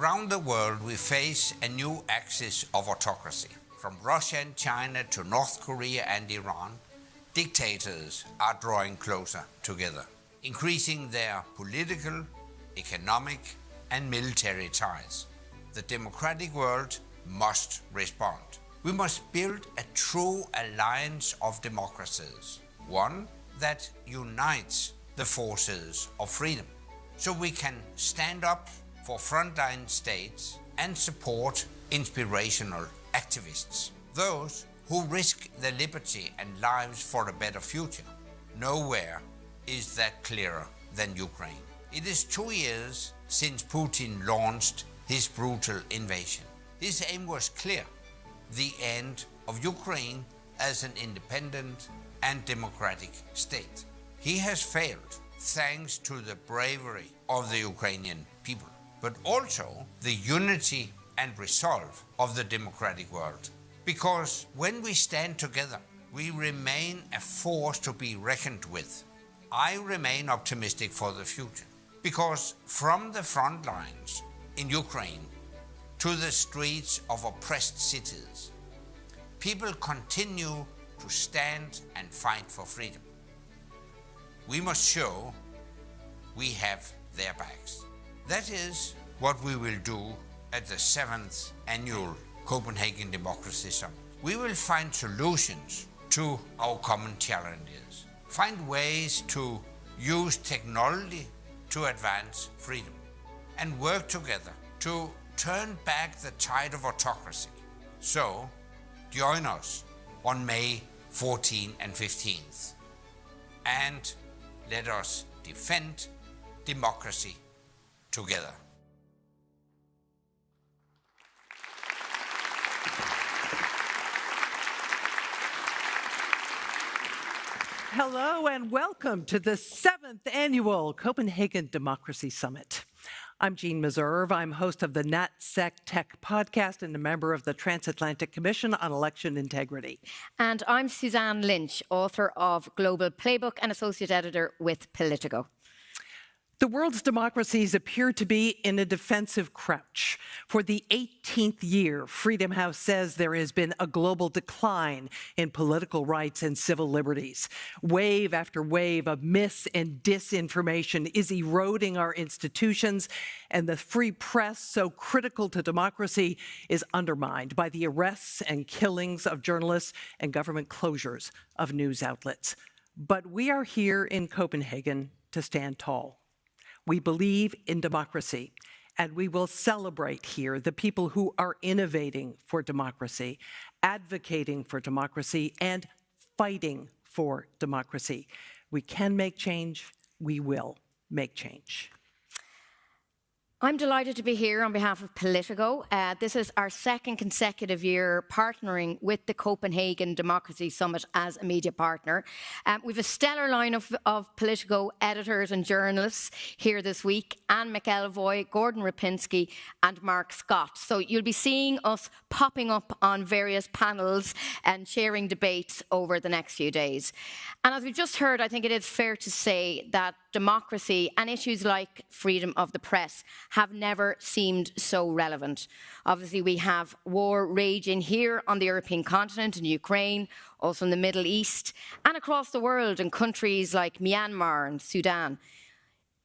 Around the world, we face a new axis of autocracy. From Russia and China to North Korea and Iran, dictators are drawing closer together, increasing their political, economic, and military ties. The democratic world must respond. We must build a true alliance of democracies, one that unites the forces of freedom, so we can stand up for frontline states and support inspirational activists, those who risk their liberty and lives for a better future. Nowhere is that clearer than Ukraine. It is 2 years since Putin launched his brutal invasion. His aim was clear: the end of Ukraine as an independent and democratic state. He has failed thanks to the bravery of the Ukrainian people, but also the unity and resolve of the democratic world. Because when we stand together, we remain a force to be reckoned with. I remain optimistic for the future, because from the front lines in Ukraine to the streets of oppressed cities, people continue to stand and fight for freedom. We must show we have their backs. That is what we will do at the 7th annual Copenhagen Democracy Summit. We will find solutions to our common challenges, find ways to use technology to advance freedom, and work together to turn back the tide of autocracy. So, join us on May 14 and 15th, and let us defend democracy together. Hello and welcome to the 7th annual Copenhagen Democracy Summit. I'm Jean Meserve. I'm host of the NatSec Tech podcast and a member of the Transatlantic Commission on Election Integrity. And I'm Suzanne Lynch, author of Global Playbook and associate editor with Politico. The world's democracies appear to be in a defensive crouch. For the 18th year, Freedom House says there has been a global decline in political rights and civil liberties. Wave after wave of mis and disinformation is eroding our institutions, and the free press, so critical to democracy, is undermined by the arrests and killings of journalists and government closures of news outlets. But we are here in Copenhagen to stand tall. We believe in democracy, and we will celebrate here the people who are innovating for democracy, advocating for democracy, and fighting for democracy. We can make change. We will make change. I'm delighted to be here on behalf of Politico. This is our second consecutive year partnering with the Copenhagen Democracy Summit as a media partner. We've a stellar line of Politico editors and journalists here this week: Anne McElvoy, Gordon Rapinski and Mark Scott. So you'll be seeing us popping up on various panels and sharing debates over the next few days. And as we just heard, I think it is fair to say that democracy and issues like freedom of the press have never seemed so relevant. Obviously, we have war raging here on the European continent, in Ukraine, also in the Middle East, and across the world in countries like Myanmar and Sudan.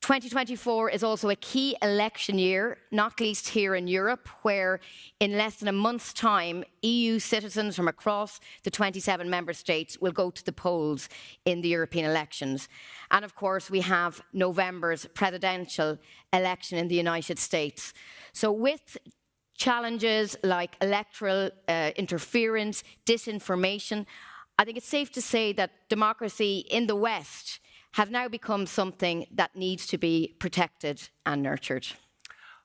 2024 is also a key election year, not least here in Europe, where in less than a month's time, EU citizens from across the 27 member states will go to the polls in the European elections. And of course, we have November's presidential election in the United States. So with challenges like electoral interference, disinformation, I think it's safe to say that democracy in the West have now become something that needs to be protected and nurtured.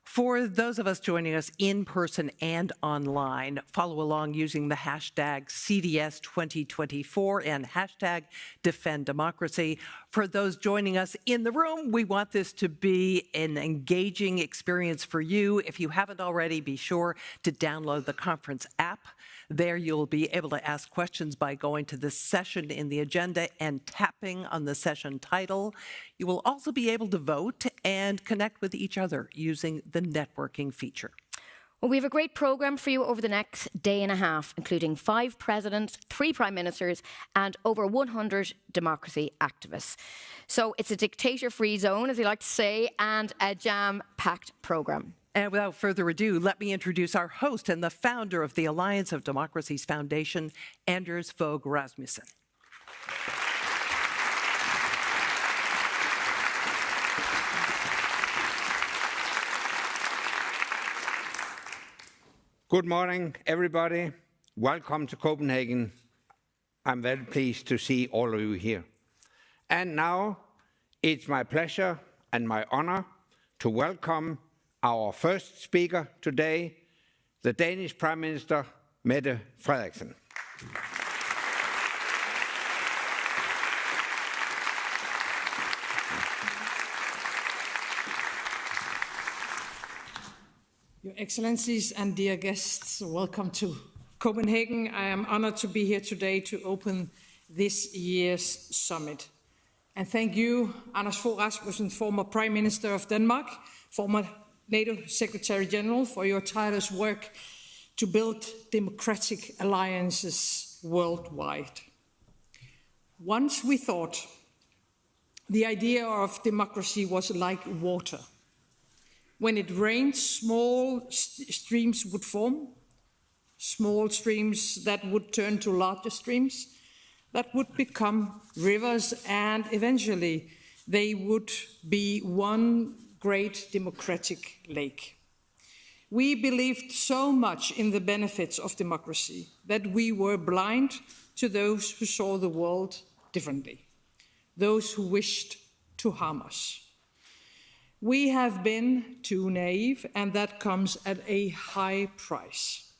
For those of us joining us in person and online, follow along using the hashtag CDS2024 and hashtag Defend Democracy. For those joining us in the room, we want this to be an engaging experience for you. If you haven't already, be sure to download the conference app. There you'll be able to ask questions by going to the session in the agenda and tapping on the session title. You will also be able to vote and connect with each other using the networking feature. Well, we have a great programme for you over the next day and a half, including 5 presidents, 3 prime ministers and over 100 democracy activists. So it's a dictator-free zone, as we like to say, and a jam-packed programme. And without further ado, let me introduce our host and the founder of the Alliance of Democracies Foundation, Anders Fogh Rasmussen. Good morning, everybody. Welcome to Copenhagen. I'm very pleased to see all of you here. And now it's my pleasure and my honor to welcome our first speaker today, the Danish Prime Minister, Mette Frederiksen. Your Excellencies and dear guests, welcome to Copenhagen. I am honored to be here today to open this year's summit. And thank you, Anders Fogh Rasmussen, former Prime Minister of Denmark, former NATO Secretary General, for your tireless work to build democratic alliances worldwide. Once we thought the idea of democracy was like water. When it rained, small streams would form, small streams that would turn to larger streams, that would become rivers, and eventually they would be one great democratic lake. We believed so much in the benefits of democracy that we were blind to those who saw the world differently, those who wished to harm us. We have been too naive, and that comes at a high price.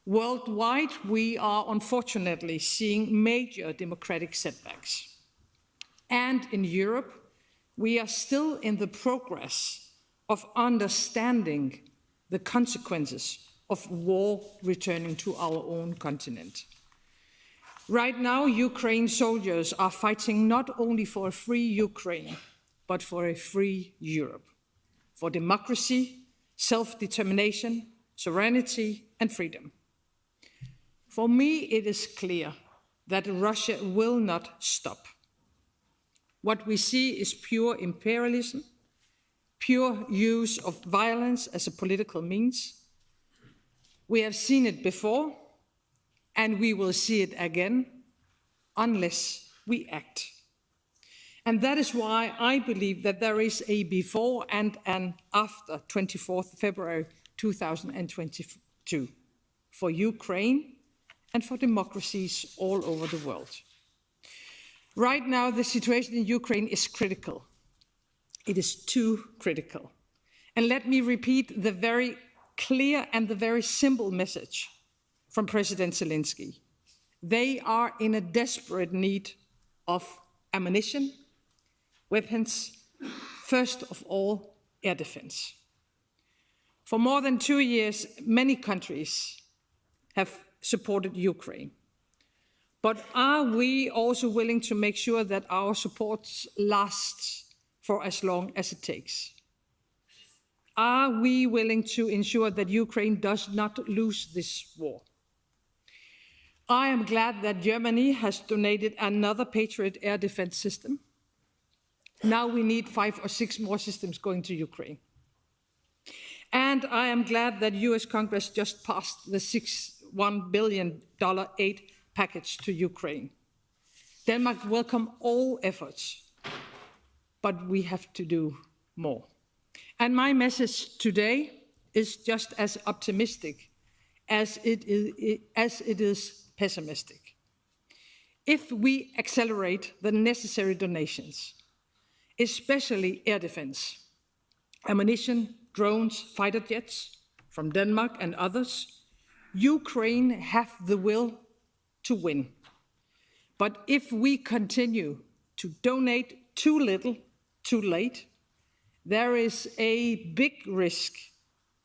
Worldwide, we are unfortunately seeing major democratic setbacks. And in Europe, we are still in the progress of understanding the consequences of war returning to our own continent. Right now, Ukraine soldiers are fighting not only for a free Ukraine, but for a free Europe, for democracy, self-determination, sovereignty, and freedom. For me, it is clear that Russia will not stop. What we see is pure imperialism, pure use of violence as a political means. We have seen it before, and we will see it again, unless we act. And that is why I believe that there is a before and an after 24th February 2022 for Ukraine and for democracies all over the world. Right now, the situation in Ukraine is critical. It is too critical. And let me repeat the very clear and the very simple message from President Zelensky. They are in a desperate need of ammunition, weapons, first of all, air defense. For more than 2 years, many countries have supported Ukraine. But are we also willing to make sure that our support lasts for as long as it takes? Are we willing to ensure that Ukraine does not lose this war? I am glad that Germany has donated another Patriot air defense system. Now we need 5 or 6 more systems going to Ukraine. And I am glad that US Congress just passed the $1 billion aid package to Ukraine. Denmark welcomes all efforts, but we have to do more. And my message today is just as optimistic as it is pessimistic. If we accelerate the necessary donations, especially air defense, ammunition, drones, fighter jets from Denmark and others, Ukraine have the will to win. But if we continue to donate too little, too late, there is a big risk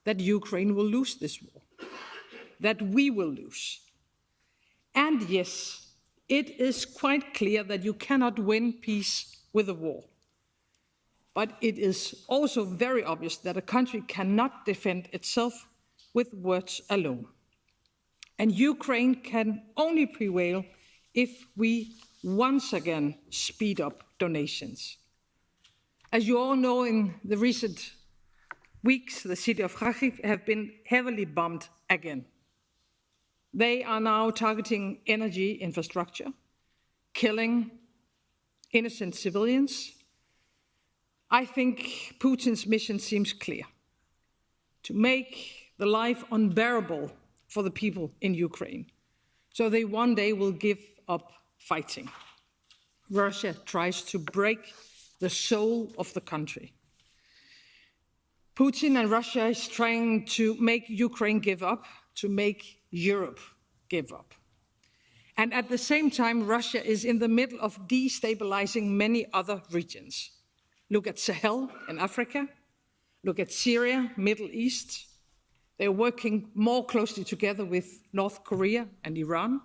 that Ukraine will lose this war, that we will lose. And yes, it is quite clear that you cannot win peace with a war. But it is also very obvious that a country cannot defend itself with words alone. And Ukraine can only prevail if we once again speed up donations. As you all know, in the recent weeks, the city of Kharkiv have been heavily bombed again. They are now targeting energy infrastructure, killing innocent civilians. I think Putin's mission seems clear: to make the life unbearable for the people in Ukraine, so they one day will give up fighting. Russia tries to break the soul of the country. Putin and Russia is trying to make Ukraine give up, to make Europe give up. And at the same time, Russia is in the middle of destabilizing many other regions. Look at Sahel in Africa, look at Syria, Middle East. They're working more closely together with North Korea and Iran.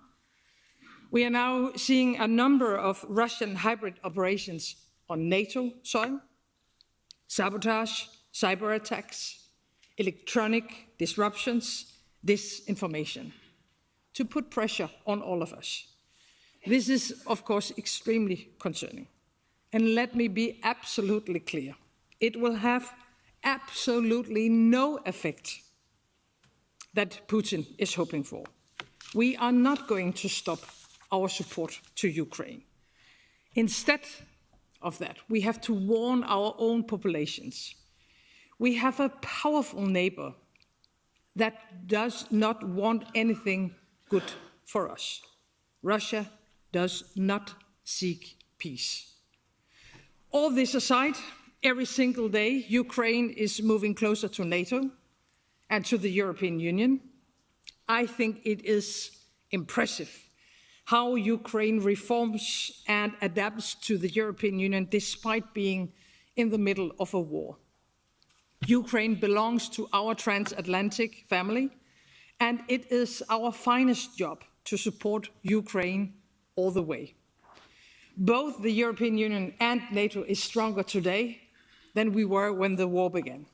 We are now seeing a number of Russian hybrid operations on NATO soil: sabotage, cyber attacks, electronic disruptions, disinformation, to put pressure on all of us. This is, of course, extremely concerning. And let me be absolutely clear: it will have absolutely no effect that Putin is hoping for. We are not going to stop our support to Ukraine. Instead of that, we have to warn our own populations. We have a powerful neighbor that does not want anything good for us. Russia does not seek peace. All this aside, every single day, Ukraine is moving closer to NATO and to the European Union. I think it is impressive how Ukraine reforms and adapts to the European Union despite being in the middle of a war. Ukraine belongs to our transatlantic family, and it is our finest job to support Ukraine all the way. Both the European Union and NATO is stronger today than we were when the war began.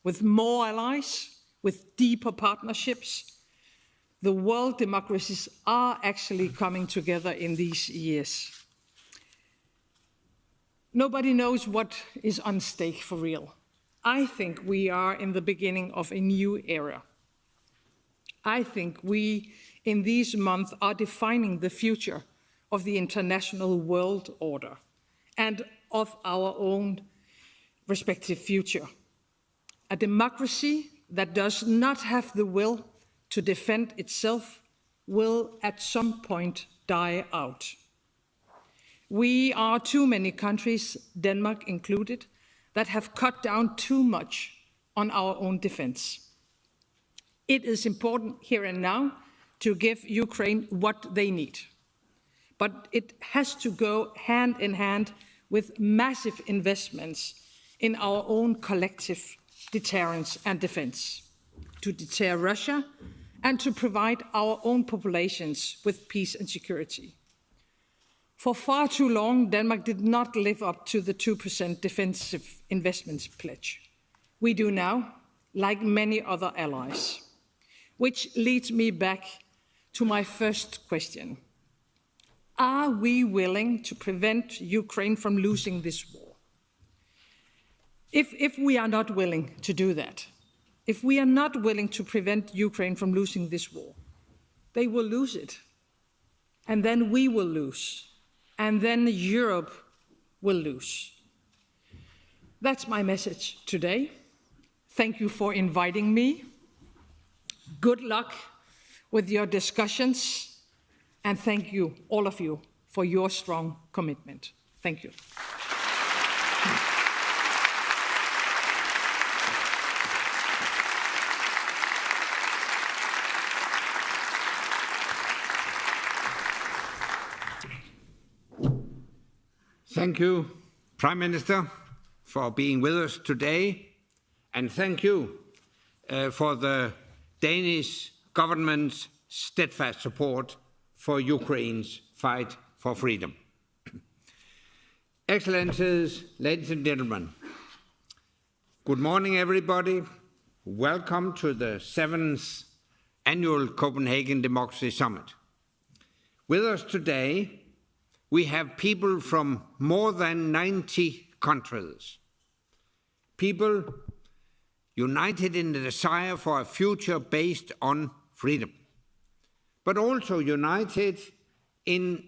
With more allies, with deeper partnerships, the world democracies are actually coming together in these years. Nobody knows what is on stake for real. I think we are in the beginning of a new era. I think we, in these months, are defining the future of the international world order and of our own respective future. A democracy that does not have the will to defend itself will at some point die out. We are too many countries, Denmark included, that have cut down too much on our own defense. It is important here and now to give Ukraine what they need. But it has to go hand in hand with massive investments in our own collective deterrence and defense, to deter Russia and to provide our own populations with peace and security. For far too long, Denmark did not live up to the 2% defensive investments pledge. We do now, like many other allies. Which leads me back to my first question. Are we willing to prevent Ukraine from losing this war? If we are not willing to do that, if we are not willing to prevent Ukraine from losing this war, they will lose it. And then we will lose. And then Europe will lose. That's my message today. Thank you for inviting me. Good luck with your discussions. And thank you, all of you, for your strong commitment. Thank you. Thank you, Prime Minister, for being with us today, and thank you for the Danish government's steadfast support for Ukraine's fight for freedom. Excellencies, ladies and gentlemen, good morning, everybody. Welcome to the 7th Annual Copenhagen Democracy Summit. With us today, we have people from more than 90 countries. People united in the desire for a future based on freedom, but also united in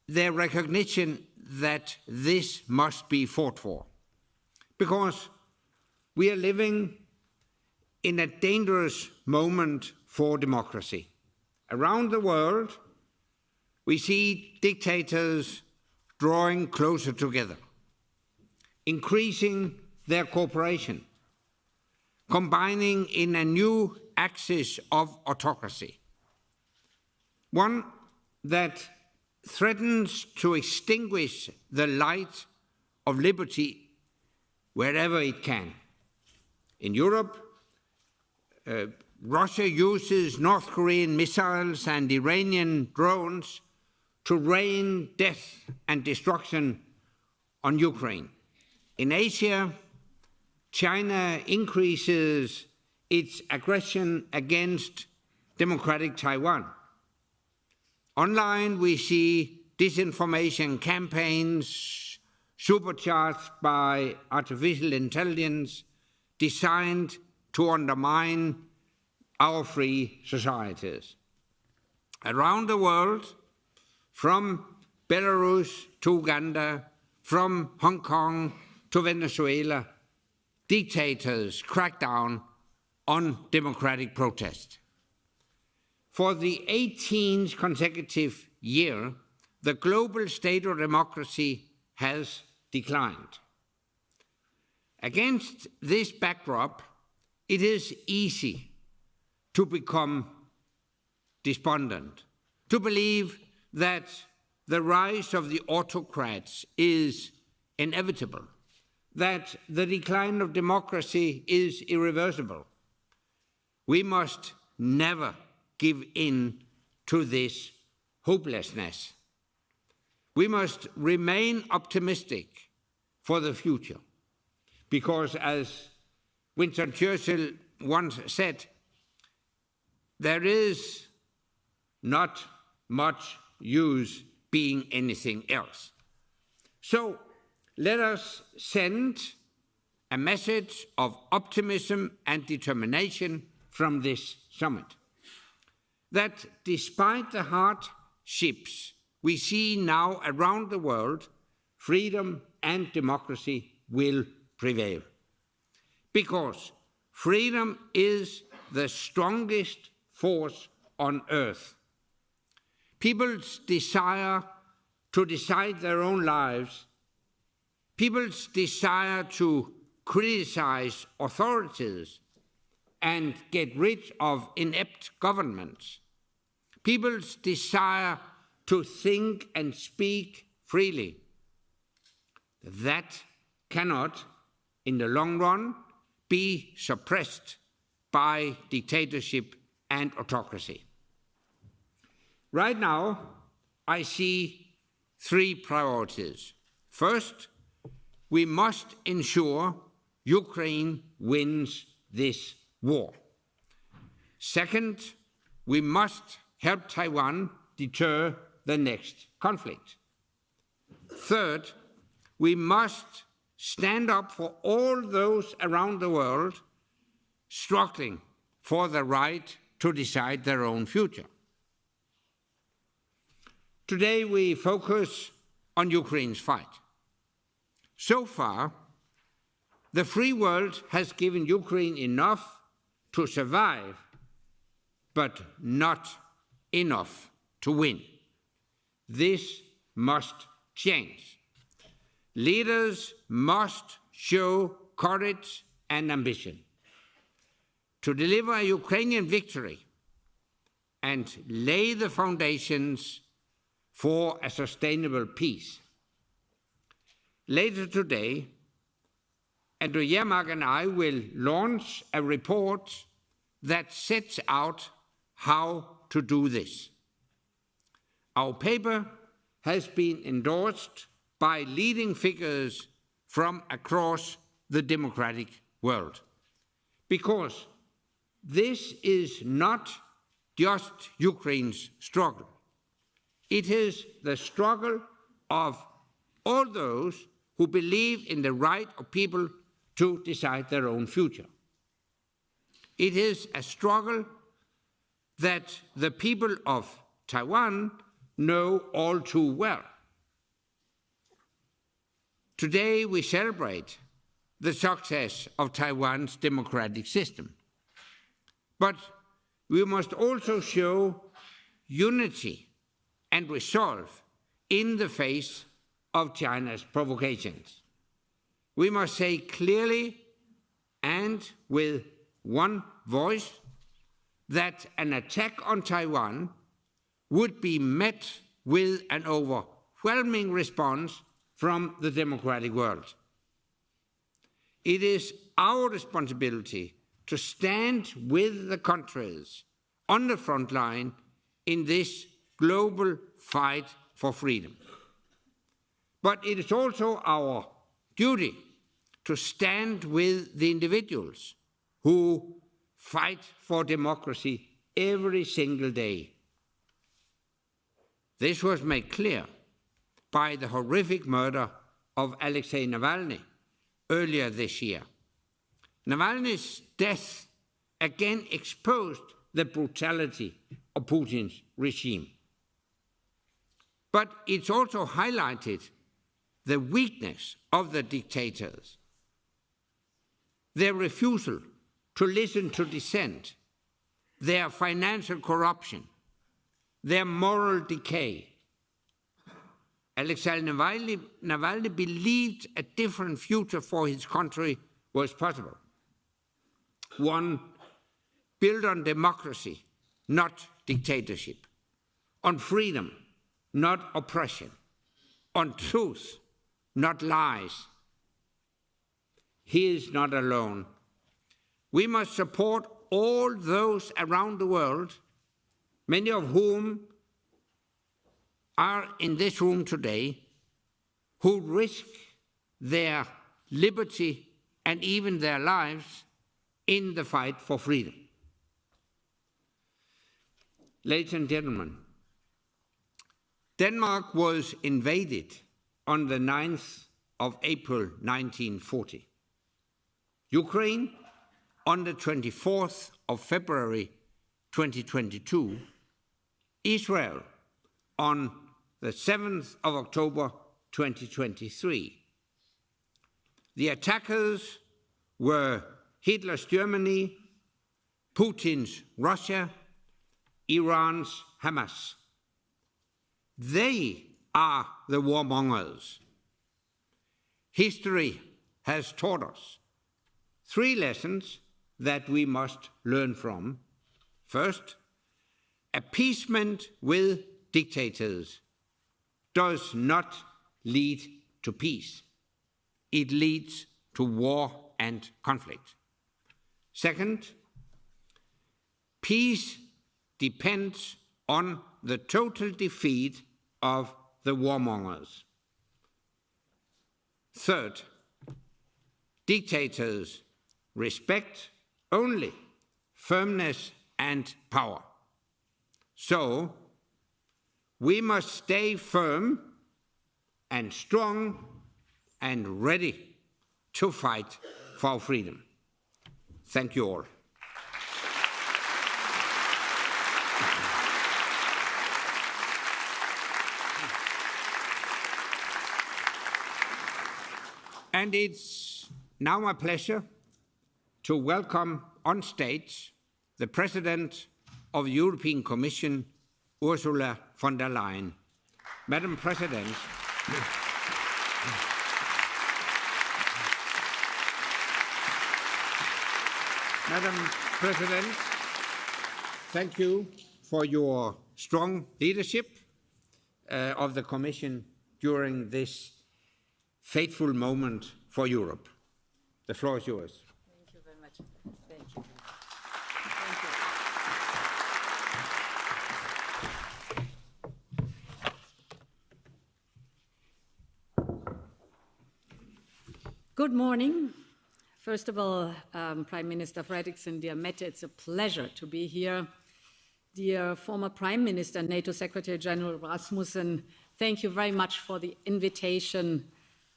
their recognition that this must be fought for, because we are living in a dangerous moment for democracy. Around the world, we see dictators drawing closer together, increasing their cooperation, combining in a new axis of autocracy, one that threatens to extinguish the light of liberty wherever it can. In Europe, Russia uses North Korean missiles and Iranian drones to rain death and destruction on Ukraine. In Asia, China increases its aggression against democratic Taiwan. Online, we see disinformation campaigns supercharged by artificial intelligence designed to undermine our free societies. Around the world, from Bellarus to Uganda, from Hong Kong to Venezuela, dictators crack down on democratic protest. For the 18th consecutive year, the global state of democracy has declined. Against this backdrop, it is easy to become despondent, to believe that the rise of the autocrats is inevitable, that the decline of democracy is irreversible. We must never give in to this hopelessness. We must remain optimistic for the future, because as Winston Churchill once said, there is not much use being anything else. So let us send a message of optimism and determination from this summit, that despite the hardships we see now around the world, freedom and democracy will prevail. Because freedom is the strongest force on earth. People's desire to decide their own lives, people's desire to criticize authorities and get rid of inept governments, people's desire to think and speak freely, that cannot, in the long run, be suppressed by dictatorship and autocracy. Right now, I see 3 priorities. First, we must ensure Ukraine wins this war. Second, we must help Taiwan deter the next conflict. Third, we must stand up for all those around the world struggling for the right to decide their own future. Today we focus on Ukraine's fight. So far, the free world has given Ukraine enough to survive, but not enough to win. This must change. Leaders must show courage and ambition to deliver a Ukrainian victory and lay the foundations for a sustainable peace. later today, Andrew Yermak and I will launch a report that sets out how to do this. Our paper has been endorsed by leading figures from across the democratic world, because this is not just Ukraine's struggle. It is the struggle of all those who believe in the right of people to decide their own future. It is a struggle that the people of Taiwan know all too well. Today we celebrate the success of Taiwan's democratic system. But we must also show unity and resolve in the face of China's provocations. We must say clearly and with one voice that an attack on Taiwan would be met with an overwhelming response from the democratic world. It is our responsibility to stand with the countries on the front line in this global fight for freedom. But it is also our duty to stand with the individuals who fight for democracy every single day. This was made clear by the horrific murder of Alexei Navalny earlier this year. Navalny's death again exposed the brutality of Putin's regime. But it's also highlighted the weakness of the dictators, their refusal to listen to dissent, their financial corruption, their moral decay. Alexei Navalny believed a different future for his country was possible. One built on democracy, not dictatorship, on freedom, not oppression, on truth, not lies. He is not alone. We must support all those around the world, many of whom are in this room today, who risk their liberty and even their lives in the fight for freedom. Ladies and gentlemen, Denmark was invaded on the 9th of April 1940. Ukraine on the 24th of February 2022. Israel on the 7th of October 2023. The attackers were Hitler's Germany, Putin's Russia, Iran's Hamas. They are the warmongers. History has taught us 3 lessons that we must learn from. First, appeasement with dictators does not lead to peace. It leads to war and conflict. Second, peace depends on the total defeat of the warmongers. Third, dictators respect only firmness and power. So, we must stay firm and strong and ready to fight for freedom. Thank you all. And it's now my pleasure to welcome on stage the President of the European Commission, Ursula von der Leyen. Madam President, thank you for your strong leadership of the Commission during this fateful moment for Europe. The floor is yours. Thank you very much. Thank you. Good morning. First of all, Prime Minister Frederiksen, dear Mette, it's a pleasure to be here. Dear former Prime Minister, NATO Secretary General Rasmussen, thank you very much for the invitation.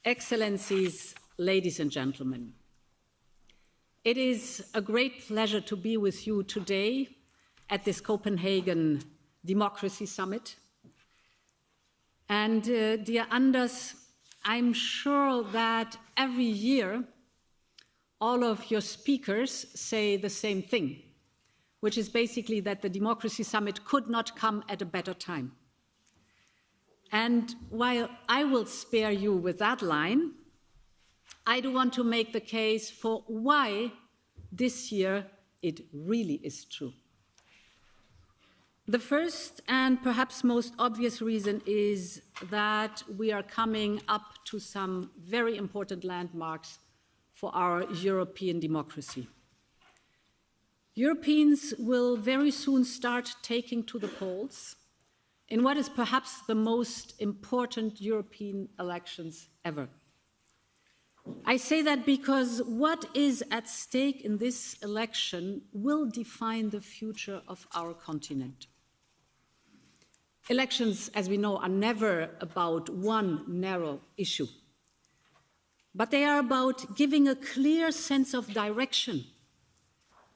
Excellencies, ladies and gentlemen, it is a great pleasure to be with you today at this Copenhagen Democracy Summit. And dear Anders, I'm sure that every year all of your speakers say the same thing, which is basically that the Democracy Summit could not come at a better time. And while I will spare you with that line, I do want to make the case for why this year it really is true. The first and perhaps most obvious reason is that we are coming up to some very important landmarks for our European democracy. Europeans will very soon start taking to the polls in what is perhaps the most important European elections ever. I say that because what is at stake in this election will define the future of our continent. Elections, as we know, are never about one narrow issue, but they are about giving a clear sense of direction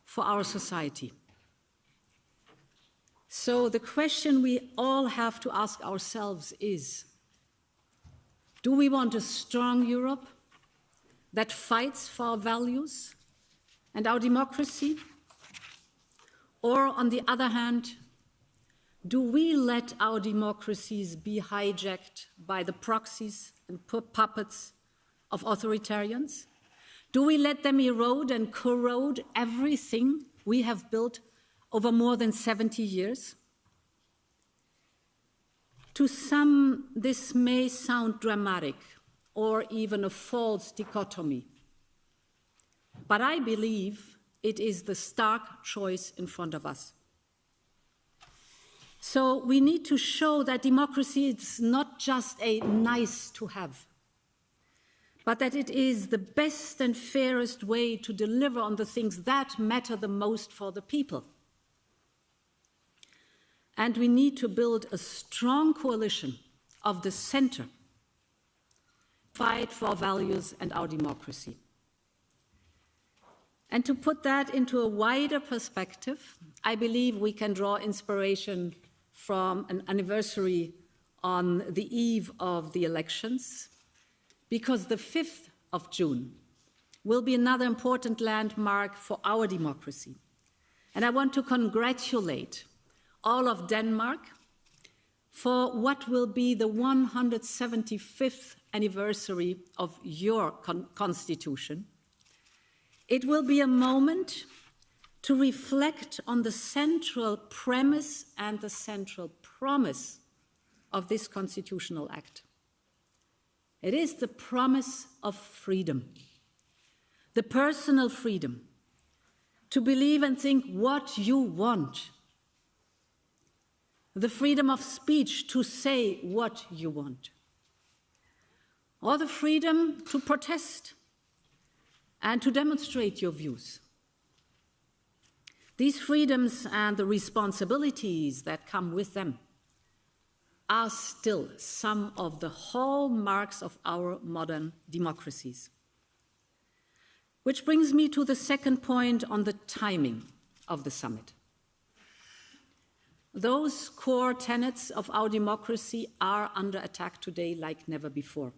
for our society. So the question we all have to ask ourselves is, do we want a strong Europe that fights for our values and our democracy? Or, on the other hand, do we let our democracies be hijacked by the proxies and puppets of authoritarians? Do we let them erode and corrode everything we have built over more than 70 years? To some, this may sound dramatic or even a false dichotomy, but I believe it is the stark choice in front of us. So we need to show that democracy is not just a nice to have, but that it is the best and fairest way to deliver on the things that matter the most for the people. And we need to build a strong coalition of the center, fight for our values and our democracy. And to put that into a wider perspective, I believe we can draw inspiration from an anniversary on the eve of the elections, because the 5th of June will be another important landmark for our democracy. And I want to congratulate all of Denmark for what will be the 175th anniversary of your constitution. It will be a moment to reflect on the central premise and the central promise of this constitutional act. It is the promise of freedom, the personal freedom to believe and think what you want, the freedom of speech to say what you want, or the freedom to protest and to demonstrate your views. These freedoms and the responsibilities that come with them are still some of the hallmarks of our modern democracies. Which brings me to the second point on the timing of the summit. Those core tenets of our democracy are under attack today like never before.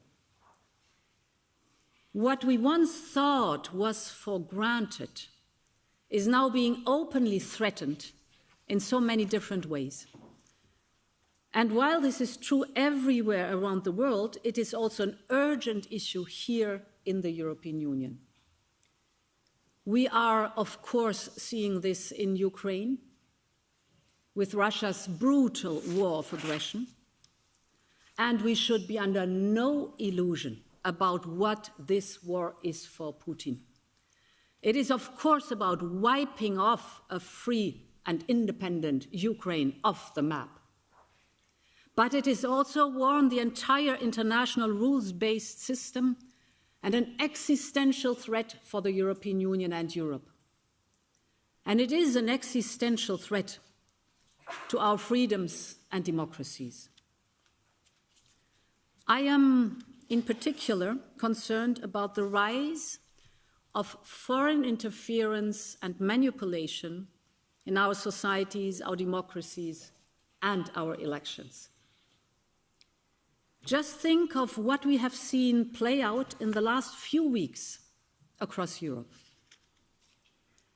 What we once thought was for granted is now being openly threatened in so many different ways. And while this is true everywhere around the world, it is also an urgent issue here in the European Union. We are, of course, seeing this in Ukraine, with Russia's brutal war of aggression, and we should be under no illusion about what this war is for Putin. It is, of course, about wiping off a free and independent Ukraine off the map. But it is also a war on the entire international rules-based system and an existential threat for the European Union and Europe. And it is an existential threat to our freedoms and democracies. I am, in particular, concerned about the rise of foreign interference and manipulation in our societies, our democracies, and our elections. Just think of what we have seen play out in the last few weeks across Europe.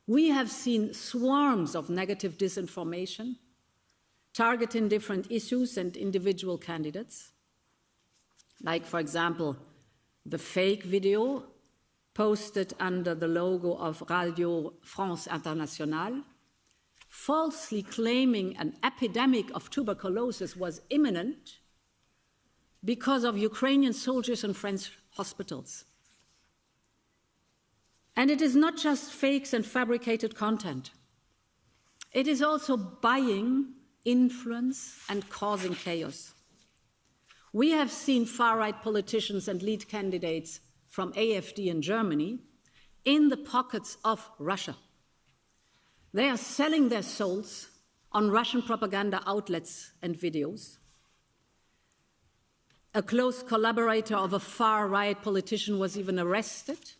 We have seen swarms of negative disinformation targeting different issues and individual candidates, like, for example, the fake video posted under the logo of Radio France Internationale, falsely claiming an epidemic of tuberculosis was imminent because of Ukrainian soldiers in French hospitals. And it is not just fakes and fabricated content. It is also buying influence and causing chaos. We have seen far-right politicians and lead candidates from AfD in Germany in the pockets of Russia. They are selling their souls on Russian propaganda outlets and videos. A close collaborator of a far-right politician was even arrested,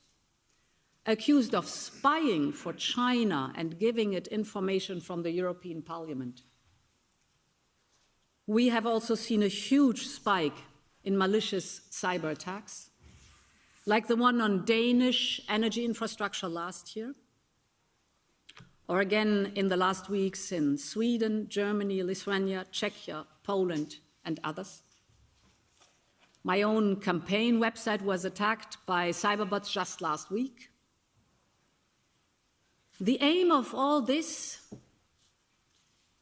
accused of spying for China and giving it information from the European Parliament. We have also seen a huge spike in malicious cyber attacks, like the one on Danish energy infrastructure last year, or again in the last weeks in Sweden, Germany, Lithuania, Czechia, Poland, and others. My own campaign website was attacked by cyberbots just last week. The aim of all this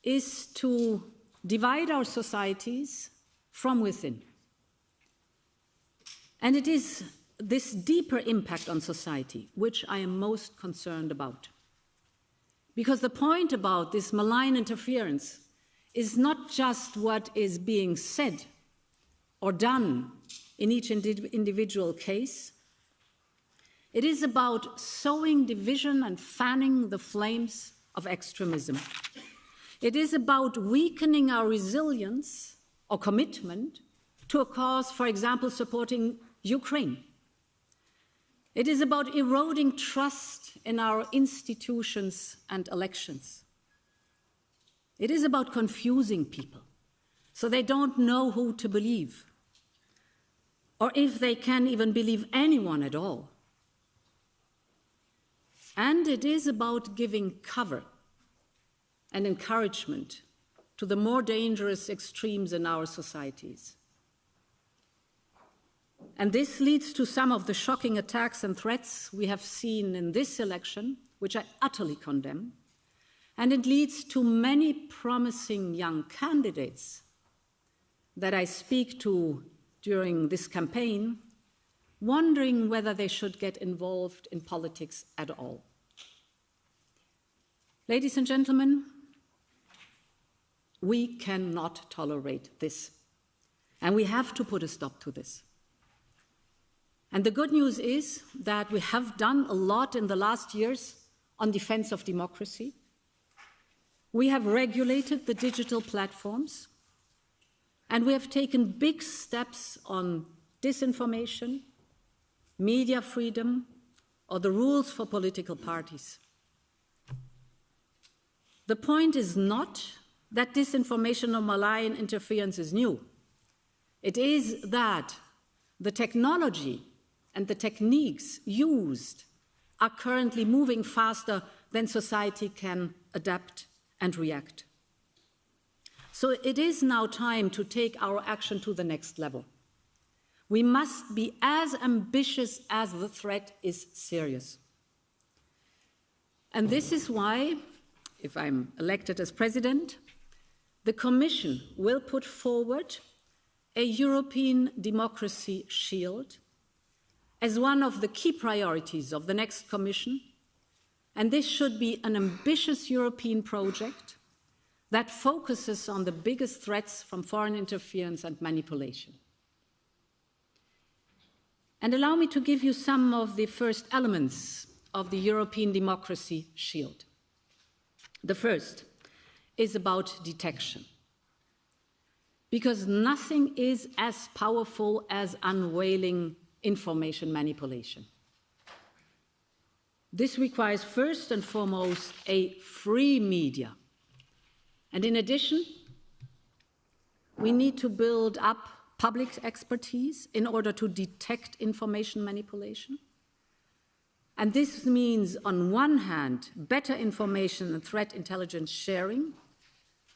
is to divide our societies from within. And it is this deeper impact on society which I am most concerned about. Because the point about this malign interference is not just what is being said or done in each individual case. It is about sowing division and fanning the flames of extremism. It is about weakening our resilience or commitment to a cause, for example, supporting Ukraine. It is about eroding trust in our institutions and elections. It is about confusing people so they don't know who to believe, or if they can even believe anyone at all. And it is about giving cover and encouragement to the more dangerous extremes in our societies. And this leads to some of the shocking attacks and threats we have seen in this election, which I utterly condemn. And it leads to many promising young candidates that I speak to during this campaign, wondering whether they should get involved in politics at all. Ladies and gentlemen, we cannot tolerate this, and we have to put a stop to this. And the good news is that we have done a lot in the last years on defense of democracy. We have regulated the digital platforms, and we have taken big steps on disinformation, media freedom, or the rules for political parties. The point is not that disinformation or malign interference is new. It is that the technology and the techniques used are currently moving faster than society can adapt and react. So it is now time to take our action to the next level. We must be as ambitious as the threat is serious. And this is why, if I'm elected as president, the Commission will put forward a European democracy shield as one of the key priorities of the next Commission, and this should be an ambitious European project that focuses on the biggest threats from foreign interference and manipulation. And allow me to give you some of the first elements of the European Democracy Shield. The first is about detection, because nothing is as powerful as unveiling information manipulation. This requires first and foremost a free media. And in addition, we need to build up public expertise in order to detect information manipulation. And this means, on one hand, better information and threat intelligence sharing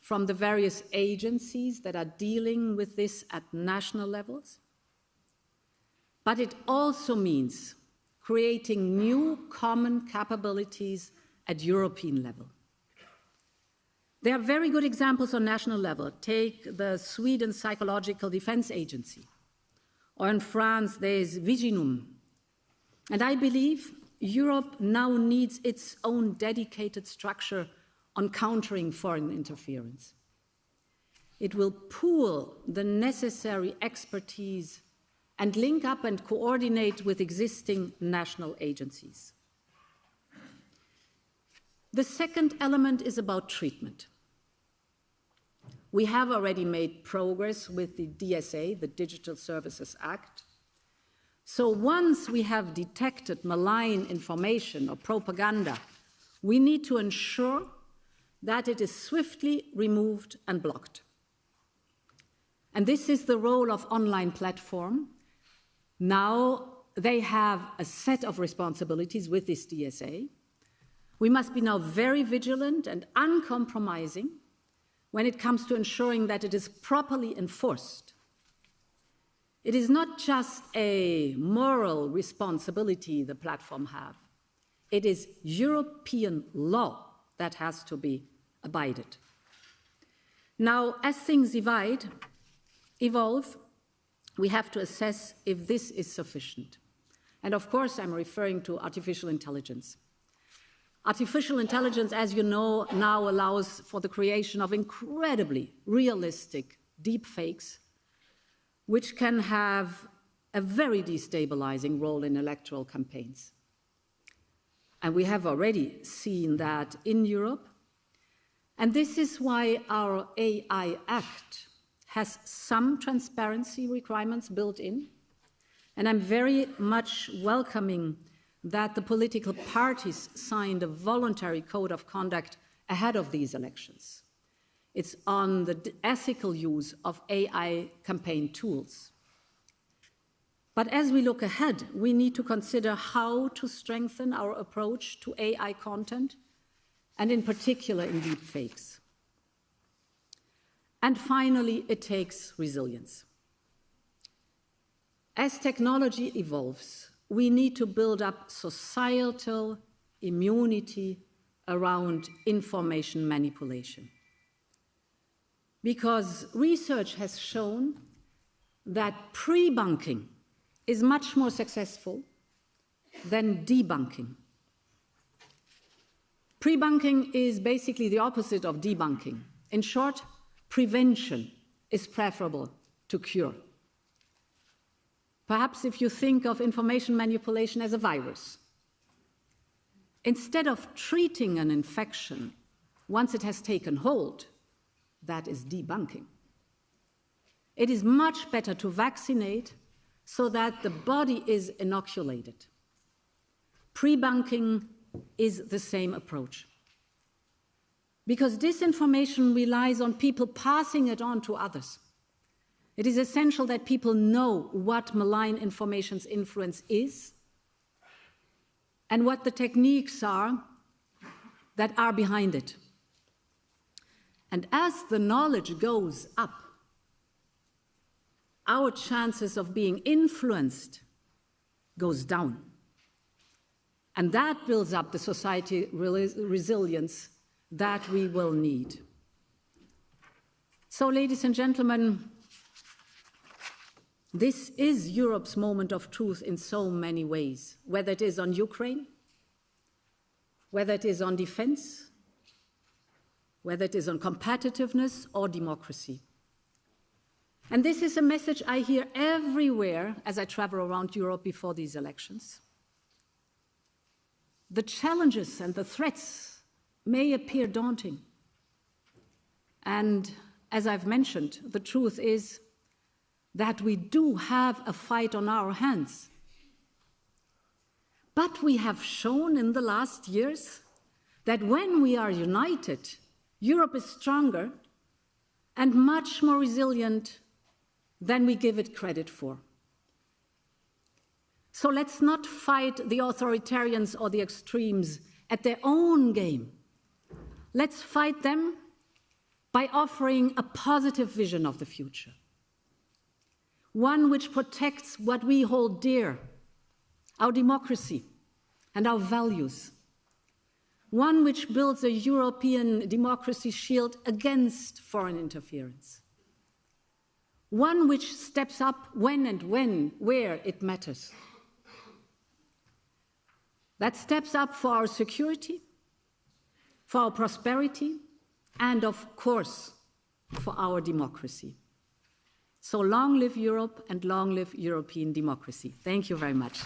from the various agencies that are dealing with this at national levels. But it also means creating new common capabilities at European level. There are very good examples on national level. Take the Sweden Psychological Defense Agency, or in France there's Viginum. And I believe Europe now needs its own dedicated structure on countering foreign interference. It will pool the necessary expertise and link up and coordinate with existing national agencies. The second element is about treatment. We have already made progress with the DSA, the Digital Services Act. So once we have detected malign information or propaganda, we need to ensure that it is swiftly removed and blocked. And this is the role of online platforms. Now they have a set of responsibilities with this DSA. We must be now very vigilant and uncompromising when it comes to ensuring that it is properly enforced. It is not just a moral responsibility the platform have. It is European law that has to be abided. Now, as things evolve, we have to assess if this is sufficient. And of course, I'm referring to artificial intelligence. Artificial intelligence, as you know, now allows for the creation of incredibly realistic deepfakes, which can have a very destabilizing role in electoral campaigns. And we have already seen that in Europe. And this is why our AI Act has some transparency requirements built in. And I'm very much welcoming that the political parties signed a voluntary code of conduct ahead of these elections. It's on the ethical use of AI campaign tools. But as we look ahead, we need to consider how to strengthen our approach to AI content, and in particular in deepfakes. And finally, it takes resilience. As technology evolves, we need to build up societal immunity around information manipulation. Because research has shown that pre-bunking is much more successful than debunking. Pre-bunking is basically the opposite of debunking. In short, prevention is preferable to cure. Perhaps if you think of information manipulation as a virus, instead of treating an infection once it has taken hold, that is debunking. It is much better to vaccinate so that the body is inoculated. Pre-bunking is the same approach. Because disinformation relies on people passing it on to others. It is essential that people know what malign information's influence is and what the techniques are that are behind it. And as the knowledge goes up, our chances of being influenced goes down. And that builds up the society resilience that we will need. So, ladies and gentlemen, This is Europe's moment of truth in so many ways, whether it is on Ukraine, whether it is on defense, whether it is on competitiveness or democracy. And this is a message I hear everywhere as I travel around Europe before these elections. The challenges and the threats may appear daunting. And as I've mentioned, the truth is that we do have a fight on our hands. But we have shown in the last years that when we are united, Europe is stronger and much more resilient than we give it credit for. So let's not fight the authoritarians or the extremes at their own game. Let's fight them by offering a positive vision of the future, one which protects what we hold dear, our democracy and our values, one which builds a European democracy shield against foreign interference, one which steps up when and where it matters, that steps up for our security, for our prosperity, and of course, for our democracy. So long live Europe and long live European democracy. Thank you very much.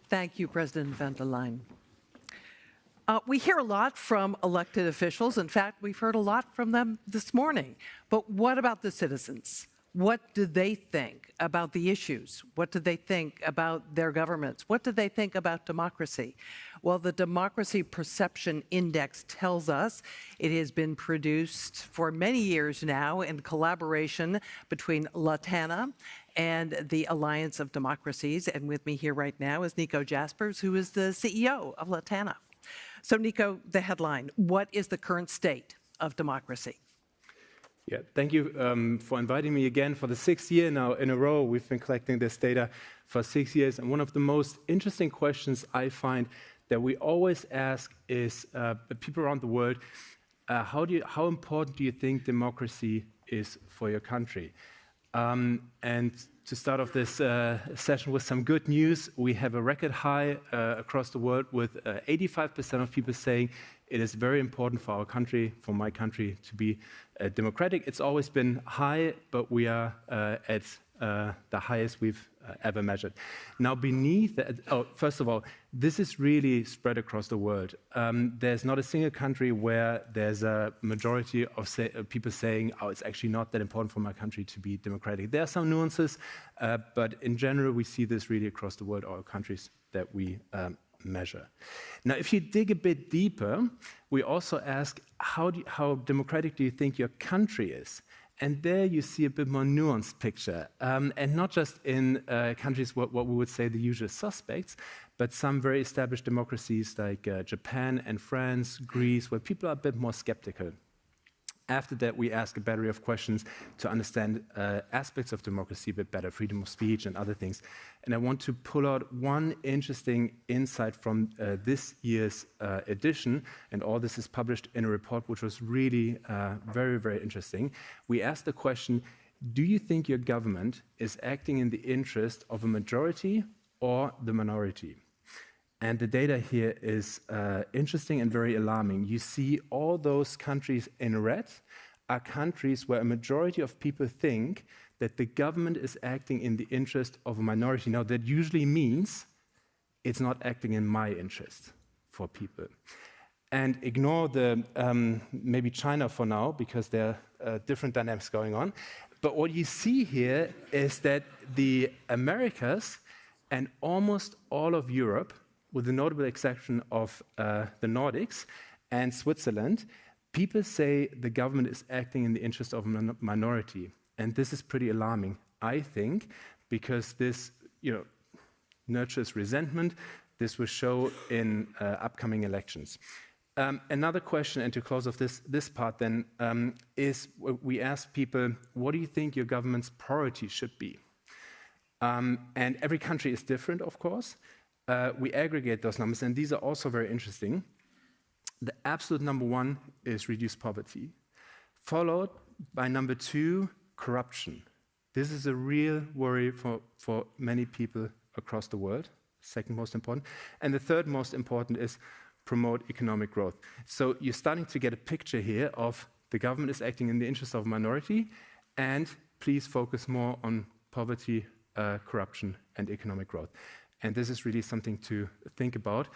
Thank you, President von der Leyen. We hear a lot from elected officials. In fact, we've heard a lot from them this morning. But what about the citizens? What do they think about the issues? What do they think about their governments? What do they think about democracy? Well, the Democracy Perception Index tells us it has been produced for many years now in collaboration between Latana and the Alliance of Democracies. And with me here right now is Nico Jaspers, who is the CEO of Latana. So, Nico, the headline, what is the current state of democracy? Yeah, thank you for inviting me again for the 6th year now in a row. We've been collecting this data for 6 years. And one of the most interesting questions I find that we always ask is people around the world, how important do you think democracy is for your country? And to start off this session with some good news, we have a record high across the world with 85% of people saying it is very important for our country, for my country, to be democratic. It's always been high, but we are at the highest we've ever measured. Now, beneath that, first of all, this is really spread across the world. There's not a single country where there's a majority of people saying, oh, it's actually not that important for my country to be democratic. There are some nuances, but in general, we see this really across the world, all countries that we measure. Now, if you dig a bit deeper, we also ask, how democratic do you think your country is? And there you see a bit more nuanced picture, and not just in countries what we would say the usual suspects, but some very established democracies like Japan and France, Greece, where people are a bit more skeptical. After that, we ask a battery of questions to understand aspects of democracy a bit better, freedom of speech and other things. And I want to pull out one interesting insight from this year's edition, and all this is published in a report which was really very, very interesting. We asked the question, do you think your government is acting in the interest of a majority or the minority? And the data here is interesting and very alarming. You see all those countries in red are countries where a majority of people think that the government is acting in the interest of a minority. Now, that usually means it's not acting in my interest for people. And ignore the maybe China for now, because there are different dynamics going on. But what you see here is that the Americas and almost all of Europe, with the notable exception of the Nordics and Switzerland, people say the government is acting in the interest of a minority. And this is pretty alarming, I think, because this nurtures resentment. This will show in upcoming elections. Another question, and to close off this part then, is we ask people, what do you think your government's priority should be? And every country is different, of course. We aggregate those numbers, and these are also very interesting. The absolute number one is reduced poverty, followed by number two, corruption. This is a real worry for many people across the world, second most important. And the third most important is promote economic growth. So you're starting to get a picture here of the government is acting in the interest of a minority, and please focus more on poverty, corruption, and economic growth. And this is really something to think about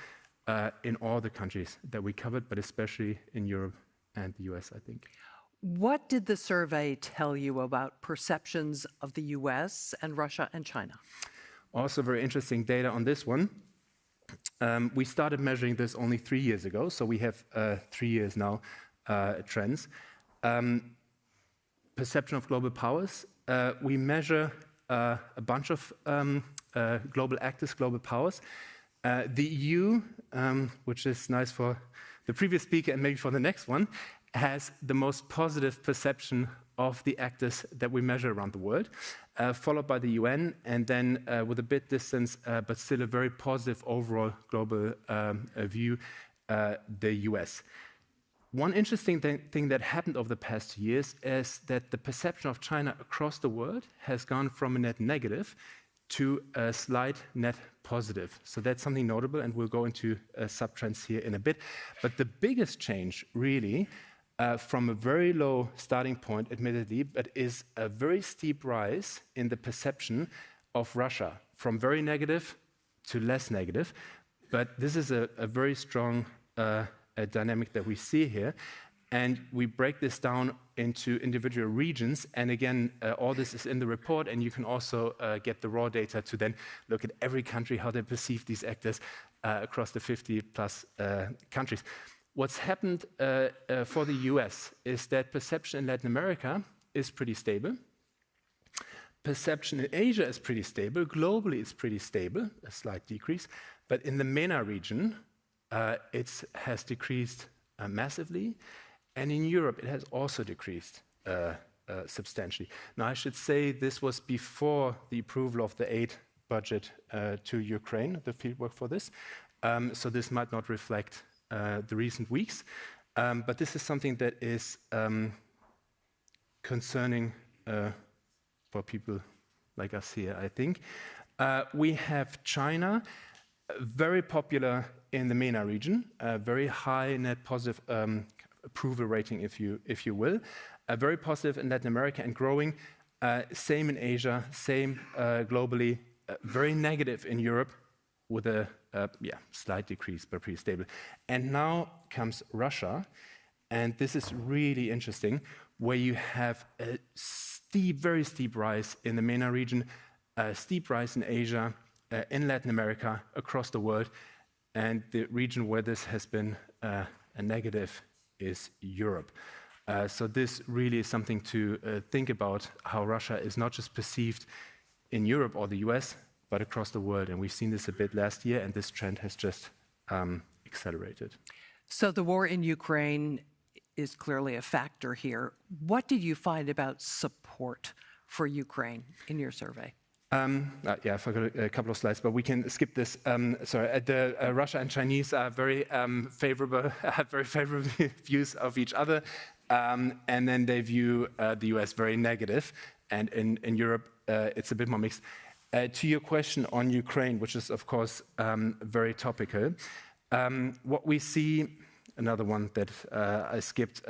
in all the countries that we covered, but especially in Europe and the US, I think. What did the survey tell you about perceptions of the US and Russia and China? Also very interesting data on this one. We started measuring this only 3 years ago, so we have 3 years now trends. Perception of global powers. We measure a bunch of global actors, global powers. The EU, which is nice for the previous speaker and maybe for the next one, has the most positive perception of the actors that we measure around the world, followed by the UN, and then with a bit distance, but still a very positive overall global view, the US. One interesting thing that happened over the past years is that the perception of China across the world has gone from a net negative to a slight net positive. So that's something notable, and we'll go into sub-trends here in a bit. But the biggest change, really, from a very low starting point, admittedly, but is a very steep rise in the perception of Russia, from very negative to less negative. But this is a very strong dynamic that we see here. And we break this down into individual regions. And again, all this is in the report, and you can also get the raw data to then look at every country, how they perceive these actors across the 50+ countries. What's happened for the US is that perception in Latin America is pretty stable. Perception in Asia is pretty stable. Globally, it's pretty stable, a slight decrease. But in the MENA region, it has decreased massively. And in Europe, it has also decreased substantially. Now, I should say this was before the approval of the aid budget to Ukraine, the fieldwork for this. So this might not reflect the recent weeks. But this is something that is concerning for people like us here, I think. We have China, very popular in the MENA region, very high net positive approval rating, if you will. Very positive in Latin America and growing. Same in Asia, same globally. Very negative in Europe with a slight decrease, but pretty stable. And now comes Russia, and this is really interesting, where you have a steep, very steep rise in the MENA region, a steep rise in Asia, in Latin America, across the world, and the region where this has been a negative is Europe. So this really is something to think about, how Russia is not just perceived in Europe or the US, but across the world. And we've seen this a bit last year, and this trend has just accelerated. So the war in Ukraine is clearly a factor here. What did you find about support for Ukraine in your survey? I forgot a couple of slides, but we can skip this. Russia and Chinese are very favorable, have very favorable views of each other, and then they view the US very negative, and in Europe it's a bit more mixed. To your question on Ukraine, which is of course very topical, what we see, another one that I skipped,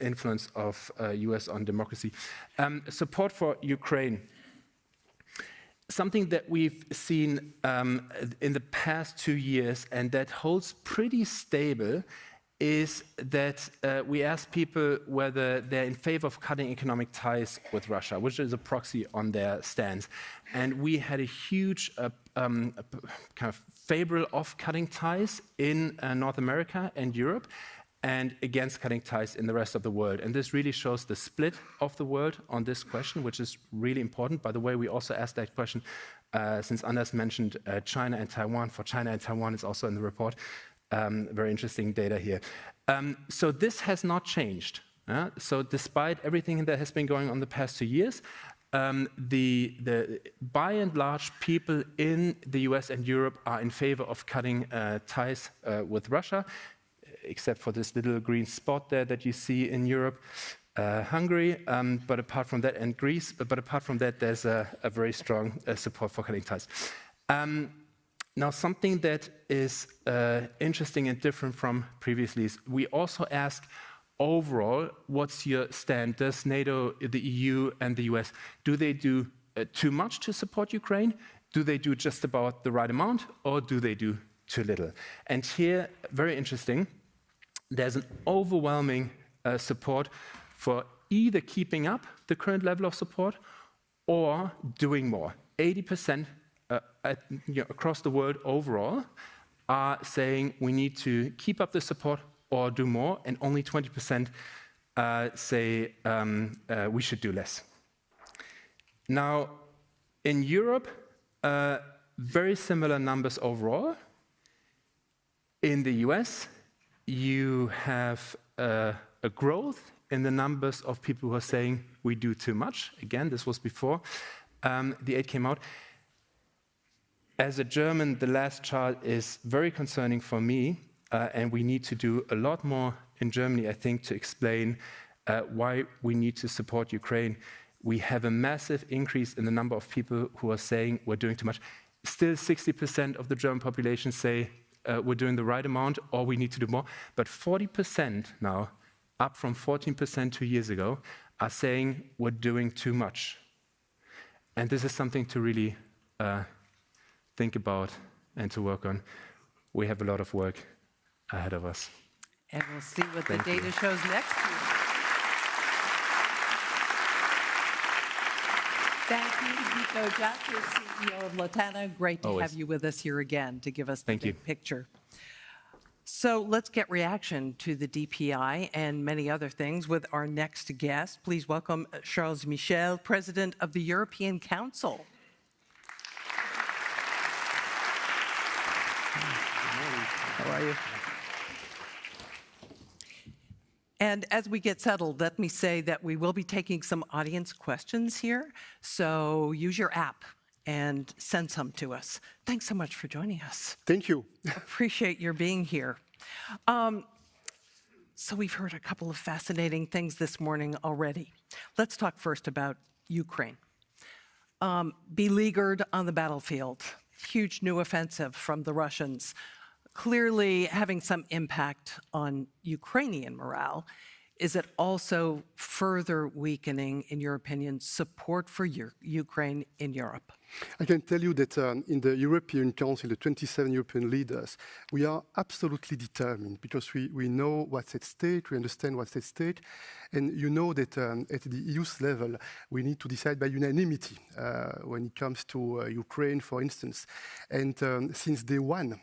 influence of US on democracy, support for Ukraine. Something that we've seen in the past 2 years, and that holds pretty stable, is that we ask people whether they're in favor of cutting economic ties with Russia, which is a proxy on their stance. And we had a huge kind of favor of cutting ties in North America and Europe, and against cutting ties in the rest of the world. And this really shows the split of the world on this question, which is really important. By the way, we also asked that question, since Anders mentioned China and Taiwan. For China and Taiwan, it's also in the report. Very interesting data here. So this has not changed. So despite everything that has been going on the past 2 years, by and large, people in the US and Europe are in favor of cutting ties with Russia, except for this little green spot there that you see in Europe, Hungary, but apart from that, and Greece, but apart from that, there's a very strong support for cutting ties. Now, something that is interesting and different from previously is we also ask, overall, what's your stand? Does NATO, the EU, and the US, do they do too much to support Ukraine? Do they do just about the right amount, or do they do too little? And here, very interesting, there's an overwhelming support for either keeping up the current level of support or doing more. 80% across the world overall are saying we need to keep up the support or do more, and only 20% say we should do less. Now, in Europe, very similar numbers overall. In the US, you have a growth in the numbers of people who are saying we do too much. Again, this was before the aid came out. As a German, the last chart is very concerning for me. And we need to do a lot more in Germany, I think, to explain why we need to support Ukraine. We have a massive increase in the number of people who are saying we're doing too much. Still 60% of the German population say we're doing the right amount or we need to do more. But 40% now, up from 14% 2 years ago, are saying we're doing too much. And this is something to really think about and to work on. We have a lot of work ahead of us. And we'll see what the data shows next year. Thank you, Nico Jacques, CEO of Latana. Great to have you with us here again to give us the big picture. So let's get reaction to the DPI and many other things with our next guest. Please welcome Charles Michel, President of the European Council. How are you? And as we get settled, let me say that we will be taking some audience questions here. So use your app and send some to us. Thanks so much for joining us. Thank you. Appreciate your being here. So we've heard a couple of fascinating things this morning already. Let's talk first about Ukraine. Beleaguered on the battlefield, huge new offensive from the Russians, clearly having some impact on Ukrainian morale. Is it also further weakening, in your opinion, support for Ukraine in Europe? I can tell you that in the European Council, the 27 European leaders, we are absolutely determined because we know what's at stake, we understand what's at stake, and you know that at the EU's level, we need to decide by unanimity when it comes to Ukraine, for instance. And since day one,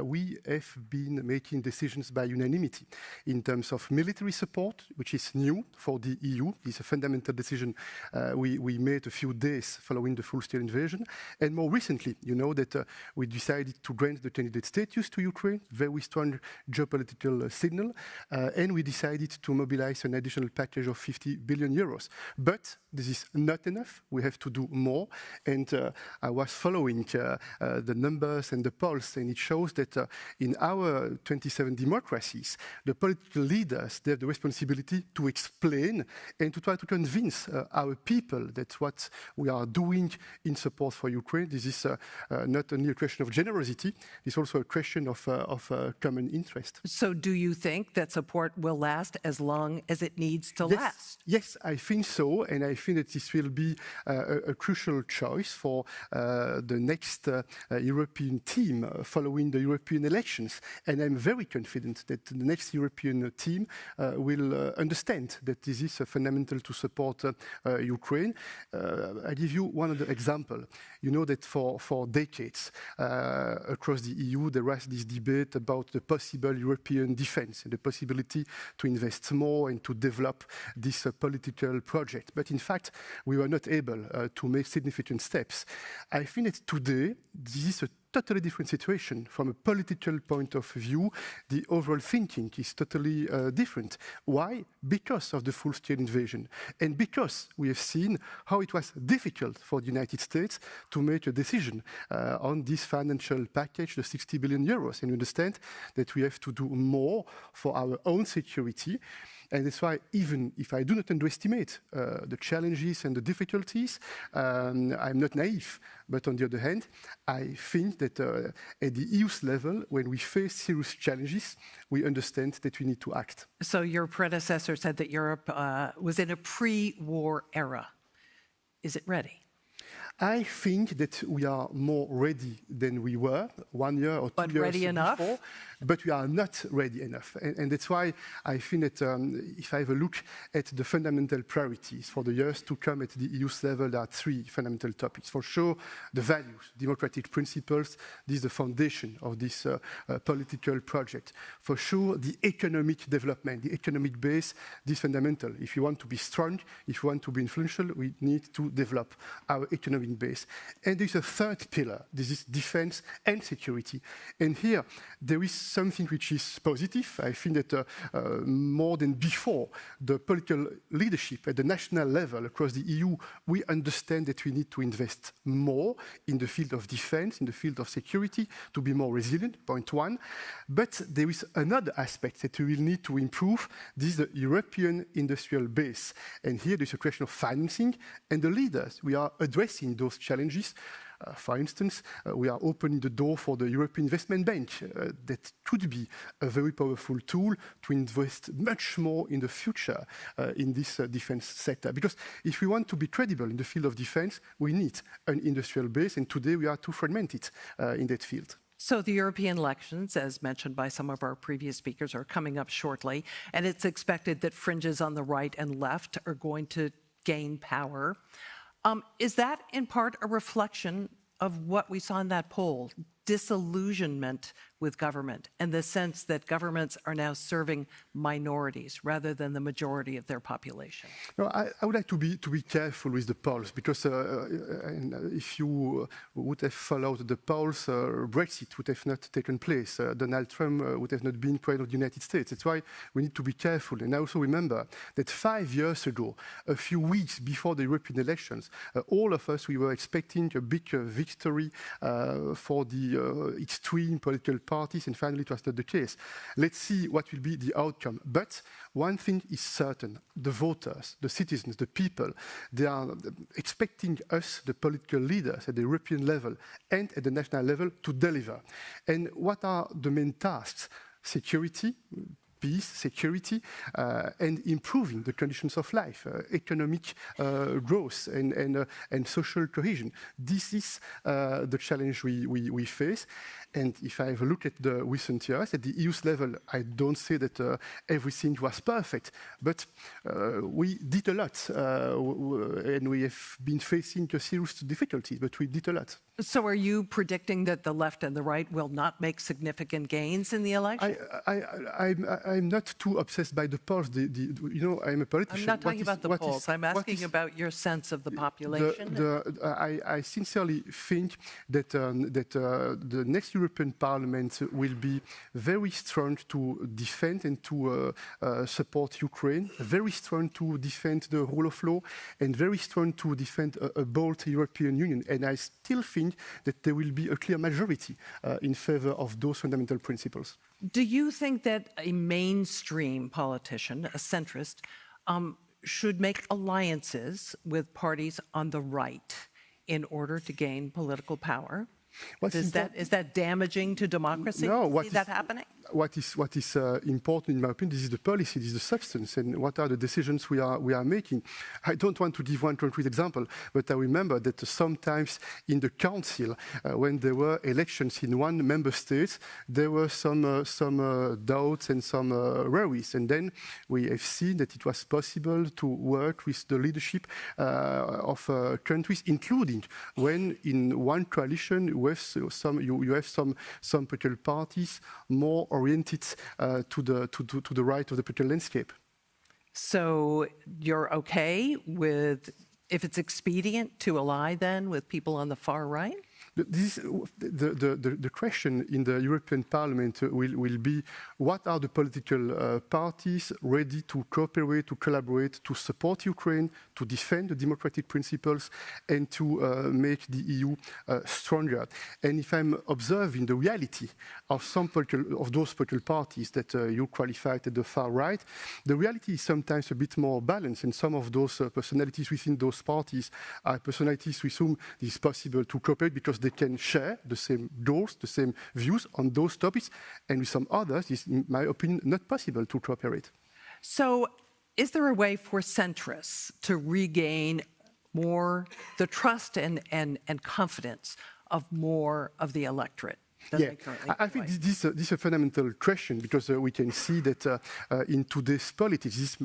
we have been making decisions by unanimity in terms of military support, which is new for the EU. It's a fundamental decision we made a few days following the full-scale invasion. And more recently, you know that we decided to grant the candidate status to Ukraine, very strong geopolitical signal, and we decided to mobilize an additional package of 50 billion euros. But this is not enough. We have to do more. And I was following the numbers and the polls, and it shows that in our 27 democracies, the political leaders, they have the responsibility to explain and to try to convince our people that what we are doing in support for Ukraine, this is not only a question of generosity, it's also a question of common interest. So do you think that support will last as long as it needs to last? Yes, I think so, and I think that this will be a crucial choice for the next European team following the European elections. And I'm very confident that the next European team will understand that this is fundamental to support Ukraine. I give you one other example. You know that for decades across the EU, there was this debate about the possible European defense and the possibility to invest more and to develop this political project. But in fact, we were not able to make significant steps. I think that today, this is a totally different situation. From a political point of view, the overall thinking is totally different. Why? Because of the full-scale invasion. And because we have seen how it was difficult for the United States to make a decision on this financial package, the 60 billion euros. And we understand that we have to do more for our own security. And that's why, even if I do not underestimate the challenges and the difficulties, I'm not naive. But on the other hand, I think that at the EU's level, when we face serious challenges, we understand that we need to act. So your predecessor said that Europe was in a pre-war era. Is it ready? I think that we are more ready than we were 1 year or 2 years ready enough? before, but we are not ready enough. And that's why I think that if I have a look at the fundamental priorities for the years to come at the EU's level, there are 3 fundamental topics. For sure, the values, democratic principles, this is the foundation of this political project. For sure, the economic development, the economic base, this is fundamental. If you want to be strong, if you want to be influential, we need to develop our economic base. And there's a third pillar. This is defense and security. And here, there is something which is positive. I think that more than before, the political leadership at the national level across the EU, we understand that we need to invest more in the field of defense, in the field of security, to be more resilient, point one. But there is another aspect that we will need to improve. This is the European industrial base. And here there's a question of financing and the leaders. We are addressing those challenges. For instance, we are opening the door for the European Investment Bank. That could be a very powerful tool to invest much more in the future in this defense sector. Because if we want to be credible in the field of defense, we need an industrial base, and today we are too fragmented in that field. So the European elections, as mentioned by some of our previous speakers, are coming up shortly, and it's expected that fringes on the right and left are going to gain power. Is that in part a reflection of what we saw in that poll, disillusionment with government and the sense that governments are now serving minorities rather than the majority of their population? No, I would like to be careful with the polls because if you would have followed the polls, Brexit would have not taken place. Donald Trump would have not been president of the United States. That's why we need to be careful. And I also remember that 5 years ago, a few weeks before the European elections, all of us, we were expecting a big victory for the extreme political parties, and finally it was not the case. Let's see what will be the outcome. But one thing is certain, the voters, the citizens, the people, they are expecting us, the political leaders at the European level and at the national level, to deliver. And what are the main tasks? Security, peace, security, and improving the conditions of life, economic growth and social cohesion. This is the challenge we face. And if I have a look at the recent years, at the EU's level, I don't say that everything was perfect, but we did a lot, and we have been facing serious difficulties, but we did a lot. So are you predicting that the left and the right will not make significant gains in the election? I'm not too obsessed by the polls. You know, I'm a politician. I'm not talking about the polls. I'm asking about your sense of the population. I sincerely think that the next European Parliament will be very strong to defend and to support Ukraine, very strong to defend the rule of law, and very strong to defend a bold European Union. And I still think that there will be a clear majority in favor of those fundamental principles. Do you think that a mainstream politician, a centrist, should make alliances with parties on the right in order to gain political power? Is that damaging to democracy? No, see that happening? What is important, in my opinion, this is the policy, this is the substance, and what are the decisions we are making. I don't want to give one concrete example, but I remember that sometimes in the council, when there were elections in one member state, there were some doubts and some worries, and then we have seen that it was possible to work with the leadership of countries, including when in one coalition you have some political parties more oriented to the right of the political landscape. So you're okay with, if it's expedient, to ally then with people on the far right? The question in the European Parliament will be, what are the political parties ready to cooperate, to collaborate, to support Ukraine, to defend the democratic principles, and to make the EU stronger? And if I'm observing the reality of those political parties that you qualified at the far right, the reality is sometimes a bit more balanced, and some of those personalities within those parties are personalities with whom it is possible to cooperate because they can share the same goals, the same views on those topics, and with some others, it's, in my opinion, not possible to cooperate. So, is there a way for centrists to regain more the trust and confidence of more of the electorate? Yeah, I think this is a fundamental question, because we can see that in today's politics, this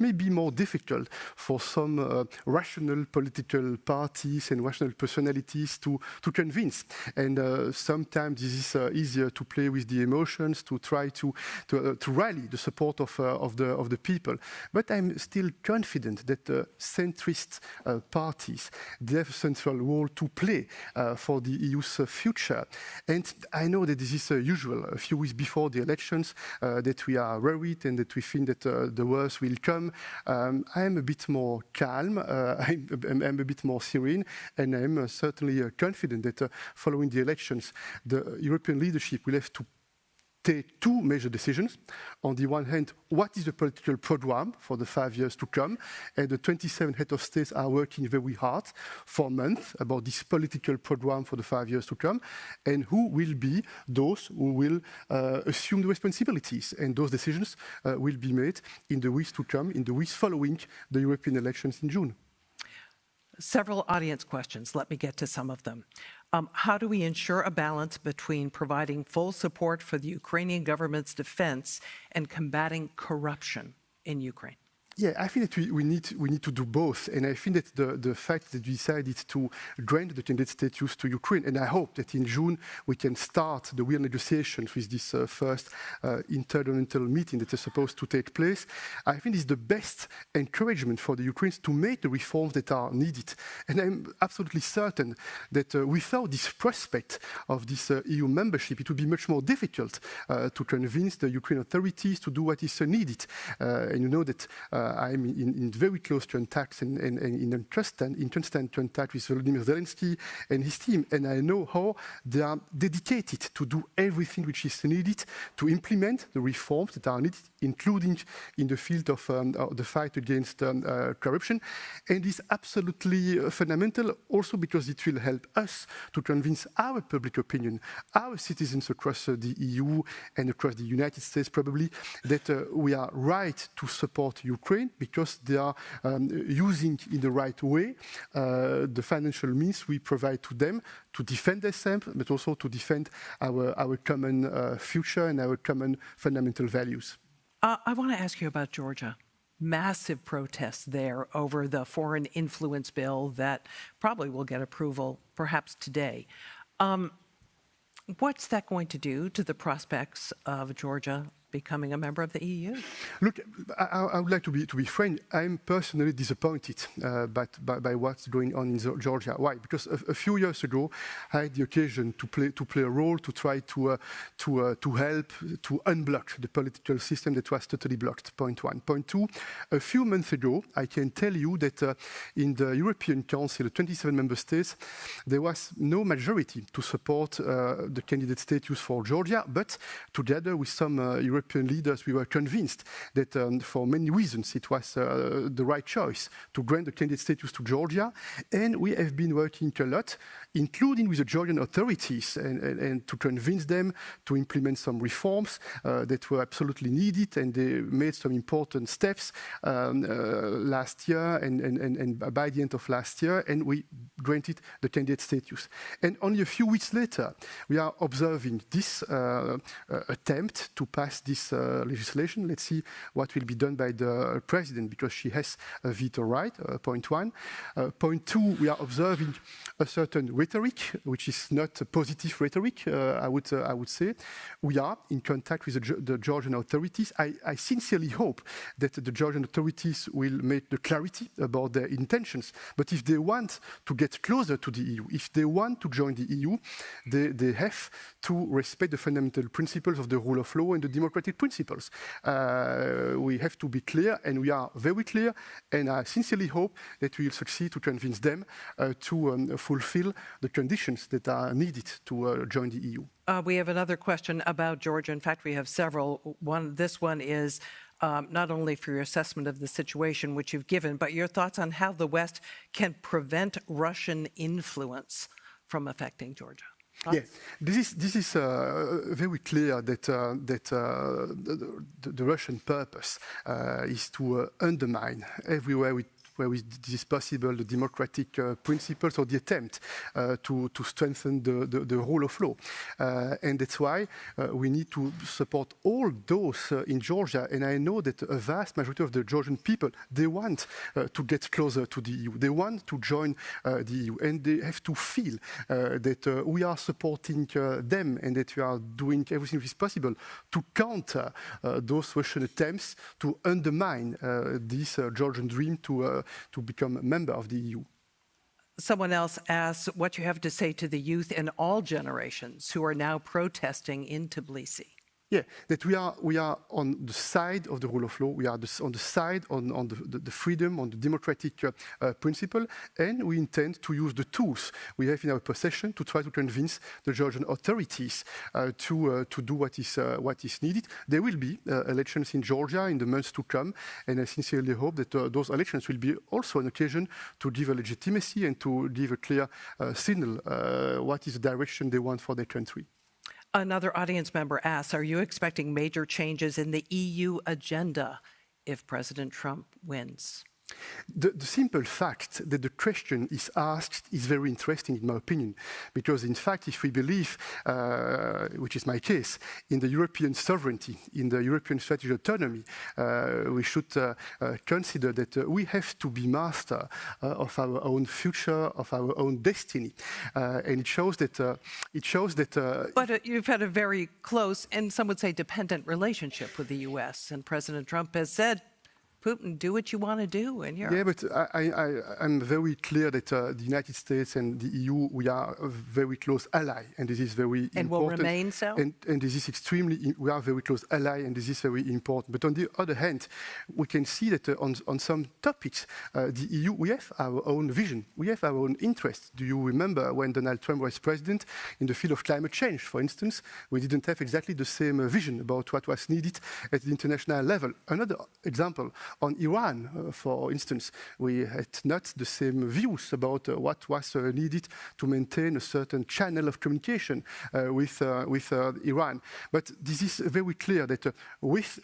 may be more difficult for some rational political parties and rational personalities to convince. And sometimes this is easier to play with the emotions, to try to rally the support of the people. But I'm still confident that centrist parties, they have a central role to play for the EU's future. And I know that this is usual. A few weeks before the elections, that we are worried and that we think that the worst will come. I am a bit more calm, I'm a bit more serene, and I'm certainly confident that following the elections, the European leadership will have to take two major decisions. On the one hand, what is the political program for the 5 years to come? And the 27 heads of states are working very hard for months about this political program for the 5 years to come, and who will be those who will assume the responsibilities. And those decisions will be made in the weeks to come, in the weeks following the European elections in June. Several audience questions. Let me get to some of them. How do we ensure a balance between providing full support for the Ukrainian government's defense and combating corruption in Ukraine? Yeah, I think that we need to do both, and I think that the fact that we decided to grant the candidate status to Ukraine, and I hope that in June we can start the real negotiations with this first intergovernmental meeting that is supposed to take place. I think it's the best encouragement for the Ukrainians to make the reforms that are needed, and I'm absolutely certain that without this prospect of this EU membership, it would be much more difficult to convince the Ukrainian authorities to do what is needed. And you know that. I'm in very close contact and in constant contact with Volodymyr Zelensky and his team, and I know how they are dedicated to do everything which is needed to implement the reforms that are needed, including in the field of the fight against corruption. And it's absolutely fundamental also because it will help us to convince our public opinion, our citizens across the EU and across the United States probably, that we are right to support Ukraine because they are using in the right way the financial means we provide to them to defend themselves, but also to defend our common future and our common fundamental values. I want to ask you about Georgia. Massive protests there over the foreign influence bill that probably will get approval perhaps today. What's that going to do to the prospects of Georgia becoming a member of the EU? Look, I would like to be frank. I'm personally disappointed by what's going on in Georgia. Why? Because a few years ago, I had the occasion to play a role to try to help to unblock the political system that was totally blocked. Point one. Point two. A few months ago, I can tell you that in the European Council, the 27 member states, there was no majority to support the candidate status for Georgia. But together with some European leaders, we were convinced that for many reasons it was the right choice to grant the candidate status to Georgia. And we have been working a lot, including with the Georgian authorities, and to convince them to implement some reforms that were absolutely needed. And they made some important steps last year and by the end of last year, and we granted the candidate status. And only a few weeks later, we are observing this attempt to pass this this legislation. Let's see what will be done by the president, because she has a veto right, point one. Point two, we are observing a certain rhetoric, which is not a positive rhetoric, I would say. We are in contact with the Georgian authorities. I sincerely hope that the Georgian authorities will make the clarity about their intentions. But if they want to get closer to the EU, if they want to join the EU, they have to respect the fundamental principles of the rule of law and the democratic principles. We have to be clear, and we are very clear, and I sincerely hope that we will succeed to convince them to fulfill the conditions that are needed to join the EU. We have another question about Georgia. In fact, we have several. This one is not only for your assessment of the situation which you've given, but your thoughts on how the West can prevent Russian influence from affecting Georgia. Yes, this is very clear that the Russian purpose is to undermine everywhere where it is possible the democratic principles, or the attempt to strengthen the rule of law. And that's why we need to support all those in Georgia. And I know that a vast majority of the Georgian people, they want to get closer to the EU. They want to join the EU. And they have to feel that we are supporting them, and that we are doing everything which is possible to counter those Russian attempts to undermine this Georgian dream to become a member of the EU. Someone else asks what you have to say to the youth in all generations who are now protesting in Tbilisi. Yeah, that we are on the side of the rule of law. We are on the side on the freedom, on the democratic principle, and we intend to use the tools we have in our possession to try to convince the Georgian authorities to do what is needed. There will be elections in Georgia in the months to come, and I sincerely hope that those elections will be also an occasion to give a legitimacy and to give a clear signal what is the direction they want for their country. Another audience member asks, are you expecting major changes in the EU agenda if President Trump wins? The simple fact that the question is asked is very interesting, in my opinion, because in fact, if we believe, which is my case, in the European sovereignty, in the European strategic autonomy, we should consider that we have to be master of our own future, of our own destiny, and it shows that. But you've had a very close, and some would say dependent, relationship with the U.S., and President Trump has said, Putin, do what you want to do in Europe. Yeah, but I'm very clear that the United States and the EU, we are a very close ally, and this is very important. And will remain so? And this is we are a very close ally, and this is very important. But on the other hand, we can see that on some topics, the EU, we have our own vision, we have our own interests. Do you remember when Donald Trump was president, in the field of climate change, for instance, we didn't have exactly the same vision about what was needed at the international level. Another example, on Iran, for instance, we had not the same views about what was needed to maintain a certain channel of communication with Iran. But this is very clear that with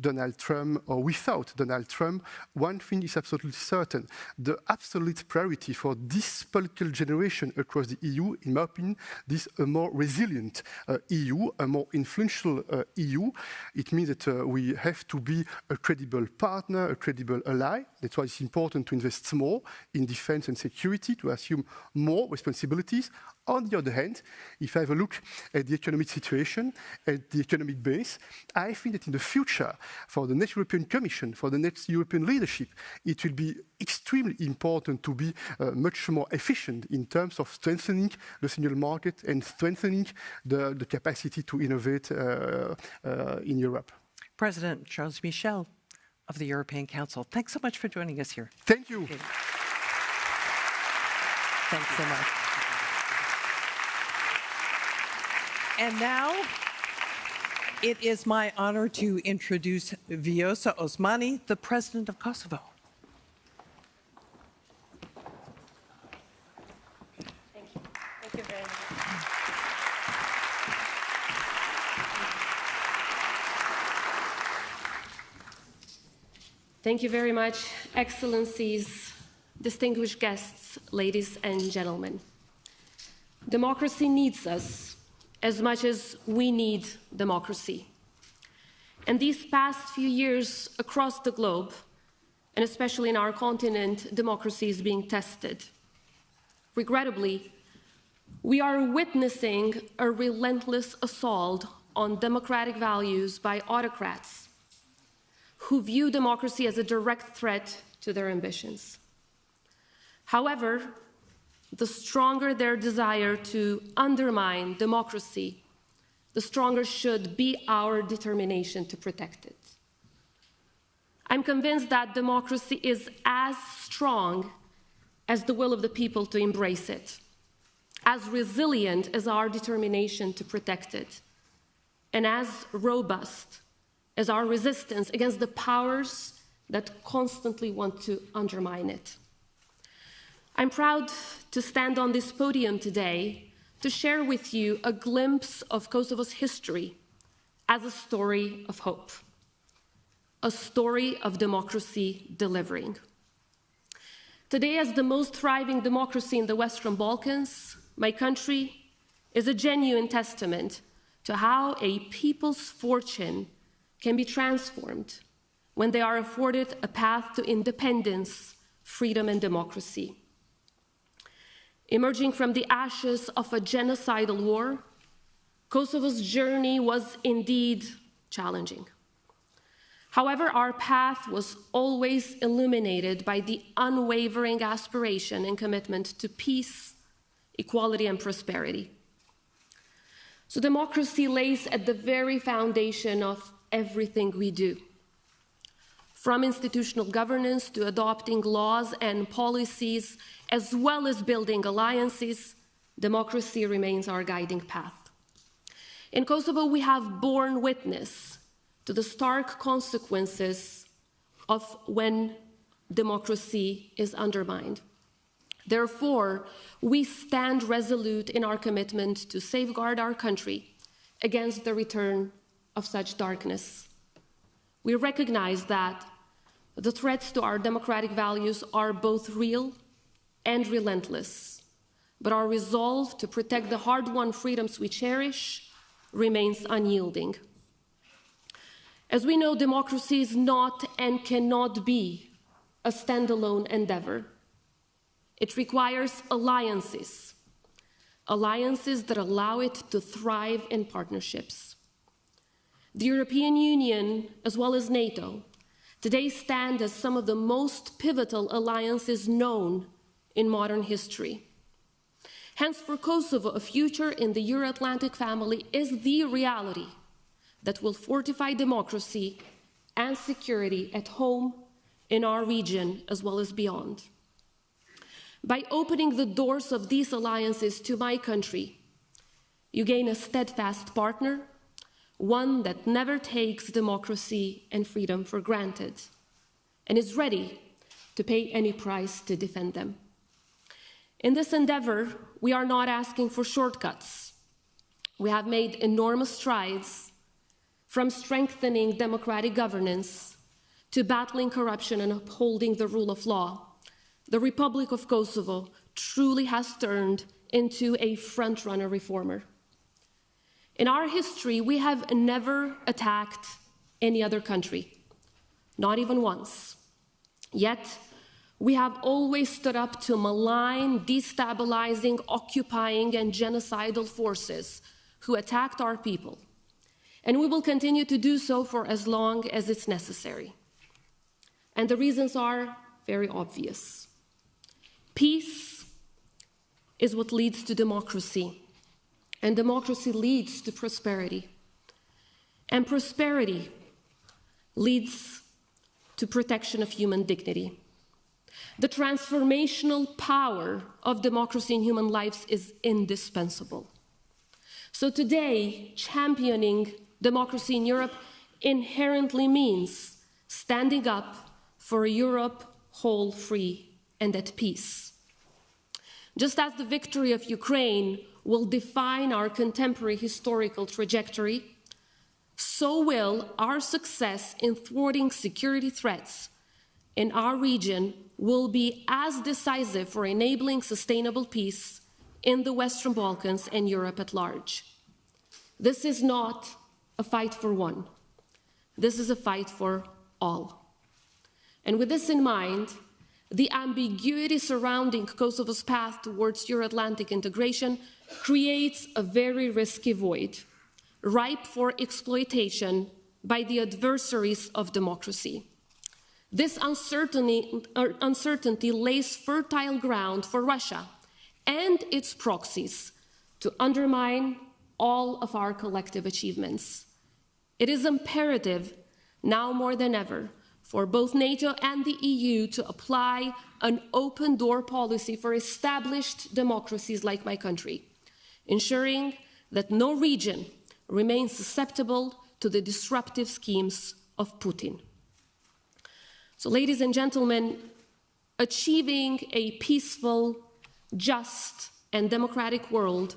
Donald Trump or without Donald Trump, one thing is absolutely certain. The absolute priority for this political generation across the EU, in my opinion, is a more resilient EU, a more influential EU. It means that we have to be a credible partner, a credible ally. That's why it's important to invest more in defense and security, to assume more responsibilities. On the other hand, if I have a look at the economic situation, at the economic base, I think that in the future, for the next European Commission, for the next European leadership, it will be extremely important to be much more efficient in terms of strengthening the single market and strengthening the capacity to innovate in Europe. President Charles Michel of the European Council, thanks so much for joining us here. Thank you. Thanks so much. And now, it is my honor to introduce Vjosa Osmani, the President of Kosovo. Thank you. Thank you very much. Thank you very much, Excellencies, distinguished guests, ladies and gentlemen. Democracy needs us as much as we need democracy. And these past few years across the globe, and especially in our continent, democracy is being tested. Regrettably, we are witnessing a relentless assault on democratic values by autocrats who view democracy as a direct threat to their ambitions. However, the stronger their desire to undermine democracy, the stronger should be our determination to protect it. I'm convinced that democracy is as strong as the will of the people to embrace it, as resilient as our determination to protect it, and as robust as our resistance against the powers that constantly want to undermine it. I'm proud to stand on this podium today to share with you a glimpse of Kosovo's history as a story of hope, a story of democracy delivering. Today, as the most thriving democracy in the Western Balkans, my country is a genuine testament to how a people's fortune can be transformed when they are afforded a path to independence, freedom, and democracy. Emerging from the ashes of a genocidal war, Kosovo's journey was indeed challenging. However, our path was always illuminated by the unwavering aspiration and commitment to peace, equality, and prosperity. So democracy lays at the very foundation of everything we do. From institutional governance to adopting laws and policies, as well as building alliances, democracy remains our guiding path. In Kosovo, we have borne witness to the stark consequences of when democracy is undermined. Therefore, we stand resolute in our commitment to safeguard our country against the return of such darkness. We recognize that the threats to our democratic values are both real and relentless, but our resolve to protect the hard-won freedoms we cherish remains unyielding. As we know, democracy is not and cannot be a standalone endeavor. It requires alliances, alliances that allow it to thrive in partnerships. The European Union, as well as NATO, today stand as some of the most pivotal alliances known in modern history. Hence, for Kosovo, a future in the Euro-Atlantic family is the reality that will fortify democracy and security at home, in our region, as well as beyond. By opening the doors of these alliances to my country, you gain a steadfast partner, one that never takes democracy and freedom for granted, and is ready to pay any price to defend them. In this endeavor, we are not asking for shortcuts. We have made enormous strides from strengthening democratic governance to battling corruption and upholding the rule of law. The Republic of Kosovo truly has turned into a front-runner reformer. In our history, we have never attacked any other country, not even once. Yet, we have always stood up to malign, destabilizing, occupying, and genocidal forces who attacked our people. And we will continue to do so for as long as it's necessary. And the reasons are very obvious. Peace is what leads to democracy, and democracy leads to prosperity. And prosperity leads to protection of human dignity. The transformational power of democracy in human lives is indispensable. So today, championing democracy in Europe inherently means standing up for a Europe whole, free, and at peace. Just as the victory of Ukraine will define our contemporary historical trajectory, so will our success in thwarting security threats in our region will be as decisive for enabling sustainable peace in the Western Balkans and Europe at large. This is not a fight for one. This is a fight for all. And with this in mind, the ambiguity surrounding Kosovo's path towards Euro-Atlantic integration creates a very risky void, ripe for exploitation by the adversaries of democracy. This uncertainty lays fertile ground for Russia and its proxies to undermine all of our collective achievements. It is imperative, now more than ever, for both NATO and the EU to apply an open-door policy for established democracies like my country, ensuring that no region remains susceptible to the disruptive schemes of Putin. So, ladies and gentlemen, achieving a peaceful, just, and democratic world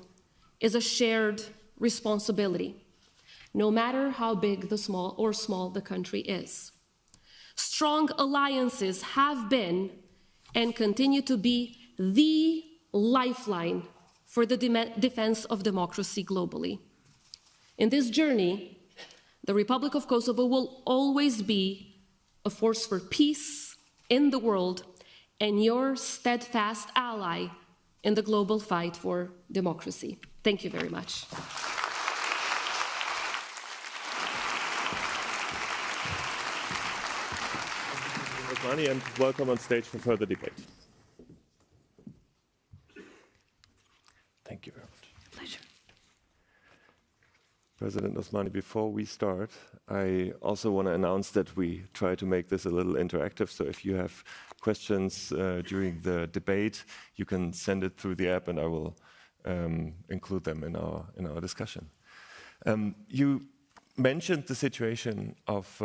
is a shared responsibility, no matter how big the small the country is. Strong alliances have been and continue to be the lifeline for the defense of democracy globally. In this journey, the Republic of Kosovo will always be a force for peace in the world and your steadfast ally in the global fight for democracy. Thank you very much. And welcome on stage for further debate. Thank you very much. Pleasure. President Osmani, before we start, I also want to announce that we try to make this a little interactive. So if you have questions during the debate, you can send it through the app and I will include them in our discussion. You mentioned the situation of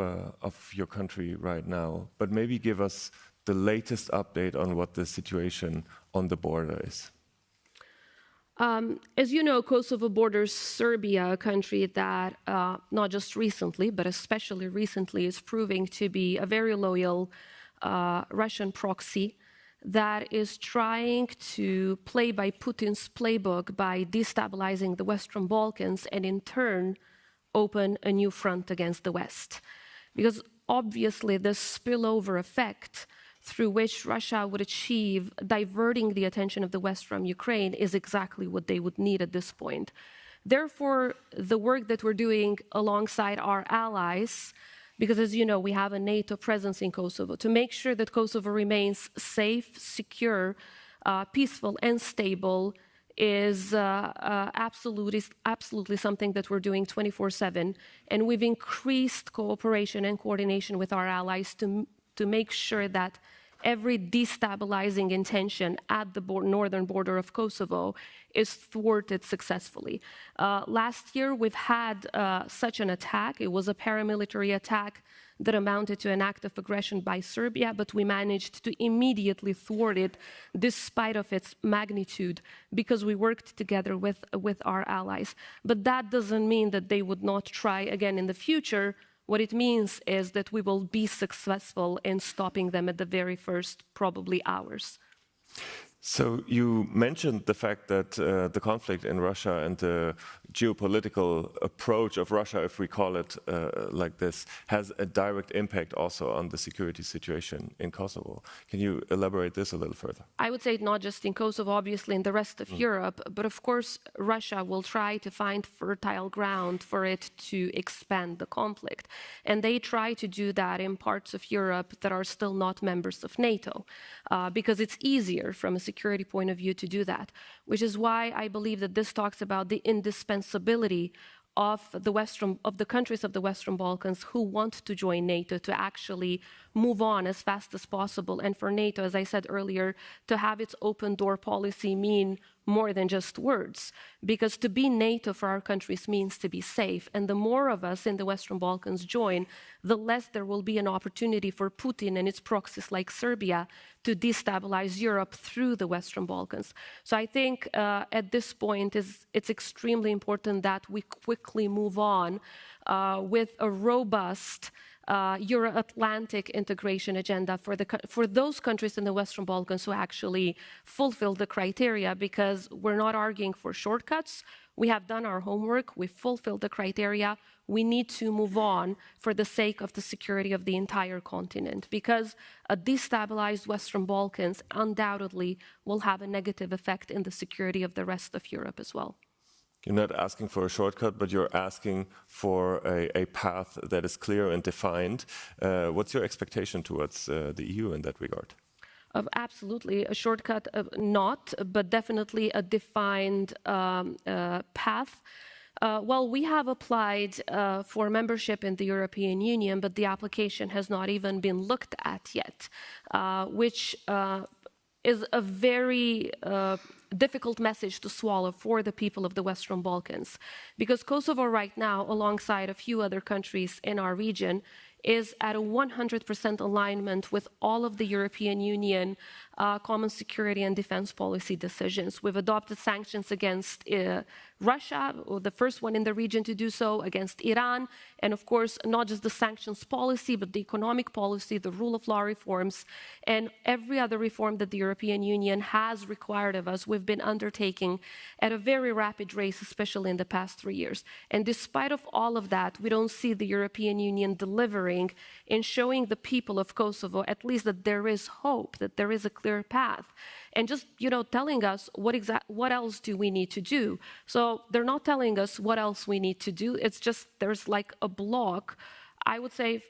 your country right now, but maybe give us the latest update on what the situation on the border is. As you know, Kosovo borders Serbia, a country that not just recently, but especially recently, is proving to be a very loyal Russian proxy that is trying to play by Putin's playbook by destabilizing the Western Balkans and in turn open a new front against the West. Because obviously the spillover effect through which Russia would achieve diverting the attention of the West from Ukraine is exactly what they would need at this point. Therefore, the work that we're doing alongside our allies, because as you know, we have a NATO presence in Kosovo, to make sure that Kosovo remains safe, secure, peaceful, and stable is absolutely something that we're doing 24/7. And we've increased cooperation and coordination with our allies to make sure that every destabilizing intention at the northern border of Kosovo is thwarted successfully. Last year, we've had such an attack. It was a paramilitary attack that amounted to an act of aggression by Serbia, but we managed to immediately thwart it despite of its magnitude because we worked together with our allies. But that doesn't mean that they would not try again in the future. What it means is that we will be successful in stopping them at the very first, probably, hours. So you mentioned the fact that the conflict in Russia and the geopolitical approach of Russia, if we call it like this, has a direct impact also on the security situation in Kosovo. Can you elaborate this a little further? I would say not just in Kosovo, obviously in the rest of Europe, but of course Russia will try to find fertile ground for it to expand the conflict. And they try to do that in parts of Europe that are still not members of NATO, because it's easier from a security point of view to do that, which is why I believe that this talks about the indispensability of the countries of the Western Balkans who want to join NATO to actually move on as fast as possible, and for NATO, as I said earlier, to have its open door policy mean more than just words, because to be NATO for our countries means to be safe, and the more of us in the Western Balkans join, the less there will be an opportunity for Putin and its proxies like Serbia to destabilize Europe through the Western Balkans. So I think at this point it's extremely important that we quickly move on with a robust Euro-Atlantic integration agenda for those countries in the Western Balkans who actually fulfill the criteria, because we're not arguing for shortcuts, We have done our homework, we've fulfilled the criteria, we need to move on for the sake of the security of the entire continent, because a destabilized Western Balkans undoubtedly will have a negative effect in the security of the rest of Europe as well. You're not asking for a shortcut, but you're asking for a path that is clear and defined. What's your expectation towards the EU in that regard? Absolutely, a shortcut, not, but definitely a defined path. Well, we have applied for membership in the European Union, but the application has not even been looked at yet, which is a very difficult message to swallow for the people of the Western Balkans. Because Kosovo right now, alongside a few other countries in our region, is at a 100% alignment with all of the European Union common security and defense policy decisions. We've adopted sanctions against Russia, or the first one in the region to do so, against Iran, and of course, not just the sanctions policy, but the economic policy, the rule of law reforms, and every other reform that the European Union has required of us, we've been undertaking at a very rapid rate, especially in the past 3 years. And despite of all of that, we don't see the European Union delivering in showing the people of Kosovo, at least, that there is hope, that there is a clear path, and just, telling us what else do we need to do. So they're not telling us what else we need to do. It's just there's like a block, I would say,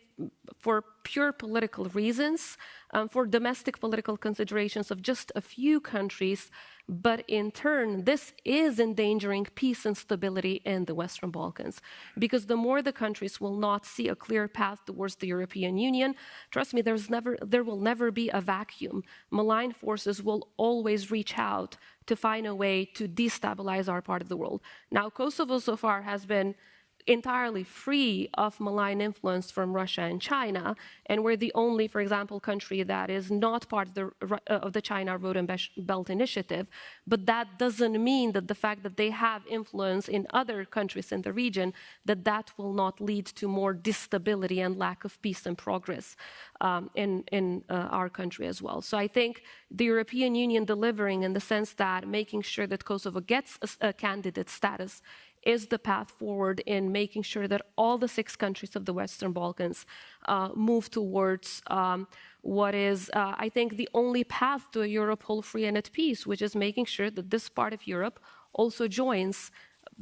for pure political reasons, for domestic political considerations of just a few countries, but in turn, this is endangering peace and stability in the Western Balkans. Because the more the countries will not see a clear path towards the European Union, trust me, there will never be a vacuum. Malign forces will always reach out to find a way to destabilize our part of the world. Now, Kosovo so far has been entirely free of malign influence from Russia and China, and we're the only, for example, country that is not part of the China Road and Belt Initiative. But that doesn't mean that the fact that they have influence in other countries in the region, that will not lead to more instability and lack of peace and progress in our country as well. So I think the European Union delivering in the sense that making sure that Kosovo gets a candidate status is the path forward in making sure that all the 6 countries of the Western Balkans move towards what is, I think, the only path to a Europe whole, free, and at peace, which is making sure that this part of Europe also joins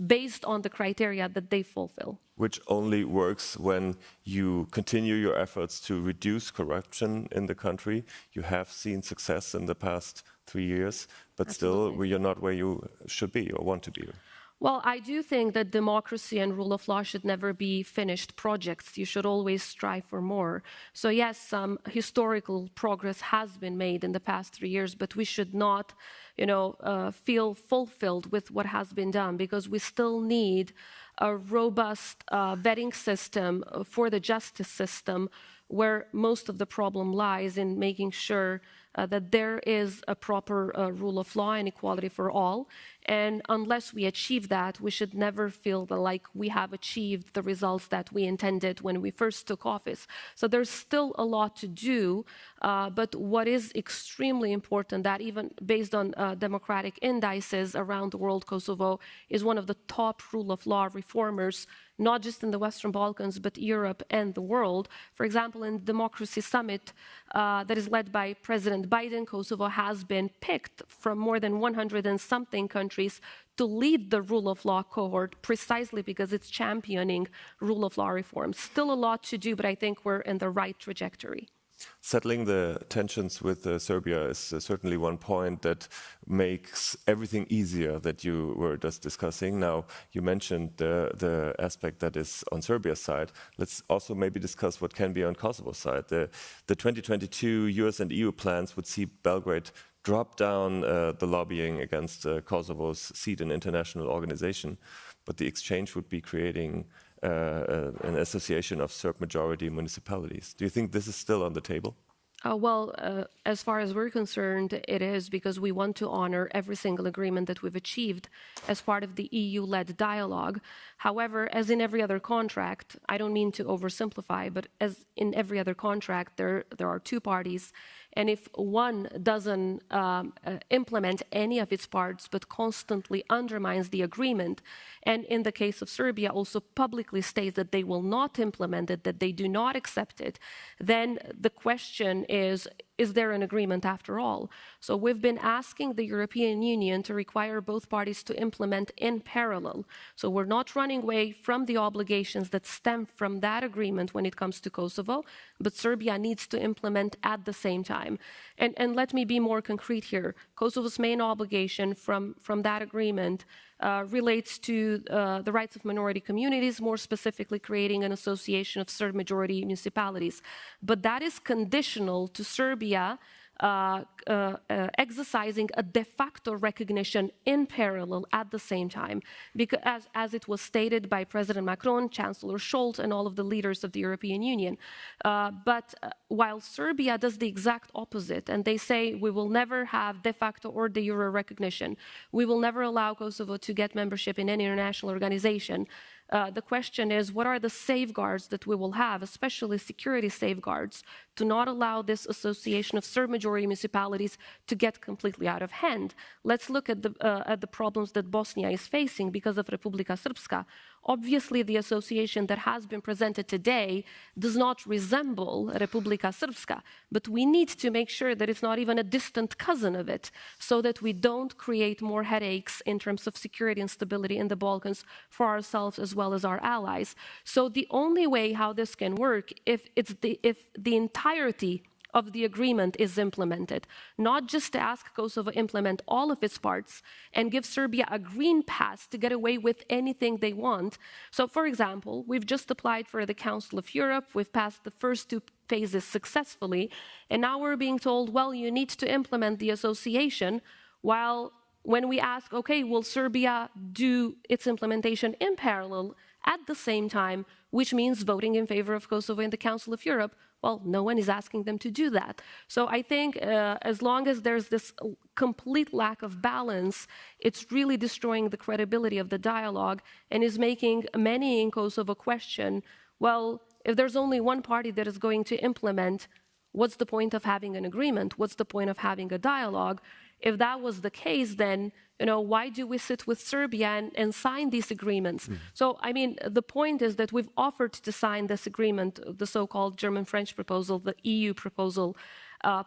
based on the criteria that they fulfill. Which only works when you continue your efforts to reduce corruption in the country. You have seen success in the past 3 years, but Absolutely. Still you're not where you should be or want to be. Well, I do think that democracy and rule of law should never be finished projects. You should always strive for more. So yes, some historical progress has been made in the past 3 years, but we should not, feel fulfilled with what has been done, because we still need a robust vetting system for the justice system, where most of the problem lies in making sure that there is a proper rule of law and equality for all. And unless we achieve that, we should never feel like we have achieved the results that we intended when we first took office. So there's still a lot to do, but what is extremely important, that even based on democratic indices around the world, Kosovo is one of the top rule of law reformers, not just in the Western Balkans, but Europe and the world. For example, in the Democracy Summit that is led by President Biden, Kosovo has been picked from more than 100 and something countries to lead the rule of law cohort, precisely because it's championing rule of law reforms. Still a lot to do, but I think we're in the right trajectory. Settling the tensions with Serbia is certainly one point that makes everything easier that you were just discussing. Now, you mentioned the aspect that is on Serbia's side. Let's also maybe discuss what can be on Kosovo's side. The 2022 US and EU plans would see Belgrade drop down the lobbying against Kosovo's seat in international organization, but the exchange would be creating an association of Serb majority municipalities. Do you think this is still on the table? As far as we're concerned, it is because we want to honor every single agreement that we've achieved as part of the EU-led dialogue. However, as in every other contract, I don't mean to oversimplify, but as in every other contract, there are two parties. And if one doesn't implement any of its parts but constantly undermines the agreement, and in the case of Serbia also publicly states that they will not implement it, that they do not accept it, then the question is there an agreement after all? So we've been asking the European Union to require both parties to implement in parallel. So we're not running away from the obligations that stem from that agreement when it comes to Kosovo, but Serbia needs to implement at the same time. And let me be more concrete here. Kosovo's main obligation from that agreement relates to the rights of minority communities, more specifically creating an association of Serb majority municipalities. But that is conditional to Serbia exercising a de facto recognition in parallel at the same time, because as it was stated by President Macron, Chancellor Scholz, and all of the leaders of the European Union. But while Serbia does the exact opposite, and they say we will never have de facto or de jure recognition, we will never allow Kosovo to get membership in any international organization. The question is, what are the safeguards that we will have, especially security safeguards, to not allow this association of Serb-majority municipalities to get completely out of hand? Let's look at the problems that Bosnia is facing because of Republika Srpska. Obviously, the association that has been presented today does not resemble Republika Srpska, but we need to make sure that it's not even a distant cousin of it, so that we don't create more headaches in terms of security and stability in the Balkans for ourselves as well as our allies. So the only way how this can work if the entirety of the agreement is implemented, not just to ask Kosovo implement all of its parts and give Serbia a green pass to get away with anything they want. So, for example, we've just applied for the Council of Europe, we've passed the first two phases successfully, and now we're being told, well, you need to implement the association, while when we ask, okay, will Serbia do its implementation in parallel at the same time, which means voting in favor of Kosovo in the Council of Europe, well, no one is asking them to do that. So I think as long as there's this complete lack of balance, it's really destroying the credibility of the dialogue and is making many in Kosovo question, well, if there's only one party that is going to implement, what's the point of having an agreement? What's the point of having a dialogue? If that was the case, then why do we sit with Serbia and sign these agreements? So, I mean, the point is that we've offered to sign this agreement, the so-called German-French proposal, the EU proposal,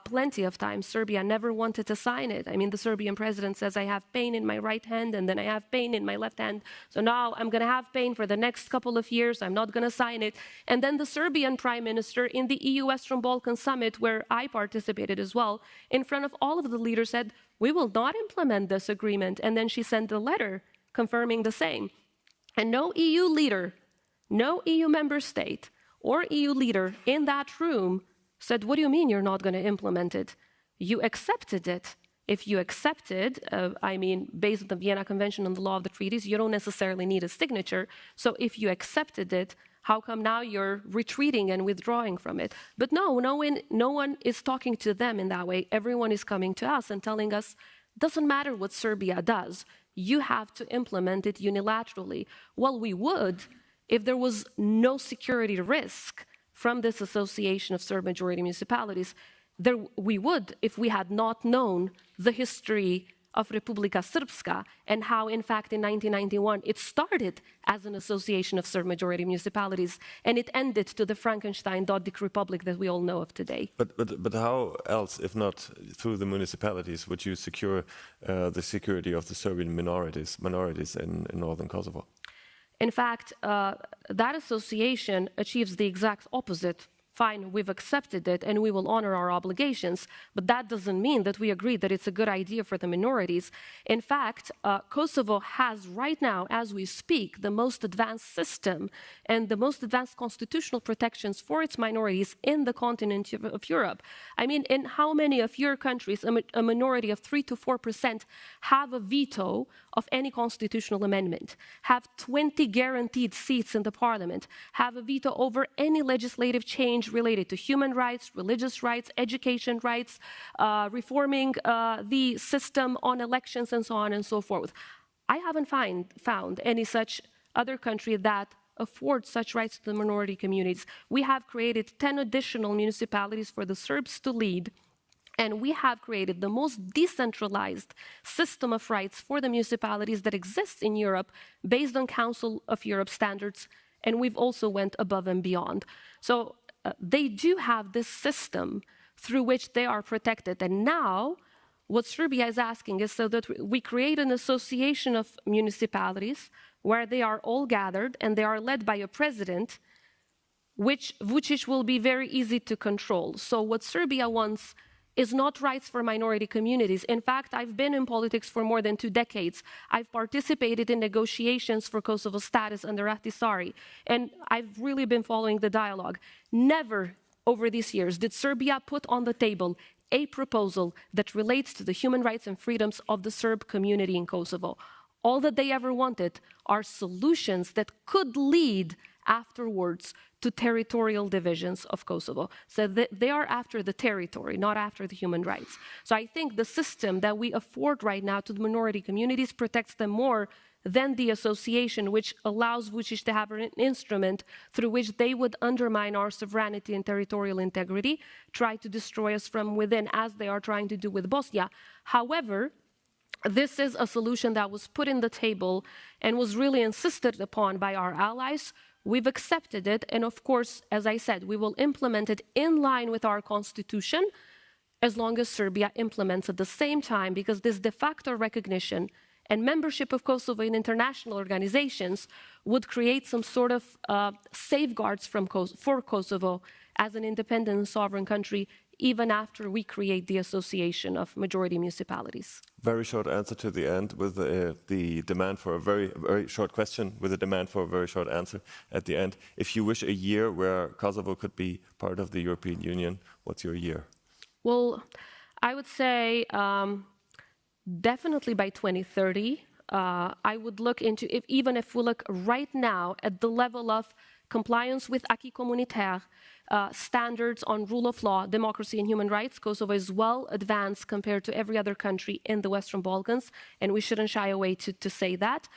plenty of times. Serbia never wanted to sign it. I mean, the Serbian president says, I have pain in my right hand and then I have pain in my left hand. So now I'm going to have pain for the next couple of years. I'm not going to sign it. And then the Serbian Prime Minister in the EU Western Balkans Summit, where I participated as well, in front of all of the leaders said, we will not implement this agreement. And then she sent a letter confirming the same. And no EU leader, no EU member state or EU leader in that room said, what do you mean you're not going to implement it? You accepted it. If you accepted, based on the Vienna Convention on the law of the treaties, you don't necessarily need a signature. So if you accepted it, how come now you're retreating and withdrawing from it? But no one is talking to them in that way. Everyone is coming to us and telling us, doesn't matter what Serbia does, you have to implement it unilaterally. Well, we would if there was no security risk from this association of Serb majority municipalities. We would if we had not known the history of Republika Srpska and how, in fact, in 1991, it started as an association of Serb majority municipalities and it ended to the Frankenstein-Dodik Republic that we all know of today. But how else, if not through the municipalities, would you secure the security of the Serbian minorities in northern Kosovo? In fact, that association achieves the exact opposite. Fine, we've accepted it and we will honor our obligations, but that doesn't mean that we agree that it's a good idea for the minorities. In fact, Kosovo has right now, as we speak, the most advanced system and the most advanced constitutional protections for its minorities in the continent of Europe. I mean, in how many of your countries, a minority of 3 to 4% have a veto of any constitutional amendment, have 20 guaranteed seats in the parliament, have a veto over any legislative change change related to human rights, religious rights, education rights, reforming the system on elections, and so on and so forth. I haven't found any such other country that affords such rights to the minority communities. We have created 10 additional municipalities for the Serbs to lead, and we have created the most decentralized system of rights for the municipalities that exists in Europe based on Council of Europe standards, and we've also went above and beyond. So they do have this system through which they are protected, and now what Serbia is asking is so that we create an association of municipalities where they are all gathered and they are led by a president, which Vučić will be very easy to control. So what Serbia wants is not rights for minority communities. In fact, I've been in politics for more than 2 decades. I've participated in negotiations for Kosovo status under Ahtisaari, and I've really been following the dialogue. Never over these years did Serbia put on the table a proposal that relates to the human rights and freedoms of the Serb community in Kosovo. All that they ever wanted are solutions that could lead afterwards to territorial divisions of Kosovo. So they are after the territory, not after the human rights. So I think the system that we afford right now to the minority communities protects them more than the association, which allows Vučić to have an instrument through which they would undermine our sovereignty and territorial integrity, try to destroy us from within, as they are trying to do with Bosnia. However, this is a solution that was put in the table and was really insisted upon by our allies. We've accepted it, and of course, as I said, we will implement it in line with our constitution as long as Serbia implements at the same time, because this de facto recognition and membership of Kosovo in international organizations would create some sort of safeguards for Kosovo as an independent and sovereign country, even after we create the association of majority municipalities. Very short answer to the end with the demand for a very, very short question with a demand for a very short answer at the end. If you wish a year where Kosovo could be part of the European Union, what's your year? Well, I would say definitely by 2030. I would look into, even if we look right now at the level of compliance with acquis communautaire, standards on rule of law, democracy and human rights, Kosovo is well advanced compared to every other country in the Western Balkans, and we shouldn't shy away to say that.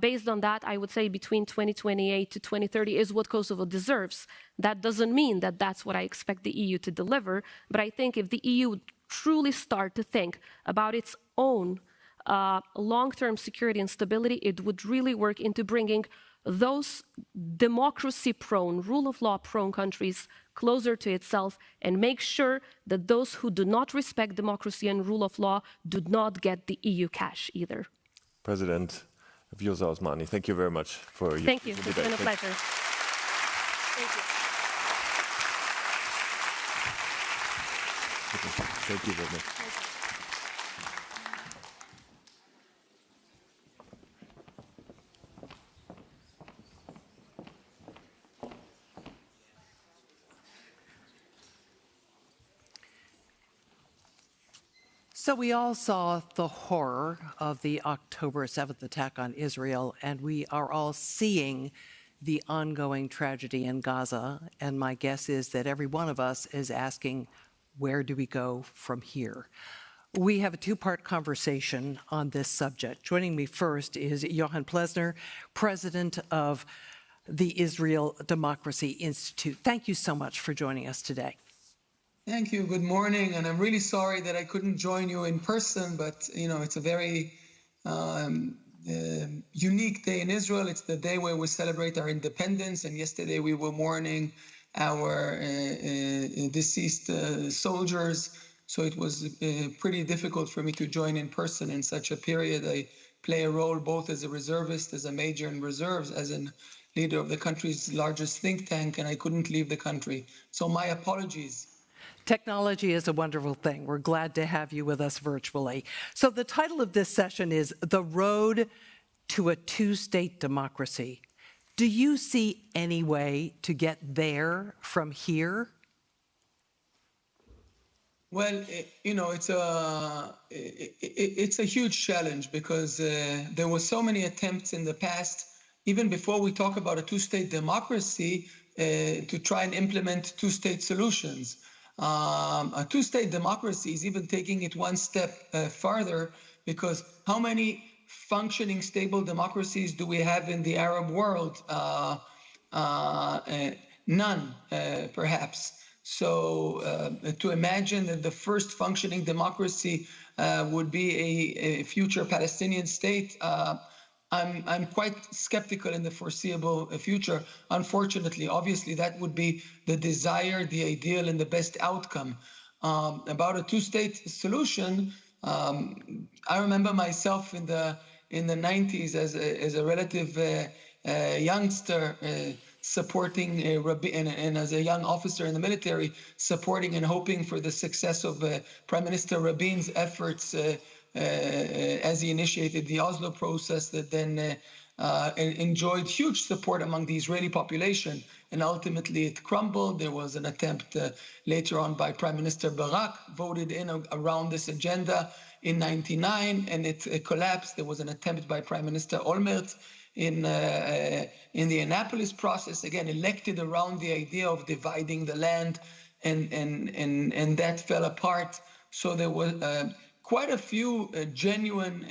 Based on that, I would say between 2028 to 2030 is what Kosovo deserves. That doesn't mean that that's what I expect the EU to deliver, but I think if the EU would truly start to think about its own long-term security and stability, it would really work into bringing those democracy-prone, rule-of-law-prone countries closer to itself and make sure that those who do not respect democracy and rule of law do not get the EU cash either. President Vjosa Osmani, thank you very much for your Thank you. It's been a pleasure. Thank you. Thank you very much. So we all saw the horror of the October 7th attack on Israel, and we are all seeing the ongoing tragedy in Gaza. And my guess is that every one of us is asking, where do we go from here? We have a two-part conversation on this subject. Joining me first is Johan Plesner, president of the Israel Democracy Institute. Thank you so much for joining us today. Thank you. Good morning. And I'm really sorry that I couldn't join you in person, but, you know, it's a very unique day in Israel. It's the day where we celebrate our independence. And yesterday we were mourning our deceased soldiers. So it was pretty difficult for me to join in person in such a period. I play a role both as a reservist, as a major in reserves, as a leader of the country's largest think tank, and I couldn't leave the country. So my apologies. Technology is a wonderful thing. We're glad to have you with us virtually. So the title of this session is The Road to a Two-State Democracy. Do you see any way to get there from here? Well, you know, it's a huge challenge because there were so many attempts in the past. Even before we talk about a two-state democracy, to try and implement two-state solutions. A two-state democracy is even taking it one step farther, because how many functioning, stable democracies do we have in the Arab world? None, perhaps. So to imagine that the first functioning democracy would be a future Palestinian state, I'm quite skeptical in the foreseeable future. Unfortunately, obviously, that would be the desire, the ideal, and the best outcome. About a two-state solution, I remember myself in the 90s as a relative youngster supporting Rabin, and as a young officer in the military, supporting and hoping for the success of Prime Minister Rabin's efforts as he initiated the Oslo process that then enjoyed huge support among the Israeli population. And ultimately it crumbled. There was an attempt later on by Prime Minister Barak, voted in around this agenda in '99, and it collapsed. There was an attempt by Prime Minister Olmert in the Annapolis process, again elected around the idea of dividing the land, and that fell apart. So there was quite a few genuine,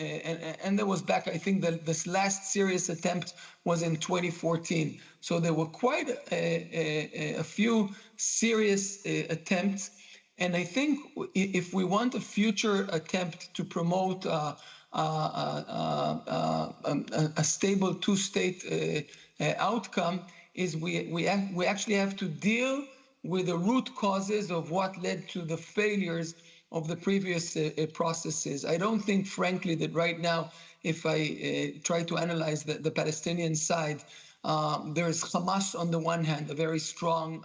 and there was back, I think this last serious attempt was in 2014. So there were quite a few serious attempts. And I think if we want a future attempt to promote a stable two-state outcome, is we actually have to deal with the root causes of what led to the failures of the previous processes. I don't think, frankly, that right now, if I try to analyze the Palestinian side, there is Hamas on the one hand, a very strong,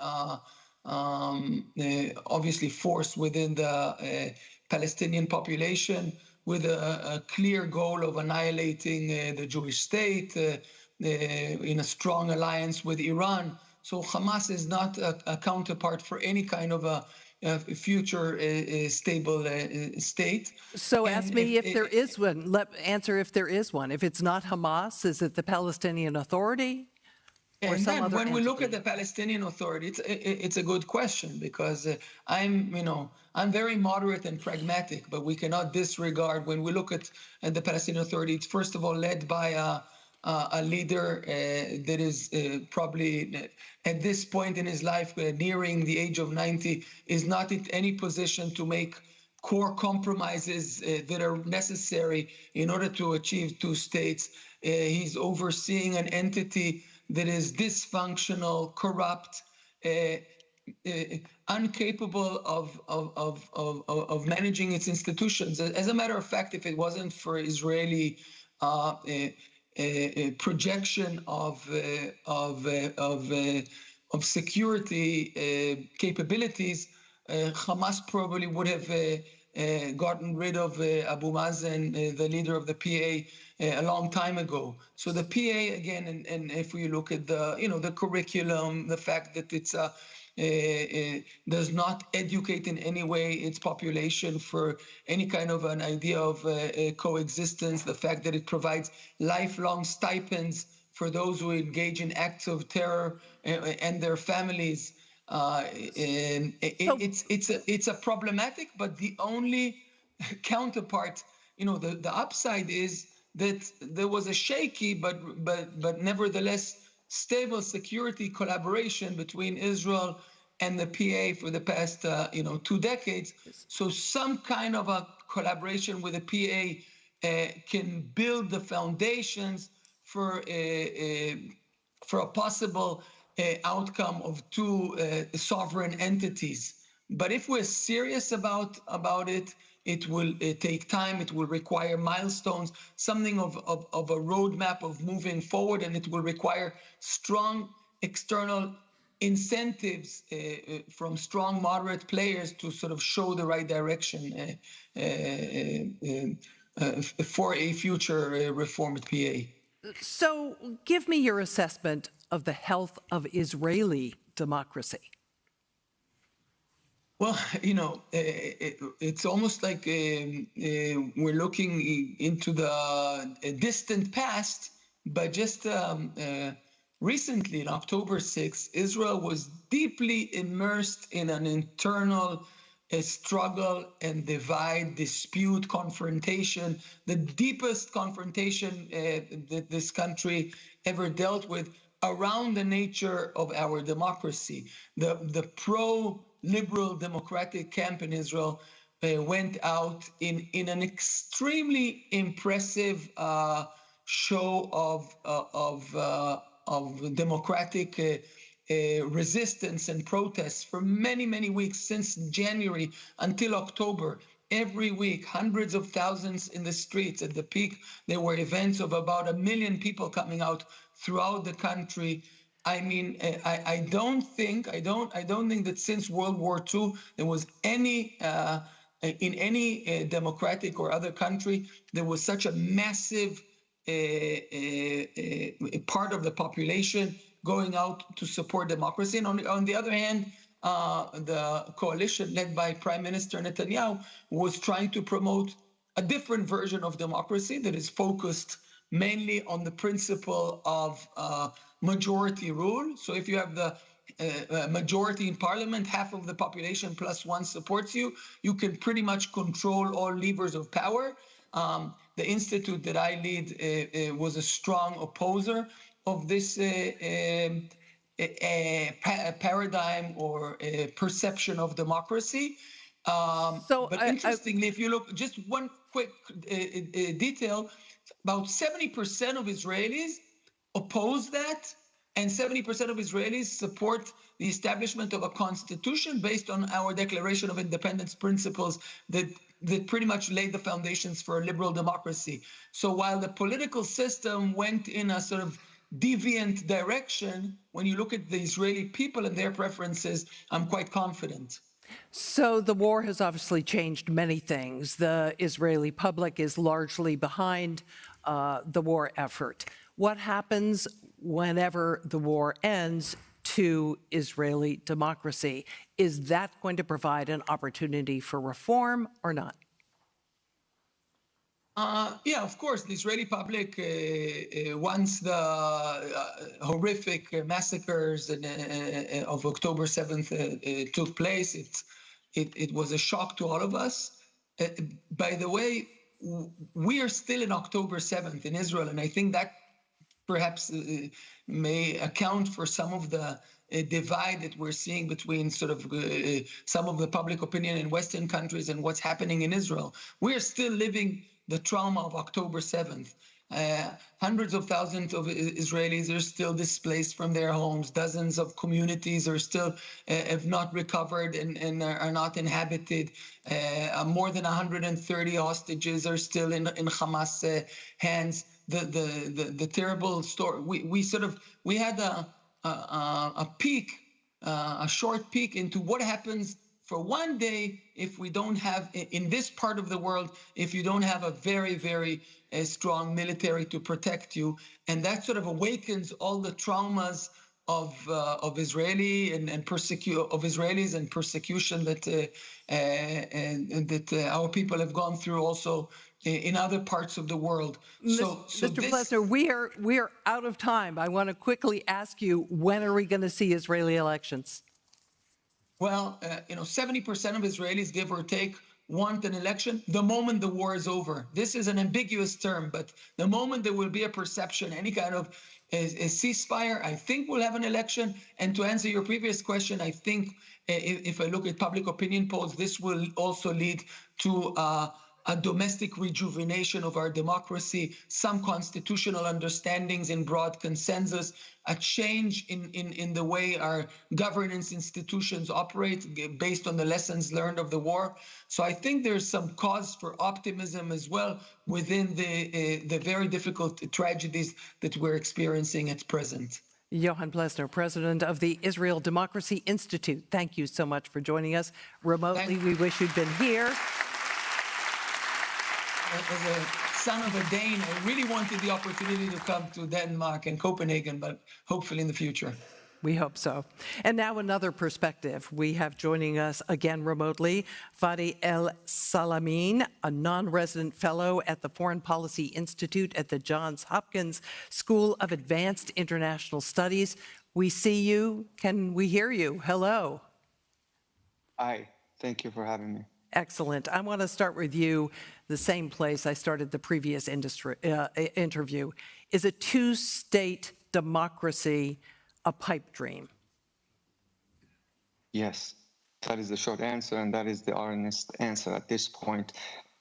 obviously, force within the Palestinian population, with a clear goal of annihilating the Jewish state in a strong alliance with Iran. So Hamas is not a counterpart for any kind of a future stable state. So ask me if there is one. Answer if there is one. If it's not Hamas, is it the Palestinian Authority? And then when we look at the Palestinian Authority, it's a good question, because I'm very moderate and pragmatic, but we cannot disregard, when we look at the Palestinian Authority, it's first of all led by a leader that is probably at this point in his life, nearing the age of 90, is not in any position to make core compromises that are necessary in order to achieve two states. He's overseeing an entity that is dysfunctional, corrupt, incapable of managing its institutions. As a matter of fact, if it wasn't for Israeli projection of security capabilities, Hamas probably would have gotten rid of Abu Mazen, the leader of the PA, a long time ago. So the PA, again, and if we look at the curriculum, the fact that it's does not educate in any way its population for any kind of an idea of coexistence, the fact that it provides lifelong stipends for those who engage in acts of terror and their families. It's a problematic, but the only counterpart, the upside is that there was a shaky but nevertheless stable security collaboration between Israel and the PA for the past 2 decades. So some kind of a collaboration with the PA can build the foundations for a possible outcome of two sovereign entities. But if we're serious about it, it will take time. It will require milestones, something of a roadmap of moving forward, and it will require strong external incentives from strong moderate players to sort of show the right direction for a future reformed PA. So give me your assessment of the health of Israeli democracy. Well, it's almost like we're looking into the distant past, but just recently, on October 6th, Israel was deeply immersed in an internal struggle and divide, dispute, confrontation, the deepest confrontation that this country ever dealt with around the nature of our democracy. The pro-liberal democratic camp in Israel went out in an extremely impressive show of democratic resistance and protests for many, many weeks, since January until October. Every week, hundreds of thousands in the streets. At the peak, there were events of about 1 million people coming out throughout the country. I mean, I don't think that since World War II there was any in any democratic or other country there was such a massive part of the population going out to support democracy. And on the other hand, the coalition led by Prime Minister Netanyahu was trying to promote a different version of democracy that is focused mainly on the principle of majority rule. So if you have the majority in parliament, half of the population plus one supports you, you can pretty much control all levers of power. The institute that I lead was a strong opposer of this paradigm or perception of democracy. But interestingly, if you look, just one quick detail, about 70% of Israelis oppose that, and 70% of Israelis support the establishment of a constitution based on our Declaration of Independence principles that pretty much laid the foundations for a liberal democracy. So while the political system went in a sort of deviant direction, when you look at the Israeli people and their preferences, I'm quite confident. So the war has obviously changed many things. The Israeli public is largely behind the war effort. What happens whenever the war ends to Israeli democracy? Is that going to provide an opportunity for reform or not? Yeah, of course. The Israeli public, once the horrific massacres of October 7th took place, it was a shock to all of us. By the way, we are still in October 7th in Israel, and I think that perhaps may account for some of the divide that we're seeing between sort of some of the public opinion in Western countries and what's happening in Israel. We're still living the trauma of October 7th. Hundreds of thousands of Israelis are still displaced from their homes. Dozens of communities are still have not recovered and are not inhabited. More than 130 hostages are still in Hamas hands. The terrible story. We had a peek, a short peek into what happens for one day if we don't have, in this part of the world, if you don't have a very, very strong military to protect you. And that sort of awakens all the traumas of Israeli and Israelis and persecution that our people have gone through also in other parts of the world. Mr. Plesner, we are out of time. I want to quickly ask you, when are we going to see Israeli elections? Well, 70% of Israelis, give or take, want an election the moment the war is over. This is an ambiguous term, but the moment there will be a perception, any kind of a ceasefire, I think we'll have an election. And to answer your previous question, I think if I look at public opinion polls, this will also lead to a domestic rejuvenation of our democracy, some constitutional understandings in broad consensus, a change in the way our governance institutions operate based on the lessons learned of the war. So I think there's some cause for optimism as well within the very difficult tragedies that we're experiencing at present. Johan Plesner, president of the Israel Democracy Institute, thank you so much for joining us remotely. We wish you'd been here. As a son of a Dane, I really wanted the opportunity to come to Denmark and Copenhagen, but hopefully in the future. We hope so. And now another perspective. We have joining us again remotely, Fadi El Salameen, a non-resident fellow at the Foreign Policy Institute at the Johns Hopkins School of Advanced International Studies. We see you. Can we hear you? Hello. Hi. Thank you for having me. Excellent. I want to start with you, the same place I started the previous interview. Is a two-state democracy a pipe dream? Yes, that is the short answer, and that is the honest answer at this point.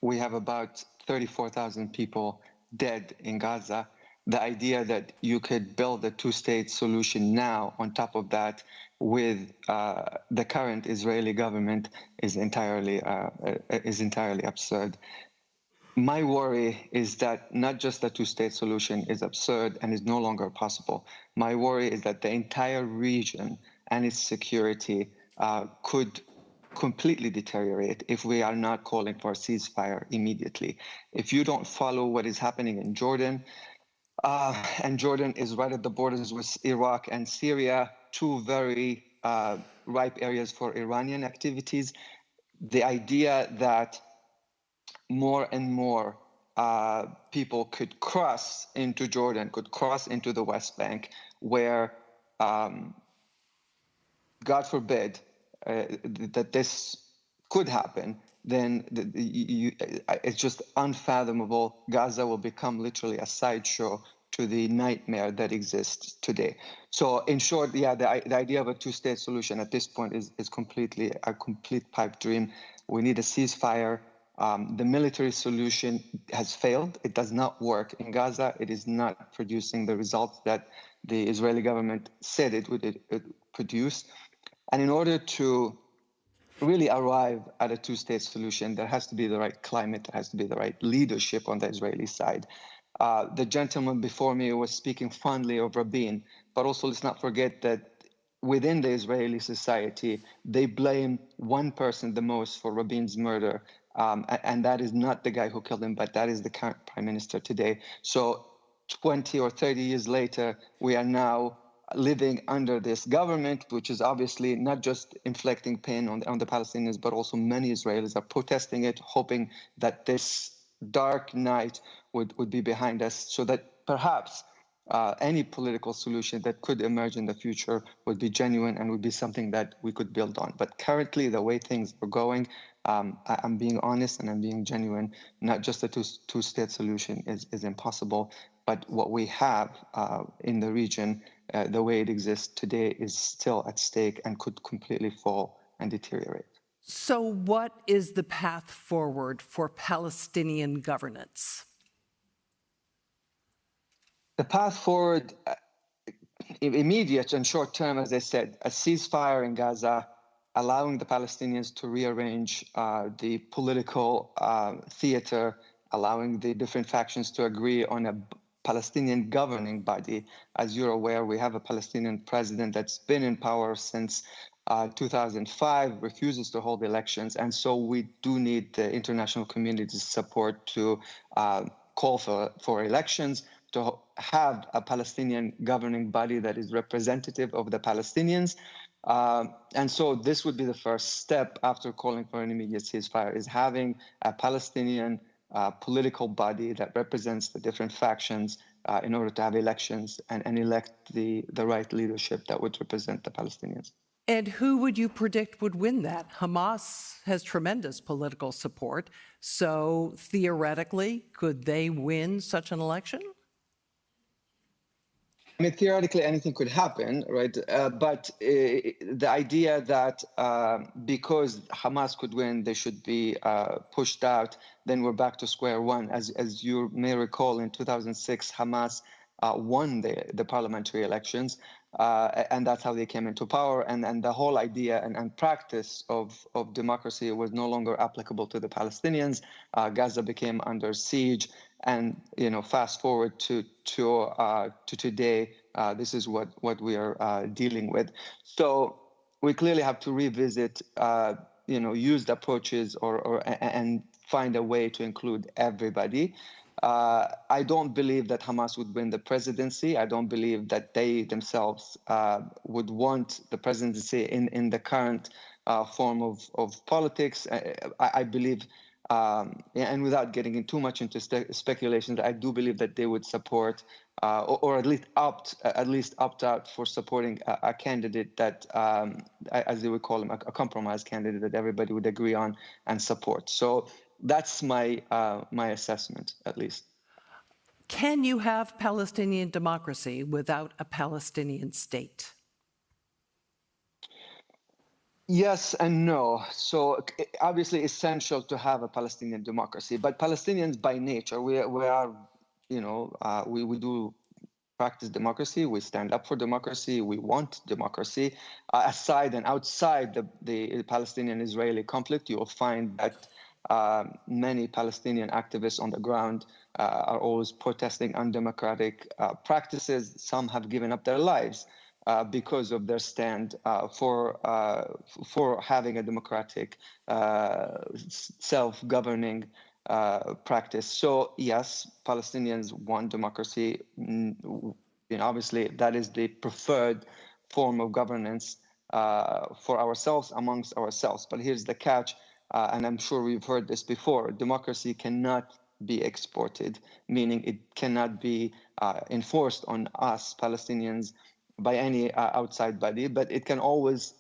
We have about 34,000 people dead in Gaza. The idea that you could build a two-state solution now on top of that with the current Israeli government is entirely absurd. My worry is that not just the two-state solution is absurd and is no longer possible. My worry is that the entire region and its security could completely deteriorate if we are not calling for a ceasefire immediately. If you don't follow what is happening in Jordan, and Jordan is right at the borders with Iraq and Syria, two very ripe areas for Iranian activities, the idea that more and more people could cross into Jordan, could cross into the West Bank, where, God forbid, that this could happen, then it's just unfathomable. Gaza will become literally a sideshow to the nightmare that exists today. So in short, yeah, the idea of a two-state solution at this point is completely a complete pipe dream. We need a ceasefire. The military solution has failed. It does not work in Gaza. It is not producing the results that the Israeli government said it would produce. And in order to really arrive at a two-state solution, there has to be the right climate, there has to be the right leadership on the Israeli side. The gentleman before me was speaking fondly of Rabin, but also let's not forget that within the Israeli society, they blame one person the most for Rabin's murder, and that is not the guy who killed him, but that is the current prime minister today. So 20 or 30 years later, we are now living under this government, which is obviously not just inflicting pain on the Palestinians, but also many Israelis are protesting it, hoping that this dark night would be behind us, so that perhaps any political solution that could emerge in the future would be genuine and would be something that we could build on. But currently, the way things are going, I'm being honest and I'm being genuine. Not just a two-state solution is impossible, but what we have in the region, the way it exists today, is still at stake and could completely fall and deteriorate. So what is the path forward for Palestinian governance? The path forward, immediate and short term, as I said, a ceasefire in Gaza, allowing the Palestinians to rearrange the political theater, allowing the different factions to agree on a Palestinian governing body. As you're aware, we have a Palestinian president that's been in power since 2005, refuses to hold elections. And so we do need the international community's support to call for elections, to have a Palestinian governing body that is representative of the Palestinians. And so this would be the first step after calling for an immediate ceasefire, is having a Palestinian political body that represents the different factions in order to have elections and elect the right leadership that would represent the Palestinians. And who would you predict would win that? Hamas has tremendous political support, so theoretically, could they win such an election? I mean, theoretically, anything could happen, right? But the idea that because Hamas could win, they should be pushed out, then we're back to square one. As you may recall, in 2006, Hamas won the parliamentary elections, and that's how they came into power. And the whole idea and practice of democracy was no longer applicable to the Palestinians. Gaza became under siege. And fast forward to today, this is what we are dealing with. So we clearly have to revisit used approaches and find a way to include everybody. I don't believe that Hamas would win the presidency. I don't believe that they themselves would want the presidency in the current form of politics. I believe, and without getting too much into speculations, I do believe that they would support or at least opt out for supporting a candidate that, as they would call him, a compromise candidate that everybody would agree on and support. So that's my assessment, at least. Can you have Palestinian democracy without a Palestinian state? Yes and no. So obviously essential to have a Palestinian democracy, but Palestinians by nature, we are, we do practice democracy. We stand up for democracy. We want democracy. Aside and outside the Palestinian-Israeli conflict, you will find that many Palestinian activists on the ground are always protesting undemocratic practices. Some have given up their lives because of their stand for having a democratic, self-governing practice. So yes, Palestinians want democracy. Obviously, that is the preferred form of governance for ourselves, amongst ourselves. But here's the catch, and I'm sure we've heard this before: democracy cannot be exported, meaning it cannot be enforced on us Palestinians by any outside body, but it can always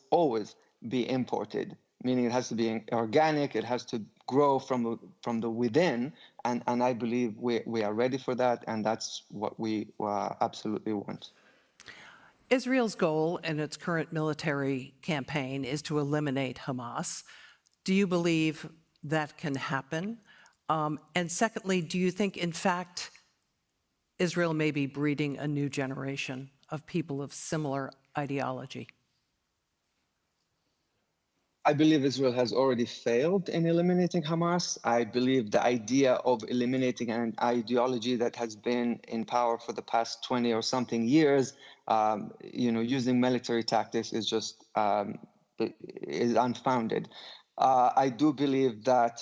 be imported, meaning it has to be organic, it has to grow from the within, and I believe we are ready for that, and that's what we absolutely want. Israel's goal in its current military campaign is to eliminate Hamas. Do you believe that can happen? And secondly, do you think, in fact, Israel may be breeding a new generation of people of similar ideology? I believe Israel has already failed in eliminating Hamas. I believe the idea of eliminating an ideology that has been in power for the past 20 or something years, using military tactics is just is unfounded. I do believe that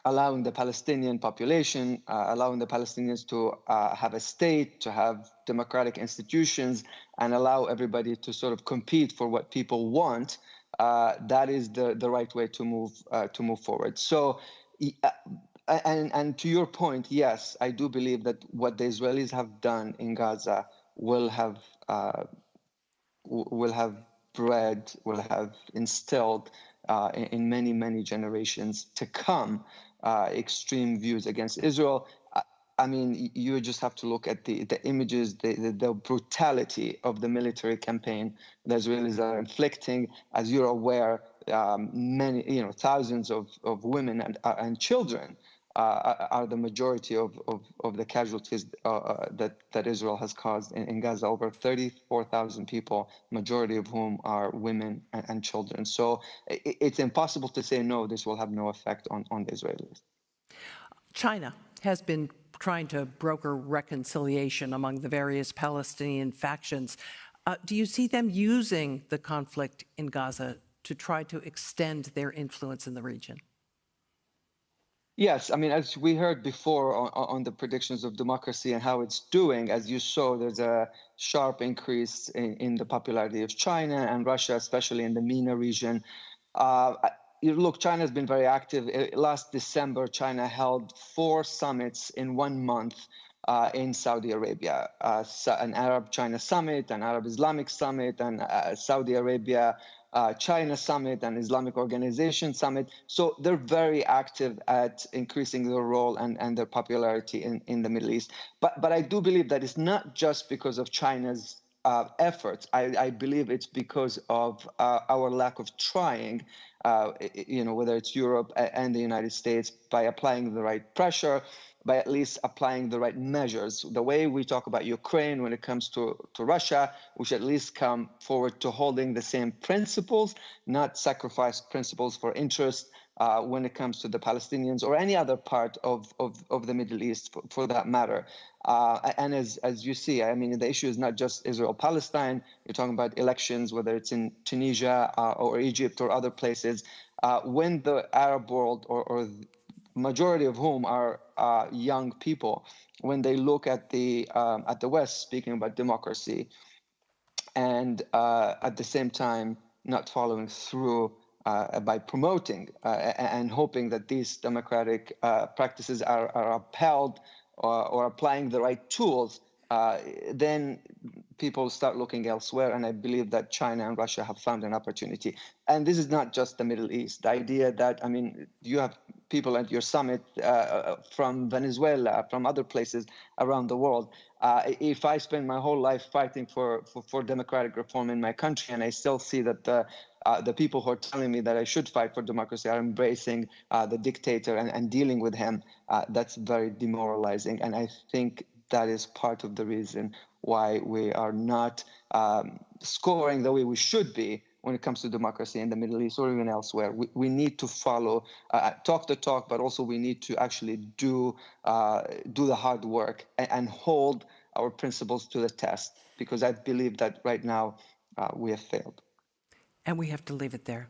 allowing the Palestinian population, allowing the Palestinians to have a state, to have democratic institutions, and allow everybody to sort of compete for what people want, that is the right way to move forward. So, and to your point, yes, I do believe that what the Israelis have done in Gaza will have instilled in many generations to come extreme views against Israel. I mean, you just have to look at the images, the brutality of the military campaign the Israelis are inflicting. As you're aware, many, thousands of women and children are the majority of the casualties that Israel has caused in Gaza. Over 34,000 people, majority of whom are women and children. So it's impossible to say, no, this will have no effect on the Israelis. China has been trying to broker reconciliation among the various Palestinian factions. Do you see them using the conflict in Gaza to try to extend their influence in the region? Yes, I mean, as we heard before on the predictions of democracy and how it's doing, as you saw, there's a sharp increase in the popularity of China and Russia, especially in the MENA region. Look, China has been very active. Last December, China held 4 summits in 1 month in Saudi Arabia, an Arab-China summit, an Arab-Islamic summit, and Saudi Arabia China Summit and Islamic Organization Summit. So they're very active at increasing their role and their popularity in the Middle East. But I do believe that it's not just because of China's efforts. I believe it's because of our lack of trying, whether it's Europe and the United States, by applying the right pressure, by at least applying the right measures. The way we talk about Ukraine when it comes to Russia, we should at least come forward to holding the same principles, not sacrifice principles for interest when it comes to the Palestinians or any other part of the Middle East for that matter. And as you see, I mean, the issue is not just Israel-Palestine. You're talking about elections, whether it's in Tunisia or Egypt or other places. when the Arab world, or the majority of whom are young people, when they look at the West speaking about democracy, and at the same time not following through by promoting and hoping that these democratic practices are upheld or applying the right tools, then people start looking elsewhere. And I believe that China and Russia have found an opportunity. And this is not just the Middle East. The idea that, I mean, you have people at your summit from Venezuela, from other places around the world. If I spend my whole life fighting for democratic reform in my country, and I still see that the people who are telling me that I should fight for democracy are embracing the dictator and dealing with him, that's very demoralizing. And I think that is part of the reason why we are not scoring the way we should be when it comes to democracy in the Middle East or even elsewhere. We need to follow, talk the talk, but also we need to actually do the hard work and hold our principles to the test, because I believe that right now we have failed. And we have to leave it there.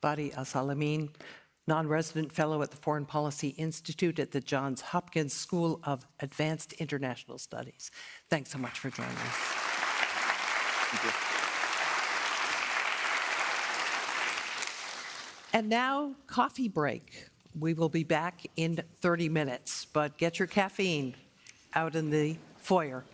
Fadi Al-Salameen, non-resident fellow at the Foreign Policy Institute at the Johns Hopkins School of Advanced International Studies. Thanks so much for joining us. Thank you. And now, coffee break. We will be back in 30 minutes, but get your caffeine out in the foyer.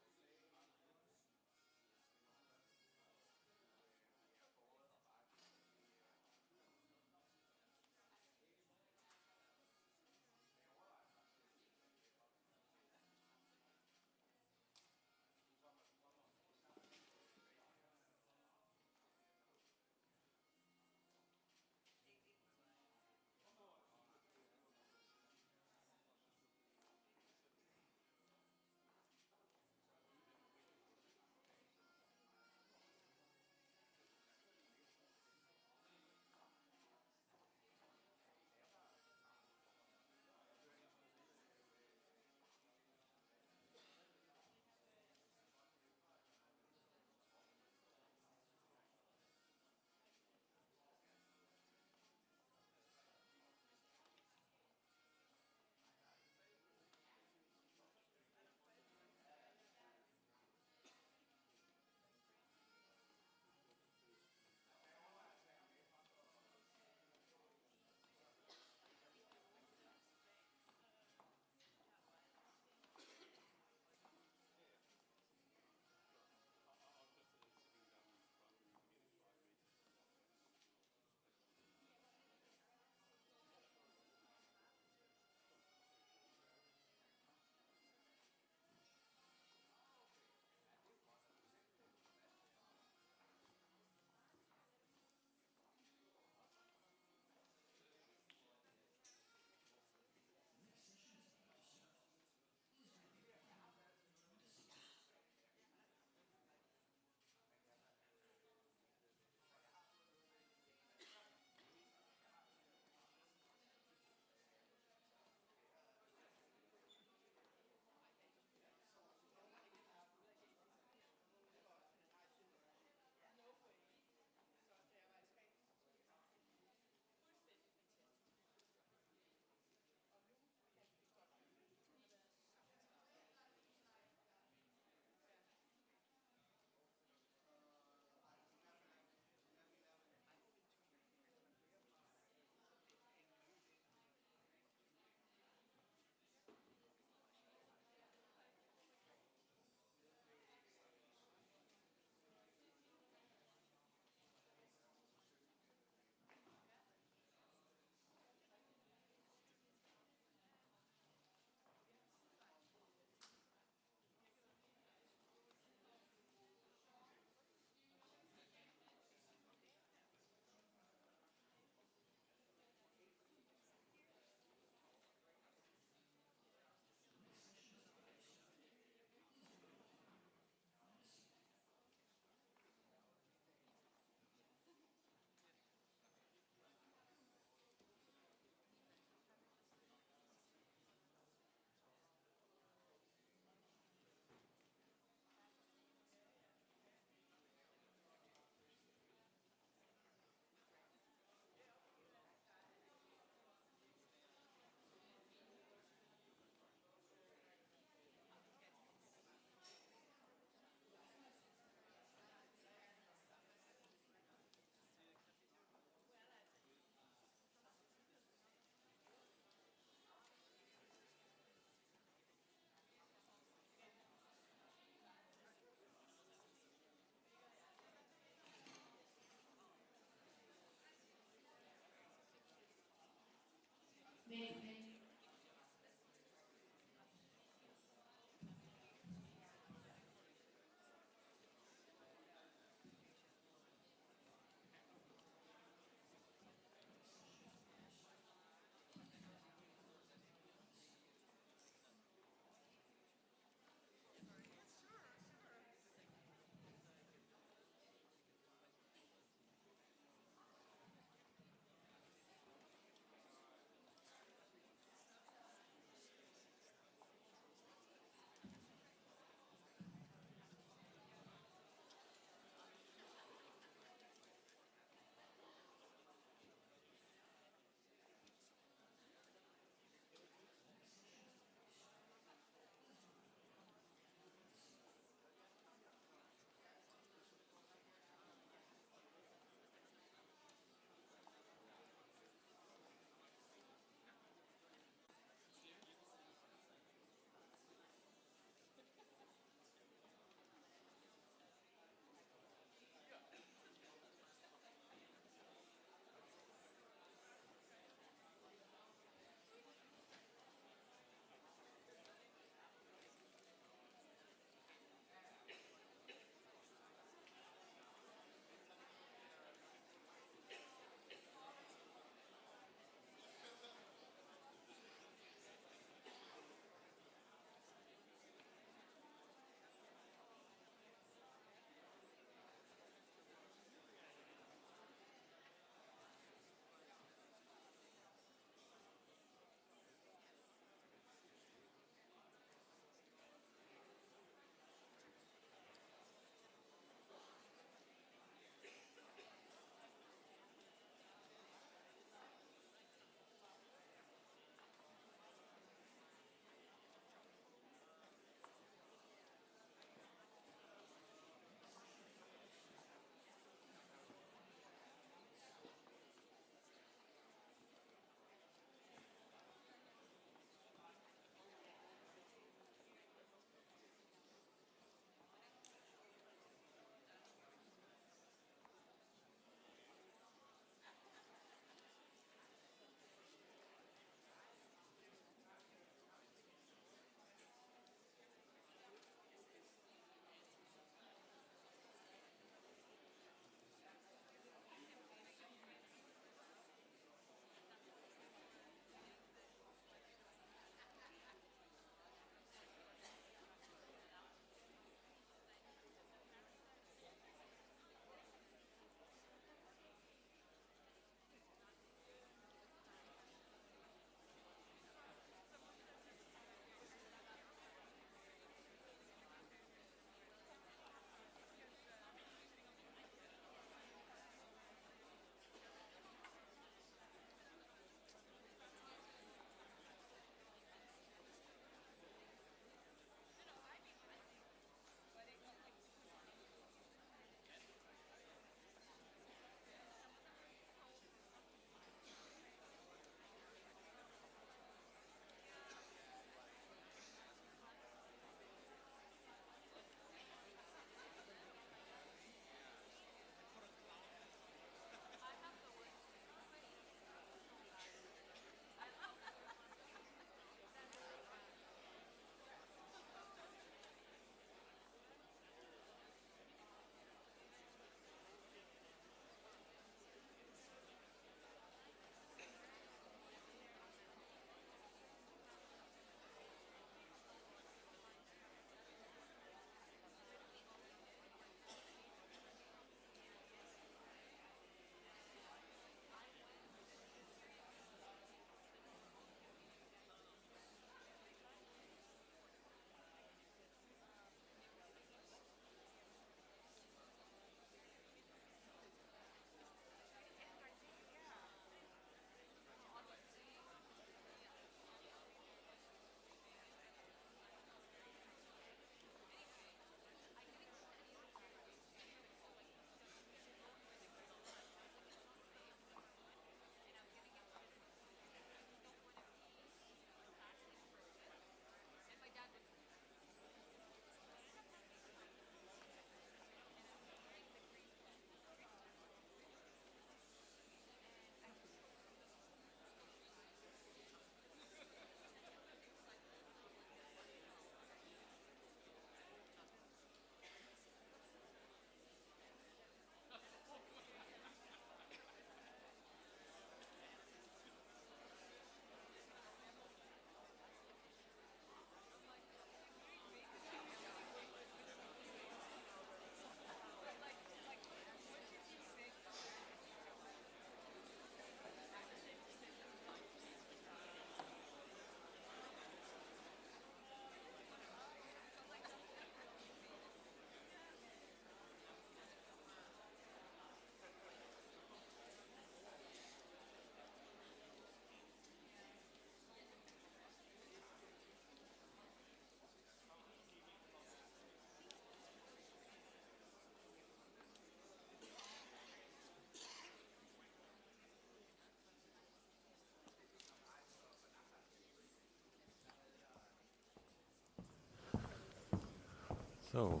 So,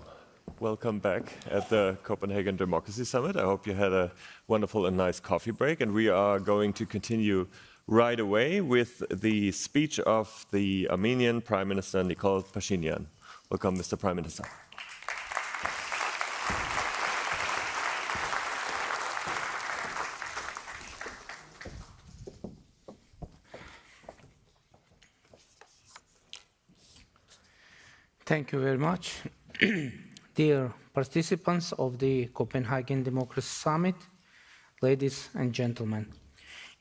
welcome back at the Copenhagen Democracy Summit. I hope you had a wonderful and nice coffee break, and we are going to continue right away with the speech of the Armenian Prime Minister Nikol Pashinyan. Welcome, Mr. Prime Minister. Thank you very much. Dear participants of the Copenhagen Democracy Summit, ladies and gentlemen,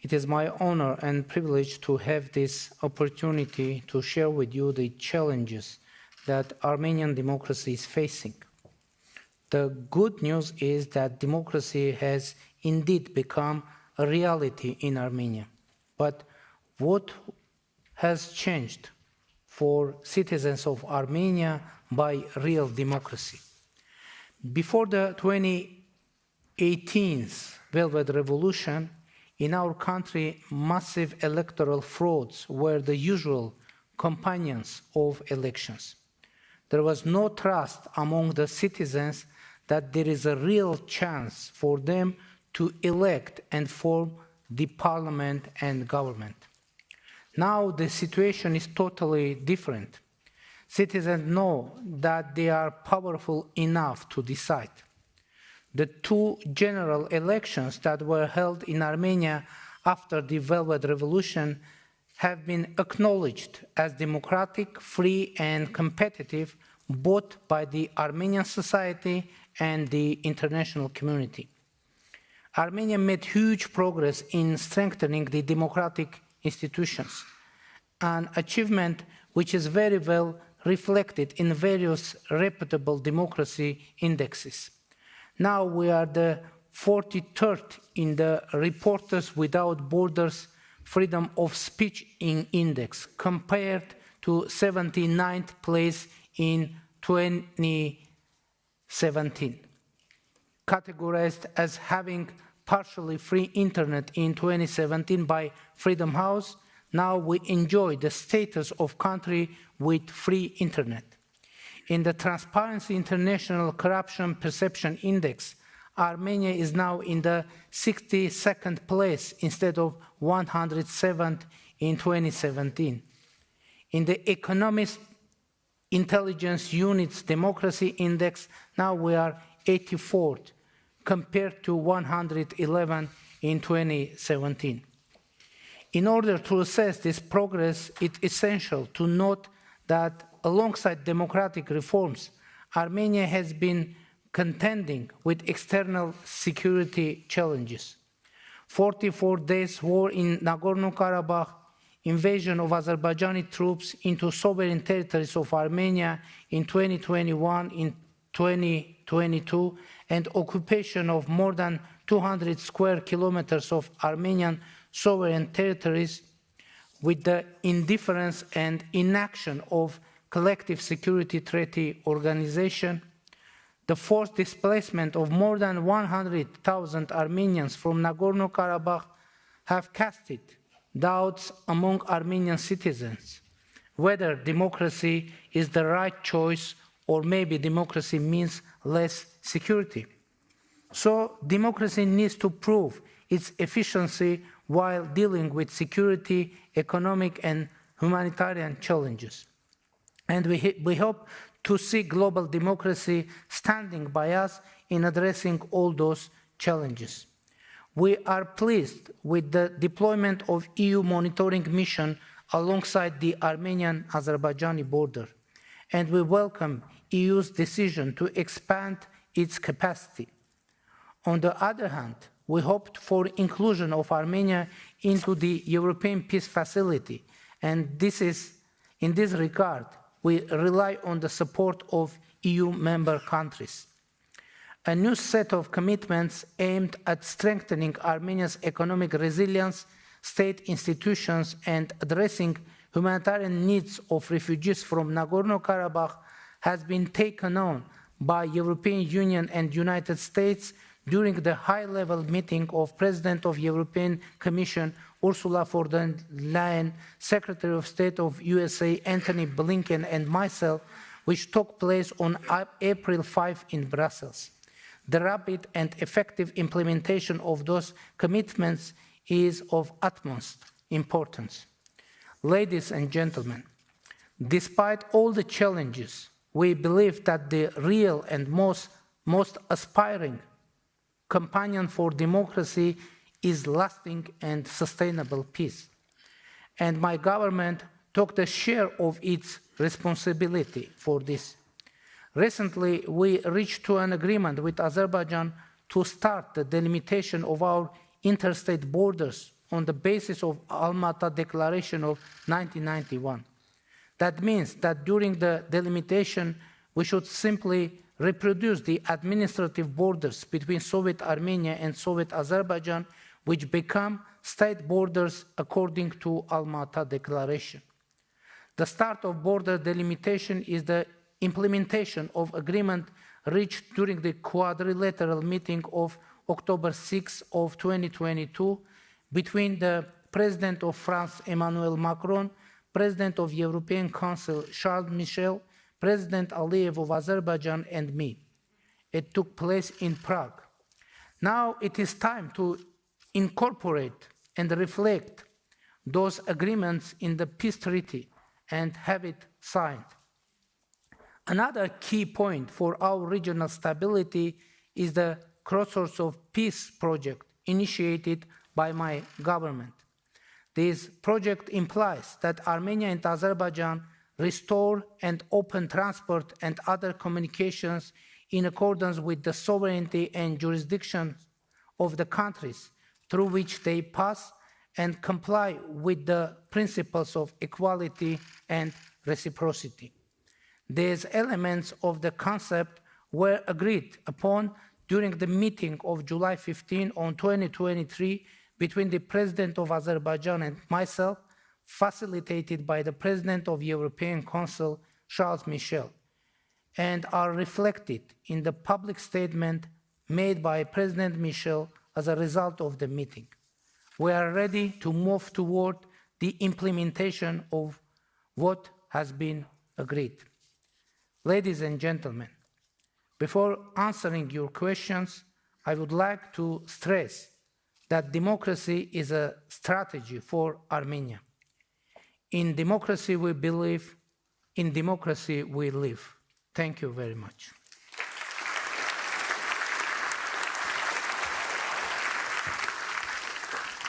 it is my honor and privilege to have this opportunity to share with you the challenges that Armenian democracy is facing. The good news is that democracy has indeed become a reality in Armenia. But what has changed for citizens of Armenia by real democracy? Before the 2018 Velvet Revolution, in our country, massive electoral frauds were the usual companions of elections. There was no trust among the citizens that there is a real chance for them to elect and form the parliament and government. Now the situation is totally different. Citizens know that they are powerful enough to decide. The two general elections that were held in Armenia after the Velvet Revolution have been acknowledged as democratic, free, and competitive both by the Armenian society and the international community. Armenia made huge progress in strengthening the democratic institutions, an achievement which is very well reflected in various reputable democracy indexes. Now we are the 43rd in the Reporters Without Borders Freedom of Speech Index, compared to 79th place in 2017. Categorized as having partially free internet in 2017 by Freedom House, now we enjoy the status of country with free internet. In the Transparency International Corruption Perception Index, Armenia is now in the 62nd place instead of 107th in 2017. In the Economist Intelligence Unit's Democracy Index, now we are 84th, compared to 111 in 2017. In order to assess this progress, it's essential to note that alongside democratic reforms, Armenia has been contending with external security challenges. 44 days war in Nagorno-Karabakh, invasion of Azerbaijani troops into sovereign territories of Armenia in 2021, in 2022, and occupation of more than 200 square kilometers of Armenian sovereign territories, with the indifference and inaction of collective security treaty organization, the forced displacement of more than 100,000 Armenians from Nagorno-Karabakh have casted doubts among Armenian citizens whether democracy is the right choice or maybe democracy means less security. So democracy needs to prove its efficiency while dealing with security, economic, and humanitarian challenges. And we hope to see global democracy standing by us in addressing all those challenges. We are pleased with the deployment of EU monitoring mission alongside the Armenian-Azerbaijani border, and we welcome EU's decision to expand its capacity. On the other hand, we hoped for inclusion of Armenia into the European Peace Facility, and in this regard, we rely on the support of EU member countries. A new set of commitments aimed at strengthening Armenia's economic resilience, state institutions, and addressing humanitarian needs of refugees from Nagorno-Karabakh has been taken on by European Union and United States during the high-level meeting of President of European Commission Ursula von der Leyen, Secretary of State of USA Antony Blinken, and myself which took place on April 5 in Brussels. The rapid and effective implementation of those commitments is of utmost importance. Ladies and gentlemen, despite all the challenges, we believe that the real and most aspiring companion for democracy is lasting and sustainable peace. And my government took the share of its responsibility for this. Recently, we reached to an agreement with Azerbaijan to start the delimitation of our interstate borders on the basis of Almaty Declaration of 1991. That means that during the delimitation, we should simply reproduce the administrative borders between Soviet Armenia and Soviet Azerbaijan, which become state borders according to Almaty Declaration. The start of border delimitation is the implementation of agreement reached during the quadrilateral meeting of October 6 of 2022 between the President of France, Emmanuel Macron, President of European Council, Charles Michel, President Aliyev of Azerbaijan, and me. It took place in Prague. Now it is time to incorporate and reflect those agreements in the peace treaty and have it signed. Another key point for our regional stability is the Crossroads of Peace project initiated by my government. This project implies that Armenia and Azerbaijan restore and open transport and other communications in accordance with the sovereignty and jurisdiction of the countries through which they pass and comply with the principles of equality and reciprocity. These elements of the concept were agreed upon during the meeting of July 15 on 2023 between the President of Azerbaijan and myself, facilitated by the President of European Council, Charles Michel, and are reflected in the public statement made by President Michel as a result of the meeting. We are ready to move toward the implementation of what has been agreed. Ladies and gentlemen, before answering your questions, I would like to stress that democracy is a strategy for Armenia. In democracy we believe, in democracy we live. Thank you very much.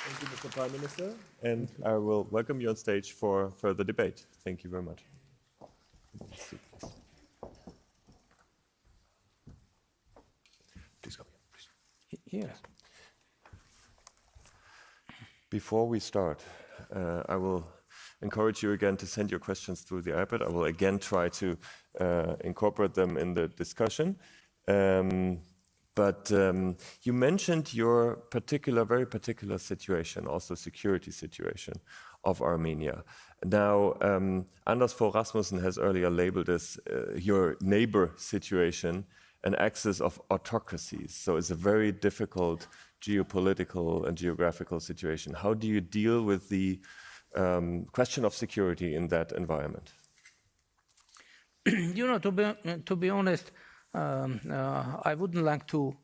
Thank you, Mr. Prime Minister, and I will welcome you on stage for further debate. Thank you very much. Please come here. Please. Yes. Before we start, I will encourage you again to send your questions through the iPad. I will again try to incorporate them in the discussion. But you mentioned your very particular situation, also security situation of Armenia. Now, Anders Fogh Rasmussen has earlier labeled this your neighbor situation an axis of autocracies. So it's a very difficult geopolitical and geographical situation. How do you deal with the question of security in that environment? You know, to be honest, I wouldn't like to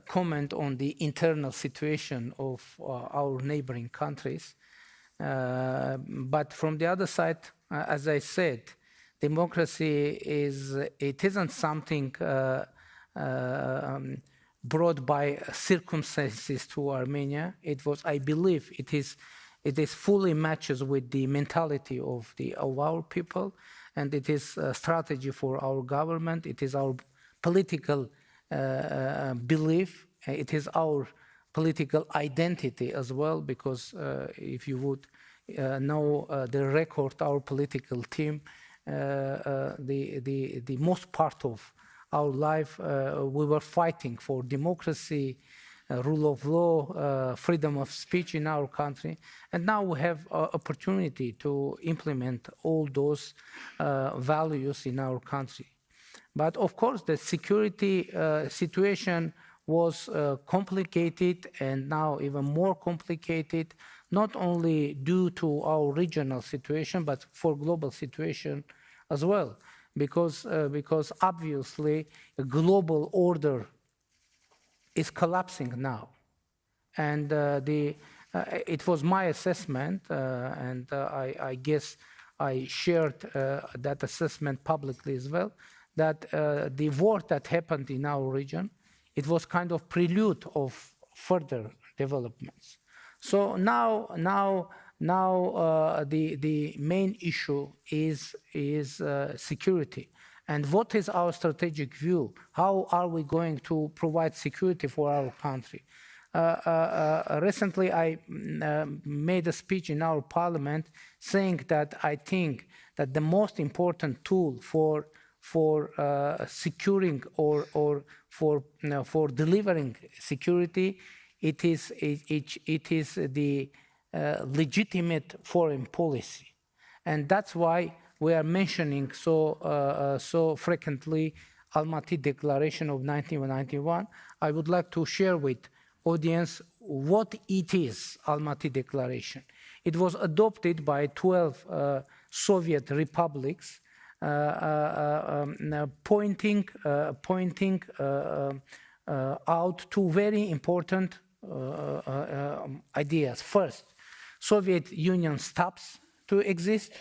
comment on the internal situation of our neighboring countries. But from the other side, as I said, democracy isn't something brought by circumstances to Armenia. I believe it is fully matches with the mentality of our people, and it is a strategy for our government. It is our political belief. It is our political identity as well, because if you would know the record, our political team, the most part of our life, we were fighting for democracy, rule of law, freedom of speech in our country. And now we have opportunity to implement all those values in our country. But of course, the security situation was complicated, and now even more complicated, not only due to our regional situation, but for global situation as well. because obviously a global order is collapsing now. And it was my assessment, and I guess I shared that assessment publicly as well, that the war that happened in our region, it was kind of prelude of further developments. So now the main issue is security. And what is our strategic view? How are we going to provide security for our country? Recently, I made a speech in our parliament saying that I think that the most important tool for securing or for delivering security, it is the legitimate foreign policy, and that's why we are mentioning so frequently Almaty Declaration of 1991. I would like to share with audience what it is, Almaty Declaration. It was adopted by 12 Soviet republics, pointing out two very important ideas. First, Soviet Union stops to exist,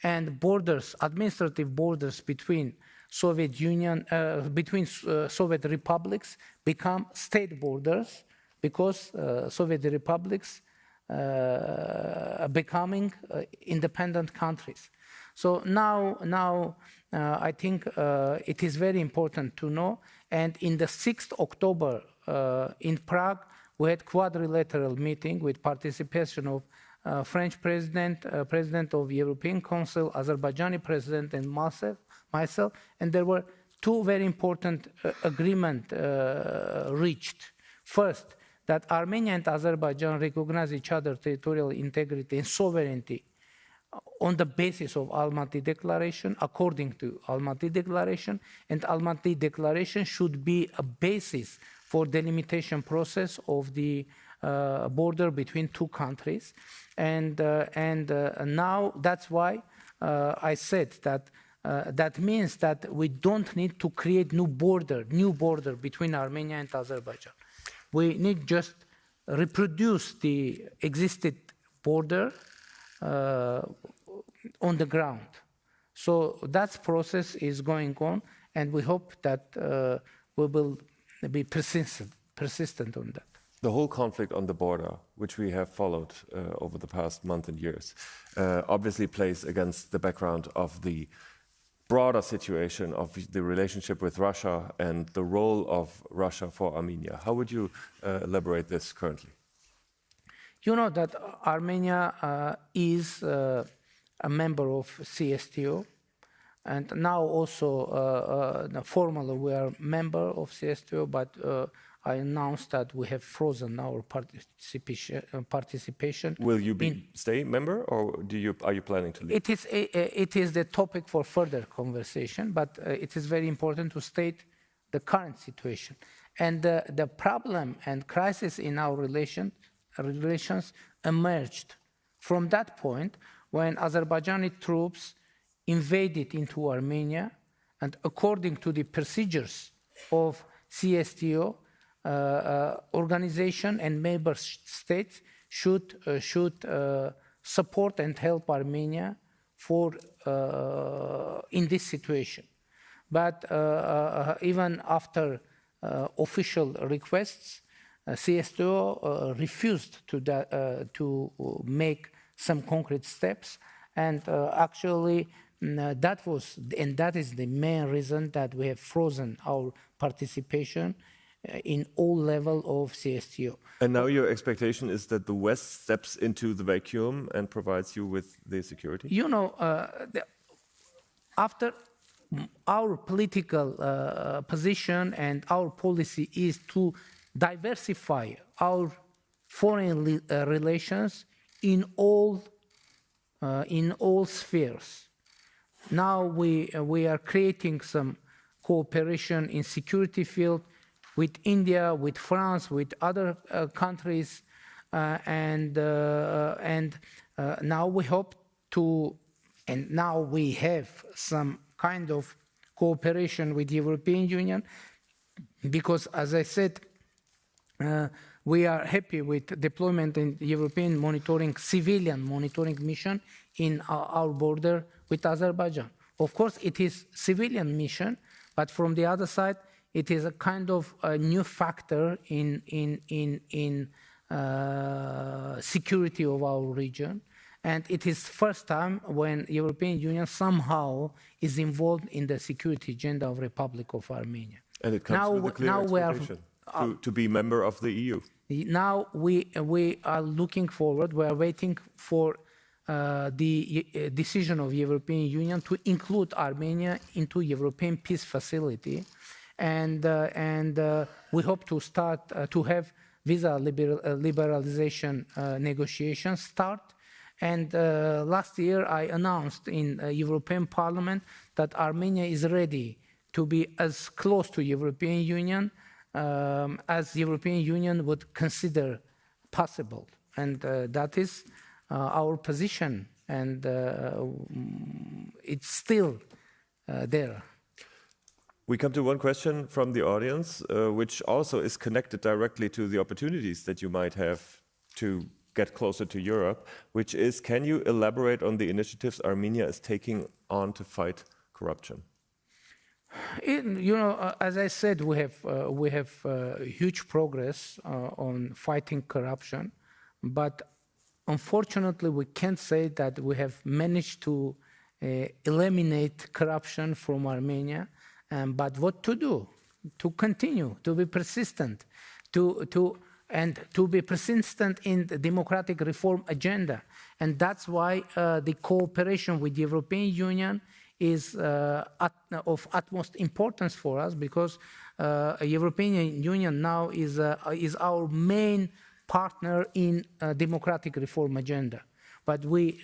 and borders, administrative borders between Soviet Union, between Soviet republics become state borders, because Soviet republics are becoming independent countries. So now I think it is very important to know. And in the 6th October in Prague, we had quadrilateral meeting with participation of French president, president of European Council, Azerbaijani president, and myself, and there were two very important agreements reached. First, that Armenia and Azerbaijan recognize each other's territorial integrity and sovereignty on the basis of Almaty Declaration, according to Almaty Declaration, and Almaty Declaration should be a basis for delimitation process of the border between two countries. And now that's why I said that that means that we don't need to create new border between Armenia and Azerbaijan. We need just reproduce the existing border on the ground. So that process is going on, and we hope that we will be persistent on that. The whole conflict on the border, which we have followed over the past month and years, obviously plays against the background of the broader situation of the relationship with Russia and the role of Russia for Armenia. How would you elaborate this currently? You know that Armenia is a member of CSTO, and now also formally we are a member of CSTO, but I announced that we have frozen our participation. Will you stay member, or are you planning to leave? It is the topic for further conversation, but it is very important to state the current situation. And the problem and crisis in our relations emerged from that point when Azerbaijani troops invaded into Armenia, and according to the procedures of CSTO, organization and member states should support and help Armenia for in this situation. But even after official requests, CSTO refused to make some concrete steps, and actually that is the main reason that we have frozen our participation in all levels of CSTO. And now your expectation is that the West steps into the vacuum and provides you with the security? You know, after our political position and our policy is to diversify our foreign relations in all spheres. Now we are creating some cooperation in security field with India, with France, with other countries, and now we hope to, and now we have some kind of cooperation with the European Union, because, as I said, we are happy with deployment in the European civilian monitoring mission in our border with Azerbaijan. Of course, it is civilian mission, but from the other side, it is a kind of a new factor in security of our region. And it is first time when European Union somehow is involved in the security agenda of Republic of Armenia. And it comes with a clear expectation to be member of the EU. Now we are looking forward, we are waiting for the decision of European Union to include Armenia into European Peace Facility. And we hope to start to have visa liberalization negotiations start. And last year I announced in European Parliament that Armenia is ready to be as close to European Union as the European Union would consider possible. And that is our position, and it's still there. We come to one question from the audience, which also is connected directly to the opportunities that you might have to get closer to Europe, which is, can you elaborate on the initiatives Armenia is taking on to fight corruption? As I said, we have huge progress on fighting corruption, but unfortunately, we can't say that we have managed to eliminate corruption from Armenia. But what to do? To continue, to be persistent, to be persistent in the democratic reform agenda. And that's why the cooperation with the European Union is of utmost importance for us, because European Union now is our main partner in democratic reform agenda. But we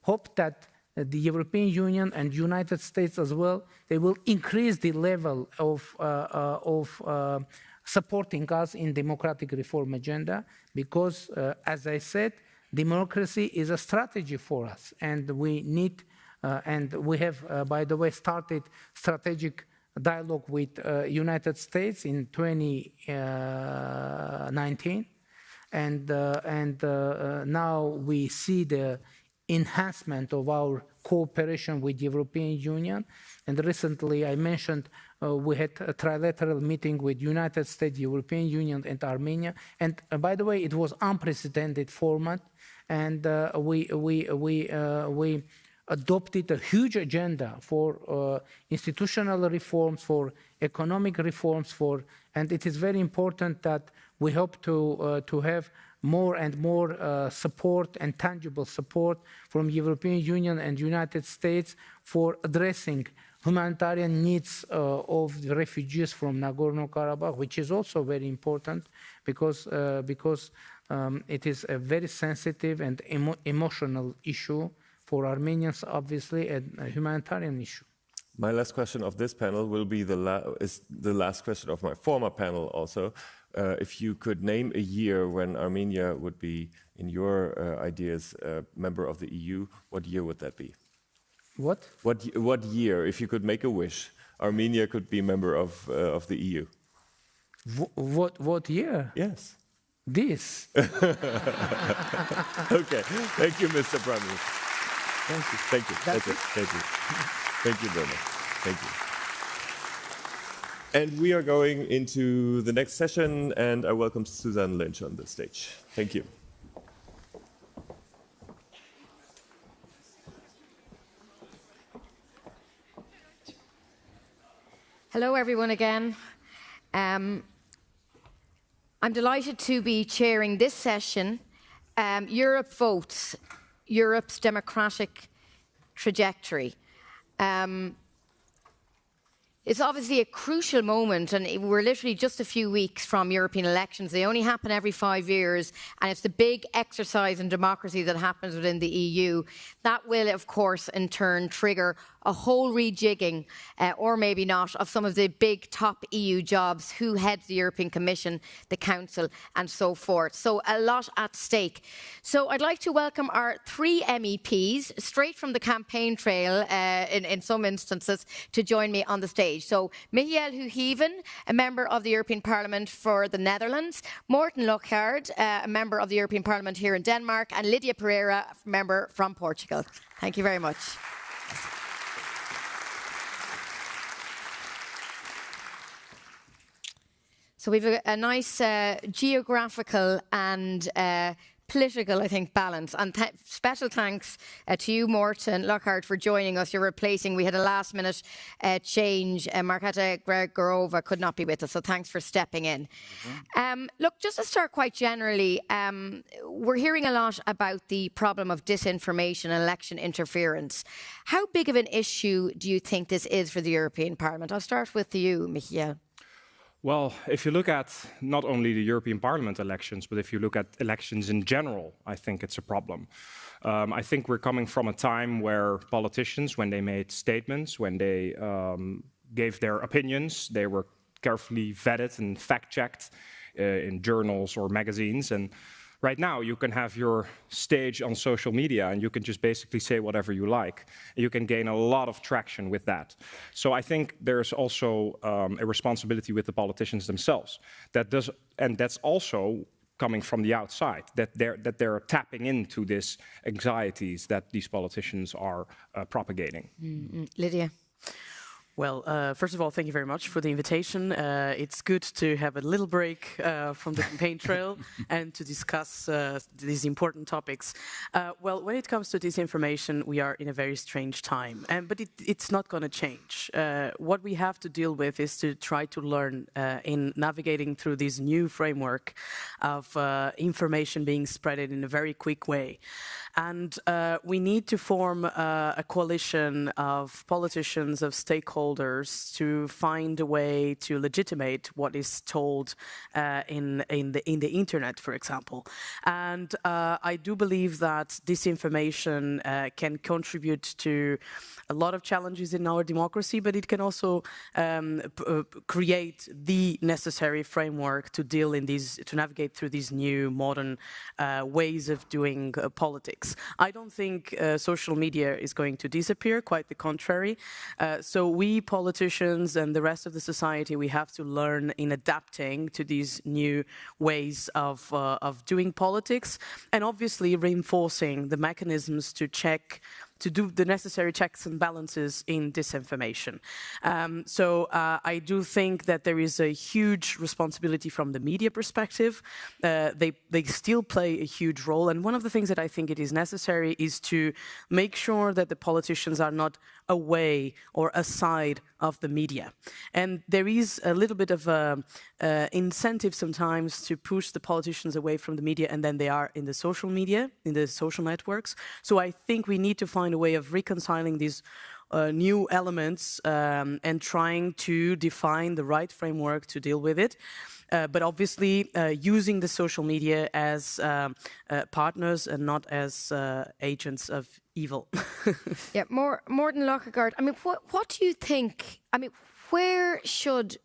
hope that the European Union and United States as well, they will increase the level of supporting us in democratic reform agenda, because, as I said, democracy is a strategy for us, and we need, and we have, by the way, started strategic dialogue with United States in 2019, and now we see the enhancement of our cooperation with the European Union. And recently I mentioned we had a trilateral meeting with United States, European Union and Armenia. And by the way, it was unprecedented format. And we adopted a huge agenda for institutional reforms, for economic reforms, and it is very important that we hope to have more and more support and tangible support from European Union and United States for addressing humanitarian needs of the refugees from Nagorno-Karabakh, which is also very important because it is a very sensitive and emotional issue for Armenians, obviously, and a humanitarian issue. My last question of this panel will be the last question of my former panel also. If you could name a year when Armenia would be, in your ideas, a member of the EU, what year would that be? What? What year, if you could make a wish, Armenia could be a member of the EU? What year? Yes. This. Okay. Thank you, Mr. Prime Minister. Thank you. Thank you. That's it. Thank you. Thank you very much. Thank you. And we are going into the next session, and I welcome Susan Lynch on the stage. Thank you. Hello, everyone, again. I'm delighted to be chairing this session, Europe Votes, Europe's Democratic Trajectory. It's obviously a crucial moment, and we're literally just a few weeks from European elections. They only happen every 5 years, and it's the big exercise in democracy that happens within the EU. That will, of course, in turn trigger a whole rejigging, or maybe not, of some of the big top EU jobs, who heads the European Commission, the Council, and so forth. So a lot at stake. So I'd like to welcome our 3 MEPs, straight from the campaign trail in some instances, to join me on the stage. So Michiel Huijven, a member of the European Parliament for the Netherlands, Morten Lockhart, a member of the European Parliament here in Denmark, and Lydia Pereira, member from Portugal. Thank you very much. So we've a nice geographical and political, I think, balance. And special thanks to you, Morten Lockhart, for joining us. You're replacing, we had a last-minute change. Marketa Gregorova could not be with us, so thanks for stepping in. Look, just to start quite generally, we're hearing a lot about the problem of disinformation and election interference. How big of an issue do you think this is for the European Parliament? I'll start with you, Michiel. Well, if you look at not only the European Parliament elections, but if you look at elections in general, I think it's a problem. I think we're coming from a time where politicians, when they made statements, when they gave their opinions, they were carefully vetted and fact-checked in journals or magazines. And right now, you can have your stage on social media and you can just basically say whatever you like. You can gain a lot of traction with that. So I think there's also a responsibility with the politicians themselves. And that's also coming from the outside, that they're tapping into these anxieties that these politicians are propagating. Lydia. Well, first of all, thank you very much for the invitation. It's good to have a little break from the campaign trail and to discuss these important topics. Well, when it comes to disinformation, we are in a very strange time, but it's not going to change. What we have to deal with is to try to learn in navigating through this new framework of information being spread in a very quick way. And we need to form a coalition of politicians, of stakeholders, to find a way to legitimate what is told in the internet, for example. And I do believe that disinformation can contribute to a lot of challenges in our democracy, but it can also create the necessary framework to to navigate through these new modern ways of doing politics. I don't think social media is going to disappear, quite the contrary. So we politicians and the rest of the society, we have to learn in adapting to these new ways of doing politics, and obviously reinforcing the mechanisms to do the necessary checks and balances in disinformation. So I do think that there is a huge responsibility from the media perspective. They still play a huge role. And one of the things that I think it is necessary is to make sure that the politicians are not away or aside of the media. And there is a little bit of a incentive sometimes to push the politicians away from the media, and then they are in the social media, in the social networks. So I think we need to find a way of reconciling these new elements and trying to define the right framework to deal with it. But obviously using the social media as partners and not as agents of evil. Yeah, Morten Lockhart, I mean, what do you think, I mean, where should,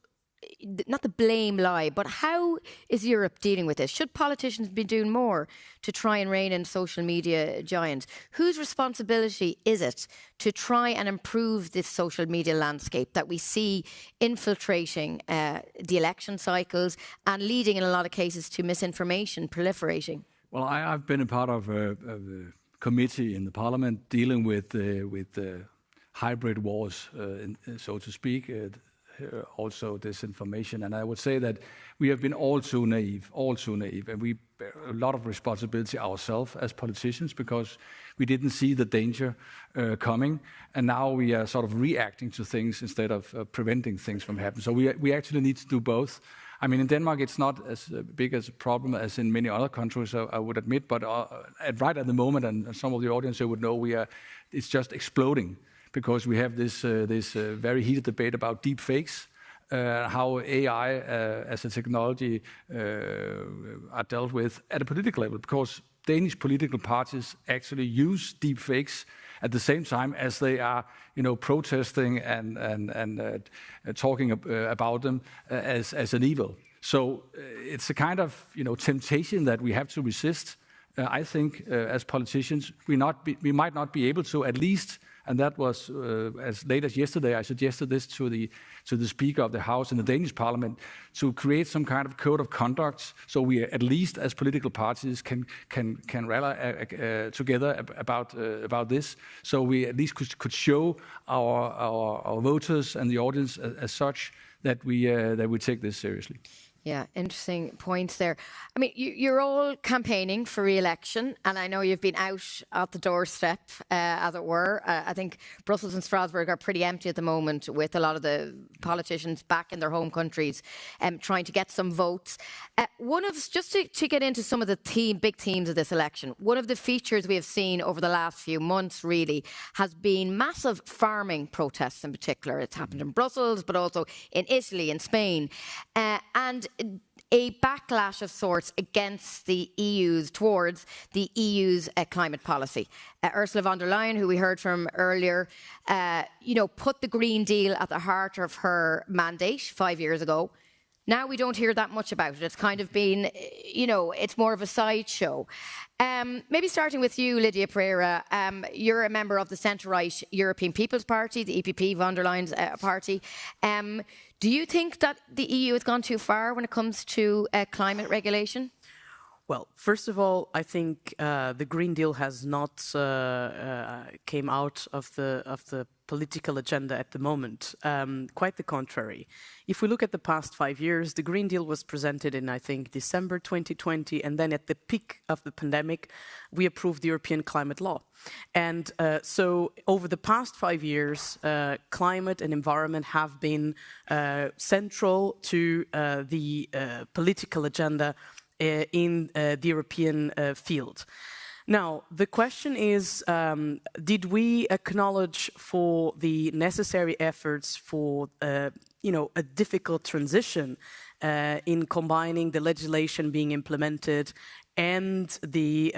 not the blame lie, but how is Europe dealing with this? Should politicians be doing more to try and rein in social media giants? Whose responsibility is it to try and improve this social media landscape that we see infiltrating the election cycles and leading in a lot of cases to misinformation proliferating? Well, I've been a part of a committee in the parliament dealing with hybrid wars, so to speak, also disinformation. And I would say that we have been all too naive, and we bear a lot of responsibility ourselves as politicians because we didn't see the danger coming, and now we are sort of reacting to things instead of preventing things from happening. So we actually need to do both. I mean, in Denmark, it's not as big as a problem as in many other countries, I would admit, but right at the moment, and some of the audience here would know, it's just exploding because we have this very heated debate about deep fakes, how AI as a technology are dealt with at a political level, because Danish political parties actually use deepfakes at the same time as they are, protesting and talking about them as an evil. So it's a kind of, temptation that we have to resist. I think as politicians, we might not be able to, at least, and that was as late as yesterday. I suggested this to the Speaker of the House in the Danish Parliament to create some kind of code of conduct, so we at least as political parties can rally together about this. So we at least could show our voters and the audience as such that we take this seriously. Yeah, interesting points there. I mean, you're all campaigning for re-election, and I know you've been out at the doorstep, as it were. I think Brussels and Strasbourg are pretty empty at the moment, with a lot of the politicians back in their home countries trying to get some votes. Just to get into some of the big themes of this election, one of the features we have seen over the last few months really has been massive farming protests in particular. It's happened in Brussels, but also in Italy and Spain. And a backlash of sorts against towards the EU's climate policy. Ursula von der Leyen, who we heard from earlier, put the Green Deal at the heart of her mandate 5 years ago. Now we don't hear that much about it. It's kind of been, it's more of a sideshow. Maybe starting with you, Lydia Pereira. You're a member of the centre-right European People's Party, the EPP, von der Leyen's party. Do you think that the EU has gone too far when it comes to climate regulation? Well, first of all, I think the Green Deal has not came out of the political agenda at the moment. Quite the contrary. If we look at the past 5 years, the Green Deal was presented in, I think, December 2020, and then at the peak of the pandemic, we approved the European climate law. And so over the past 5 years, climate and environment have been central to the political agenda in the European field. Now, the question is, did we acknowledge for the necessary efforts for, a difficult transition in combining the legislation being implemented and the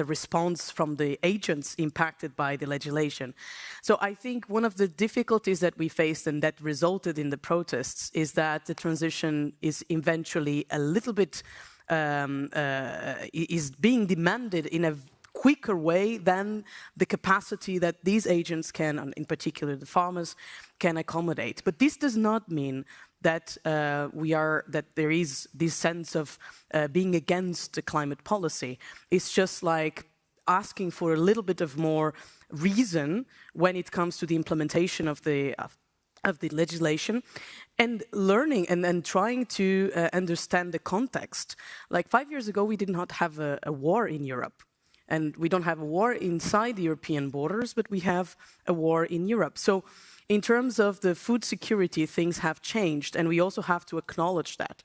response from the agents impacted by the legislation? So I think one of the difficulties that we faced and that resulted in the protests is that the transition is eventually a little bit is being demanded in a quicker way than the capacity that these agents can, and in particular the farmers, can accommodate. But this does not mean that that there is this sense of being against the climate policy. It's just like asking for a little bit of more reason when it comes to the implementation of the legislation, and learning and trying to understand the context. Like 5 years ago, we did not have a war in Europe. And we don't have a war inside the European borders, but we have a war in Europe. So in terms of the food security, things have changed, and we also have to acknowledge that.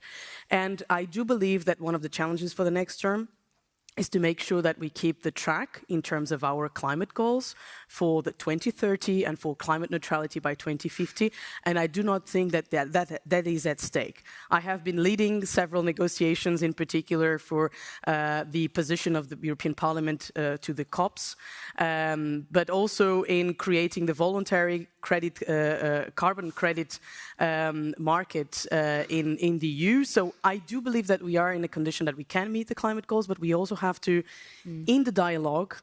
And I do believe that one of the challenges for the next term is to make sure that we keep the track in terms of our climate goals for the 2030 and for climate neutrality by 2050. And I do not think that is at stake. I have been leading several negotiations, in particular for the position of the European Parliament to the COPs, but also in creating the voluntary carbon credit market in the EU. So I do believe that we are in a condition that we can meet the climate goals, but we also have to, in the dialogue,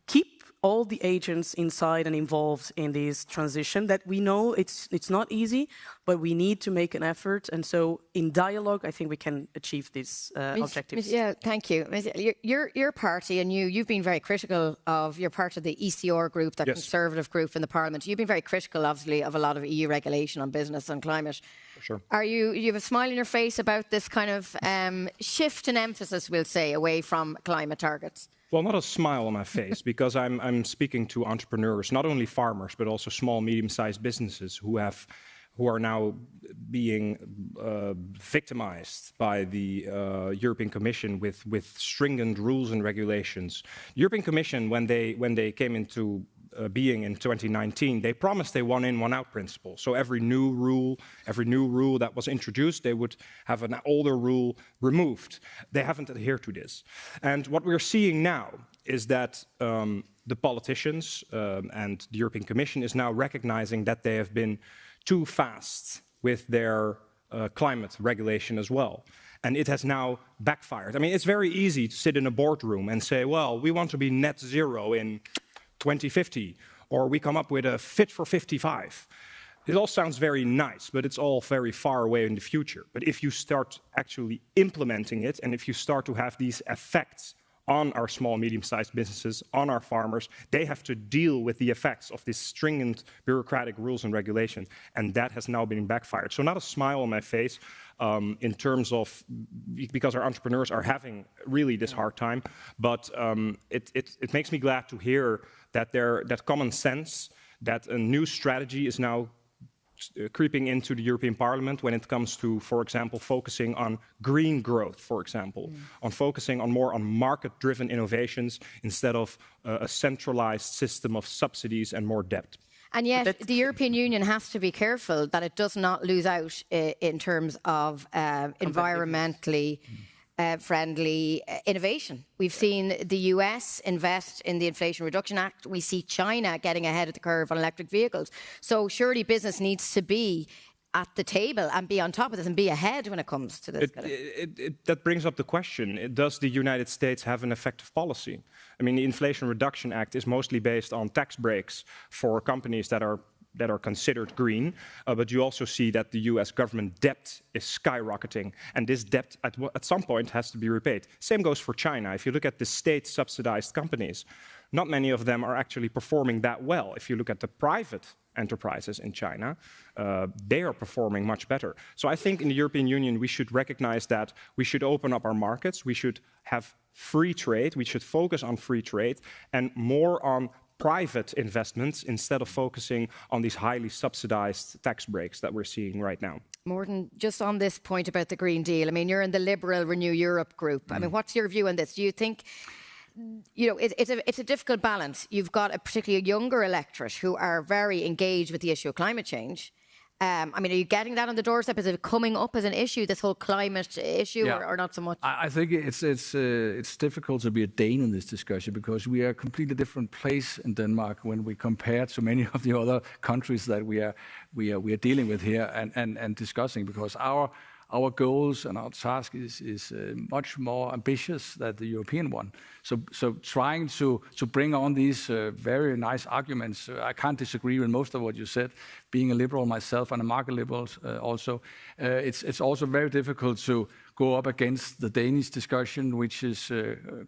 keep all the agents inside and involved in this transition. That we know it's not easy, but we need to make an effort. And so in dialogue, I think we can achieve these objectives. Yeah, thank you. Your party, and you've been very critical of, you're part of the ECR group, that conservative group in the Parliament. You've been very critical, obviously, of a lot of EU regulation on business and climate. Sure. You have a smile on your face about this kind of shift in emphasis, we'll say, away from climate targets? Well, not a smile on my face, because I'm speaking to entrepreneurs, not only farmers, but also small, medium-sized businesses who are now being victimized by the European Commission with stringent rules and regulations. The European Commission, when they came into being in 2019, they promised a one-in, one-out principle. So every new rule that was introduced, they would have an older rule removed. They haven't adhered to this. And what we're seeing now is that the politicians and the European Commission is now recognizing that they have been too fast with their climate regulation as well. And it has now backfired. I mean, it's very easy to sit in a boardroom and say, well, we want to be net zero in 2050, or we come up with a Fit for 55. It all sounds very nice, but it's all very far away in the future. But if you start actually implementing it, and if you start to have these effects on our small, medium-sized businesses, on our farmers, they have to deal with the effects of this stringent bureaucratic rules and regulation, and that has now been backfired. So not a smile on my face in terms of, because our entrepreneurs are having really this hard time, but it makes me glad to hear that that common sense, that a new strategy is now creeping into the European Parliament when it comes to, for example, focusing on green growth, for example, on focusing on more on market-driven innovations instead of a centralized system of subsidies and more debt. And yet the European Union has to be careful that it does not lose out in terms of environmentally friendly innovation. We've seen the US invest in the Inflation Reduction Act. We see China getting ahead of the curve on electric vehicles. So surely business needs to be at the table and be on top of this and be ahead when it comes to this. That brings up the question, does the United States have an effective policy? I mean, the Inflation Reduction Act is mostly based on tax breaks for companies that are considered green, but you also see that the US government debt is skyrocketing, and this debt at some point has to be repaid. Same goes for China. If you look at the state-subsidized companies, not many of them are actually performing that well. If you look at the private enterprises in China, they are performing much better. So I think in the European Union, we should recognize that we should open up our markets, we should have free trade, we should focus on free trade, and more on private investments instead of focusing on these highly subsidized tax breaks that we're seeing right now. Morten, just on this point about the Green Deal, I mean, you're in the Liberal Renew Europe group. I mean, what's your view on this? Do you think, you know, it's a difficult balance? You've got a particularly younger electorate who are very engaged with the issue of climate change. I mean, are you getting that on the doorstep? Is it coming up as an issue, this whole climate issue, or not so much? I think it's difficult to be a Dane in this discussion because we are a completely different place in Denmark when we compare to many of the other countries that we are dealing with here and discussing, because our goals and our task is much more ambitious than the European one. So trying to bring on these very nice arguments, I can't disagree with most of what you said. Being a liberal myself and a market liberal also, it's also very difficult to go up against the Danish discussion, which is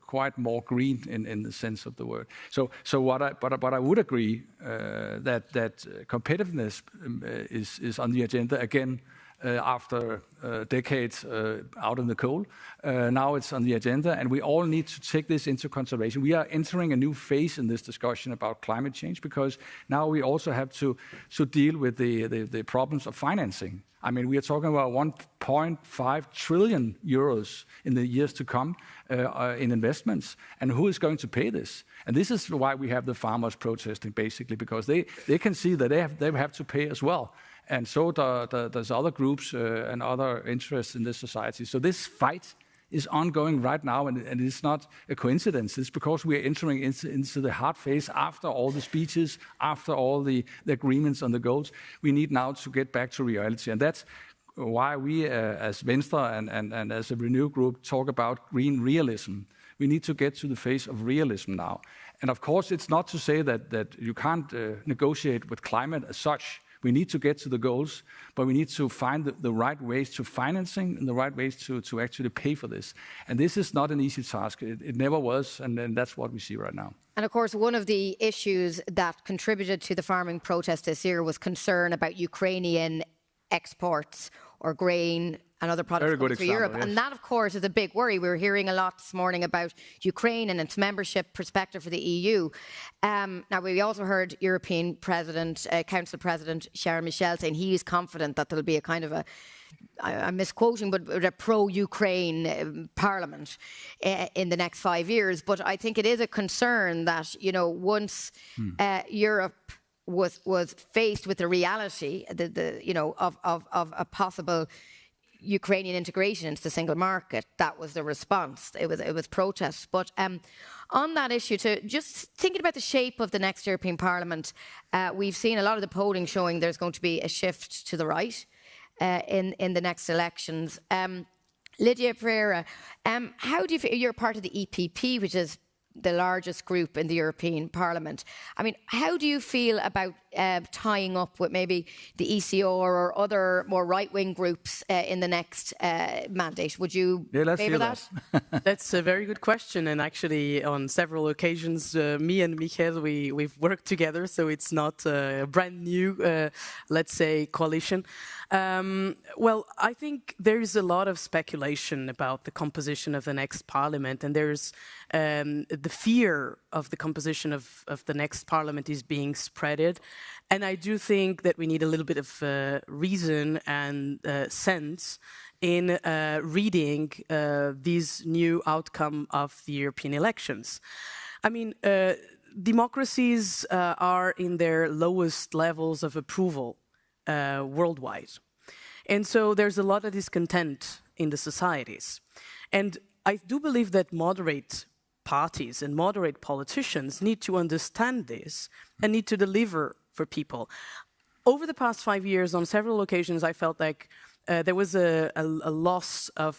quite more green in the sense of the word. So what I would agree that competitiveness is on the agenda again. After decades out in the cold. Now it's on the agenda, and we all need to take this into consideration. We are entering a new phase in this discussion about climate change because now we also have to deal with the problems of financing. I mean, we are talking about 1.5 trillion euros in the years to come in investments, and who is going to pay this? And this is why we have the farmers protesting, basically, because they can see that they have to pay as well. And so there's other groups and other interests in this society. So this fight is ongoing right now, and it's not a coincidence. It's because we are entering into the hard phase after all the speeches, after all the agreements on the goals. We need now to get back to reality. And that's why we, as Venstre and as a Renew group, talk about green realism. We need to get to the phase of realism now. And of course, it's not to say that you can't negotiate with climate as such. We need to get to the goals, but we need to find the right ways to financing and the right ways to actually pay for this. And this is not an easy task. It never was, and that's what we see right now. And of course, one of the issues that contributed to the farming protest this year was concern about Ukrainian exports or grain and other products coming through Europe. Yes. And that, of course, is a big worry. We were hearing a lot this morning about Ukraine and its membership perspective for the EU. Now, we also heard European Council President Charles Michel saying he is confident that there'll be a kind of a I'm misquoting, but a pro-Ukraine parliament in the next 5 years. But I think it is a concern that, you know, once Europe was faced with the reality, of a possible Ukrainian integration into the single market, that was the response. It was protests. But on that issue, to just thinking about the shape of the next European Parliament, we've seen a lot of the polling showing there's going to be a shift to the right in the next elections. Lydia Pereira, how do you feel? You're part of the EPP, which is the largest group in the European Parliament. I mean, how do you feel about tying up with maybe the ECR or other more right-wing groups in the next mandate? Would you favour that? That's a very good question. And actually, on several occasions, me and Michael, we've worked together. So it's not a brand new, let's say, coalition. Well, I think there is a lot of speculation about the composition of the next parliament. And there's the fear of the composition of the next parliament is being spreaded. And I do think that we need a little bit of reason and sense in reading this new outcome of the European elections. I mean, democracies are in their lowest levels of approval worldwide. And so there's a lot of discontent in the societies. And I do believe that moderate parties and moderate politicians need to understand this and need to deliver for people. Over the past 5 years, on several occasions, I felt like there was a loss of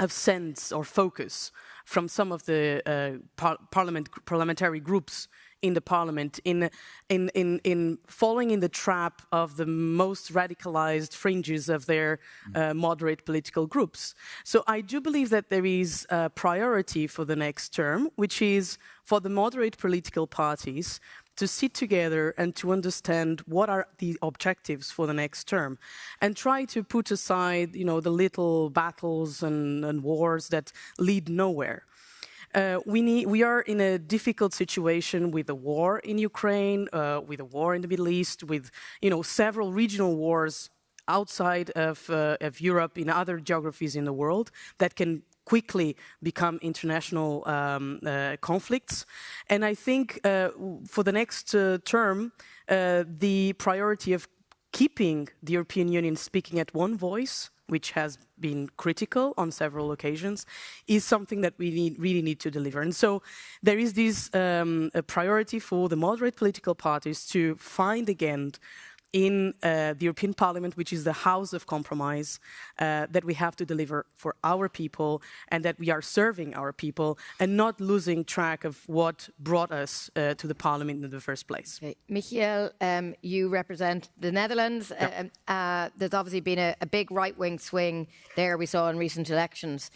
sense or focus from some of the parliamentary groups in the parliament in falling in the trap of the most radicalized fringes of their moderate political groups. So I do believe that there is a priority for the next term, which is for the moderate political parties to sit together and to understand what are the objectives for the next term and try to put aside, you know, the little battles and wars that lead nowhere. We are in a difficult situation with the war in Ukraine, with the war in the Middle East, with, you know, several regional wars outside of Europe in other geographies in the world that can quickly become international conflicts. And I think for the next term, the priority of keeping the European Union speaking at one voice, which has been critical on several occasions, is something that we really need to deliver. And so there is this a priority for the moderate political parties to find again in the European Parliament, which is the house of compromise, that we have to deliver for our people and that we are serving our people and not losing track of what brought us to the Parliament in the first place. Okay. Michiel, you represent the Netherlands. Yep. There's obviously been a big right-wing swing there we saw in recent elections.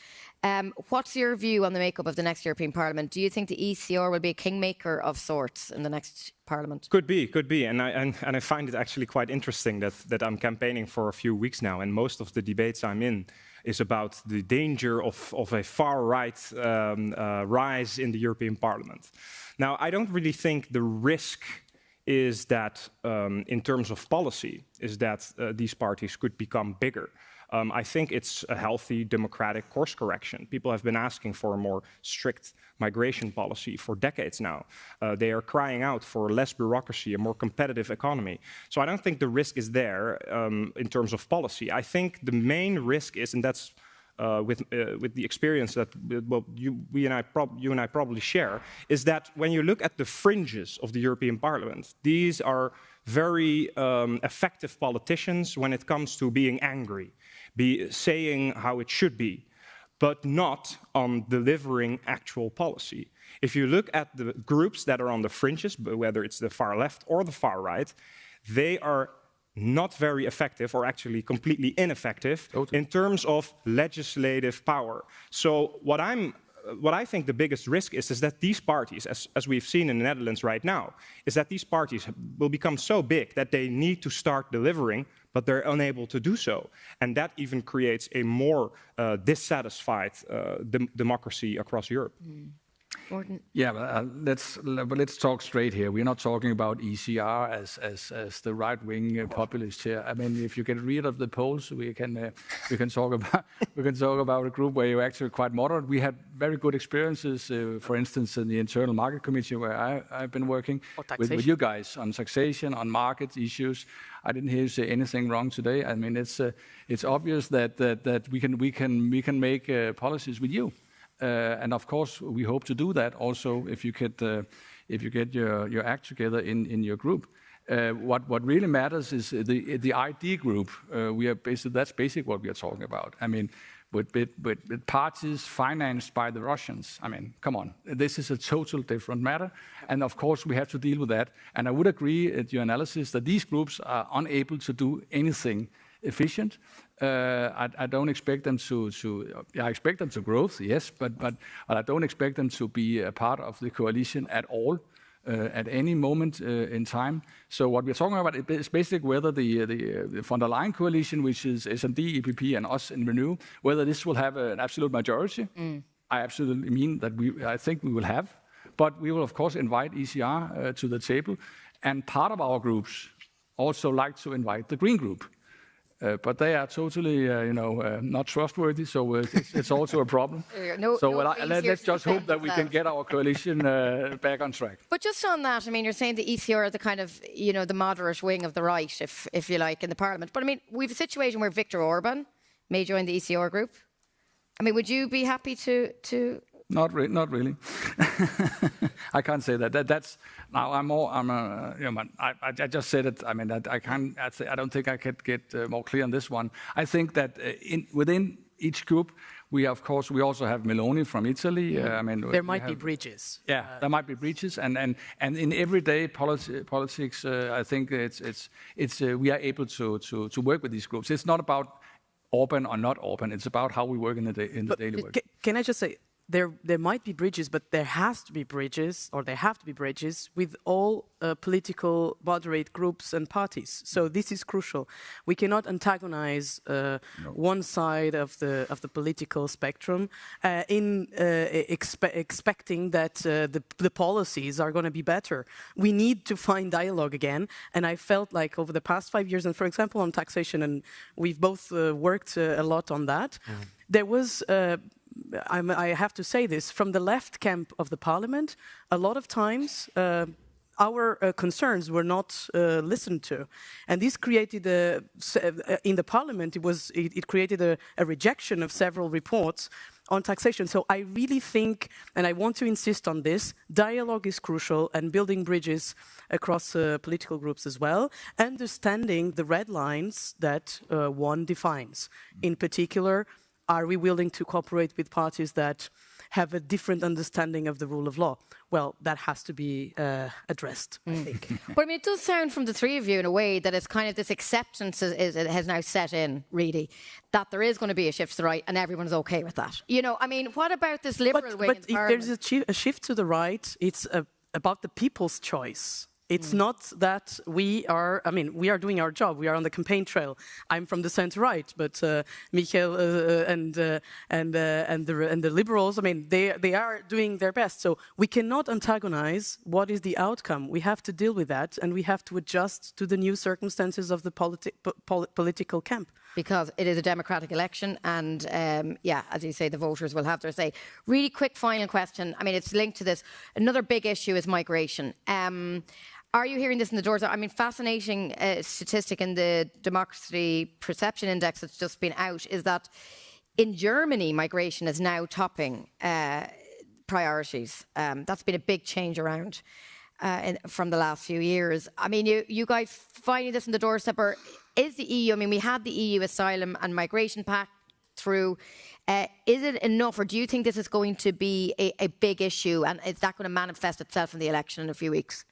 What's your view on the makeup of the next European Parliament? Do you think the ECR will be a kingmaker of sorts in the next Parliament? Could be. And I find it actually quite interesting that I'm campaigning for a few weeks now, and most of the debates I'm in is about the danger of a far-right rise in the European Parliament. Now, I don't really think the risk is that, in terms of policy, is that these parties could become bigger. I think it's a healthy democratic course correction. People have been asking for a more strict migration policy for decades now. They are crying out for less bureaucracy, a more competitive economy. So I don't think the risk is there in terms of policy. I think the main risk is, and that's with the experience that you and I probably share, is that when you look at the fringes of the European Parliament, these are very effective politicians when it comes to being angry, saying how it should be, but not on delivering actual policy. If you look at the groups that are on the fringes, whether it's the far left or the far right, they are not very effective, or actually completely ineffective, in terms of legislative power. So what I think the biggest risk is that these parties, as we've seen in the Netherlands right now, is that these parties will become so big that they need to start delivering, but they're unable to do so. And that even creates a more dissatisfied democracy across Europe. Gordon. Yeah, but let's talk straight here. We're not talking about ECR as the right-wing populist here. I mean, if you get rid of the polls, we can talk about a group where you're actually quite moderate. We had very good experiences, for instance, in the Internal Market Committee where I've been working with you guys on taxation, on market issues. I didn't hear you say anything wrong today. I mean, it's obvious that we can make policies with you. And of course, we hope to do that also if you get your act together in your group. What really matters is the ID group. That's basically what we are talking about. I mean, with parties financed by the Russians. I mean, come on, this is a total different matter. And of course, we have to deal with that. And I would agree at your analysis that these groups are unable to do anything efficient. I don't expect them to. I expect them to grow, yes, but I don't expect them to be a part of the coalition at all at any moment in time. So what we're talking about is basically whether the von der Leyen coalition, which is SD, EPP, and us in Renew, whether this will have an absolute majority. I absolutely mean that I think we will have, but we will of course invite ECR to the table, and part of our groups also like to invite the Green Group. But they are totally, not trustworthy, so it's also a problem. Let's just hope that we can get our coalition back on track. But just on that, I mean, you're saying the ECR are the kind of, the moderate wing of the right, if you like, in the parliament. But I mean, we have a situation where Viktor Orban may join the ECR group. I mean, would you be happy to... Not really. I can't say that. That's now. I just said it. I mean, that I can't. I don't think I could get more clear on this one. I think that within each group, we also have Meloni from Italy. I mean, there might be bridges. Yeah, there might be bridges, and in everyday politics, I think it's we are able to work with these groups. It's not about Orban or not Orban. It's about how we work in the daily work. Can I just say? There might be bridges, but there have to be bridges with all political moderate groups and parties. So this is crucial. We cannot antagonize one side of the political spectrum expecting that the policies are going to be better. We need to find dialogue again. And I felt like over the past 5 years, and for example on taxation, and we've both worked a lot on that, there was... I have to say this, from the left camp of the parliament, a lot of times our concerns were not listened to. And this created, in the parliament, it created a rejection of several reports on taxation. So I really think, and I want to insist on this, dialogue is crucial and building bridges across political groups as well, understanding the red lines that one defines. In particular, are we willing to cooperate with parties that have a different understanding of the rule of law? Well, that has to be addressed, I think. But I mean, it does sound from the three of you in a way that it's kind of this acceptance has now set in, really, that there is going to be a shift to the right and everyone's okay with that. I mean, what about this liberal wing in the parliament? But if there's a shift to the right, it's about the people's choice. It's not that we are doing our job. We are on the campaign trail. I'm from the centre-right, but Michael and the Liberals, I mean, they are doing their best. So we cannot antagonize what is the outcome. We have to deal with that, and we have to adjust to the new circumstances of the political camp. Because it is a democratic election and, as you say, the voters will have their say. Really quick final question. I mean, it's linked to this. Another big issue is migration. Are you hearing this in the doors? I mean, fascinating statistic in the Democracy Perception Index that's just been out is that in Germany, migration is now topping priorities. That's been a big change around from the last few years. I mean, you guys finding this in the doorstep, or is the EU, I mean, we had the EU Asylum and Migration Pact through. Is it enough, or do you think this is going to be a big issue, and is that going to manifest itself in the election in a few weeks?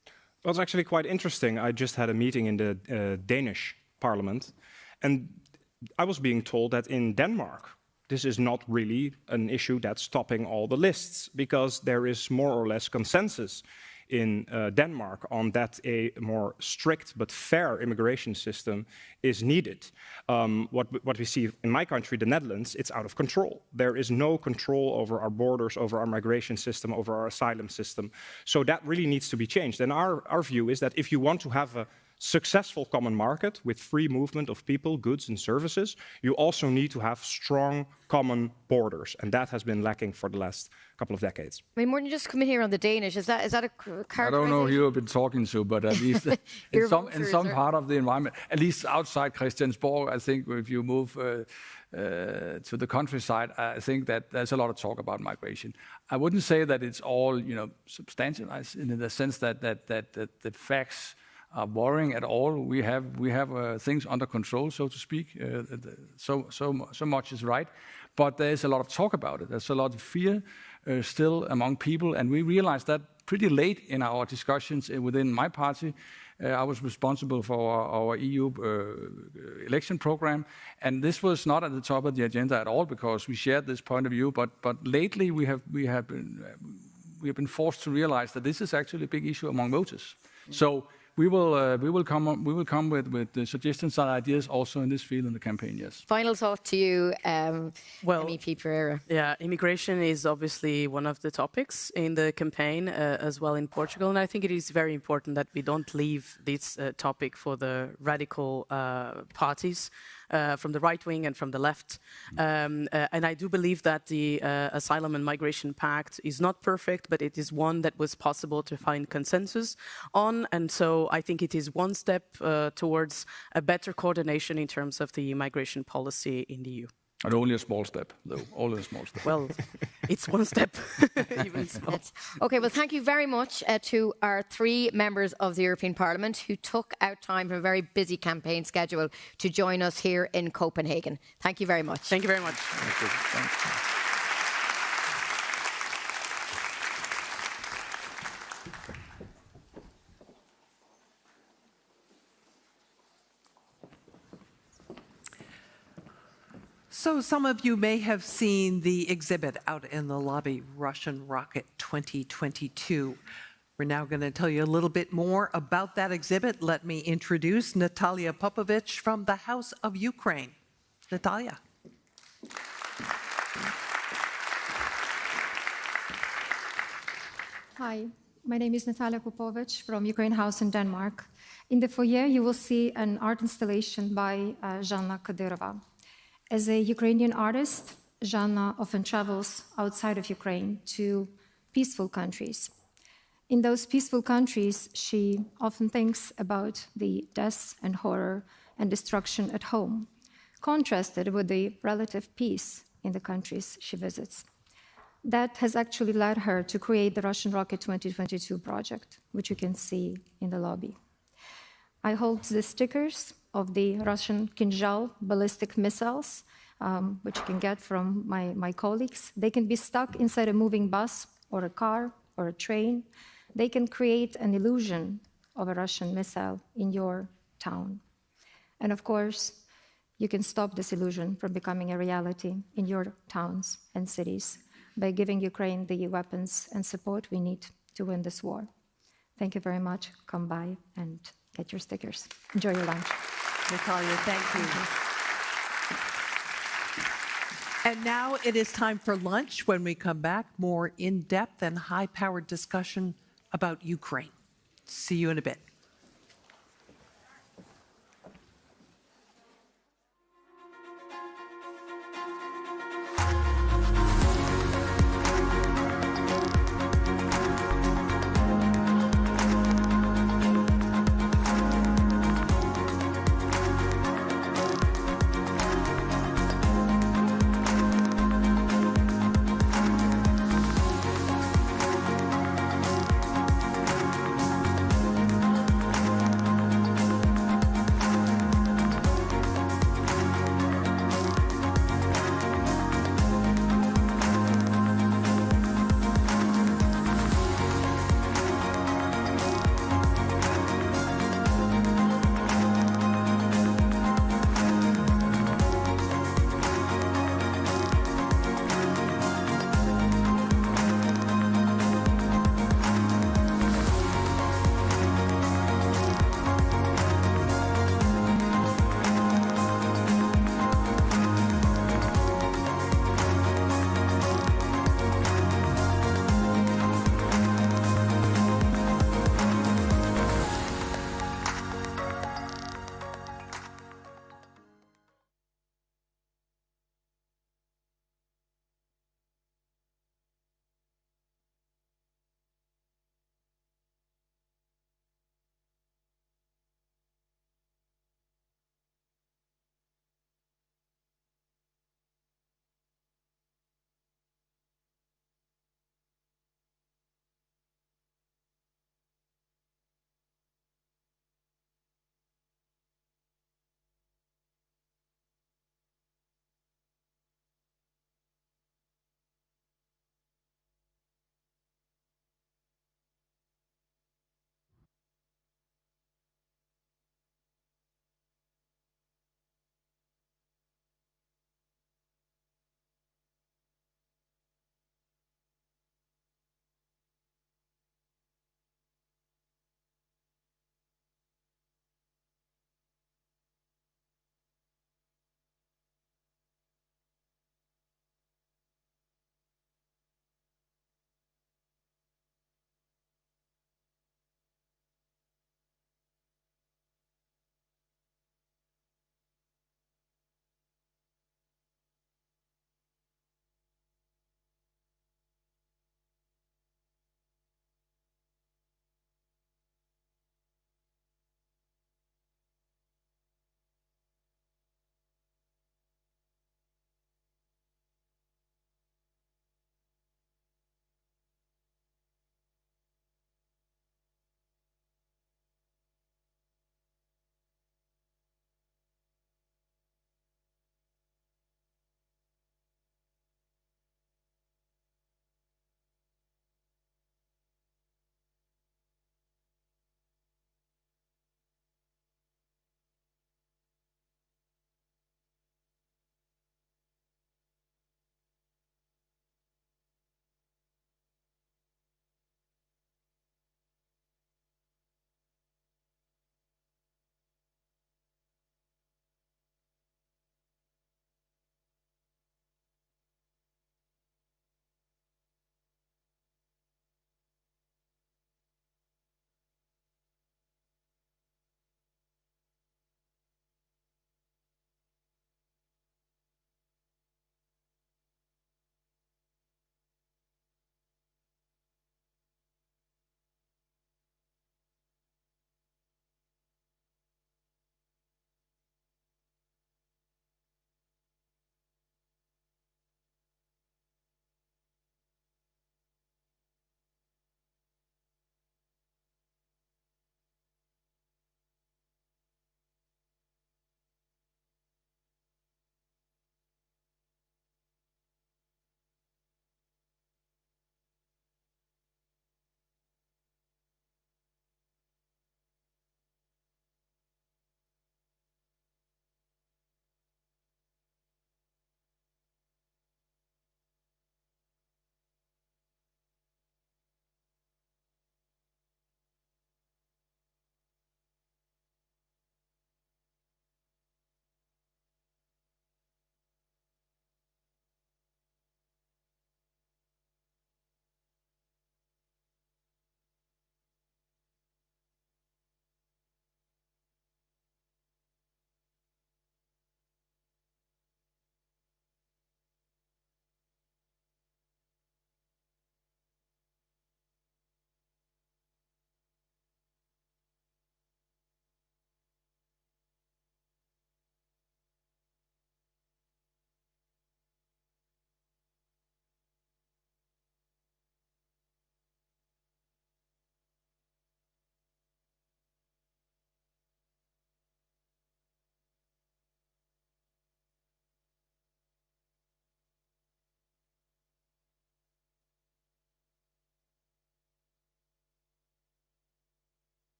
Well, it's actually quite interesting. I just had a meeting in the Danish Parliament, and I was being told that in Denmark, this is not really an issue that's topping all the lists, because there is more or less consensus in Denmark on that a more strict but fair immigration system is needed. What we see in my country, the Netherlands, it's out of control. There is no control over our borders, over our migration system, over our asylum system. So that really needs to be changed. And our view is that if you want to have a successful common market with free movement of people, goods and services, you also need to have strong common borders. And that has been lacking for the last couple of decades. I mean, Morten, just come in here on the Danish. Is that a characterization? I don't know who you've been talking to, but at least in some part of the environment, at least outside Christiansborg, I think if you move to the countryside, I think that there's a lot of talk about migration. I wouldn't say that it's all, substantialized in the sense that the facts are worrying at all. We have things under control, so to speak. So much is right, but there's a lot of talk about it. There's a lot of fear still among people, and we realized that pretty late in our discussions within my party. I was responsible for our EU election program, and this was not at the top of the agenda at all because we shared this point of view. But lately we have been forced to realize that this is actually a big issue among voters. So we will come with the suggestions and ideas also in this field in the campaign. Yes. Final thought to you, MEP Pereira. Yeah, immigration is obviously one of the topics in the campaign as well in Portugal, and I think it is very important that we don't leave this topic for the radical parties. From the right wing and from the left. And I do believe that the Asylum and Migration Pact is not perfect, but it is one that was possible to find consensus on. And so I think it is one step towards a better coordination in terms of the migration policy in the EU. And only a small step, though. Only a small step. Well, it's one step. Even small. Okay, well, thank you very much to our three members of the European Parliament who took out time from a very busy campaign schedule to join us here in Copenhagen. Thank you very much. Thank you very much. Thank you. Thanks. So some of you may have seen the exhibit out in the lobby, Russian Rocket 2022. We're now going to tell you a little bit more about that exhibit. Let me introduce Natalia Popovich from the House of Ukraine. Natalia. Hi, my name is Natalia Popovich from Ukraine House in Denmark. In the foyer, you will see an art installation by Zhanna Kadyrova. As a Ukrainian artist, Zhanna often travels outside of Ukraine to peaceful countries. In those peaceful countries, she often thinks about the deaths and horror and destruction at home, contrasted with the relative peace in the countries she visits. That has actually led her to create the Russian Rocket 2022 project, which you can see in the lobby. I hold the stickers of the Russian Kinzhal ballistic missiles, which you can get from my colleagues. They can be stuck inside a moving bus or a car or a train. They can create an illusion of a Russian missile in your town. And of course, you can stop this illusion from becoming a reality in your towns and cities by giving Ukraine the weapons and support we need to win this war. Thank you very much. Come by and get your stickers. Enjoy your lunch. Natalia, thank you. And now it is time for lunch. When we come back, more in-depth and high-powered discussion about Ukraine. See you in a bit.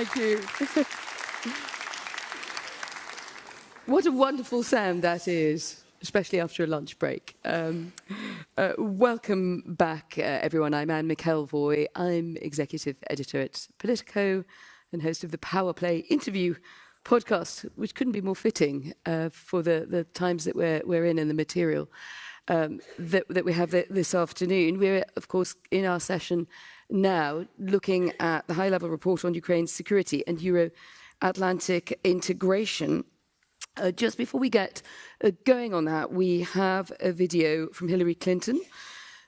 Thank you. What a wonderful sound that is, especially after a lunch break. Welcome back, everyone. I'm Anne McElvoy. I'm executive editor at Politico and host of the Power Play interview podcast, which couldn't be more fitting for the times that we're in and the material that we have this afternoon. We're, of course, in our session now looking at the high-level report on Ukraine's security and Euro-Atlantic integration. Just before we get going on that, we have a video from Hillary Clinton,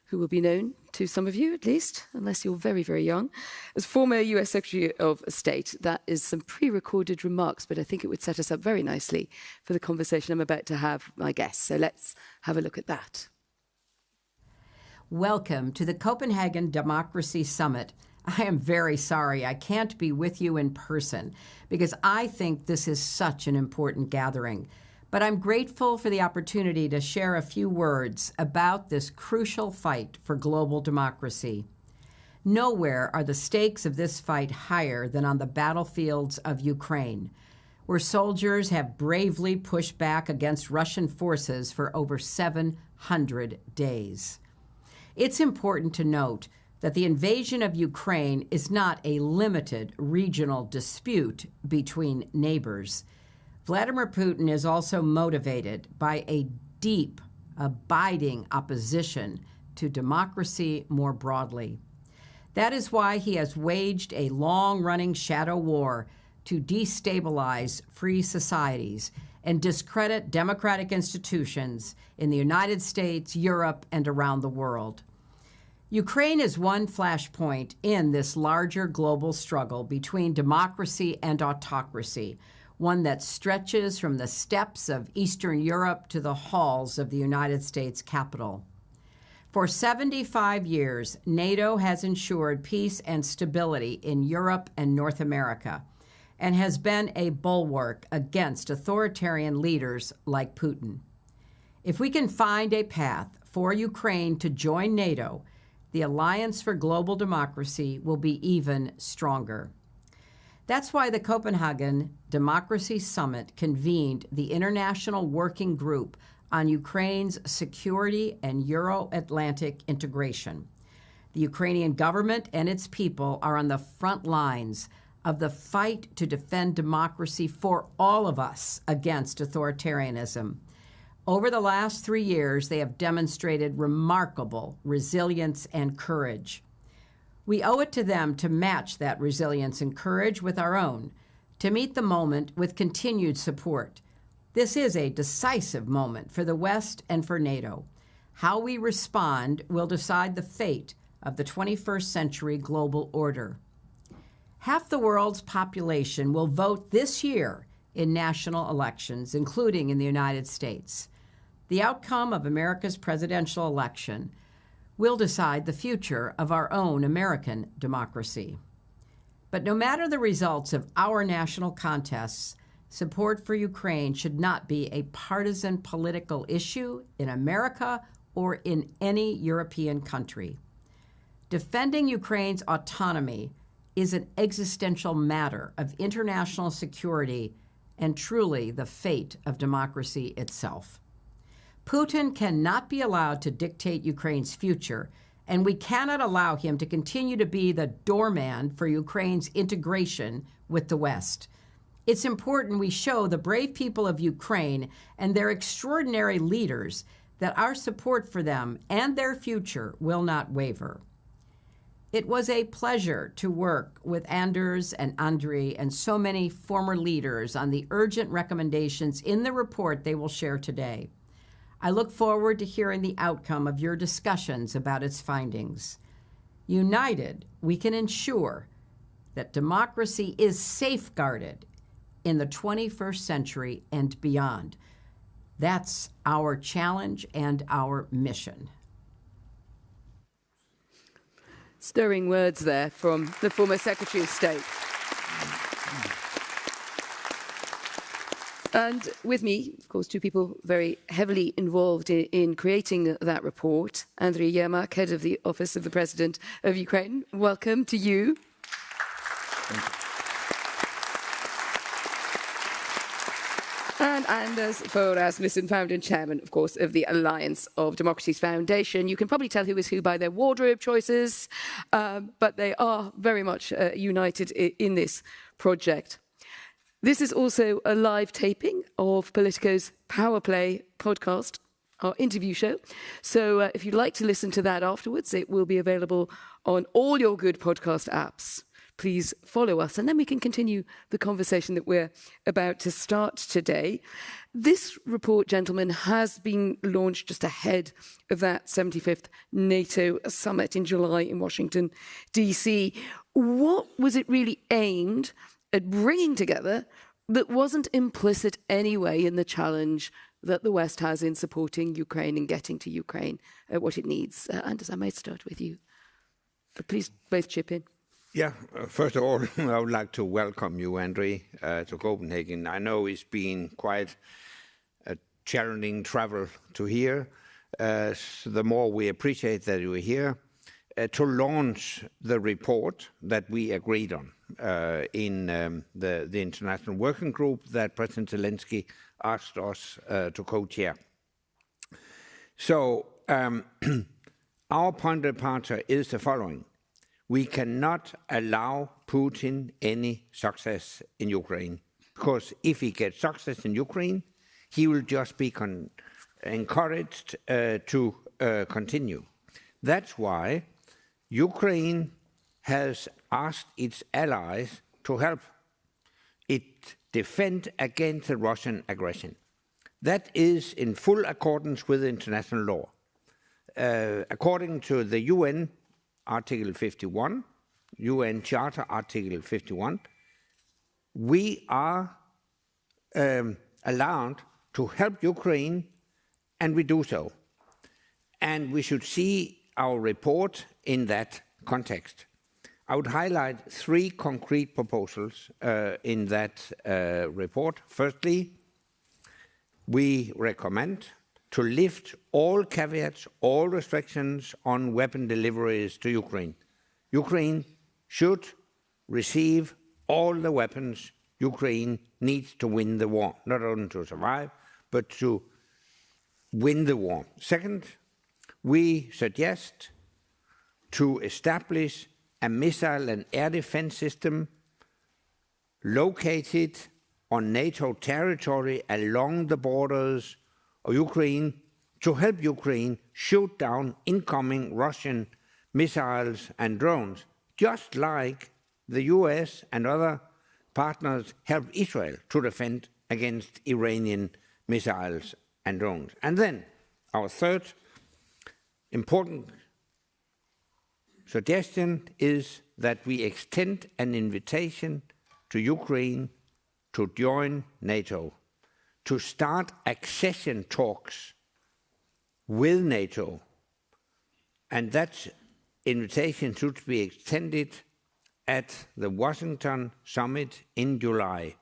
who will be known to some of you at least, unless you're very, very young, as former US Secretary of State. That is some pre-recorded remarks, but I think it would set us up very nicely for the conversation I'm about to have with my guests. So let's have a look at that. Welcome to the Copenhagen Democracy Summit. I am very sorry I can't be with you in person because I think this is such an important gathering. But I'm grateful for the opportunity to share a few words about this crucial fight for global democracy. Nowhere are the stakes of this fight higher than on the battlefields of Ukraine, where soldiers have bravely pushed back against Russian forces for over 700 days. It's important to note that the invasion of Ukraine is not a limited regional dispute between neighbors. Vladimir Putin is also motivated by a deep, abiding opposition to democracy more broadly. That is why he has waged a long-running shadow war to destabilize free societies and discredit democratic institutions in the United States, Europe, and around the world. Ukraine is one flashpoint in this larger global struggle between democracy and autocracy, one that stretches from the steppes of Eastern Europe to the halls of the United States Capitol. For 75 years, NATO has ensured peace and stability in Europe and North America, and has been a bulwark against authoritarian leaders like Putin. If we can find a path for Ukraine to join NATO, the Alliance for Global Democracy will be even stronger. That's why the Copenhagen Democracy Summit convened the International Working Group on Ukraine's security and Euro-Atlantic integration. The Ukrainian government and its people are on the front lines of the fight to defend democracy for all of us against authoritarianism. Over the last 3 years, they have demonstrated remarkable resilience and courage. We owe it to them to match that resilience and courage with our own, to meet the moment with continued support. This is a decisive moment for the West and for NATO. How we respond will decide the fate of the 21st century global order. Half the world's population will vote this year in national elections, including in the United States. The outcome of America's presidential election will decide the future of our own American democracy. But no matter the results of our national contests, support for Ukraine should not be a partisan political issue in America or in any European country. Defending Ukraine's autonomy is an existential matter of international security and truly the fate of democracy itself. Putin cannot be allowed to dictate Ukraine's future, and we cannot allow him to continue to be the doorman for Ukraine's integration with the West. It's important we show the brave people of Ukraine and their extraordinary leaders that our support for them and their future will not waver. It was a pleasure to work with Anders and Andriy and so many former leaders on the urgent recommendations in the report they will share today. I look forward to hearing the outcome of your discussions about its findings. United, we can ensure that democracy is safeguarded in the 21st century and beyond. That's our challenge and our mission. Stirring words there from the former Secretary of State. And with me, of course, two people very heavily involved in creating that report. Andriy Yermak, head of the Office of the President of Ukraine. Welcome to you. Anders Fogh Rasmussen, founder and chairman, of course, of the Alliance of Democracies Foundation. You can probably tell who is who by their wardrobe choices, but they are very much united in this project. This is also a live taping of Politico's Power Play podcast, our interview show. So if you'd like to listen to that afterwards, it will be available on all your good podcast apps. Please follow us, and then we can continue the conversation that we're about to start today. This report, gentlemen, has been launched just ahead of that 75th NATO summit in July in Washington, D.C. What was it really aimed at bringing together that wasn't implicit anyway in the challenge that the West has in supporting Ukraine and getting to Ukraine what it needs? Anders, I might start with you, but please both chip in. Yeah, first of all, I would like to welcome you, Andre, to Copenhagen. I know it's been quite a challenging travel to here. So the more we appreciate that you are here to launch the report that we agreed on in the international working group that President Zelensky asked us to co-chair. So our point of departure is the following. We cannot allow Putin any success in Ukraine, because if he gets success in Ukraine, he will just be encouraged to continue. That's why Ukraine has asked its allies to help it defend against the Russian aggression. That is in full accordance with international law. According to the UN Article 51, UN Charter Article 51, we are allowed to help Ukraine, and we do so. And we should see our report in that context. I would highlight three concrete proposals in that report. Firstly, we recommend to lift all caveats, all restrictions on weapon deliveries to Ukraine. Ukraine should receive all the weapons Ukraine needs to win the war, not only to survive, but to win the war. Second, we suggest to establish a missile and air defense system located on NATO territory along the borders of Ukraine to help Ukraine shoot down incoming Russian missiles and drones, just like the US and other partners help Israel to defend against Iranian missiles and drones. And then our third important suggestion is that we extend an invitation to Ukraine to join NATO, to start accession talks with NATO, and that invitation should be extended at the Washington summit in July,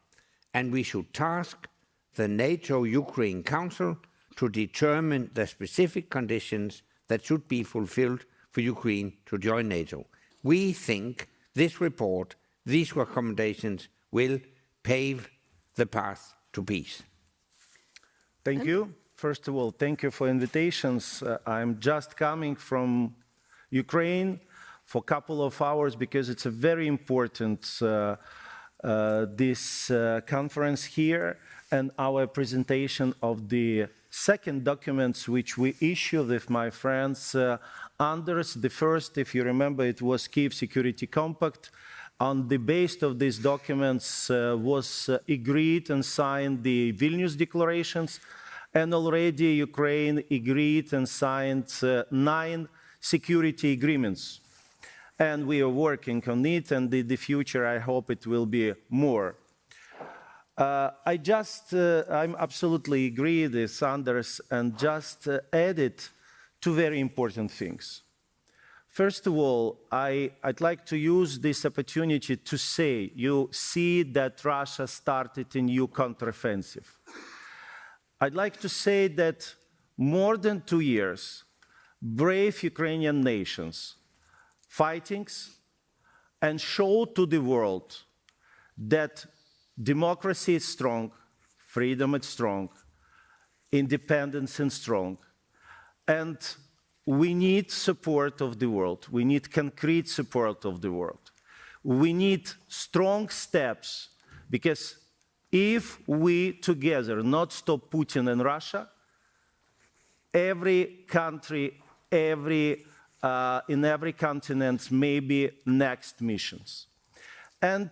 and we should task the NATO-Ukraine Council to determine the specific conditions that should be fulfilled for Ukraine to join NATO. We think this report, these recommendations will pave the path to peace. Thank you. First of all, thank you for invitations. I'm just coming from Ukraine for a couple of hours because it's a very important this conference here and our presentation of the second documents which we issued with my friends Anders. The first, if you remember, it was Kyiv Security Compact. On the basis of these documents was agreed and signed the Vilnius declarations, and already Ukraine agreed and signed 9 security agreements. And we are working on it, and in the future I hope it will be more. I'm absolutely agree with Anders and just added 2 very important things. First of all, I'd like to use this opportunity to say, you see that Russia started a new counteroffensive. I'd like to say that more than 2 years, brave Ukrainian nations fighting and show to the world that democracy is strong, freedom is strong, independence is strong, and we need support of the world. We need concrete support of the world. We need strong steps, because if we together not stop Putin and Russia, every country, in every continent, maybe next missions. And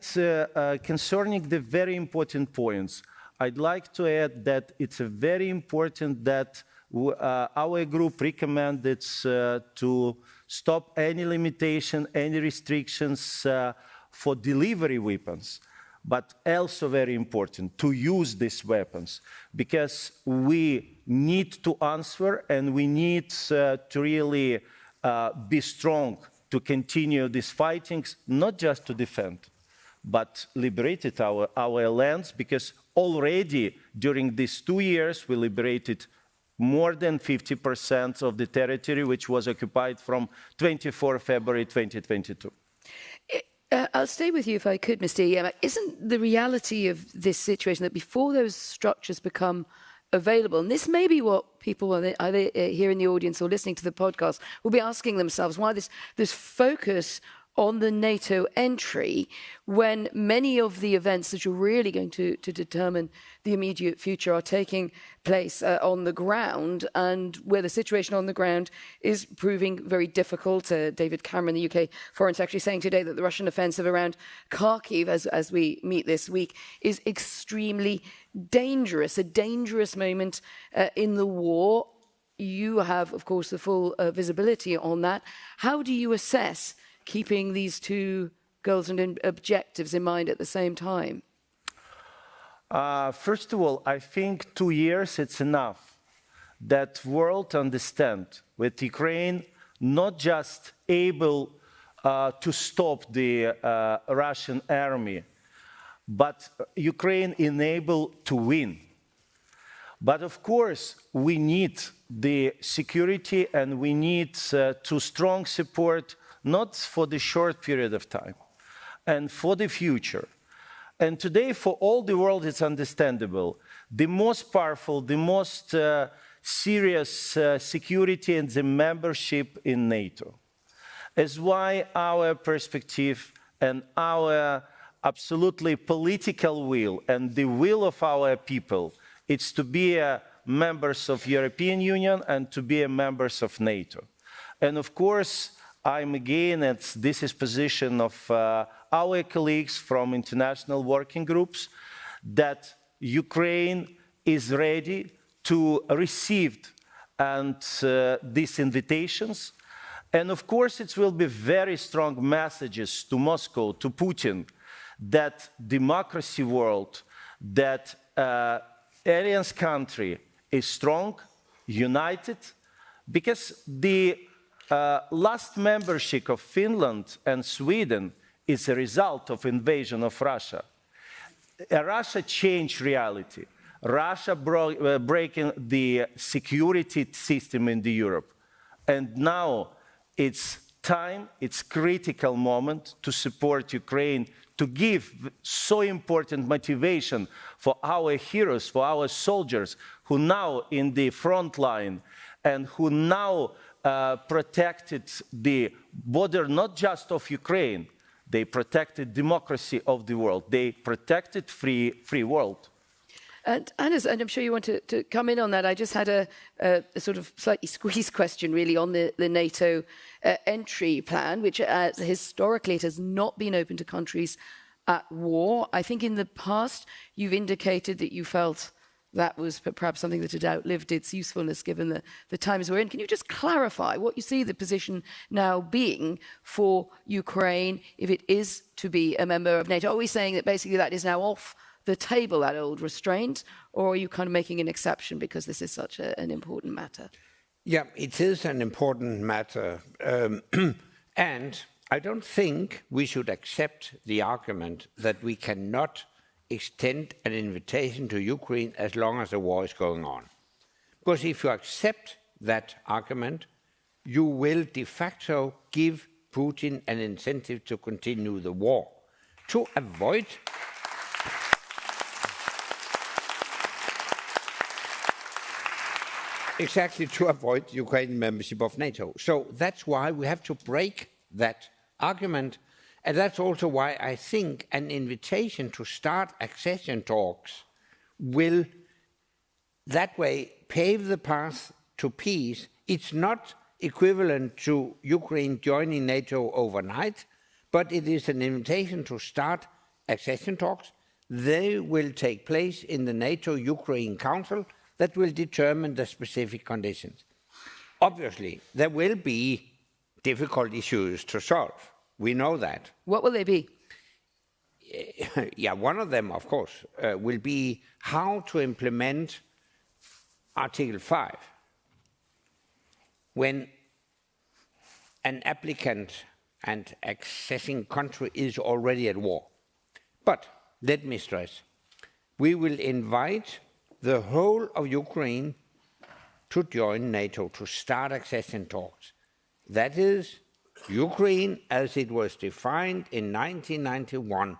concerning the very important points, I'd like to add that it's very important that our group recommended to stop any limitation, any restrictions for delivery weapons, but also very important to use these weapons, because we need to answer and we need to really be strong to continue these fightings, not just to defend, but liberated our lands, because already during these 2 years we liberated more than 50% of the territory which was occupied from 24 February 2022. I'll stay with you if I could, Mr. Yemek. Isn't the reality of this situation that before those structures become available, and this may be what people, either here in the audience or listening to the podcast, will be asking themselves, why this focus on the NATO entry when many of the events that you're really going to determine the immediate future are taking place on the ground, and where the situation on the ground is proving very difficult. David Cameron, the UK Foreign Secretary, saying today that the Russian offensive around Kharkiv, as we meet this week, is extremely dangerous, a dangerous moment in the war. You have, of course, the full visibility on that. How do you assess keeping these two goals and objectives in mind at the same time? First of all, I think 2 years it's enough that world understand with Ukraine not just able to stop the Russian army, but Ukraine enabled to win. But of course, we need the security and we need to strong support, not for the short period of time, and for the future. And today, for all the world, it's understandable. The most powerful, the most serious security and the membership in NATO. Is why our perspective and our absolutely political will and the will of our people is to be members of European Union and to be members of NATO. And of course, I'm again at this position of our colleagues from international working groups that Ukraine is ready to receive these invitations. And of course, it will be very strong messages to Moscow, to Putin, that democracy world, that alliance country is strong, united, because the last membership of Finland and Sweden is a result of invasion of Russia. Russia changed reality. Russia breaking the security system in Europe. And now it's time, it's critical moment to support Ukraine, to give so important motivation for our heroes, for our soldiers who now in the front line and who now protected the border not just of Ukraine, they protected democracy of the world, they protected free world. And Anders, and I'm sure you want to come in on that. I just had a sort of slightly squeezed question really on the NATO entry plan, which historically it has not been open to countries at war. I think in the past you've indicated that you felt that was perhaps something that had outlived its usefulness given the times we're in. Can you just clarify what you see the position now being for Ukraine if it is to be a member of NATO? Are we saying that basically that is now off the table, that old restraint, or are you kind of making an exception because this is such an important matter? Yeah, it is an important matter. And I don't think we should accept the argument that we cannot extend an invitation to Ukraine as long as the war is going on. Because if you accept that argument, you will de facto give Putin an incentive to continue the war. To avoid exactly to avoid Ukrainian membership of NATO. So that's why we have to break that argument. And that's also why I think an invitation to start accession talks will that way pave the path to peace. It's not equivalent to Ukraine joining NATO overnight, but it is an invitation to start accession talks. They will take place in the NATO-Ukraine Council that will determine the specific conditions. Obviously, there will be difficult issues to solve. We know that. What will they be? Yeah, one of them, of course, will be how to implement Article 5 when an applicant and accessing country is already at war. But let me stress, we will invite the whole of Ukraine to join NATO, to start accession talks. That is, Ukraine, as it was defined in 1991,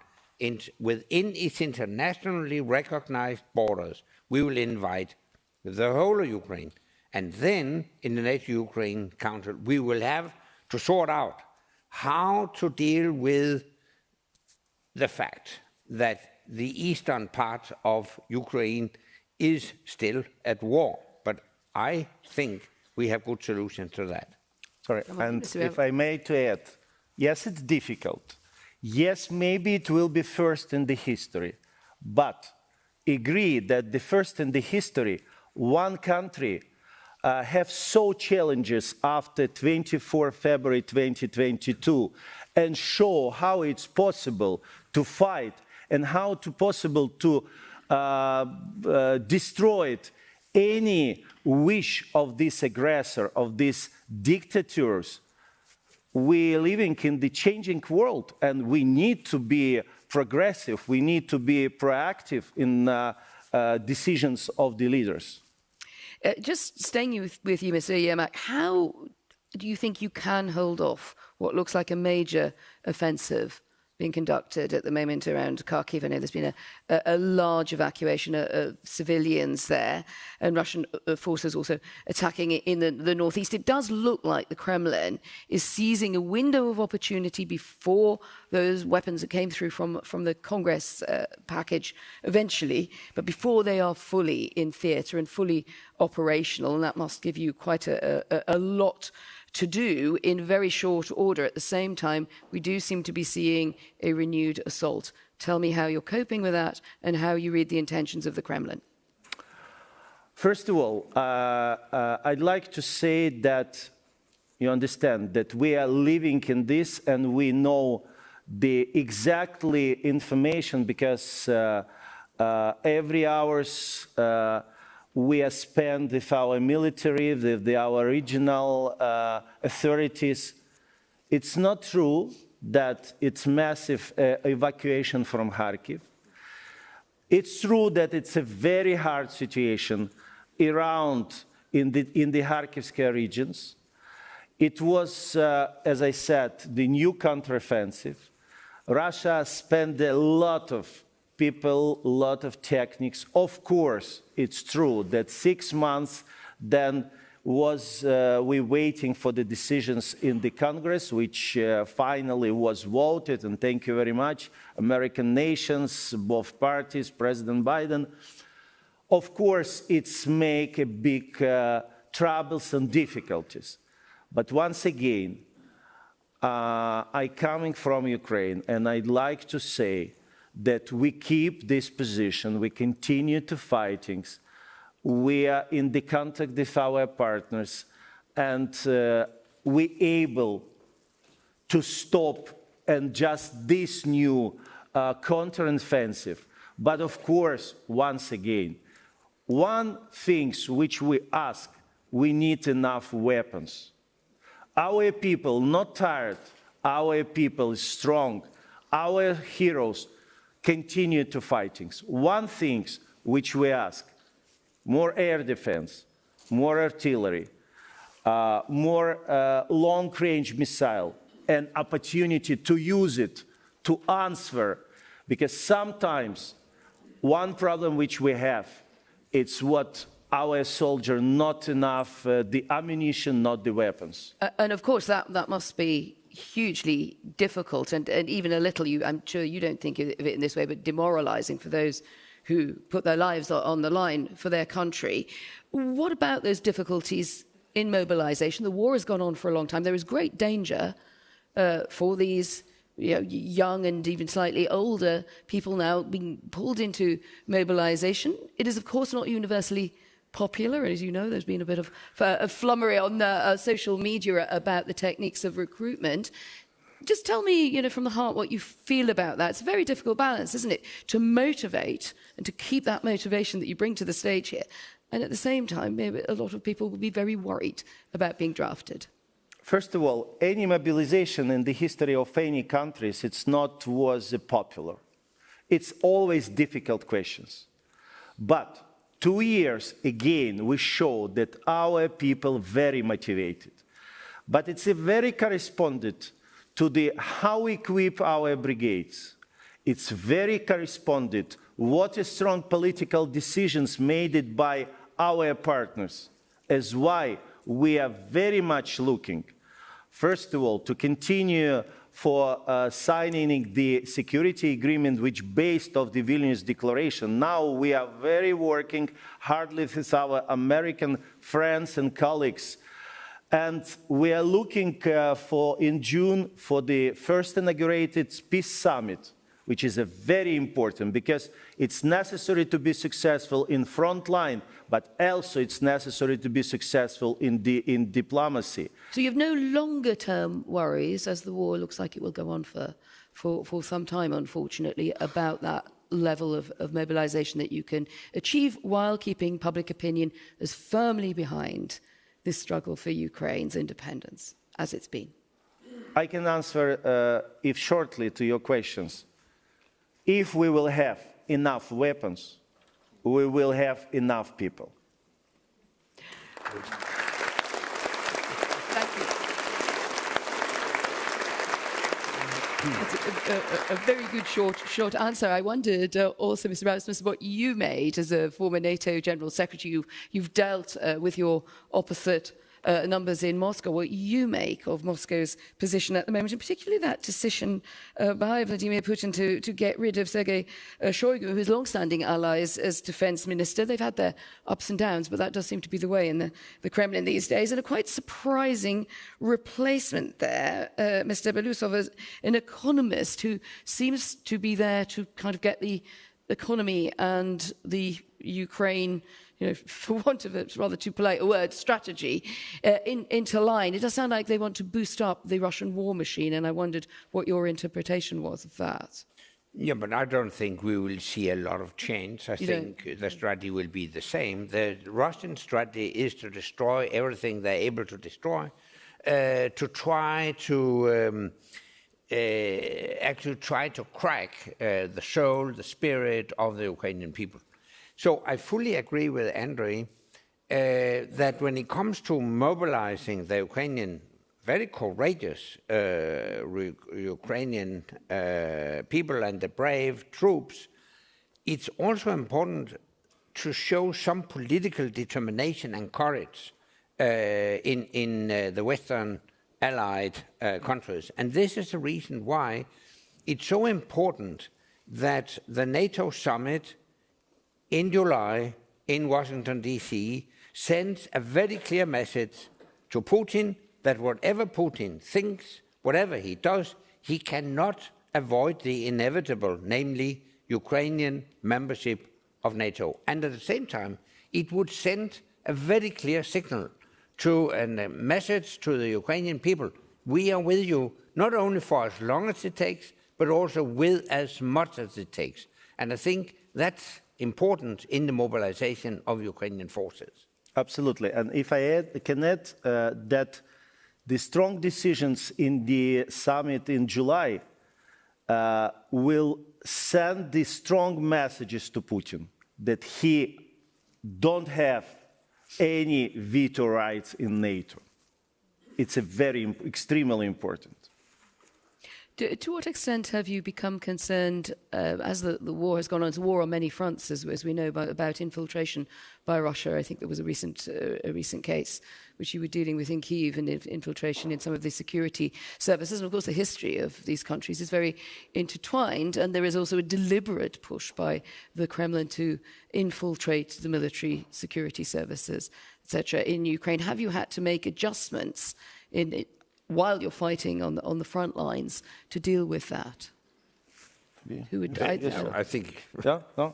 within its internationally recognized borders, we will invite the whole of Ukraine. And then, in the NATO-Ukraine Council, we will have to sort out how to deal with the fact that the eastern part of Ukraine is still at war. But I think we have good solutions to that. Sorry, and if I may to add, yes, it's difficult. Yes, maybe it will be first in the history, but agree that the first in the history, one country have so challenges after 24 February 2022 and show how it's possible to fight and how to possible to destroy it, any wish of this aggressor, of these dictators. We're living in the changing world, and we need to be progressive. We need to be proactive in decisions of the leaders. Just staying with you, Mr. Yermak, how do you think you can hold off what looks like a major offensive being conducted at the moment around Kharkiv? I know there's been a large evacuation of civilians there, and Russian forces also attacking it in the northeast. It does look like the Kremlin is seizing a window of opportunity before those weapons that came through from the Congress package eventually, but before they are fully in theatre and fully operational, and that must give you quite a lot to do in very short order. At the same time, we do seem to be seeing a renewed assault. Tell me how you're coping with that and how you read the intentions of the Kremlin. First of all, I'd like to say that you understand that we are living in this and we know the exactly information because every hours we are spent with our military, with our regional authorities. It's not true that it's massive evacuation from Kharkiv. It's true that it's a very hard situation around in the Kharkivsky regions. It was, as I said, the new counteroffensive. Russia spent a lot of people, a lot of techniques. Of course, it's true that 6 months then was we waiting for the decisions in the Congress, which finally was voted, and thank you very much, American nations, both parties, President Biden. Of course, it's make a big troubles and difficulties. But once again, I coming from Ukraine, and I'd like to say that we keep this position, we continue to fighting, we are in the contact with our partners, and we able to stop and just this new counteroffensive. But of course, once again, one thing which we ask, we need enough weapons. Our people not tired, our people is strong, our heroes continue to fighting. One thing which we ask, more air defense, more artillery, more long-range missile, and opportunity to use it to answer, because sometimes one problem which we have, it's what our soldiers not enough, the ammunition, not the weapons. And of course, that must be hugely difficult and even a little, I'm sure you don't think of it in this way, but demoralizing for those who put their lives on the line for their country. What about those difficulties in mobilization? The war has gone on for a long time. There is great danger for these young and even slightly older people now being pulled into mobilization. It is, of course, not universally popular. As you know, there's been a bit of flummery on social media about the techniques of recruitment. Just tell me, from the heart, what you feel about that. It's a very difficult balance, isn't it? To motivate and to keep that motivation that you bring to the stage here. And at the same time, maybe a lot of people will be very worried about being drafted. First of all, any mobilization in the history of any countries, it's not was popular. It's always difficult questions. But 2 years, again, we show that our people very motivated. But it's a very corresponded to how we equip our brigades. It's very corresponded what is strong political decisions made by our partners, as why we are very much looking, first of all, to continue for signing the security agreement which based of the Vilnius Declaration. Now we are very working hardly with our American friends and colleagues. And we are looking in June for the first inaugurated peace summit, which is very important because it's necessary to be successful in front line, but also it's necessary to be successful in diplomacy. So you have no longer term worries, as the war looks like it will go on for some time, unfortunately, about that level of mobilization that you can achieve while keeping public opinion as firmly behind this struggle for Ukraine's independence as it's been? I can answer if shortly to your questions. If we will have enough weapons, we will have enough people. Thank you. That's a very good short answer. I wondered also, Mr. Rasmussen, what you made as a former NATO General Secretary. You've dealt with your opposite numbers in Moscow, what you make of Moscow's position at the moment, and particularly that decision by Vladimir Putin to get rid of Sergei Shoigu, whose long-standing ally as defense minister. They've had their ups and downs, but that does seem to be the way in the Kremlin these days. And a quite surprising replacement there, Mr. Belousov, an economist who seems to be there to kind of get the economy and the Ukraine, for want of a rather too polite a word, strategy into line. It does sound like they want to boost up the Russian war machine, and I wondered what your interpretation was of that. Yeah, but I don't think we will see a lot of change. I think the strategy will be the same. The Russian strategy is to destroy everything they're able to destroy, to try to actually try to crack the soul, the spirit of the Ukrainian people. So I fully agree with Andrei that when it comes to mobilizing the Ukrainian, very courageous Ukrainian people and the brave troops, it's also important to show some political determination and courage in the Western allied countries. And this is the reason why it's so important that the NATO summit in July in Washington, D.C., sends a very clear message to Putin that whatever Putin thinks, whatever he does, he cannot avoid the inevitable, namely Ukrainian membership of NATO. And at the same time, it would send a very clear signal to a message to the Ukrainian people. We are with you, not only for as long as it takes, but also with as much as it takes. And I think that's important in the mobilization of Ukrainian forces. Absolutely. And if I can add that the strong decisions in the summit in July will send the strong messages to Putin that he don't have any veto rights in NATO. It's extremely important. To what extent have you become concerned, as the war has gone on, it's a war on many fronts, as we know, about infiltration by Russia? I think there was a recent case which you were dealing with in Kyiv, and infiltration in some of the security services. And of course, the history of these countries is very intertwined, and there is also a deliberate push by the Kremlin to infiltrate the military security services, etc. in Ukraine. Have you had to make adjustments while you're fighting on the front lines to deal with that? Who would? I think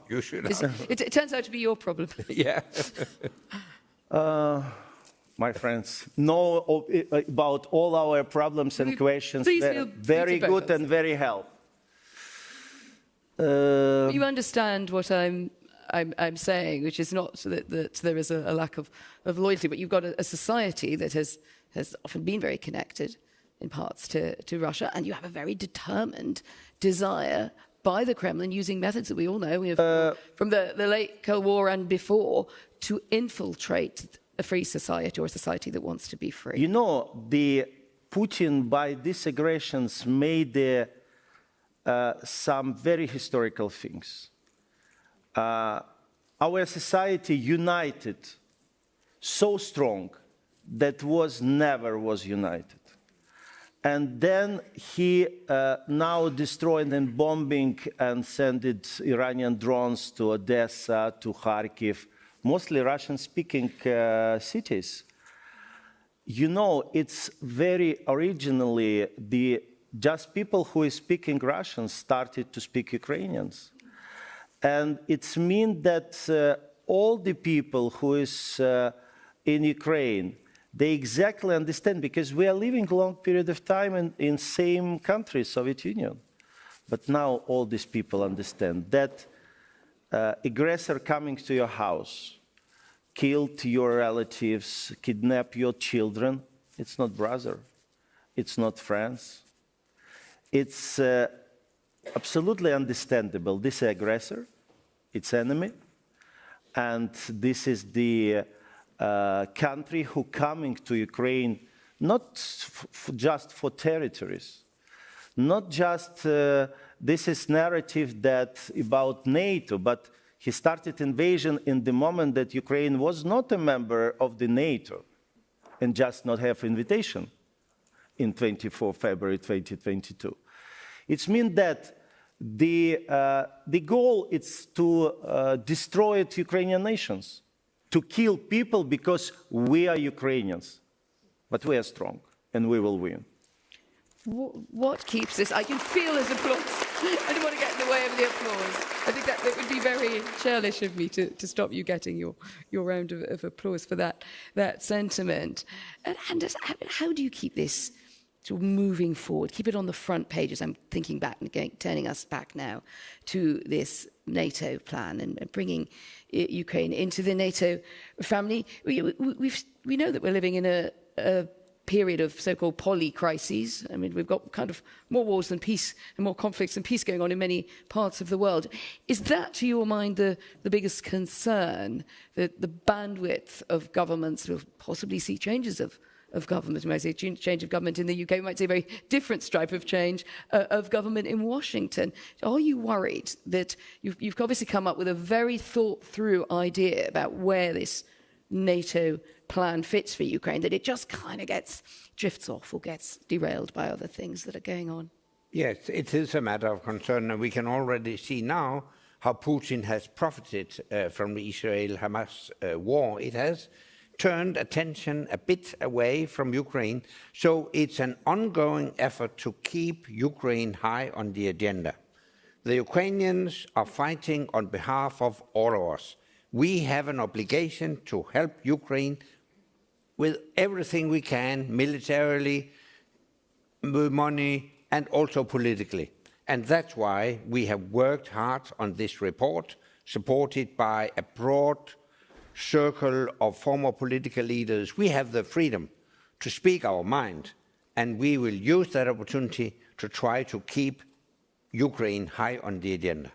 you should. It turns out to be your problem. Yeah. My friends know about all our problems and questions. Very good and very helpful. You understand what I'm saying, which is not that there is a lack of loyalty, but you've got a society that has often been very connected in parts to Russia, and you have a very determined desire by the Kremlin, using methods that we all know from the late Cold War and before, to infiltrate a free society, or a society that wants to be free. You know, Putin, by these aggressions, made some very historical things. Our society united so strong that never was united. And then he now destroyed and bombing and sending Iranian drones to Odessa, to Kharkiv, mostly Russian-speaking cities. You know, it's very originally just people who are speaking Russian started to speak Ukrainians. And it's mean that all the people who is in Ukraine, they exactly understand, because we are living a long period of time in same country, Soviet Union. But now all these people understand that aggressor coming to your house, killed your relatives, kidnap your children, it's not brother, it's not friends. It's absolutely understandable. This is aggressor, it's enemy, and this is the country who coming to Ukraine not just for territories, not just this is narrative that about NATO, but he started invasion in the moment that Ukraine was not a member of the NATO and just not have invitation in 24 February 2022. It means that the goal is to destroy the Ukrainian nations, to kill people because we are Ukrainians, but we are strong and we will win. What keeps this? I can feel his applause. I don't want to get in the way of the applause. I think that would be very churlish of me to stop you getting your round of applause for that sentiment. And how do you keep this sort of moving forward, keep it on the front pages? I'm thinking back and turning us back now to this NATO plan and bringing Ukraine into the NATO family. We know that we're living in a period of so-called poly-crises. I mean, we've got kind of more wars than peace and more conflicts than peace going on in many parts of the world. Is that, to your mind, the biggest concern, that the bandwidth of governments will possibly see changes of government? You might say change of government in the UK, you might say a very different stripe of change of government in Washington. Are you worried that you've obviously come up with a very thought-through idea about where this NATO plan fits for Ukraine, that it just kind of drifts off or gets derailed by other things that are going on? Yes, it is a matter of concern, and we can already see now how Putin has profited from the Israel-Hamas war. It has turned attention a bit away from Ukraine, so it's an ongoing effort to keep Ukraine high on the agenda. The Ukrainians are fighting on behalf of all of us. We have an obligation to help Ukraine with everything we can, militarily, with money, and also politically. And that's why we have worked hard on this report, supported by a broad circle of former political leaders. We have the freedom to speak our mind, and we will use that opportunity to try to keep Ukraine high on the agenda.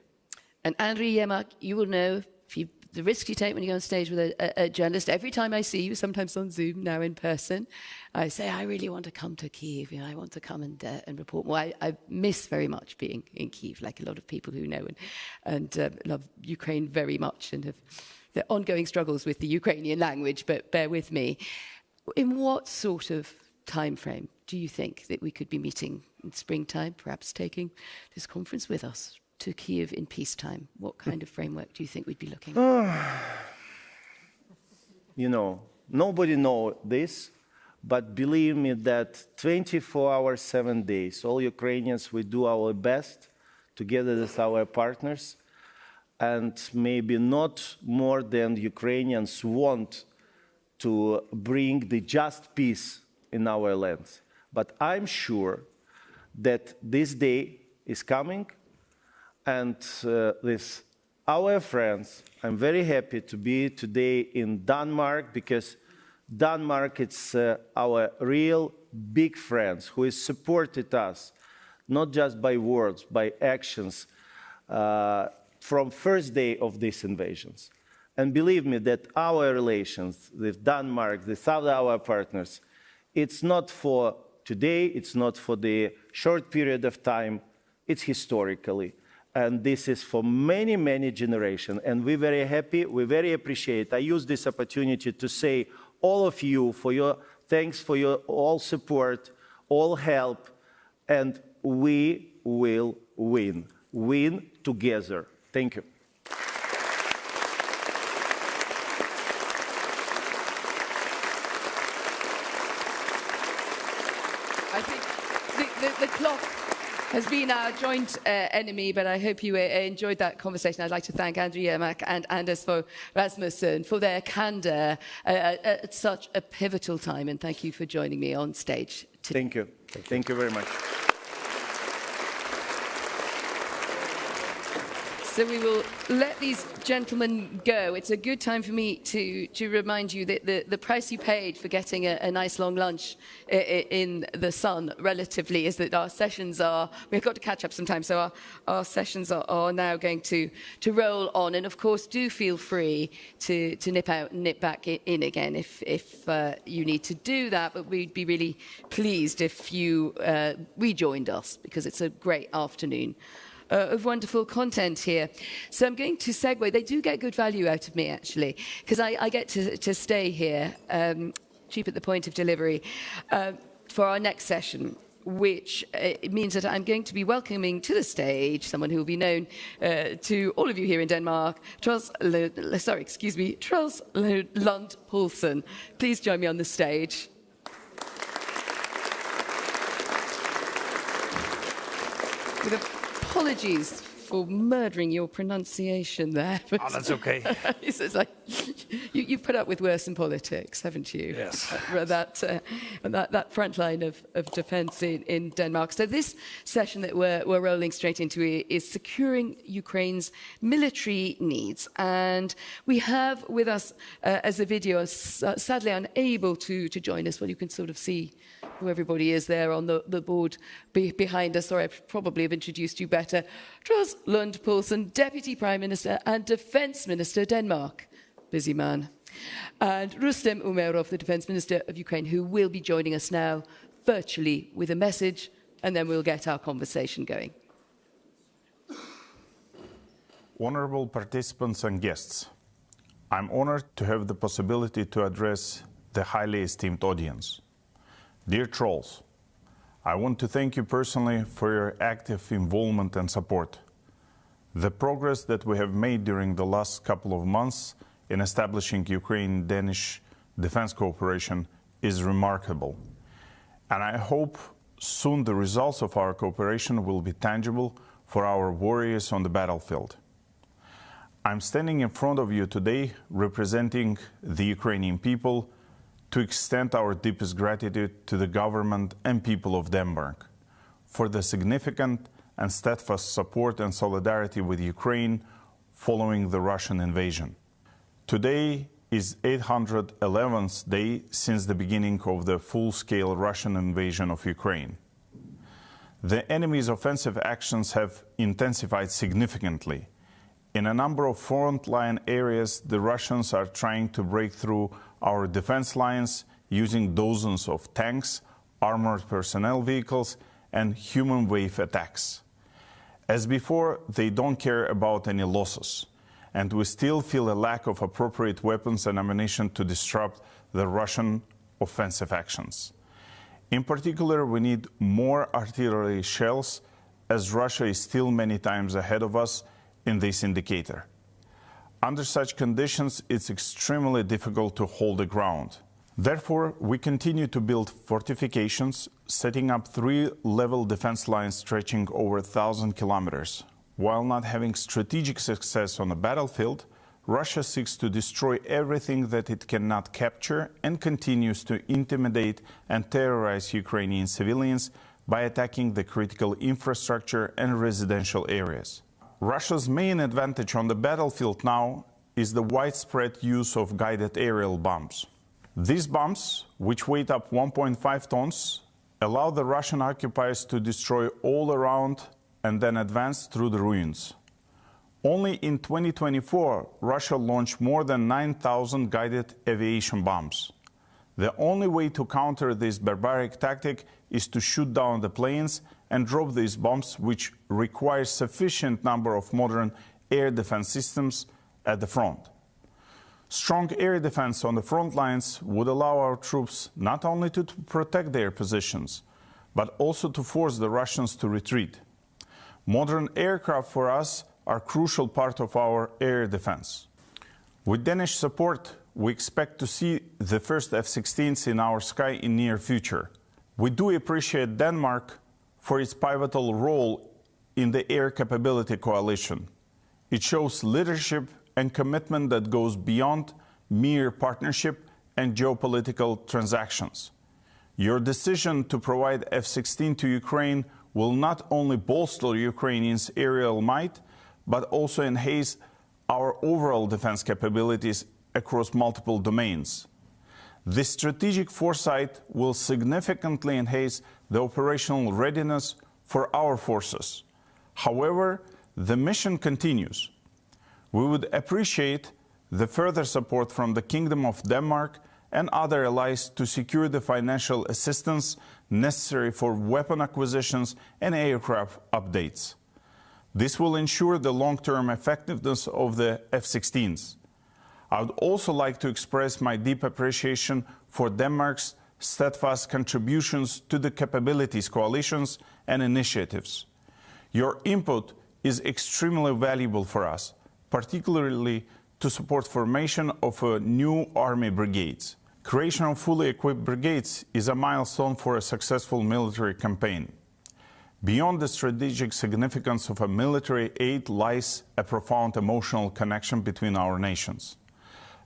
And Andriy Yermak, you will know, if you've the risks you take when you go on stage with a journalist. Every time I see you, sometimes on Zoom, now in person, I say, I really want to come to Kyiv. You know, I want to come and report more. I miss very much being in Kyiv, like a lot of people who know and love Ukraine very much and have the ongoing struggles with the Ukrainian language, but bear with me. In what sort of time frame do you think that we could be meeting in springtime, perhaps taking this conference with us to Kyiv in peacetime? What kind of framework do you think we'd be looking at? You know, nobody knows this, but believe me that 24 hours, 7 days, all Ukrainians, we do our best together with our partners, and maybe not more than Ukrainians want to bring the just peace in our lands. But I'm sure that this day is coming, and with our friends, I'm very happy to be today in Denmark, because Denmark is our real big friends who has supported us, not just by words, by actions, from first day of these invasions. And believe me that our relations with Denmark, with our partners, it's not for today, it's not for the short period of time, it's historically. And this is for many, many generations. And we're very happy, we very appreciate. I use this opportunity to say all of you for your thanks for your all support, all help, and we will win. Win together. Thank you. I think the clock has been our joint enemy, but I hope you enjoyed that conversation. I'd like to thank Andrew Yermak and Anders Fogh Rasmussen for their candour at such a pivotal time, and thank you for joining me on stage today. Thank you. Thank you very much. So we will let these gentlemen go. It's a good time for me to remind you that the price you paid for getting a nice long lunch in the sun, relatively, is that our sessions are, we've got to catch up sometime, so our sessions are now going to roll on. And of course, do feel free to nip out and nip back in again if you need to do that. But we'd be really pleased if you rejoined us, because it's a great afternoon of wonderful content here. So I'm going to segue. They do get good value out of me, actually, because I get to stay here, cheap at the point of delivery, for our next session, which means that I'm going to be welcoming to the stage someone who will be known to all of you here in Denmark, Troels Lund Poulsen. Please join me on the stage. With apologies for murdering your pronunciation there. Oh, that's okay. It's like, you've put up with worse in politics, haven't you? Yes. That front line of defence in Denmark. So this session that we're rolling straight into is securing Ukraine's military needs. And we have with us as a video, sadly unable to join us. Well, you can sort of see who everybody is there on the board behind us. Sorry, I probably have introduced you better. Troels Lund Poulsen, Deputy Prime Minister and Defence Minister, Denmark. Busy man. And Rustem Umerov, the Defence Minister of Ukraine, who will be joining us now virtually with a message, and then we'll get our conversation going. Honourable participants and guests, I'm honoured to have the possibility to address the highly esteemed audience. Dear Trolls, I want to thank you personally for your active involvement and support. The progress that we have made during the last couple of months in establishing Ukraine-Danish defense cooperation is remarkable. And I hope soon the results of our cooperation will be tangible for our warriors on the battlefield. I'm standing in front of you today representing the Ukrainian people to extend our deepest gratitude to the government and people of Denmark for the significant and steadfast support and solidarity with Ukraine following the Russian invasion. Today is 811th day since the beginning of the full-scale Russian invasion of Ukraine. The enemy's offensive actions have intensified significantly, In a number of frontline areas, the Russians are trying to break through our defense lines using dozens of tanks, armored personnel vehicles, and human wave attacks. As before, they don't care about any losses, and we still feel a lack of appropriate weapons and ammunition to disrupt the Russian offensive actions. In particular, we need more artillery shells, as Russia is still many times ahead of us in this indicator. Under such conditions, it's extremely difficult to hold the ground. Therefore, we continue to build fortifications, setting up 3 level defense lines stretching over 1,000 kilometers. While not having strategic success on the battlefield, Russia seeks to destroy everything that it cannot capture and continues to intimidate and terrorize Ukrainian civilians by attacking the critical infrastructure and residential areas. Russia's main advantage on the battlefield now is the widespread use of guided aerial bombs. These bombs, which weigh up 1.5 tons, allow the Russian occupiers to destroy all around and then advance through the ruins. Only in 2024, Russia launched more than 9,000 guided aviation bombs. The only way to counter this barbaric tactic is to shoot down the planes and drop these bombs, which requires sufficient number of modern air defense systems at the front. Strong air defense on the front lines would allow our troops not only to protect their positions, but also to force the Russians to retreat. Modern aircraft for us are a crucial part of our air defense. With Danish support, we expect to see the first F-16s in our sky in near future. We do appreciate Denmark for its pivotal role in the air capability coalition. It shows leadership and commitment that goes beyond mere partnership and geopolitical transactions. Your decision to provide F-16 to Ukraine will not only bolster Ukrainians' aerial might, but also enhance our overall defense capabilities across multiple domains. This strategic foresight will significantly enhance the operational readiness for our forces. However, the mission continues. We would appreciate the further support from the Kingdom of Denmark and other allies to secure the financial assistance necessary for weapon acquisitions and aircraft updates. This will ensure the long-term effectiveness of the F-16s. I would also like to express my deep appreciation for Denmark's steadfast contributions to the capabilities coalitions and initiatives. Your input is extremely valuable for us, particularly to support formation of new army brigades. Creation of fully equipped brigades is a milestone for a successful military campaign. Beyond the strategic significance of a military aid lies a profound emotional connection between our nations.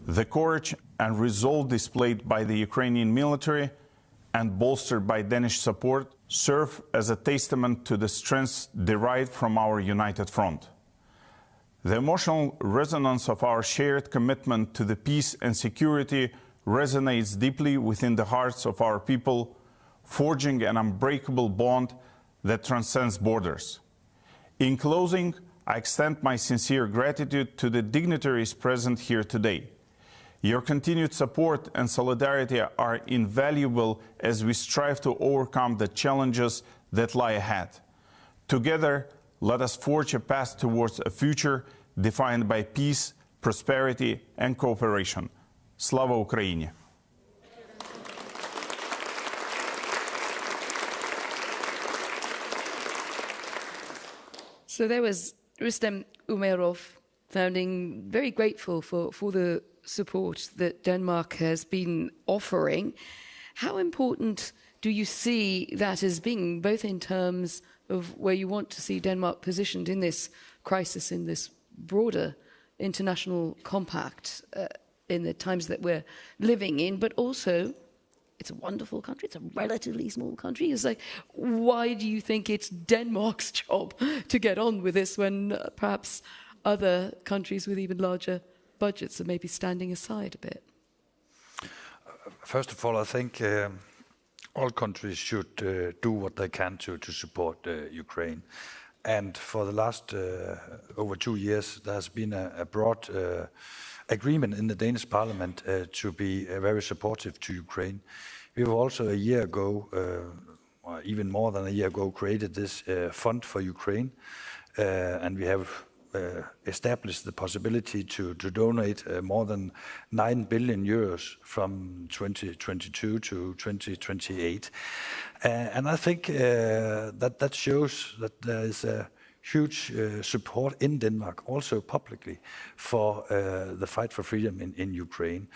The courage and resolve displayed by the Ukrainian military and bolstered by Danish support serve as a testament to the strength derived from our united front. The emotional resonance of our shared commitment to the peace and security resonates deeply within the hearts of our people, forging an unbreakable bond that transcends borders. In closing, I extend my sincere gratitude to the dignitaries present here today. Your continued support and solidarity are invaluable as we strive to overcome the challenges that lie ahead. Together, let us forge a path towards a future defined by peace, prosperity, and cooperation. Slava Ukraini! So there was Rustem Umerov sounding very grateful for the support that Denmark has been offering. How important do you see that as being, both in terms of where you want to see Denmark positioned in this crisis, in this broader international compact, in the times that we're living in, but also it's a wonderful country, it's a relatively small country. It's like, why do you think it's Denmark's job to get on with this when perhaps other countries with even larger budgets are maybe standing aside a bit? First of all, I think all countries should do what they can to support Ukraine. And for the last over 2 years, there has been a broad agreement in the Danish parliament to be very supportive to Ukraine. We have also a year ago, or even more than a year ago, created this fund for Ukraine, and we have established the possibility to donate more than 9 billion euros from 2022 to 2028. And I think that shows that there is a huge support in Denmark, also publicly, for the fight for freedom in Ukraine.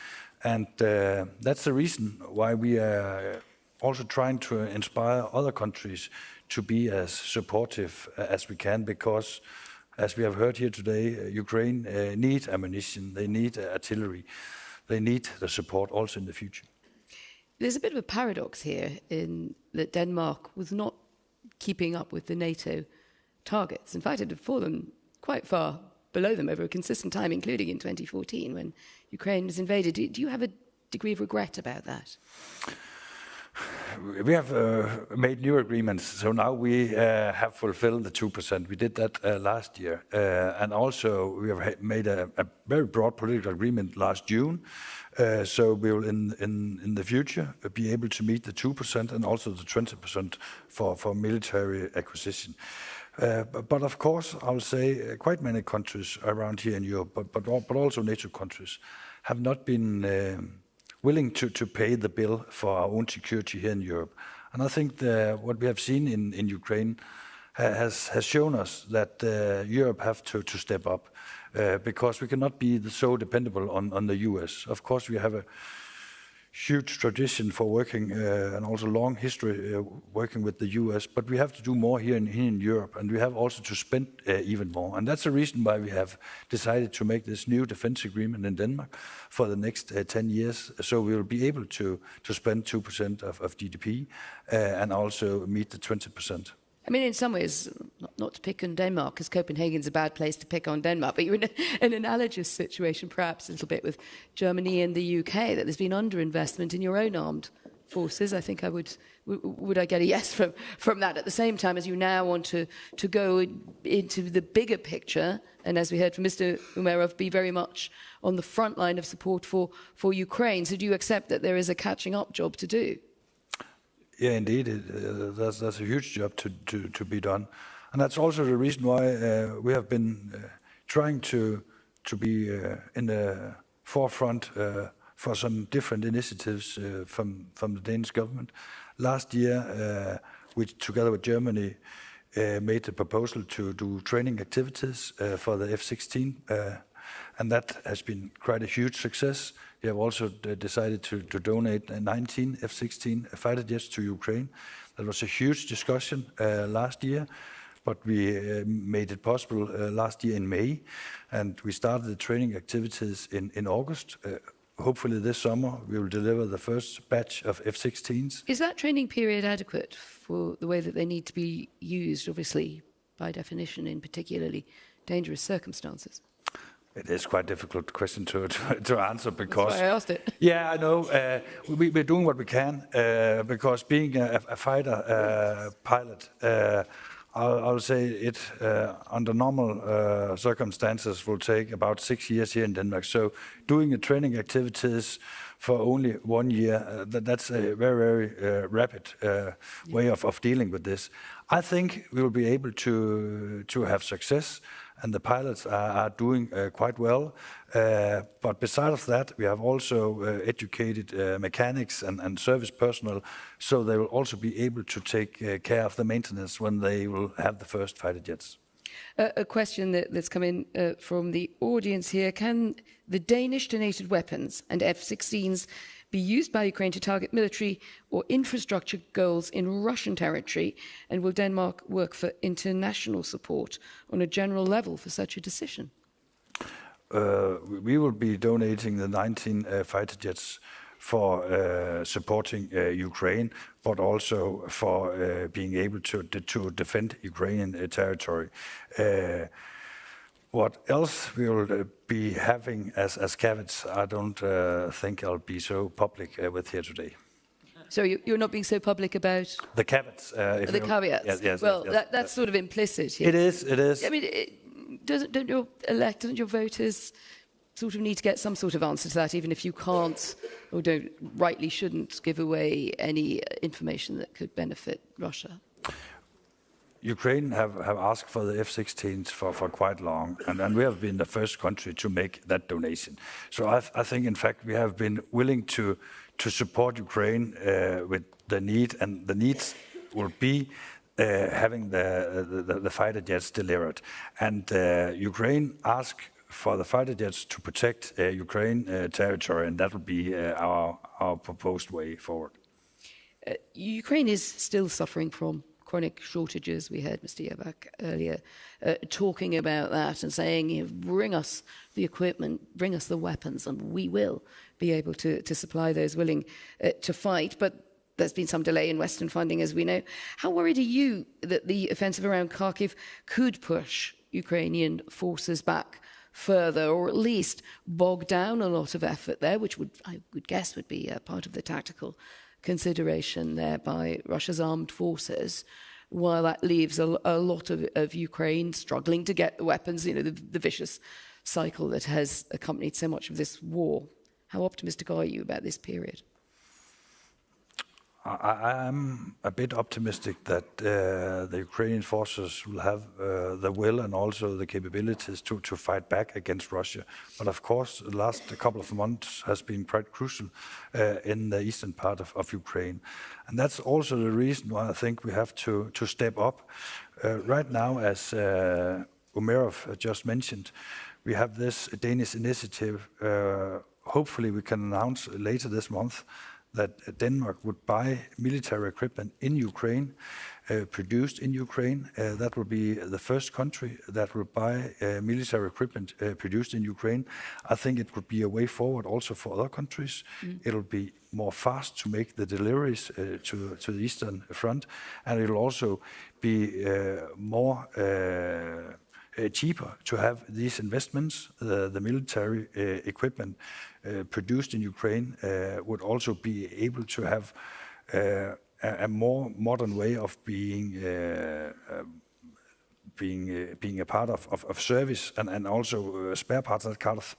And that's the reason why we are also trying to inspire other countries to be as supportive as we can, because as we have heard here today, Ukraine need ammunition, they need artillery, they need the support also in the future. There's a bit of a paradox here in that Denmark was not keeping up with the NATO targets. In fact, it had fallen quite far below them over a consistent time, including in 2014 when Ukraine was invaded. Do you have a degree of regret about that? We have made new agreements, so now we have fulfilled the 2%. We did that last year, and also we have made a very broad political agreement last June. So we will, in the future, be able to meet the 2% and also the 20% for military acquisition. But of course, I will say quite many countries around here in Europe, but also NATO countries, have not been willing to pay the bill for our own security here in Europe. And I think what we have seen in Ukraine has shown us that Europe have to step up, because we cannot be so dependable on the US. Of course, we have a huge tradition for working and also long history working with the US, but we have to do more here in Europe, and we have also to spend even more. And that's the reason why we have decided to make this new defense agreement in Denmark for the next 10 years, so we will be able to spend 2% of GDP and also meet the 20%. I mean, in some ways, not to pick on Denmark, because Copenhagen's a bad place to pick on Denmark, but you're in an analogous situation, perhaps a little bit with Germany and the UK, that there's been underinvestment in your own armed forces. I think would I get a yes from that, at the same time as you now want to go into the bigger picture, and as we heard from Mr. Umerov, be very much on the front line of support for Ukraine. So do you accept that there is a catching up job to do? Yeah, indeed, there's a huge job to be done, and that's also the reason why we have been trying to be in the forefront for some different initiatives from the Danish government. Last year, we together with Germany made a proposal to do training activities for the F-16, and that has been quite a huge success. We have also decided to donate 19 F-16 fighter jets to Ukraine. That was a huge discussion last year, but we made it possible last year in May, and we started the training activities in August. Hopefully this summer we will deliver the first batch of F-16s. Is that training period adequate for the way that they need to be used, obviously, by definition, in particularly dangerous circumstances? It is quite a difficult question to answer, because... That's why I asked it. Yeah, I know. We're doing what we can, because being a fighter pilot, I'll say it under normal circumstances will take about 6 years here in Denmark. So doing the training activities for only 1 year, that's a very, very rapid way of dealing with this. I think we will be able to have success, and the pilots are doing quite well. But besides that, we have also educated mechanics and service personnel, so they will also be able to take care of the maintenance when they will have the first fighter jets. A question that's come in from the audience here. Can the Danish donated weapons and F-16s be used by Ukraine to target military or infrastructure goals in Russian territory? And will Denmark work for international support on a general level for such a decision? We will be donating the 19 fighter jets for supporting Ukraine, but also for being able to defend Ukrainian territory. What else we will be having as caveats, I don't think I'll be so public with here today. So you're not being so public about the caveats. the caveats. Yes, well, yes, that's sort of implicit here. It is. I mean, don't your voters sort of need to get some sort of answer to that, even if you can't or shouldn't give away any information that could benefit Russia? Ukraine have asked for the F-16s for quite long, and we have been the first country to make that donation. So I think, in fact, we have been willing to support Ukraine with the need, and the needs will be having the fighter jets delivered. And Ukraine asked for the fighter jets to protect Ukraine territory, and that will be our proposed way forward. Ukraine is still suffering from chronic shortages. We heard Mr. Yerbak earlier talking about that and saying, bring us the equipment, bring us the weapons, and we will be able to supply those willing to fight. But there's been some delay in Western funding, as we know. How worried are you that the offensive around Kharkiv could push Ukrainian forces back further, or at least bog down a lot of effort there, which I would guess would be a part of the tactical consideration there by Russia's armed forces, while that leaves a lot of Ukraine struggling to get the weapons, the vicious cycle that has accompanied so much of this war? How optimistic are you about this period? I am a bit optimistic that the Ukrainian forces will have the will and also the capabilities to fight back against Russia. But of course, the last couple of months has been quite crucial in the eastern part of Ukraine. And that's also the reason why I think we have to step up. Right now, as Umerov just mentioned, we have this Danish initiative. Hopefully we can announce later this month that Denmark would buy military equipment in Ukraine, produced in Ukraine. That will be the first country that will buy military equipment produced in Ukraine. I think it could be a way forward also for other countries. It'll be more fast to make the deliveries to the Eastern Front, and it'll also be more cheaper to have these investments. The military equipment produced in Ukraine would also be able to have a more modern way of being a part of service and also spare parts, that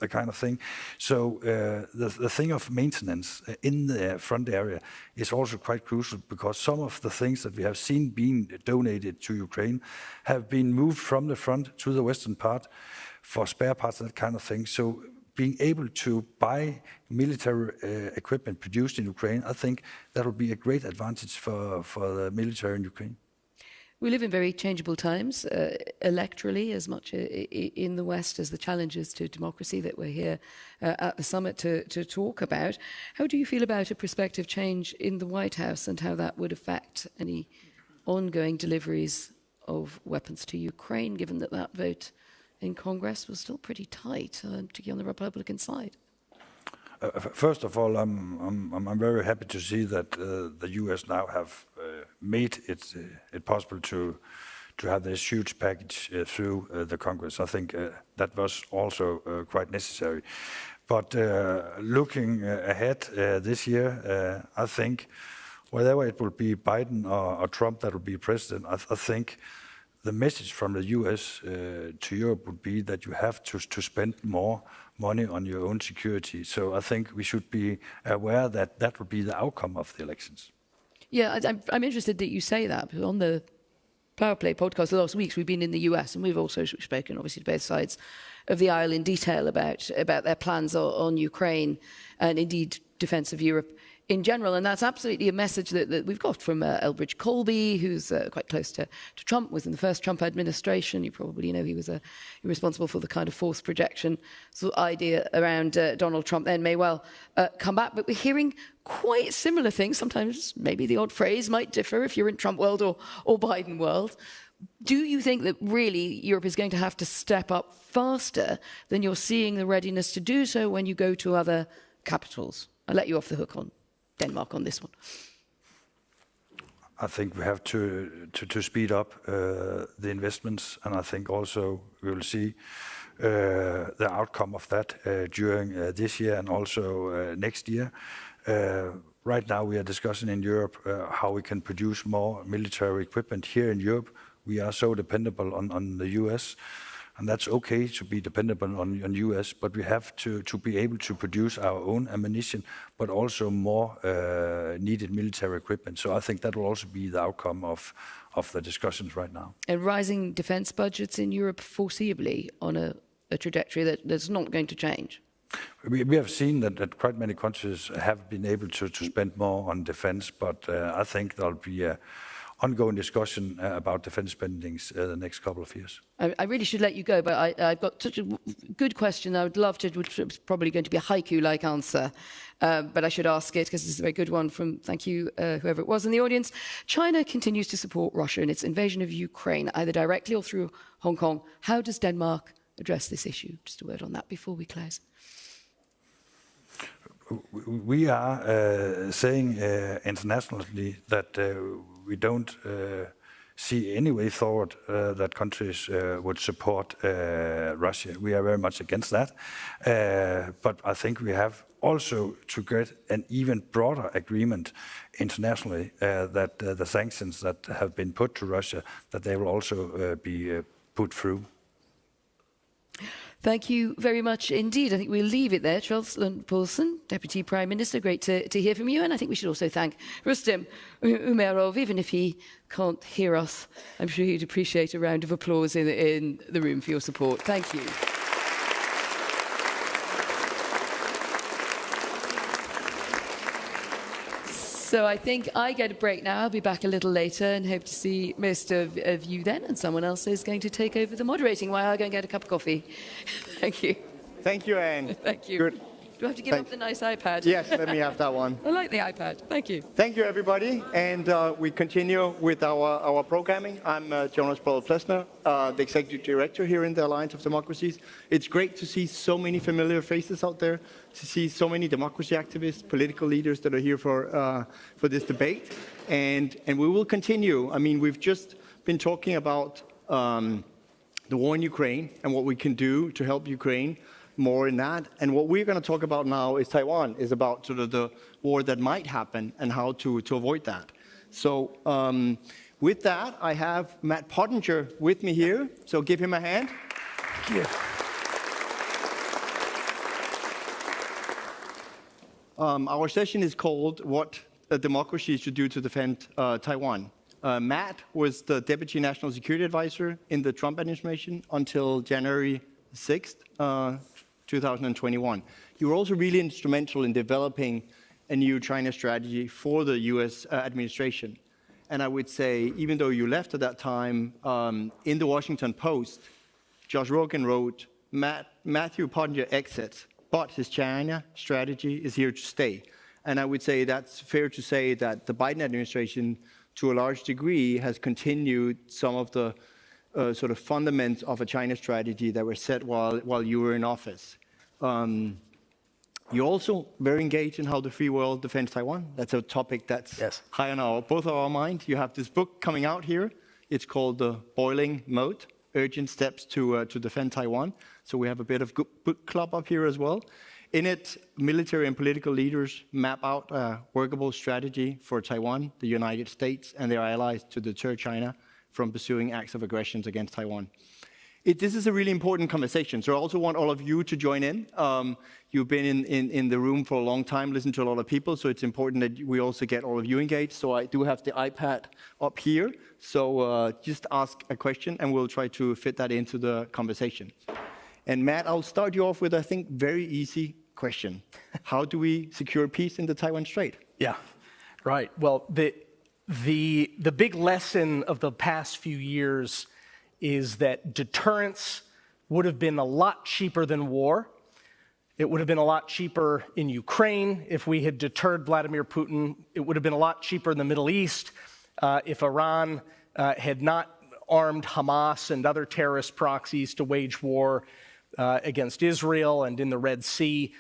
kind of thing. So the thing of maintenance in the front area is also quite crucial, because some of the things that we have seen being donated to Ukraine have been moved from the front to the western part for spare parts, that kind of thing. So being able to buy military equipment produced in Ukraine, I think that will be a great advantage for the military in Ukraine. We live in very changeable times, electorally, as much in the West as the challenges to democracy that we're here at the summit to talk about. How do you feel about a prospective change in the White House and how that would affect any ongoing deliveries of weapons to Ukraine, given that vote in Congress was still pretty tight, particularly on the Republican side? First of all, I'm very happy to see that the U.S. now have made it possible to have this huge package through the Congress. I think that was also quite necessary. But looking ahead this year, I think whether it will be Biden or Trump that will be president, I think the message from the U.S. to Europe would be that you have to spend more money on your own security. So I think we should be aware that that will be the outcome of the elections. Yeah, I'm interested that you say that, because on the Power Play podcast the last weeks we've been in the US, and we've also spoken obviously to both sides of the aisle in detail about their plans on Ukraine and indeed defence of Europe in general. And that's absolutely a message that we've got from Elbridge Colby, who's quite close to Trump, was in the first Trump administration. You probably know he was responsible for the kind of force projection sort of idea around Donald Trump then may well come back. But we're hearing quite similar things. Sometimes maybe the odd phrase might differ if you're in Trump world or Biden world. Do you think that really Europe is going to have to step up faster than you're seeing the readiness to do so when you go to other capitals? I'll let you off the hook on Denmark on this one. I think we have to speed up the investments, and I think also we will see the outcome of that during this year and also next year. right now we are discussing in Europe how we can produce more military equipment here in Europe. We are so dependable on the US, and that's okay to be dependable on US, but we have to be able to produce our own ammunition, but also more needed military equipment. So I think that will also be the outcome of the discussions right now. And rising defence budgets in Europe foreseeably on a trajectory that's not going to change. We have seen that quite many countries have been able to spend more on defence, but I think there'll be an ongoing discussion about defence spendings the next couple of years. I really should let you go, but I've got such a good question. I would love to, which is probably going to be a haiku-like answer, but I should ask it because it's a very good one from, thank you, whoever it was in the audience. China continues to support Russia in its invasion of Ukraine, either directly or through Hong Kong. How does Denmark address this issue? Just a word on that before we close. We are saying internationally that we don't see any way forward that countries would support Russia. We are very much against that. But I think we have also to get an even broader agreement internationally that the sanctions that have been put to Russia, that they will also be put through. Thank you very much indeed. I think we'll leave it there. Charles Lund Poulsen, Deputy Prime Minister, great to hear from you. And I think we should also thank Rustem Umerov, even if he can't hear us. I'm sure he'd appreciate a round of applause in the room for your support. Thank you. So I think I get a break now. I'll be back a little later and hope to see most of you then. And someone else is going to take over the moderating while I go and get a cup of coffee. Thank you. Thank you, Anne. Thank you. Good. Do I have to give up the nice iPad? Yes, let me have that one. I like the iPad. Thank you. Thank you, everybody. And we continue with our programming. I'm Jonas Plesner, the Executive Director here in the Alliance of Democracies. It's great to see so many familiar faces out there, to see so many democracy activists, political leaders that are here for this debate. And we will continue. I mean, we've just been talking about the war in Ukraine and what we can do to help Ukraine. More in that. And what we're going to talk about now is Taiwan, is about sort of the war that might happen and how to avoid that. So with that, I have Matt Pottinger with me here. So give him a hand. Thank you. Our session is called What a Democracy Should Do to Defend Taiwan. Matt was the Deputy National Security Advisor in the Trump administration until January 6th, 2021. You were also really instrumental in developing a new China strategy for the US administration. And I would say, even though you left at that time, in the Washington Post, Josh Rogan wrote, Matthew Pottinger exits, but his China strategy is here to stay. And I would say that's fair to say that the Biden administration, to a large degree, has continued some of the sort of fundamentals of a China strategy that were set while you were in office. You're also very engaged in how the free world defends Taiwan. That's a topic that's high on both of our mind. You have this book coming out here. It's called The Boiling Mode, Urgent Steps to Defend Taiwan. So we have a bit of book club up here as well. In it, military and political leaders map out a workable strategy for Taiwan, the United States, and their allies to deter China from pursuing acts of aggression against Taiwan. This is a really important conversation, so I also want all of you to join in. You've been in the room for a long time, listened to a lot of people, so it's important that we also get all of you engaged. So I do have the iPad up here, so just ask a question and we'll try to fit that into the conversation. And Matt, I'll start you off with, I think, very easy question. How do we secure peace in the Taiwan Strait? Yeah, right. Well, the big lesson of the past few years is that deterrence would have been a lot cheaper than war. It would have been a lot cheaper in Ukraine if we had deterred Vladimir Putin. It would have been a lot cheaper in the Middle East if Iran had not armed Hamas and other terrorist proxies to wage war against Israel and in the Red Sea.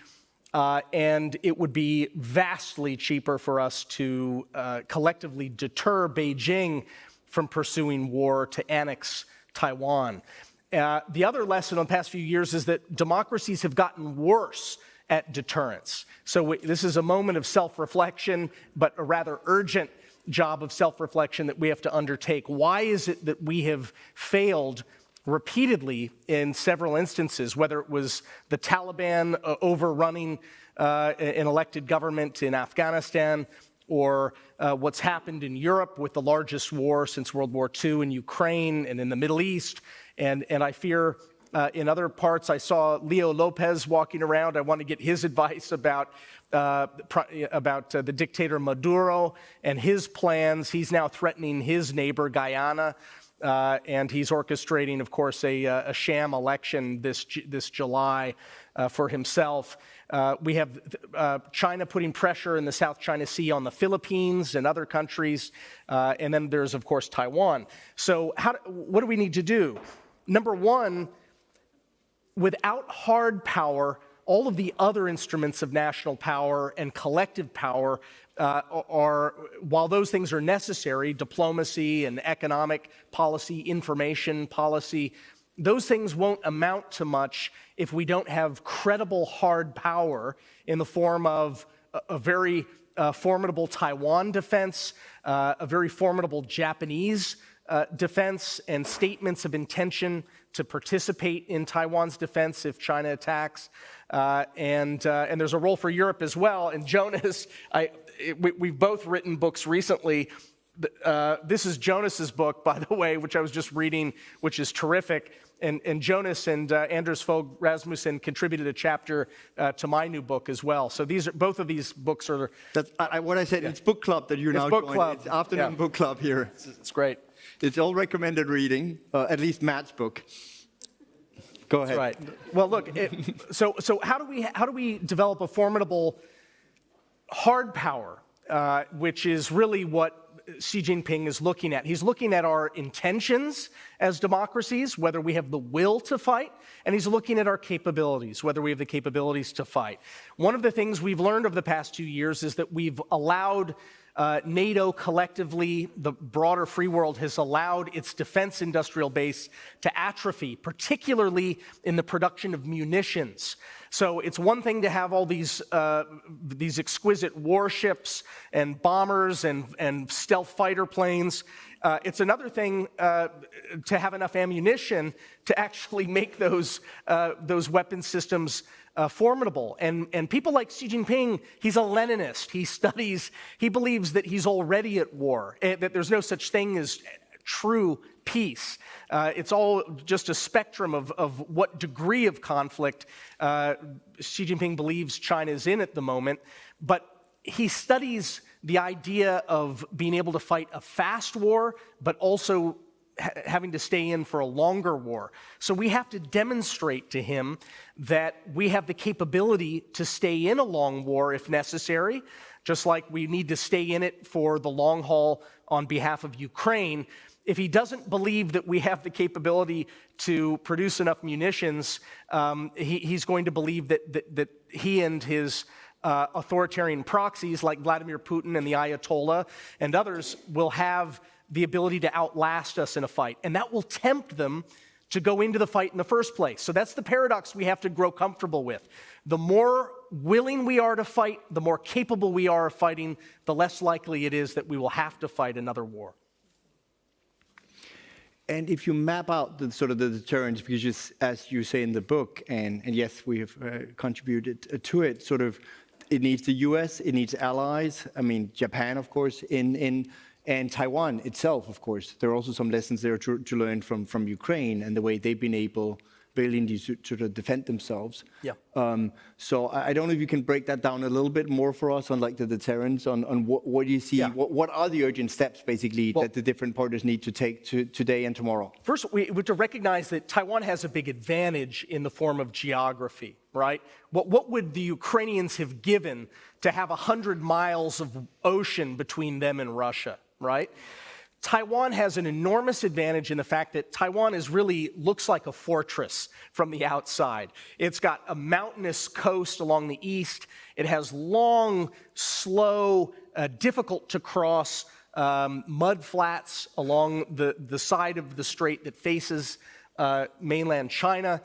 And it would be vastly cheaper for us to collectively deter Beijing from pursuing war to annex Taiwan. The other lesson on the past few years is that democracies have gotten worse at deterrence. So this is a moment of self-reflection, but a rather urgent job of self-reflection that we have to undertake. Why is it that we have failed repeatedly in several instances, whether it was the Taliban overrunning an elected government in Afghanistan, or what's happened in Europe with the largest war since World War II in Ukraine and in the Middle East. And I fear in other parts, I saw Leo Lopez walking around. I want to get his advice about the dictator Maduro and his plans. He's now threatening his neighbor, Guyana, and he's orchestrating, of course, a sham election this July for himself. We have China putting pressure in the South China Sea on the Philippines and other countries, and then there's, of course, Taiwan. So what do we need to do? Number one, without hard power, all of the other instruments of national power and collective power while those things are necessary, diplomacy and economic policy, information policy, those things won't amount to much if we don't have credible hard power in the form of a very formidable Taiwan defense, a very formidable Japanese defense, and statements of intention to participate in Taiwan's defense if China attacks. And there's a role for Europe as well. And Jonas, we've both written books recently. This is Jonas's book, by the way, which I was just reading, which is terrific. And Jonas and Anders Fogh Rasmussen contributed a chapter to my new book as well. So both of these books are... That's what I said, it's book club that you're now book joining. Club. It's afternoon book club here. It's great. It's all recommended reading, at least Matt's book. Go ahead. That's right. Well, look, so how do we develop a formidable hard power, which is really what Xi Jinping is looking at? He's looking at our intentions as democracies, whether we have the will to fight, and he's looking at our capabilities, whether we have the capabilities to fight. One of the things we've learned over the past 2 years is that we've allowed NATO collectively, the broader free world, has allowed its defense industrial base to atrophy, particularly in the production of munitions. So it's one thing to have all these exquisite warships and bombers and stealth fighter planes. It's another thing to have enough ammunition to actually make those weapon systems formidable. And people like Xi Jinping, he's a Leninist. He believes that he's already at war, that there's no such thing as true peace. It's all just a spectrum of what degree of conflict Xi Jinping believes China is in at the moment. But he studies the idea of being able to fight a fast war, but also having to stay in for a longer war. So we have to demonstrate to him that we have the capability to stay in a long war if necessary, just like we need to stay in it for the long haul on behalf of Ukraine. If he doesn't believe that we have the capability to produce enough munitions, he's going to believe that he and his authoritarian proxies like Vladimir Putin and the Ayatollah and others will have the ability to outlast us in a fight. And that will tempt them to go into the fight in the first place. So that's the paradox we have to grow comfortable with. The more willing we are to fight, the more capable we are of fighting, the less likely it is that we will have to fight another war. And if you map out the deterrence, because as you say in the book, and yes, we have contributed to it, it needs the US, it needs allies, Japan, of course, and Taiwan itself, of course. There are also some lessons there to learn from Ukraine and the way they've been able to defend themselves. Yeah. So I don't know if you can break that down a little bit more for us on the deterrence, on what do you see, what are the urgent steps basically that the different partners need to take today and tomorrow? First, we have to recognize that Taiwan has a big advantage in the form of geography, right? What would the Ukrainians have given to have 100 miles of ocean between them and Russia, right? Taiwan has an enormous advantage in the fact that Taiwan looks like a fortress from the outside. It's got a mountainous coast along the east. It has long, slow, difficult to cross mud flats along the side of the strait that faces mainland China.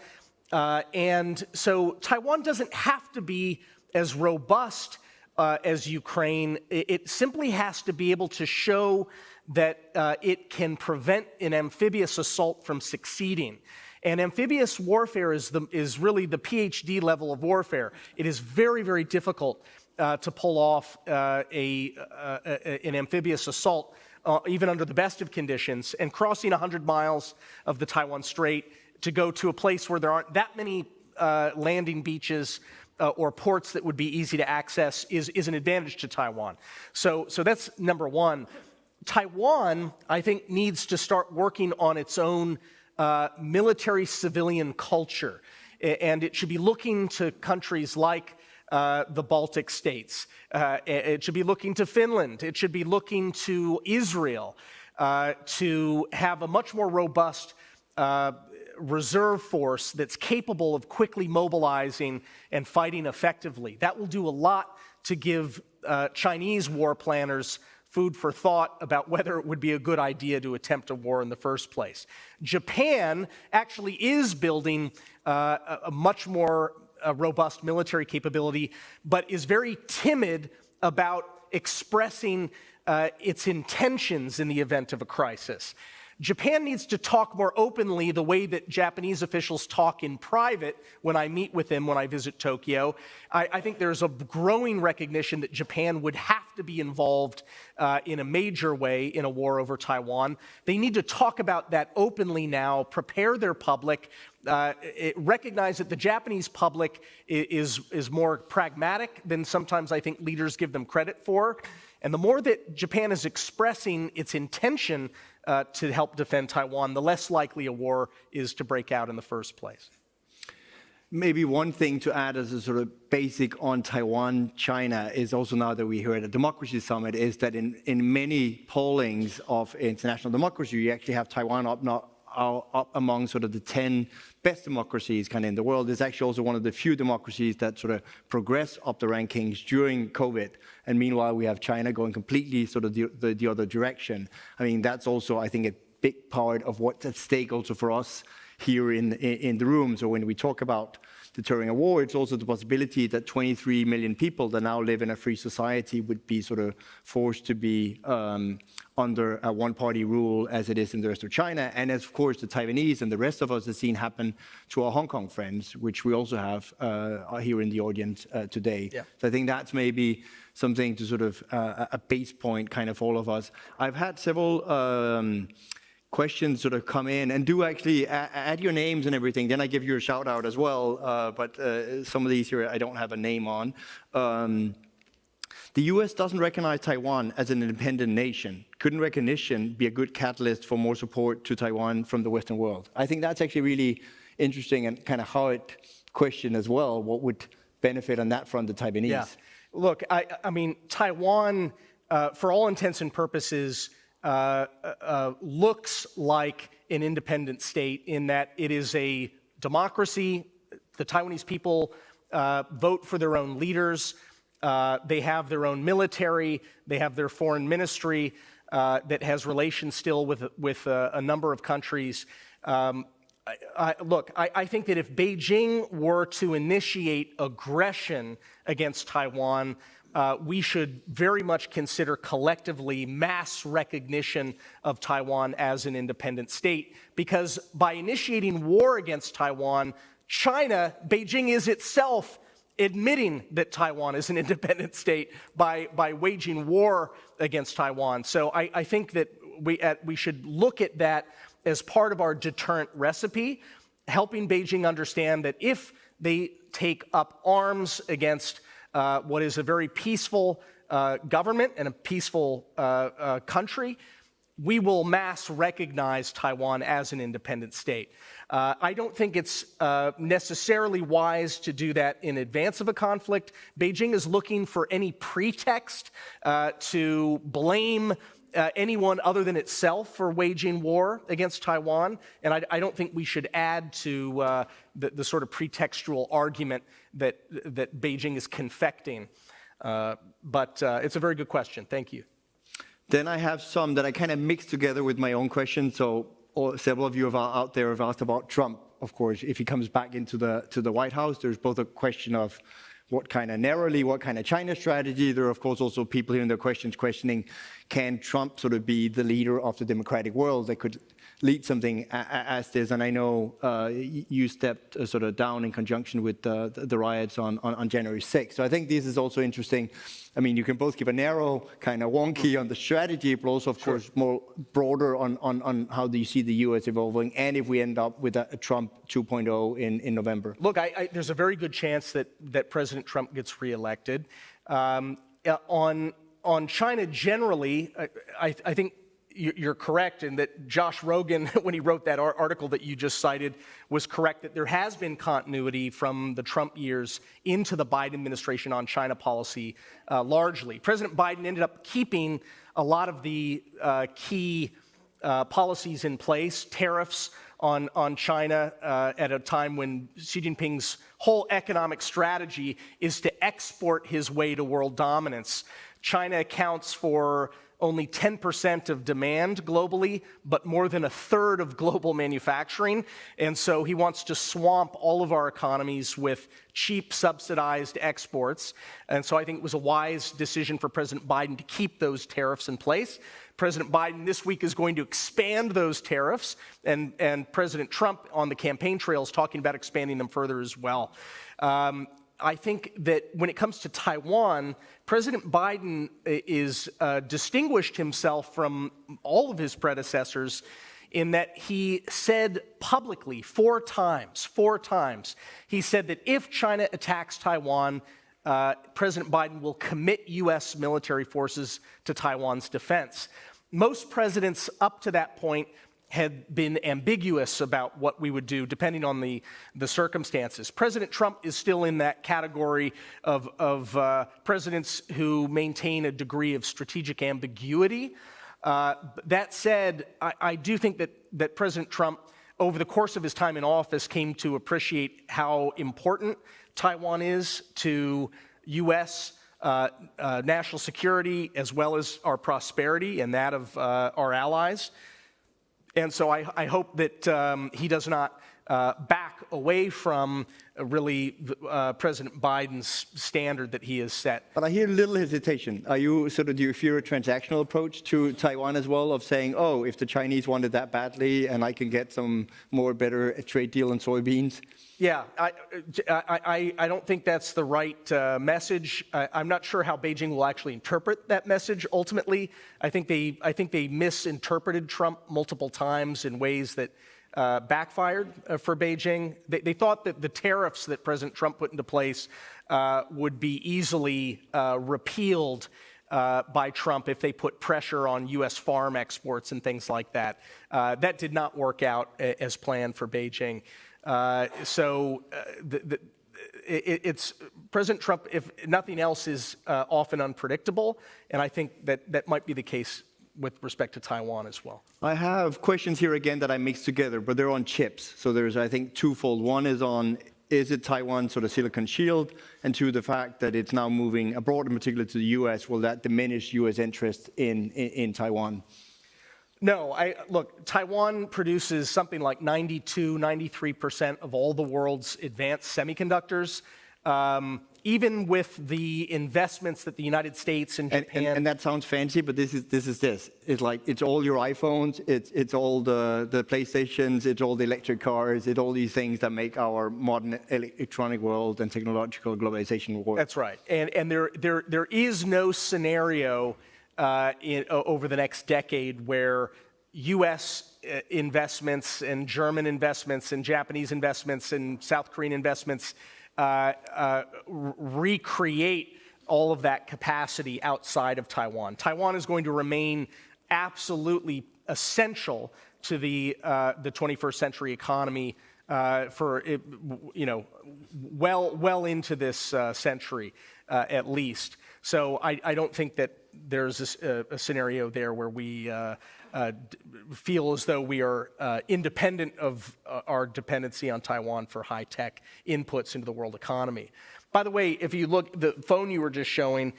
And so Taiwan doesn't have to be as robust as Ukraine. It simply has to be able to show that it can prevent an amphibious assault from succeeding. And amphibious warfare is really the PhD level of warfare. It is very, very difficult to pull off an amphibious assault, even under the best of conditions. And crossing 100 miles of the Taiwan Strait to go to a place where there aren't that many landing beaches or ports that would be easy to access is an advantage to Taiwan. So that's number one. Taiwan, I think, needs to start working on its own military-civilian culture. And it should be looking to countries like the Baltic states. It should be looking to Finland. It should be looking to Israel to have a much more robust reserve force that's capable of quickly mobilizing and fighting effectively. That will do a lot to give Chinese war planners food for thought about whether it would be a good idea to attempt a war in the first place. Japan actually is building a much more robust military capability, but is very timid about expressing its intentions in the event of a crisis. Japan needs to talk more openly the way that Japanese officials talk in private when I meet with them when I visit Tokyo. I think there's a growing recognition that Japan would have to be involved in a major way in a war over Taiwan. They need to talk about that openly now, prepare their public, recognize that the Japanese public is more pragmatic than sometimes I think leaders give them credit for. And the more that Japan is expressing its intention to help defend Taiwan, the less likely a war is to break out in the first place. Maybe one thing to add as a sort of basic on Taiwan, China, is also now that we hear at the Democracy Summit, is that in many pollings of international democracy, you actually have Taiwan up among sort of the 10 best democracies kind of in the world. It's actually also one of the few democracies that sort of progress up the rankings during COVID. And meanwhile, we have China going completely sort of the other direction. I mean, that's also, I think, a big part of what's at stake also for us here in the room. So when we talk about deterring a war, it's also the possibility that 23 million people that now live in a free society would be sort of forced to be under a one-party rule as it is in the rest of China. And as, of course, the Taiwanese and the rest of us have seen happen to our Hong Kong friends, which we also have here in the audience today. Yeah. So I think that's maybe something to sort of a base point kind of all of us. I've had several questions sort of come in, and do actually add your names and everything, then I give you a shout out as well, but some of these here I don't have a name on. The US doesn't recognize Taiwan as an independent nation. Couldn't recognition be a good catalyst for more support to Taiwan from the Western world? I think that's actually really interesting and kind of hard question as well. What would benefit on that front the Taiwanese? Yeah. Look, I mean, Taiwan, for all intents and purposes, looks like an independent state in that it is a democracy. The Taiwanese people vote for their own leaders. They have their own military. They have their foreign ministry that has relations still with a number of countries. I think that if Beijing were to initiate aggression against Taiwan, we should very much consider collectively mass recognition of Taiwan as an independent state, because by initiating war against Taiwan, China, Beijing is itself admitting that Taiwan is an independent state by waging war against Taiwan. So I think that we should look at that as part of our deterrent recipe, helping Beijing understand that if they take up arms against what is a very peaceful government and a peaceful country, we will mass recognize Taiwan as an independent state. I don't think it's necessarily wise to do that in advance of a conflict. Beijing is looking for any pretext to blame anyone other than itself for waging war against Taiwan, and I don't think we should add to the sort of pretextual argument that Beijing is confecting. But it's a very good question. Thank you. Then I have some that I kind of mixed together with my own questions. So several of you out there have asked about Trump of course, if he comes back into the White House, there's both a question of what kind of China strategy. There are, of course, also people here in their questions questioning, can Trump sort of be the leader of the democratic world that could lead something as this? And I know you stepped sort of down in conjunction with the riots on January 6th. So I think this is also interesting. I mean, you can both give a narrow, kind of wonky on the strategy, but also, of course, more broader on how do you see the U.S. evolving, and if we end up with a Trump 2.0 in November. Look, there's a very good chance that President Trump gets reelected. On China generally, I think you're correct in that Josh Rogan, when he wrote that article that you just cited, was correct that there has been continuity from the Trump years into the Biden administration on China policy largely. President Biden ended up keeping a lot of the key policies in place, tariffs on China at a time when Xi Jinping's whole economic strategy is to export his way to world dominance. China accounts for only 10% of demand globally, but more than a third of global manufacturing. And so he wants to swamp all of our economies with cheap, subsidized exports. And so I think it was a wise decision for President Biden to keep those tariffs in place. President Biden this week is going to expand those tariffs, and President Trump on the campaign trail is talking about expanding them further as well. I think that when it comes to Taiwan, President Biden is distinguished himself from all of his predecessors in that he said publicly four times, he said that if China attacks Taiwan, President Biden will commit U.S. military forces to Taiwan's defense. Most presidents up to that point had been ambiguous about what we would do depending on the circumstances. President Trump is still in that category of presidents who maintain a degree of strategic ambiguity. That said, I do think that President Trump, over the course of his time in office, came to appreciate how important Taiwan is to U.S. National security as well as our prosperity and that of our allies. And so I hope that he does not back away from really President Biden's standard that he has set. But I hear a little hesitation. Do you fear a transactional approach to Taiwan as well, of saying, oh, if the Chinese want it that badly and I can get some better trade deal on soybeans? Yeah, I don't think that's the right message. I'm not sure how Beijing will actually interpret that message ultimately. I think they misinterpreted Trump multiple times in ways that backfired for Beijing. They thought that the tariffs that President Trump put into place would be easily repealed by Trump if they put pressure on U.S. farm exports and things like that. That did not work out as planned for Beijing. It's President Trump, if nothing else, is often unpredictable, and I think that might be the case with respect to Taiwan as well. I have questions here again that I mixed together, but they're on chips. So there's, I think, twofold. One is on, is it Taiwan sort of silicon shield? And two, the fact that it's now moving abroad, in particular to the U.S., will that diminish U.S. interest in Taiwan? No, look, Taiwan produces something like 93% of all the world's advanced semiconductors. Even with the investments that the United States and Japan... And that sounds fancy, but this is. It's like, it's all your iPhones, it's all the PlayStations, it's all the electric cars, it's all these things that make our modern electronic world and technological globalization work. That's right. And there is no scenario over the next decade where U.S. investments and German investments and Japanese investments and South Korean investments recreate all of that capacity outside of Taiwan. Taiwan is going to remain absolutely essential to the 21st century economy for well into this century at least. So I don't think that there's a scenario there where we feel as though we are independent of our dependency on Taiwan for high-tech inputs into the world economy. By the way, if you look, the phone you were just showing,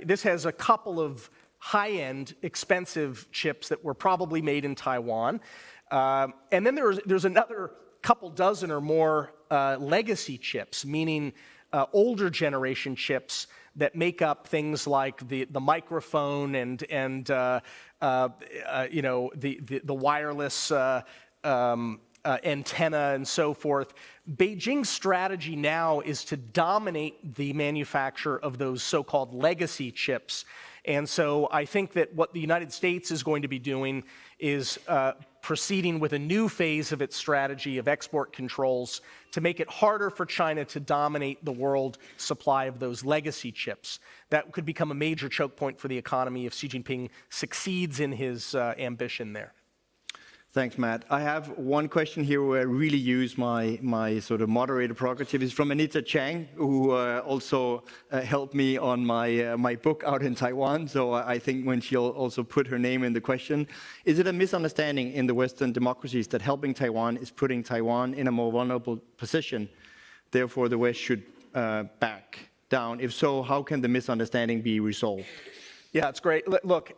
this has a couple of high-end, expensive chips that were probably made in Taiwan. And then there's another couple dozen or more legacy chips, meaning older generation chips that make up things like the microphone and you know, the wireless antenna and so forth. Beijing's strategy now is to dominate the manufacture of those so-called legacy chips. And so I think that what the United States is going to be doing is proceeding with a new phase of its strategy of export controls to make it harder for China to dominate the world supply of those legacy chips. That could become a major choke point for the economy if Xi Jinping succeeds in his ambition there. Thanks, Matt. I have one question here where I really use my sort of moderator prerogative. It's from Anita Chang, who also helped me on my book out in Taiwan. So I think when she'll also put her name in the question, is it a misunderstanding in the Western democracies that helping Taiwan is putting Taiwan in a more vulnerable position? Therefore, the West should back down. If so, how can the misunderstanding be resolved? Yeah, it's great. Look,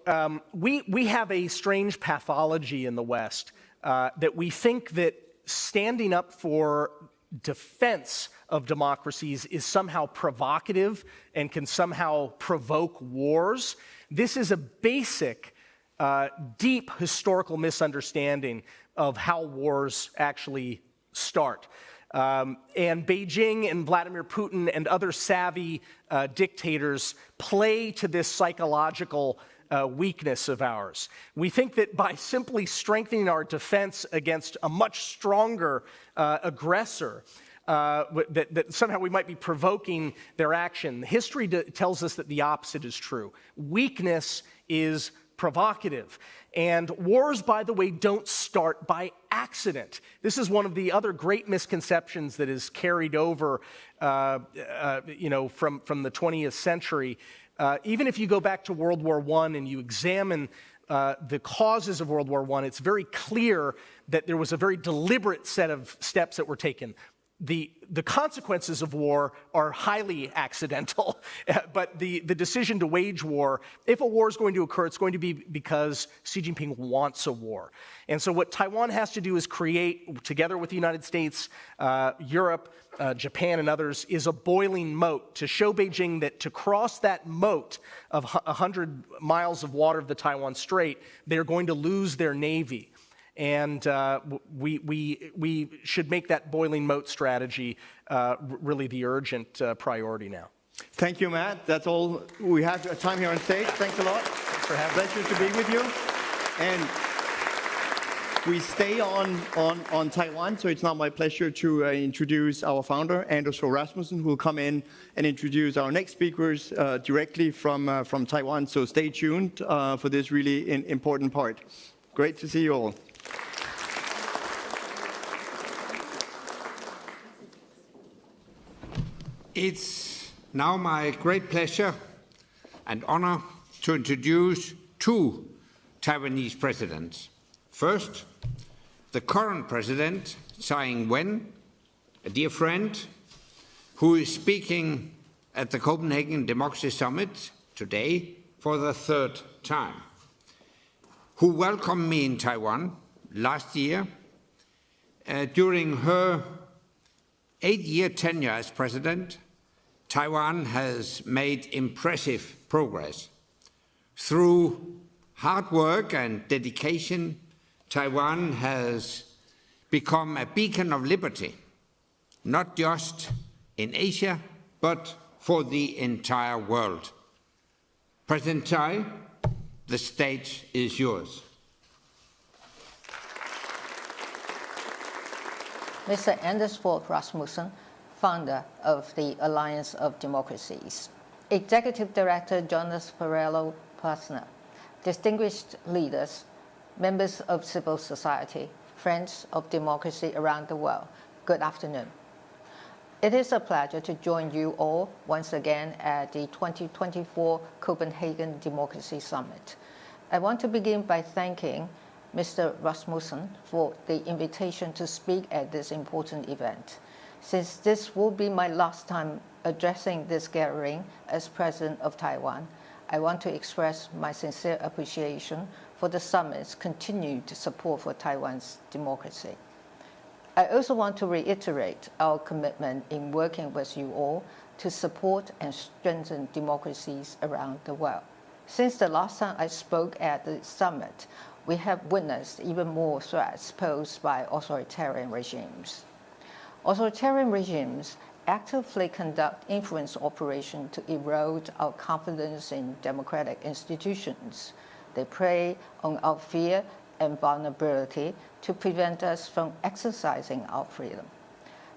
we have a strange pathology in the West that we think that standing up for defense of democracies is somehow provocative and can somehow provoke wars. This is a basic, deep historical misunderstanding of how wars actually start. And Beijing and Vladimir Putin and other savvy dictators play to this psychological weakness of ours. We think that by simply strengthening our defense against a much stronger aggressor, that somehow we might be provoking their action. History tells us that the opposite is true. Weakness is provocative. And wars, by the way, don't start by accident. This is one of the other great misconceptions that is carried over, you know, from the 20th century. Even if you go back to World War I and you examine the causes of World War I, it's very clear that there was a very deliberate set of steps that were taken. The consequences of war are highly accidental, but the decision to wage war, if a war is going to occur, it's going to be because Xi Jinping wants a war. And so what Taiwan has to do is create, together with the United States, Europe, Japan and others, is a boiling moat to show Beijing that to cross that moat of 100 miles of water of the Taiwan Strait, they're going to lose their navy. And we should make that boiling moat strategy really the urgent priority now. Thank you, Matt. That's all we have time here on stage. Thanks a lot. Thanks for having me. Pleasure to be with you. And we stay on Taiwan, so it's now my pleasure to introduce our founder, Anders Fogh Rasmussen, who will come in and introduce our next speakers directly from Taiwan. So stay tuned for this really important part. Great to see you all. It's now my great pleasure and honor to introduce two Taiwanese presidents. First, the current president, Tsai Ing-wen, a dear friend, who is speaking at the Copenhagen Democracy Summit today for the third time, who welcomed me in Taiwan last year during her 8-year tenure as president. Taiwan has made impressive progress. Through hard work and dedication, Taiwan has become a beacon of liberty, not just in Asia, but for the entire world. President Tsai, the stage is yours. Mr. Anders Fogh Rasmussen, founder of the Alliance of Democracies. Executive Director Jonas Varelo-Plasner, distinguished leaders, members of civil society, friends of democracy around the world, good afternoon. It is a pleasure to join you all once again at the 2024 Copenhagen Democracy Summit. I want to begin by thanking Mr. Rasmussen for the invitation to speak at this important event. Since this will be my last time addressing this gathering as President of Taiwan, I want to express my sincere appreciation for the summit's continued support for Taiwan's democracy. I also want to reiterate our commitment in working with you all to support and strengthen democracies around the world. Since the last time I spoke at the summit, we have witnessed even more threats posed by authoritarian regimes. Authoritarian regimes actively conduct influence operations to erode our confidence in democratic institutions. They prey on our fear and vulnerability to prevent us from exercising our freedom.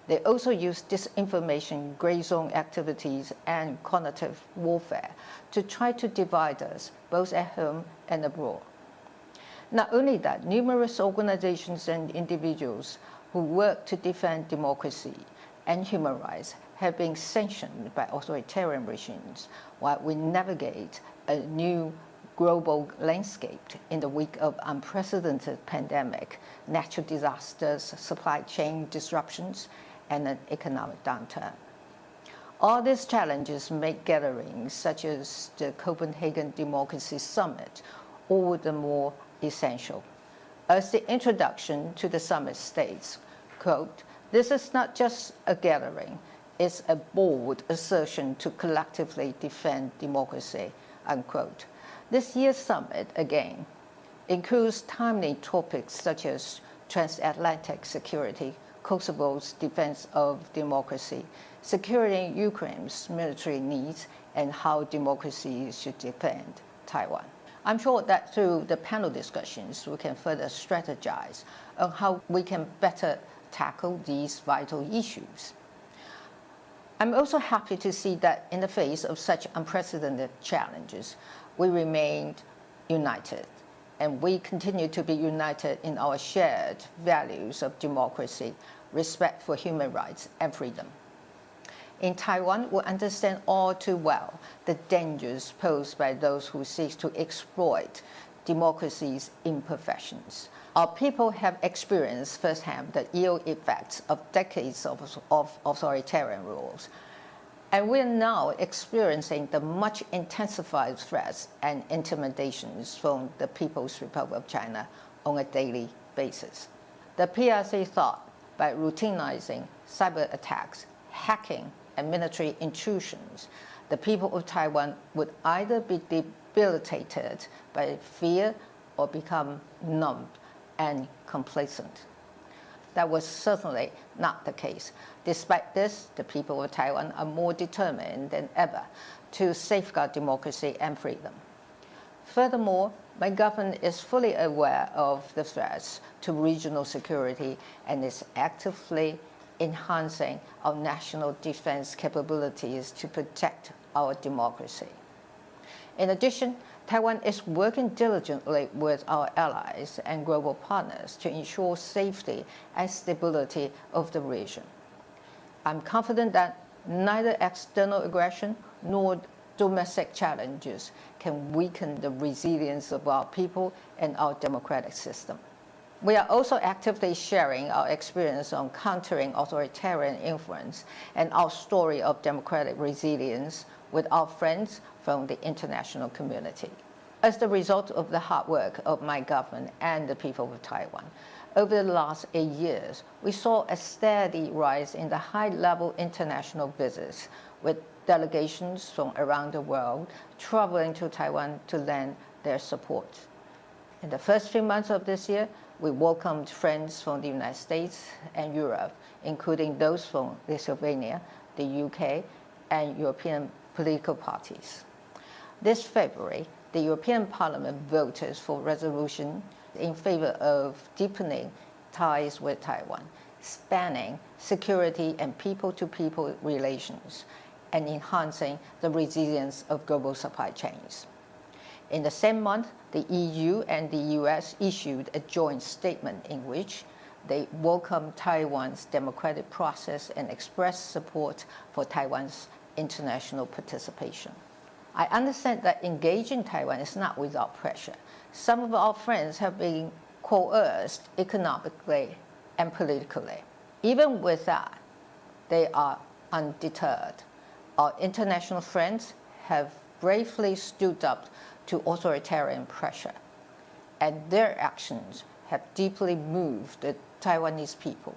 They also use disinformation, gray zone activities, and cognitive warfare to try to divide us, both at home and abroad. Not only that, numerous organizations and individuals who work to defend democracy and human rights have been sanctioned by authoritarian regimes while we navigate a new global landscape in the wake of unprecedented pandemic, natural disasters, supply chain disruptions, and an economic downturn. All these challenges make gatherings such as the Copenhagen Democracy Summit all the more essential. As the introduction to the summit states, quote, "This is not just a gathering, it's a bold assertion to collectively defend democracy," unquote. This year's summit, again, includes timely topics such as transatlantic security, Kosovo's defense of democracy, securing Ukraine's military needs, and how democracy should defend Taiwan. I'm sure that through the panel discussions, we can further strategize on how we can better tackle these vital issues. I'm also happy to see that in the face of such unprecedented challenges, we remained united, and we continue to be united in our shared values of democracy, respect for human rights, and freedom. In Taiwan, we understand all too well the dangers posed by those who seek to exploit democracy's imperfections. Our people have experienced firsthand the ill effects of decades of authoritarian rules. And we are now experiencing the much intensified threats and intimidations from the People's Republic of China on a daily basis. The PRC thought by routinizing cyber attacks, hacking, and military intrusions, the people of Taiwan would either be debilitated by fear or become numb and complacent. That was certainly not the case. Despite this, the people of Taiwan are more determined than ever to safeguard democracy and freedom. Furthermore, my government is fully aware of the threats to regional security and is actively enhancing our national defense capabilities to protect our democracy. In addition, Taiwan is working diligently with our allies and global partners to ensure safety and stability of the region. I'm confident that neither external aggression nor domestic challenges can weaken the resilience of our people and our democratic system. We are also actively sharing our experience on countering authoritarian influence and our story of democratic resilience with our friends from the international community. As the result of the hard work of my government and the people of Taiwan, over the last 8 years, we saw a steady rise in the high-level international visits, with delegations from around the world traveling to Taiwan to lend their support. In the first few months of this year, we welcomed friends from the United States and Europe, including those from Lithuania, the UK, and European political parties. This February, the European Parliament voted for a resolution in favor of deepening ties with Taiwan, spanning security and people-to-people relations, and enhancing the resilience of global supply chains. In the same month, the EU and the US issued a joint statement in which they welcomed Taiwan's democratic process and expressed support for Taiwan's international participation. I understand that engaging Taiwan is not without pressure. Some of our friends have been coerced economically and politically. Even with that, they are undeterred. Our international friends have bravely stood up to authoritarian pressure, and their actions have deeply moved the Taiwanese people.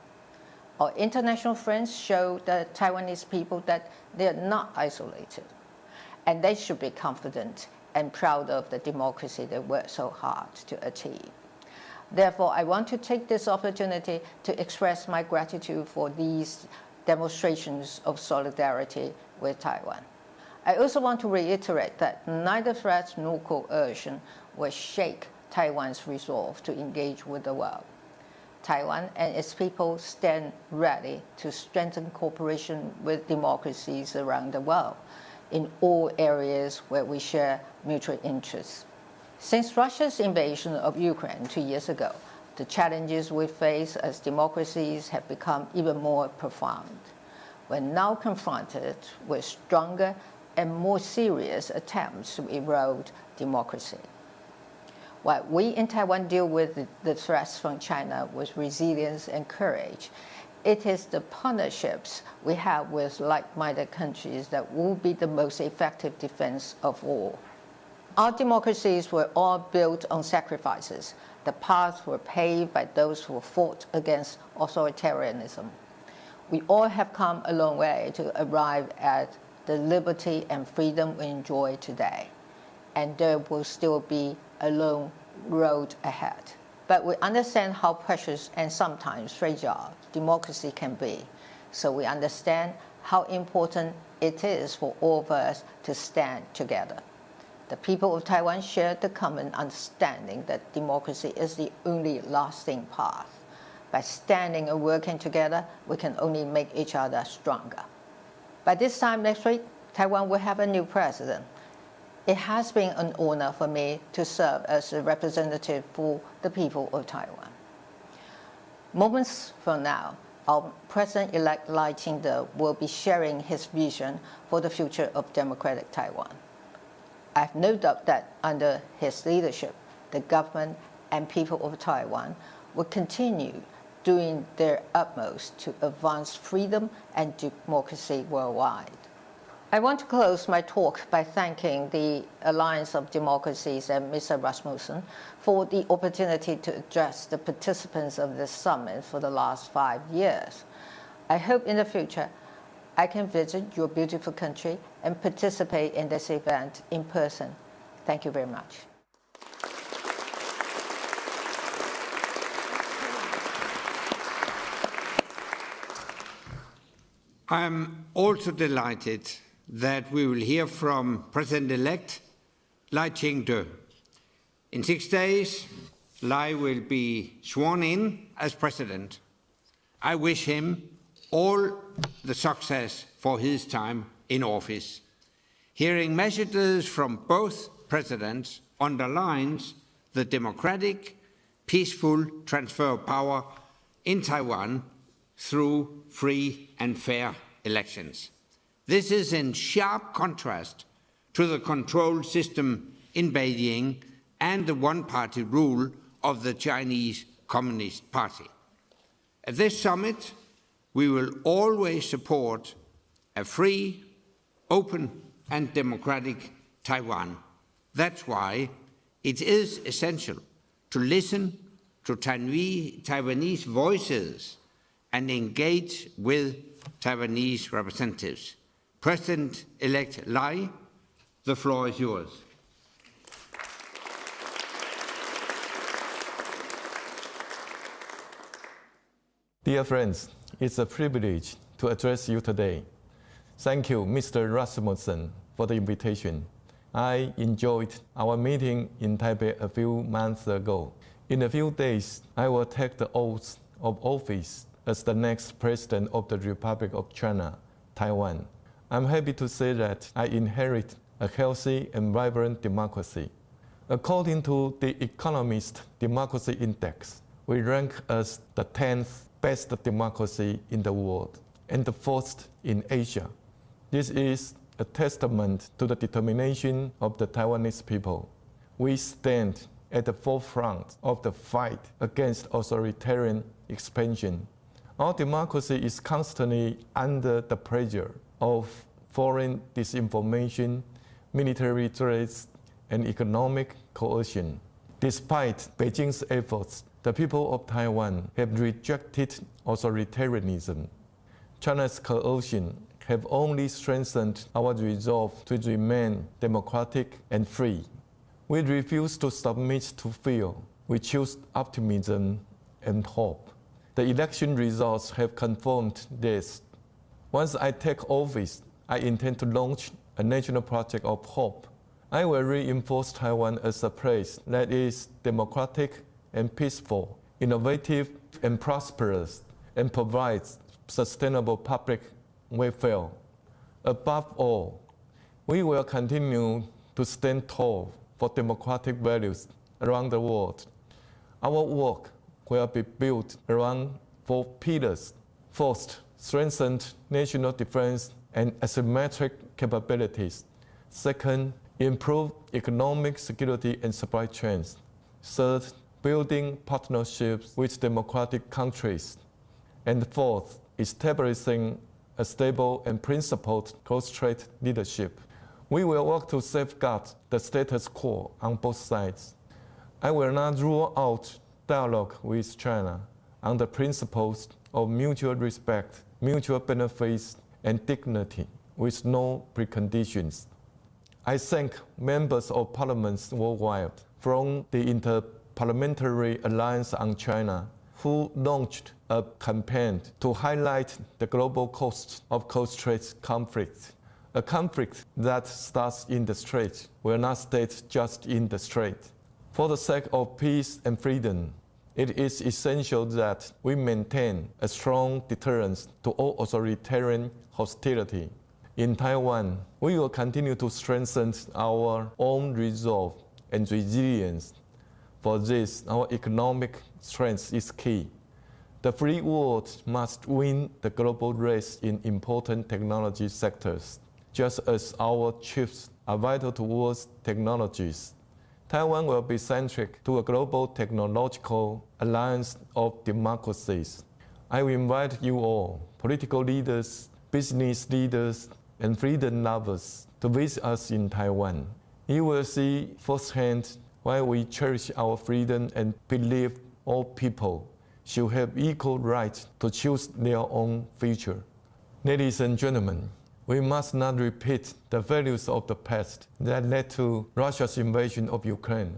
Our international friends show the Taiwanese people that they're not isolated, and they should be confident and proud of the democracy they worked so hard to achieve. Therefore, I want to take this opportunity to express my gratitude for these demonstrations of solidarity with Taiwan. I also want to reiterate that neither threats nor coercion will shake Taiwan's resolve to engage with the world. Taiwan and its people stand ready to strengthen cooperation with democracies around the world in all areas where we share mutual interests. Since Russia's invasion of Ukraine 2 years ago, the challenges we face as democracies have become even more profound. We're now confronted with stronger and more serious attempts to erode democracy. While we in Taiwan deal with the threats from China with resilience and courage, it is the partnerships we have with like-minded countries that will be the most effective defense of all. Our democracies were all built on sacrifices. The paths were paved by those who fought against authoritarianism. We all have come a long way to arrive at the liberty and freedom we enjoy today, and there will still be a long road ahead. But we understand how precious and sometimes fragile democracy can be, so we understand how important it is for all of us to stand together. The people of Taiwan share the common understanding that democracy is the only lasting path. By standing and working together, we can only make each other stronger. By this time next week, Taiwan will have a new president. It has been an honor for me to serve as a representative for the people of Taiwan. Moments from now, our President-elect Lai Ching-te will be sharing his vision for the future of democratic Taiwan. I have no doubt that under his leadership, the government and people of Taiwan will continue doing their utmost to advance freedom and democracy worldwide. I want to close my talk by thanking the Alliance of Democracies and Mr. Rasmussen for the opportunity to address the participants of this summit for the last 5 years. I hope in the future I can visit your beautiful country and participate in this event in person. Thank you very much. I'm also delighted that we will hear from President-elect Lai Ching-te. In 6 days, Lai will be sworn in as president. I wish him all the success for his time in office. Hearing messages from both presidents underlines the democratic, peaceful transfer of power in Taiwan through free and fair elections. This is in sharp contrast to the control system in Beijing and the one-party rule of the Chinese Communist Party. At this summit, we will always support a free, open, and democratic Taiwan. That's why it is essential to listen to Taiwanese voices and engage with Taiwanese representatives. President-elect Lai, the floor is yours. Dear friends, it's a privilege to address you today. Thank you, Mr. Rasmussen, for the invitation. I enjoyed our meeting in Taipei a few months ago. In a few days, I will take the oath of office as the next President of the Republic of China, Taiwan. I'm happy to say that I inherit a healthy and vibrant democracy. According to the Economist Democracy Index, we rank as the 10th best democracy in the world and the 4th in Asia. This is a testament to the determination of the Taiwanese people. We stand at the forefront of the fight against authoritarian expansion. Our democracy is constantly under the pressure of foreign disinformation, military threats, and economic coercion. Despite Beijing's efforts The people of Taiwan have rejected authoritarianism. China's coercion have only strengthened our resolve to remain democratic and free. We refuse to submit to fear. We choose optimism and hope. The election results have confirmed this. Once I take office, I intend to launch a national project of hope. I will reinforce Taiwan as a place that is democratic and peaceful, innovative and prosperous, and provides sustainable public welfare. Above all, we will continue to stand tall for democratic values around the world. Our work will be built around 4 pillars. First, strengthened national defense and asymmetric capabilities. Second, improve economic security and supply chains. Third, building partnerships with democratic countries. And fourth, establishing a stable and principled cross-strait leadership. We will work to safeguard the status quo on both sides. I will not rule out dialogue with China on the principles of mutual respect, mutual benefits, and dignity, with no preconditions. I thank members of parliaments worldwide from the Interparliamentary Alliance on China, who launched a campaign to highlight the global costs of cross-strait conflict. A conflict that starts in the strait will not stay just in the strait. For the sake of peace and freedom, it is essential that we maintain a strong deterrence to all authoritarian hostility. In Taiwan, we will continue to strengthen our own resolve and resilience. For this, our economic strength is key. The free world must win the global race in important technology sectors. Just as our chips are vital towards technologies, Taiwan will be centric to a global technological alliance of democracies. I will invite you all, political leaders, business leaders, and freedom lovers, to visit us in Taiwan. You will see firsthand why we cherish our freedom and believe all people should have equal rights to choose their own future. Ladies and gentlemen, we must not repeat the values of the past that led to Russia's invasion of Ukraine.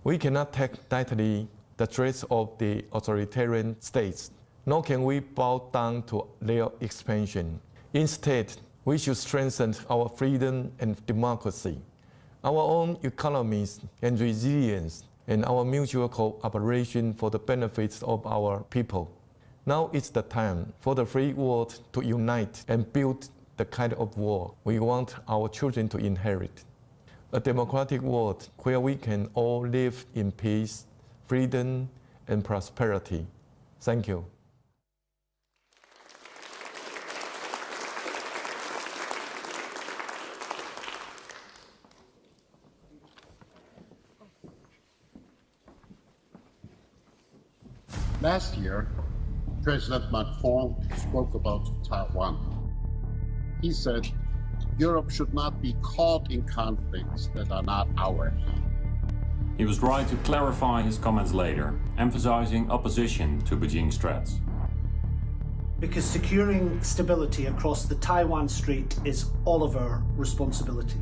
We cannot take lightly the threats of the authoritarian states, nor can we bow down to their expansion. Instead, we should strengthen our freedom and democracy, our own economies and resilience, and our mutual cooperation for the benefits of our people. Now is the time for the free world to unite and build the kind of world we want our children to inherit. A democratic world where we can all live in peace, freedom, and prosperity. Thank you. Last year, President Macron spoke about Taiwan. He said, Europe should not be caught in conflicts that are not ours. He was right to clarify his comments later, emphasizing opposition to Beijing's threats. Because securing stability across the Taiwan Strait is all of our responsibility.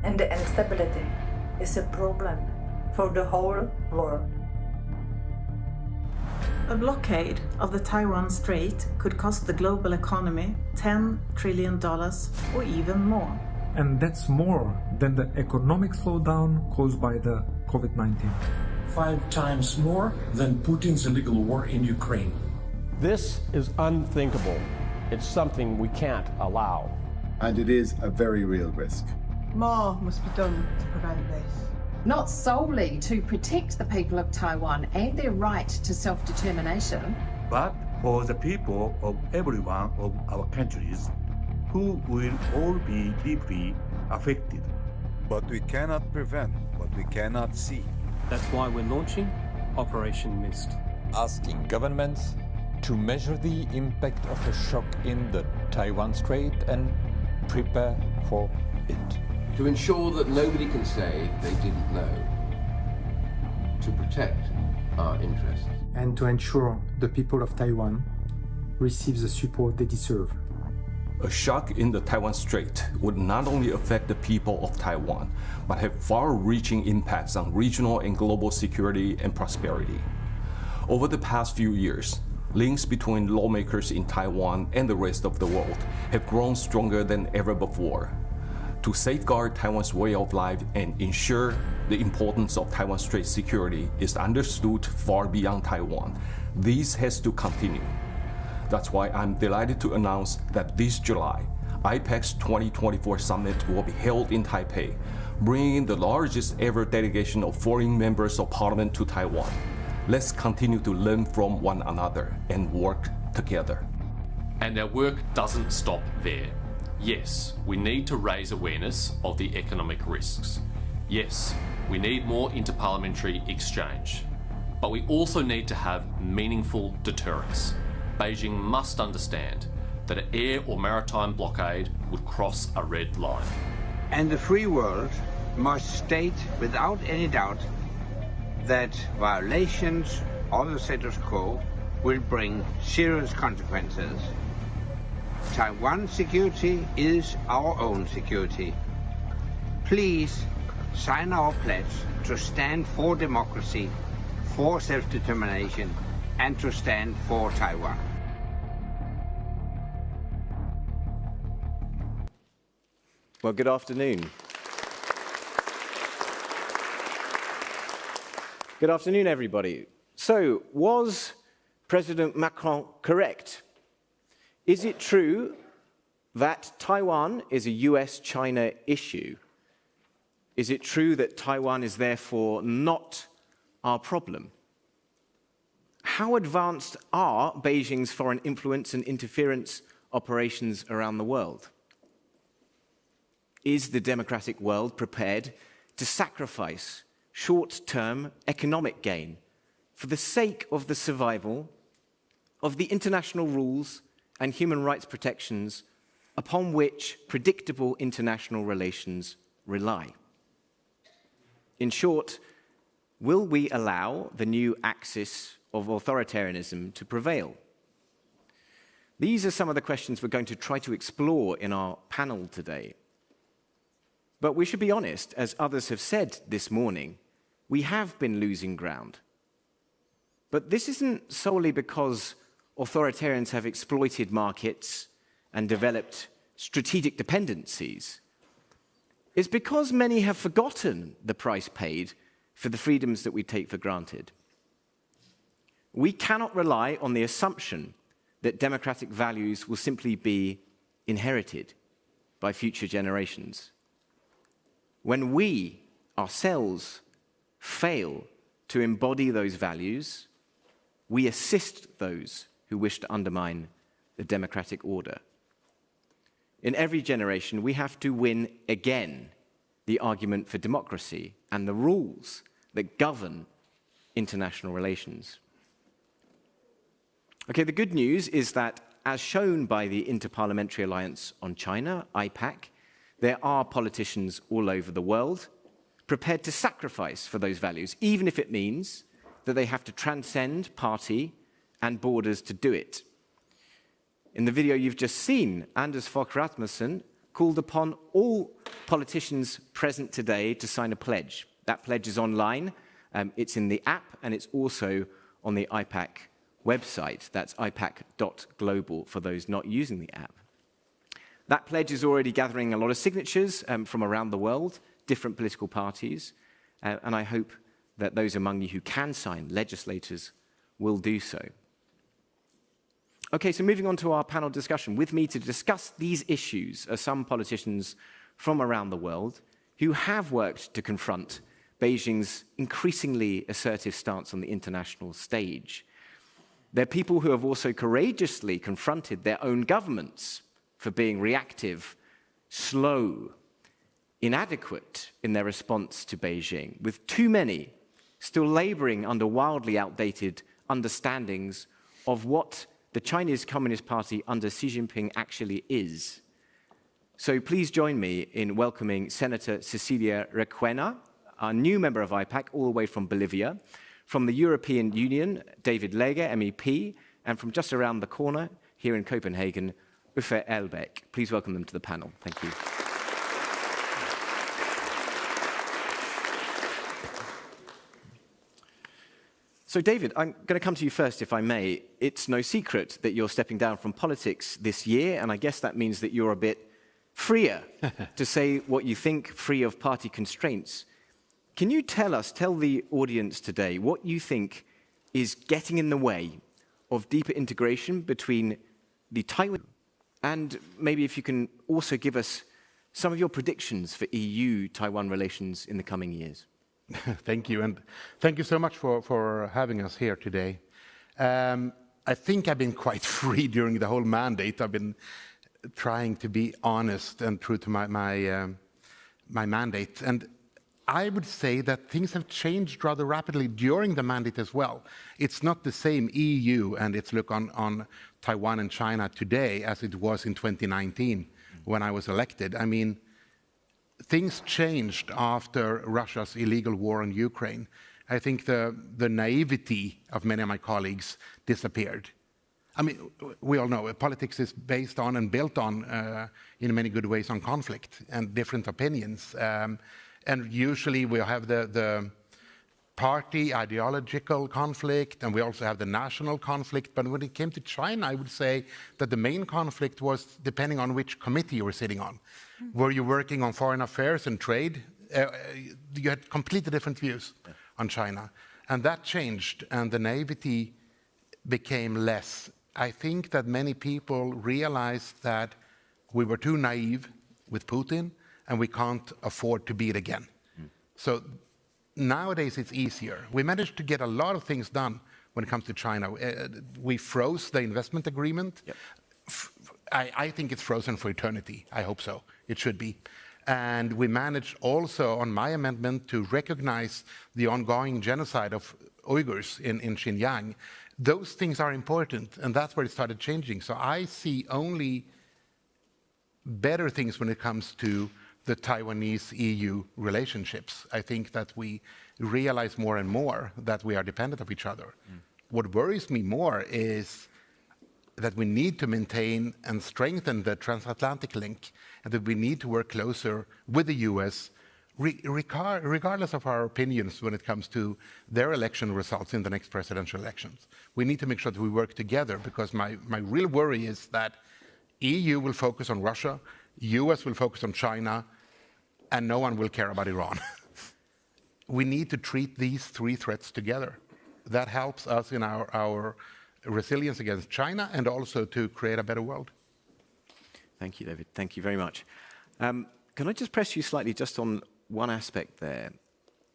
And the instability is a problem for the whole world. A blockade of the Taiwan Strait could cost the global economy $10 trillion or even more. And that's more than the economic slowdown caused by the COVID-19. 5 times more than Putin's illegal war in Ukraine. This is unthinkable. It's something we can't allow. And it is a very real risk. More must be done to prevent this. Not solely to protect the people of Taiwan and their right to self-determination, but for the people of every one of our countries who will all be deeply affected. But we cannot prevent what we cannot see. That's why we're launching Operation Mist. Asking governments to measure the impact of the shock in the Taiwan Strait and prepare for it. To ensure that nobody can say they didn't know. To protect interests. And to ensure the people of Taiwan receive the support they deserve. A shock in the Taiwan Strait would not only affect the people of Taiwan, but have far-reaching impacts on regional and global security and prosperity. Over the past few years, links between lawmakers in Taiwan and the rest of the world have grown stronger than ever before. To safeguard Taiwan's way of life and ensure the importance of Taiwan Strait security is understood far beyond Taiwan, this has to continue. That's why I'm delighted to announce that this July, IPAC's 2024 summit will be held in Taipei, bringing the largest ever delegation of foreign members of parliament to Taiwan. Let's continue to learn from one another and work together. And our work doesn't stop there. Yes, we need to raise awareness of the economic risks. Yes, we need more interparliamentary exchange. But we also need to have meaningful deterrence. Beijing must understand that an air or maritime blockade would cross a red line. And the free world must state without any doubt that violations of the status quo will bring serious consequences. Taiwan's security is our own security. Please sign our pledge to stand for democracy, for self-determination, and to stand for Taiwan. Well, good afternoon. Good afternoon, everybody. So, was President Macron correct? Is it true that Taiwan is a US-China issue? Is it true that Taiwan is therefore not our problem? How advanced are Beijing's foreign influence and interference operations around the world? Is the democratic world prepared to sacrifice short-term economic gain for the sake of the survival of the international rules and human rights protections upon which predictable international relations rely? In short, will we allow the new axis of authoritarianism to prevail? These are some of the questions we're going to try to explore in our panel today. But we should be honest, as others have said this morning, we have been losing ground. But this isn't solely because authoritarians have exploited markets and developed strategic dependencies. It's because many have forgotten the price paid for the freedoms that we take for granted. We cannot rely on the assumption that democratic values will simply be inherited by future generations. When we ourselves fail to embody those values, we assist those who wish to undermine the democratic order. In every generation, we have to win again the argument for democracy and the rules that govern international relations. Okay, the good news is that, as shown by the Interparliamentary Alliance on China, IPAC, there are politicians all over the world prepared to sacrifice for those values, even if it means that they have to transcend party and borders to do it. In the video you've just seen, Anders Fogh Rasmussen called upon all politicians present today to sign a pledge. That pledge is online, it's in the app, and it's also on the IPAC website. That's ipac.global for those not using the app. That pledge is already gathering a lot of signatures from around the world, different political parties, and I hope that those among you who can sign, legislators, will do so. Okay, so moving on to our panel discussion. With me to discuss these issues are some politicians from around the world who have worked to confront Beijing's increasingly assertive stance on the international stage. They're people who have also courageously confronted their own governments for being reactive, slow, inadequate in their response to Beijing, with too many still laboring under wildly outdated understandings of what the Chinese Communist Party under Xi Jinping actually is. So please join me in welcoming Senator Cecilia Requena, our new member of IPAC, all the way from Bolivia, From the European Union, David Leger, MEP, and from just around the corner, here in Copenhagen, Uffe Elbæk. Please welcome them to the panel. Thank you. So, David, I'm going to come to you first, if I may. It's no secret that you're stepping down from politics this year, and I guess that means that you're a bit freer to say what you think, free of party constraints. Can you tell the audience today what you think is getting in the way of deeper integration between the Taiwan, and maybe if you can also give us some of your predictions for EU-Taiwan relations in the coming years? Thank you, and thank you so much for having us here today. I think I've been quite free during the whole mandate. I've been trying to be honest and true to my mandate, and I would say that things have changed rather rapidly during the mandate as well. It's not the same EU and its look on Taiwan and China today as it was in 2019 when I was elected. I mean, things changed after Russia's illegal war on Ukraine. I think the naivety of many of my colleagues disappeared. I mean, we all know politics is based on and built on, in many good ways, on conflict and different opinions. And usually we have the party ideological conflict, and we also have the national conflict. But when it came to China, I would say that the main conflict was depending on which committee you were sitting on. Were you working on foreign affairs and trade? You had completely different views on China. And that changed, and the naivety became less. I think that many people realized that we were too naive with Putin, and we can't afford to be it again. So nowadays it's easier. We managed to get a lot of things done when it comes to China. We froze the investment agreement. Yep. I think it's frozen for eternity. I hope so. It should be. And we managed also, on my amendment, to recognize the ongoing genocide of Uyghurs in Xinjiang. Those things are important, and that's where it started changing. So I see only better things when it comes to the Taiwanese-EU relationships. I think that we realize more and more that we are dependent of each other. What worries me more is that we need to maintain and strengthen the transatlantic link, and that we need to work closer with the US, regardless of our opinions when it comes to their election results in the next presidential elections. We need to make sure that we work together, because my real worry is that EU will focus on Russia, US will focus on China, and no one will care about Iran. We need to treat these three threats together. That helps us in our resilience against China, and also to create a better world. Thank you, David. Thank you very much. Can I just press you slightly just on one aspect there,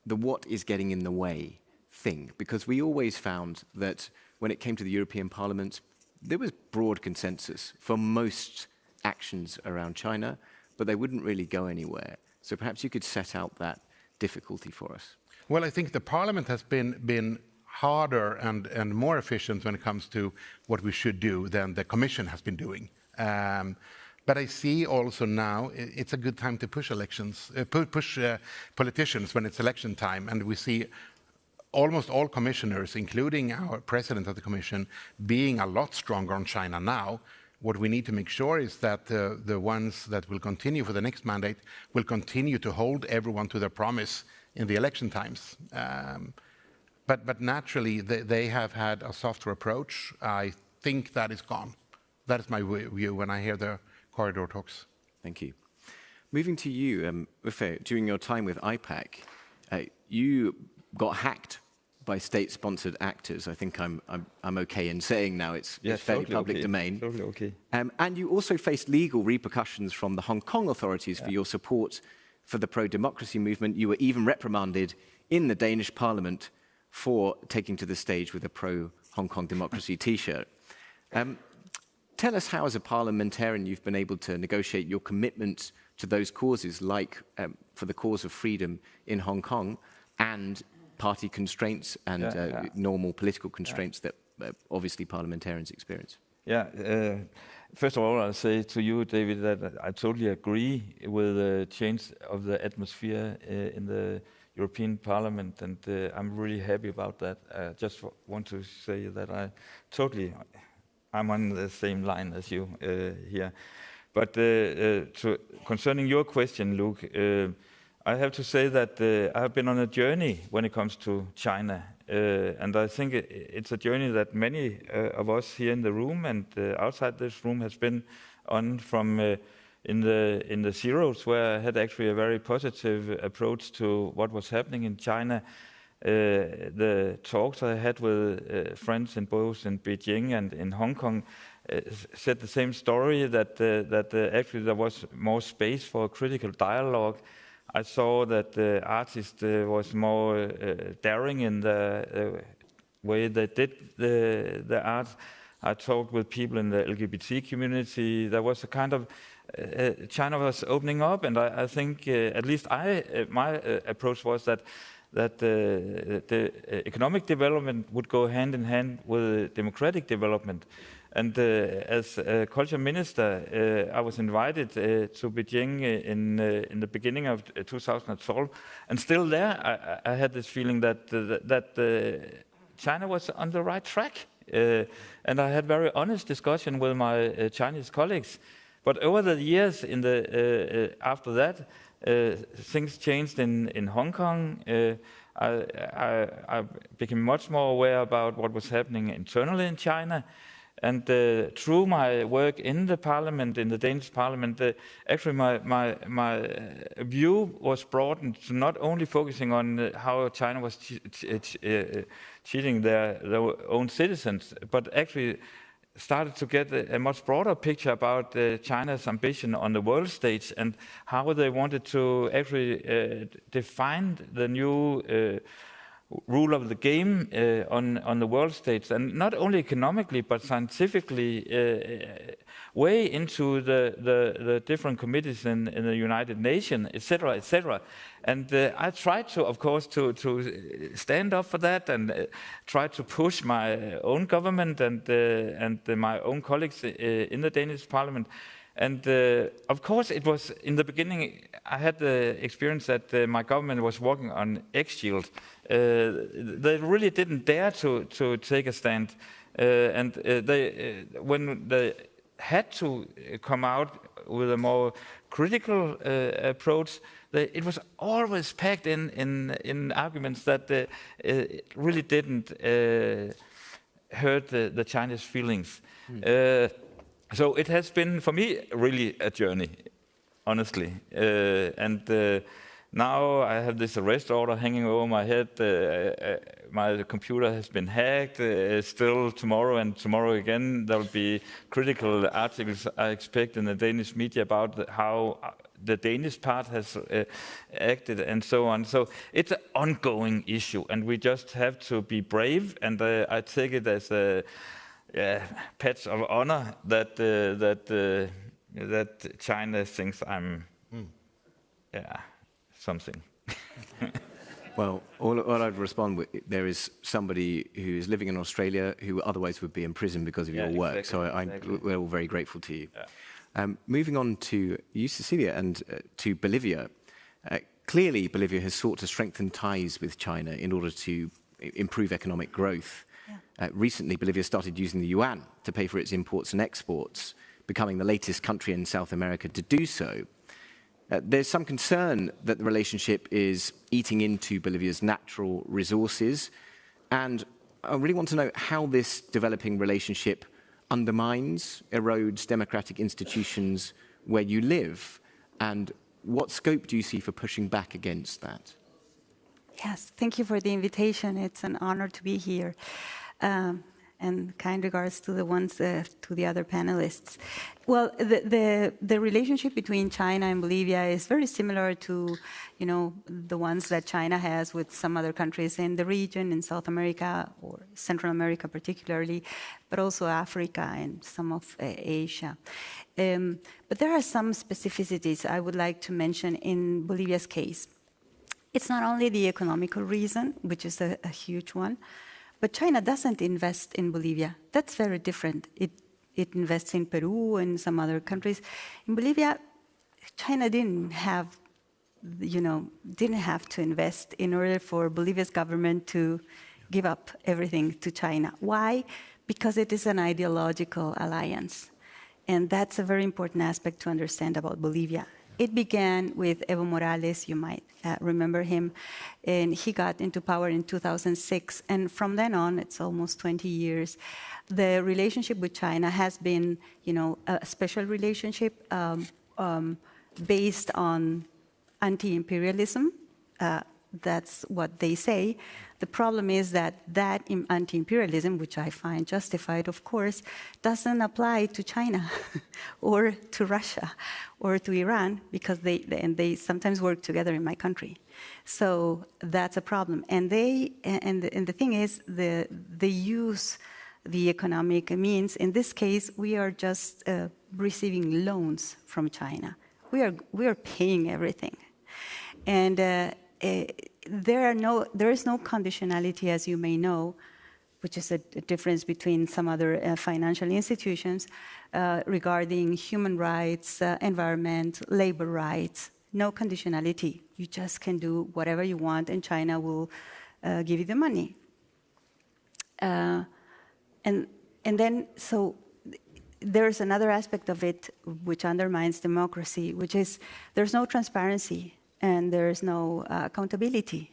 the what is getting in the way thing? Because we always found that when it came to the European Parliament, there was broad consensus for most actions around China, but they wouldn't really go anywhere. So perhaps you could set out that difficulty for us. Well, I think the Parliament has been harder and more efficient when it comes to what we should do than the Commission has been doing. But I see also now it's a good time to push politicians when it's election time, and we see almost all commissioners, including our president of the Commission, being a lot stronger on China now. What we need to make sure is that the ones that will continue for the next mandate will continue to hold everyone to their promise in the election times. But naturally, they have had a softer approach. I think that is gone. That is my view when I hear the corridor talks. Thank you. Moving to you, Uffe, during your time with AIPAC, you got hacked by state-sponsored actors. I think I'm okay in saying now it's fairly public domain. Totally okay. And you also faced legal repercussions from the Hong Kong authorities for your support for the pro-democracy movement. You were even reprimanded in the Danish Parliament for taking to the stage with a pro-Hong Kong democracy T-shirt. Tell us how, as a parliamentarian, you've been able to negotiate your commitment to those causes, like for the cause of freedom in Hong Kong, and party constraints and normal political constraints that obviously parliamentarians experience. First of all, I'll say to you, David, that I totally agree with the change of the atmosphere in the European Parliament, and I'm really happy about that. I just want to say that I'm on the same line as you here. But concerning your question, Luke, I have to say that I have been on a journey when it comes to China, and I think it's a journey that many of us here in the room and outside this room has been on from in the zeros, where I had actually a very positive approach to what was happening in China. The talks I had with friends in both in Beijing and in Hong Kong said the same story, that actually there was more space for critical dialogue. I saw that the artist was more daring in the way they did the art. I talked with people in the LGBT community. There was a kind of China was opening up, and I think at least my approach was that the economic development would go hand in hand with democratic development. And as a culture minister, I was invited to Beijing in the beginning of 2012, and still there I had this feeling that China was on the right track, and I had very honest discussion with my Chinese colleagues. But over the years, after that, things changed in Hong Kong. I became much more aware about what was happening internally in China. And through my work in the parliament, in the Danish parliament, actually my view was broadened to not only focusing on how China was cheating their own citizens, but actually started to get a much broader picture about China's ambition on the world stage and how they wanted to actually define the new rule of the game on the world stage, and not only economically but scientifically, way into the different committees in the United Nations, etc., etc. And I tried to, of course, to stand up for that and try to push my own government and my own colleagues in the Danish Parliament. And of course, it was in the beginning. I had the experience that my government was walking on eggshells. They really didn't dare to take a stand, and when they had to come out with a more critical approach, it was always packed in arguments that really didn't hurt the Chinese feelings. So it has been, for me, really a journey, honestly. Now I have this arrest order hanging over my head. My computer has been hacked. Still tomorrow and tomorrow again, there will be critical articles, I expect, in the Danish media about how the Danish part has acted and so on. So it's an ongoing issue, and we just have to be brave. And I take it as a patch of honor that China thinks I'm something. Well, all I'd respond with, there is somebody who is living in Australia who otherwise would be in prison because of your work. Exactly, so we're all very grateful to you. Yeah. Moving on to you, Cecilia, and to Bolivia. Clearly, Bolivia has sought to strengthen ties with China in order to improve economic growth. Yeah. Recently, Bolivia started using the yuan to pay for its imports and exports, becoming the latest country in South America to do so. There's some concern that the relationship is eating into Bolivia's natural resources, and I really want to know how this developing relationship undermines, erodes democratic institutions where you live, and what scope do you see for pushing back against that? Yes, thank you for the invitation. It's an honor to be here. And kind regards to the other panelists. Well, the relationship between China and Bolivia is very similar to, the ones that China has with some other countries in the region, in South America or Central America particularly, but also Africa and some of Asia. But there are some specificities I would like to mention in Bolivia's case. It's not only the economical reason, which is a huge one, but China doesn't invest in Bolivia. That's very different. It invests in Peru and some other countries. In Bolivia, China didn't have didn't have to invest in order for Bolivia's government to give up everything to China. Why? Because it is an ideological alliance. And that's a very important aspect to understand about Bolivia. It began with Evo Morales, you might remember him, and he got into power in 2006. And from then on, it's almost 20 years, the relationship with China has been, a special relationship based on anti-imperialism. That's what they say. The problem is that anti-imperialism, which I find justified, of course, doesn't apply to China or to Russia or to Iran, because they sometimes work together in my country. So that's a problem. And the thing is, they use the economic means. In this case, we are just receiving loans from China. We are paying everything, and there is no conditionality, as you may know, which is a difference between some other financial institutions regarding human rights, environment, labor rights. No conditionality. You just can do whatever you want, and China will give you the money. And then, so there's another aspect of it which undermines democracy, which is there's no transparency and there's no accountability.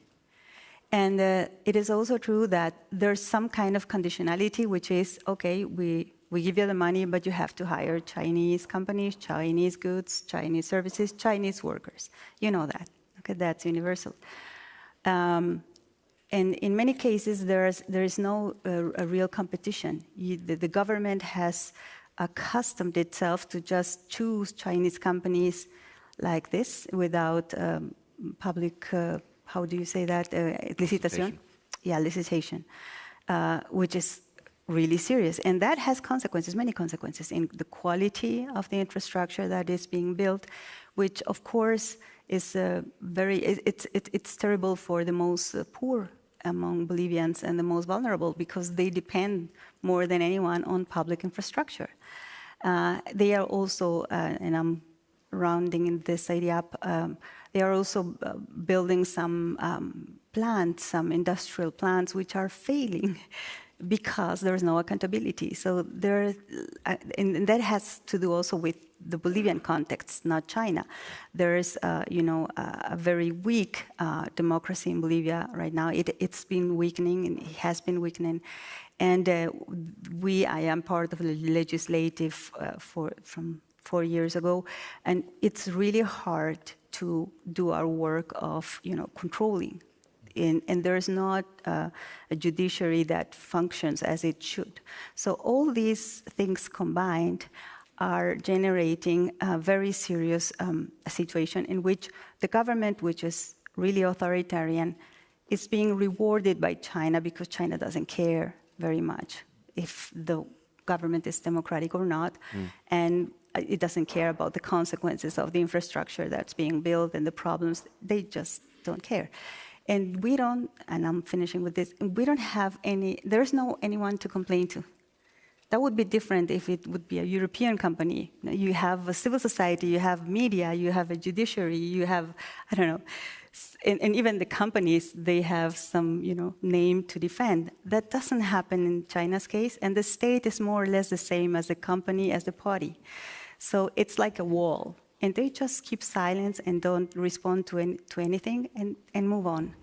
And it is also true that there's some kind of conditionality, which is, okay, we give you the money, but you have to hire Chinese companies, Chinese goods, Chinese services, Chinese workers. You know that. Okay, that's universal. And in many cases, there is no a real competition. The government has accustomed itself to just choose Chinese companies like this without public, how do you say that? Licitation? Yeah, licitation, which is really serious. And that has consequences, many consequences, in the quality of the infrastructure that is being built, which of course is it's terrible for the most poor among Bolivians and the most vulnerable, because they depend more than anyone on public infrastructure. They are also, and I'm rounding this idea up, they are also building some plants, some industrial plants, which are failing because there is no accountability. So and that has to do also with the Bolivian context, not China. There is, a very weak democracy in Bolivia right now. It's been weakening, and it has been weakening. And I am part of the legislative from 4 years ago, and it's really hard to do our work of, controlling. And there's not a judiciary that functions as it should. So all these things combined are generating a very serious situation in which the government, which is really authoritarian, is being rewarded by China, because China doesn't care very much if the government is democratic or not. And it doesn't care about the consequences of the infrastructure that's being built and the problems. They just don't care. And we don't, and I'm finishing with this, we don't have there's no anyone to complain to. That would be different if it would be a European company. You have a civil society, you have media, you have a judiciary, you have, I don't know, and even the companies, they have some, name to defend. That doesn't happen in China's case, and the state is more or less the same as the company, as the party. So it's like a wall, and they just keep silence and don't respond to anything and move on.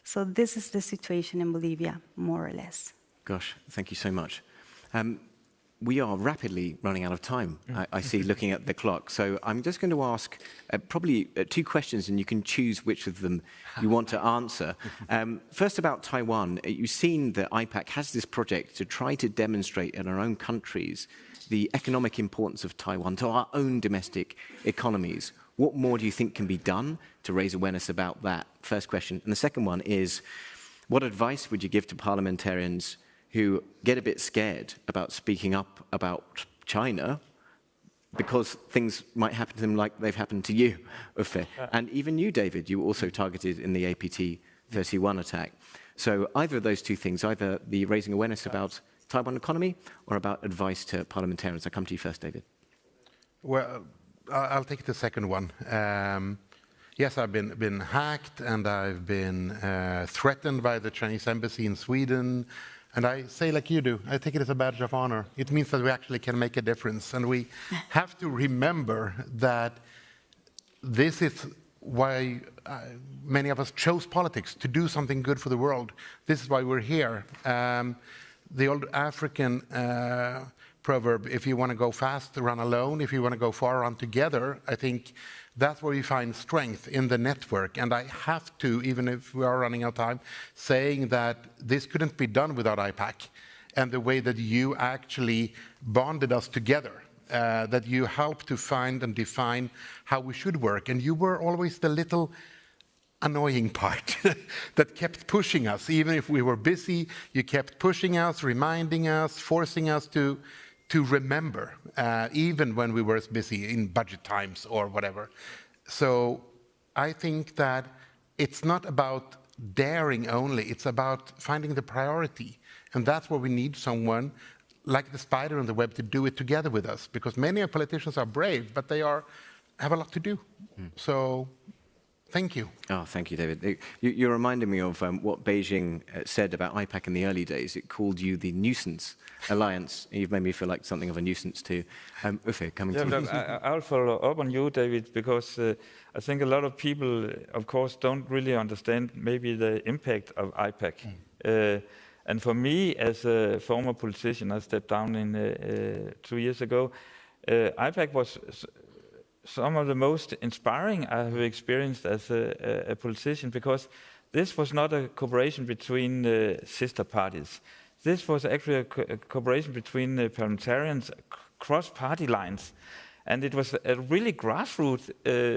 So this is the situation in Bolivia, more or less. Gosh, thank you so much. We are rapidly running out of time, I see, looking at the clock. So I'm just going to ask probably 2 questions, and you can choose which of them you want to answer. First, about Taiwan. You've seen that IPAC has this project to try to demonstrate in our own countries the economic importance of Taiwan to our own domestic economies. What more do you think can be done to raise awareness about that? First question. And the second one is, what advice would you give to parliamentarians who get a bit scared about speaking up about China because things might happen to them like they've happened to you, Uffe? And even you, David, you were also targeted in the APT-31 attack. So either of those 2 things, either the raising awareness about Taiwan economy or about advice to parliamentarians. I'll come to you first, David. Well, I'll take the second one. yes, I've been hacked, and I've been threatened by the Chinese embassy in Sweden. And I say like you do, I take it as a badge of honor. It means that we actually can make a difference. And we have to remember that this is why many of us chose politics, to do something good for the world. This is why we're here. The old African proverb, if you want to go fast, run alone. If you want to go far, run together. I think that's where we find strength, in the network. And I have to, even if we are running out of time, saying that this couldn't be done without IPAC and the way that you actually bonded us together, that you helped to find and define how we should work. And you were always the little annoying part that kept pushing us. Even if we were busy, you kept pushing us, reminding us, forcing us to remember, even when we were busy in budget times or whatever. So I think that it's not about daring only, it's about finding the priority. And that's where we need someone like the spider on the web to do it together with us, because many of politicians are brave, but they have a lot to do. So thank you. Oh, thank you, David. You're reminding me of what Beijing said about IPAC in the early days. It called you the nuisance alliance. You've made me feel like something of a nuisance too. Uffe, coming to you. I'll follow up on you, David, because I think a lot of people, of course, don't really understand maybe the impact of IPAC. And for me, as a former politician, I stepped down in 2 years ago. IPAC was some of the most inspiring I have experienced as a politician, because this was not a cooperation between sister parties. This was actually a cooperation between parliamentarians across party lines. And it was a really grassroots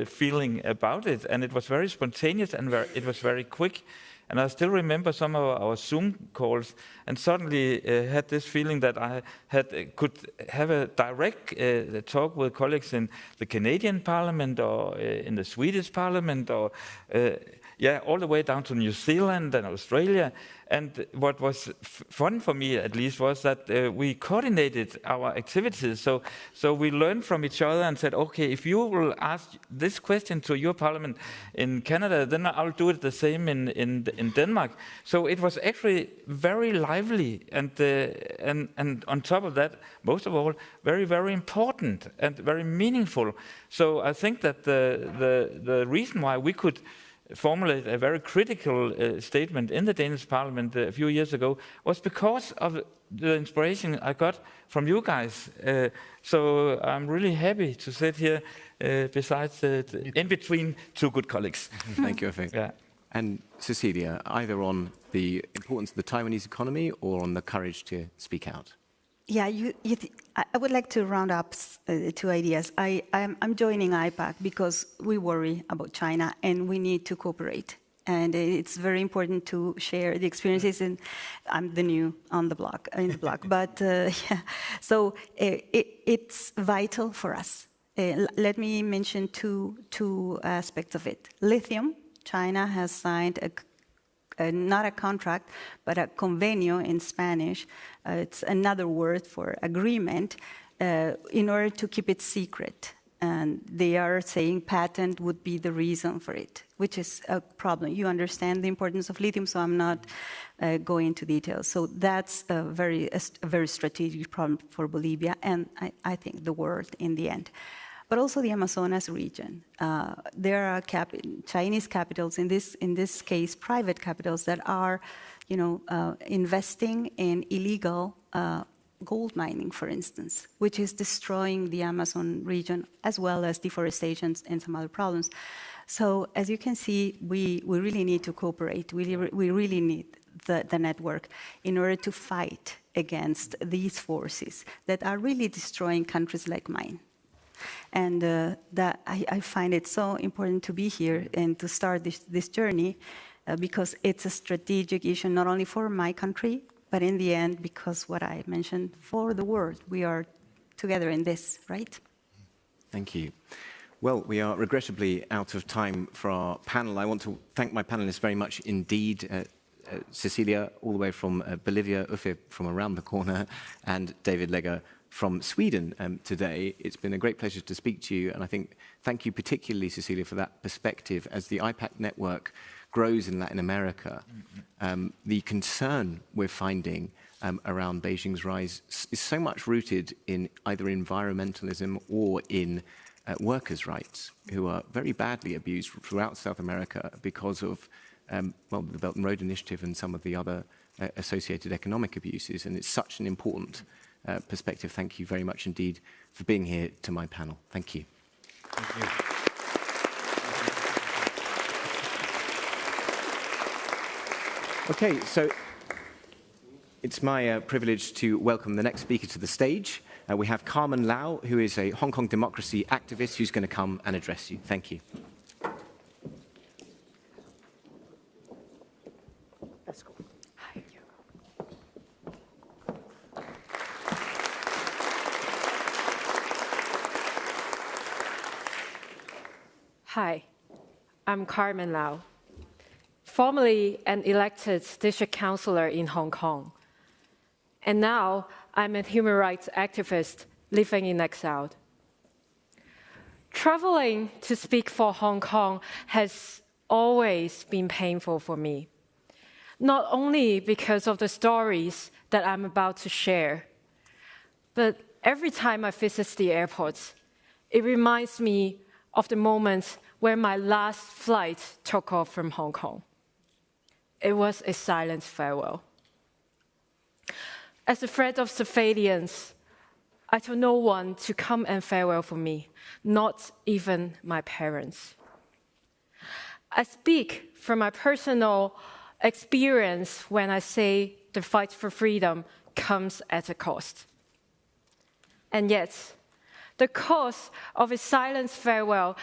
feeling about it, and it was very spontaneous, and it was very quick. And I still remember some of our Zoom calls, and suddenly had this feeling that I could have a direct talk with colleagues in the Canadian Parliament or in the Swedish Parliament, or all the way down to New Zealand and Australia. And what was fun for me, at least, was that we coordinated our activities. So we learned from each other and said, okay, if you will ask this question to your parliament in Canada, then I'll do it the same in Denmark. So it was actually very lively, and on top of that, most of all, very, very important and very meaningful. So I think that the reason why we could formulate a very critical statement in the Danish Parliament a few years ago was because of the inspiration I got from you guys. So I'm really happy to sit here in between two good colleagues. Thank you, Uffe. Yeah. And Cecilia, either on the importance of the Taiwanese economy or on the courage to speak out. Yeah, I would like to round up two ideas. I'm joining IPAC because we worry about China and we need to cooperate. And it's very important to share the experiences. And I'm the new on the block, But so it's vital for us. Let me mention two aspects of it. Lithium. China has signed not a contract, but a convenio in Spanish. It's another word for agreement, in order to keep it secret. And they are saying patent would be the reason for it, which is a problem. You understand the importance of lithium, so I'm not going into details. So that's a very strategic problem for Bolivia, and I think the world in the end. But also the Amazonas region. There are Chinese capitals, in this case, private capitals that are, investing in illegal gold mining, for instance, which is destroying the Amazon region, as well as deforestation and some other problems. So, as you can see, we really need to cooperate. We really need the network in order to fight against these forces that are really destroying countries like mine. And that I find it so important to be here and to start this journey because it's a strategic issue, not only for my country, but in the end, because what I mentioned, for the world. We are together in this, right? Thank you. Well, we are regrettably out of time for our panel. I want to thank my panelists very much indeed. Cecilia, all the way from Bolivia, Uffe from around the corner, and David Legger from Sweden today. It's been a great pleasure to speak to you, and I think thank you particularly, Cecilia, for that perspective. As the IPAC network grows in Latin America, the concern we're finding around Beijing's rise is so much rooted in either environmentalism or in workers' rights, who are very badly abused throughout South America because of the Belt and Road Initiative and some of the other associated economic abuses. And it's such an important perspective. Thank you very much indeed for being here to my panel. Thank you. Thank you. Okay, so it's my privilege to welcome the next speaker to the stage. We have Carmen Lau, who is a Hong Kong democracy activist who's going to come and address you. Thank you. Let's go. Hi, I'm Carmen Lau, formerly an elected district councillor in Hong Kong. And now I'm a human rights activist living in exile. Traveling to speak for Hong Kong has always been painful for me, not only because of the stories that I'm about to share, but every time I visit the airport, it reminds me of the moment where my last flight took off from Hong Kong. It was a silent farewell. As a threat of surveillance, I told no one to come and farewell for me, not even my parents. I speak from my personal experience when I say the fight for freedom comes at a cost. And yet, the cost of a silent farewell,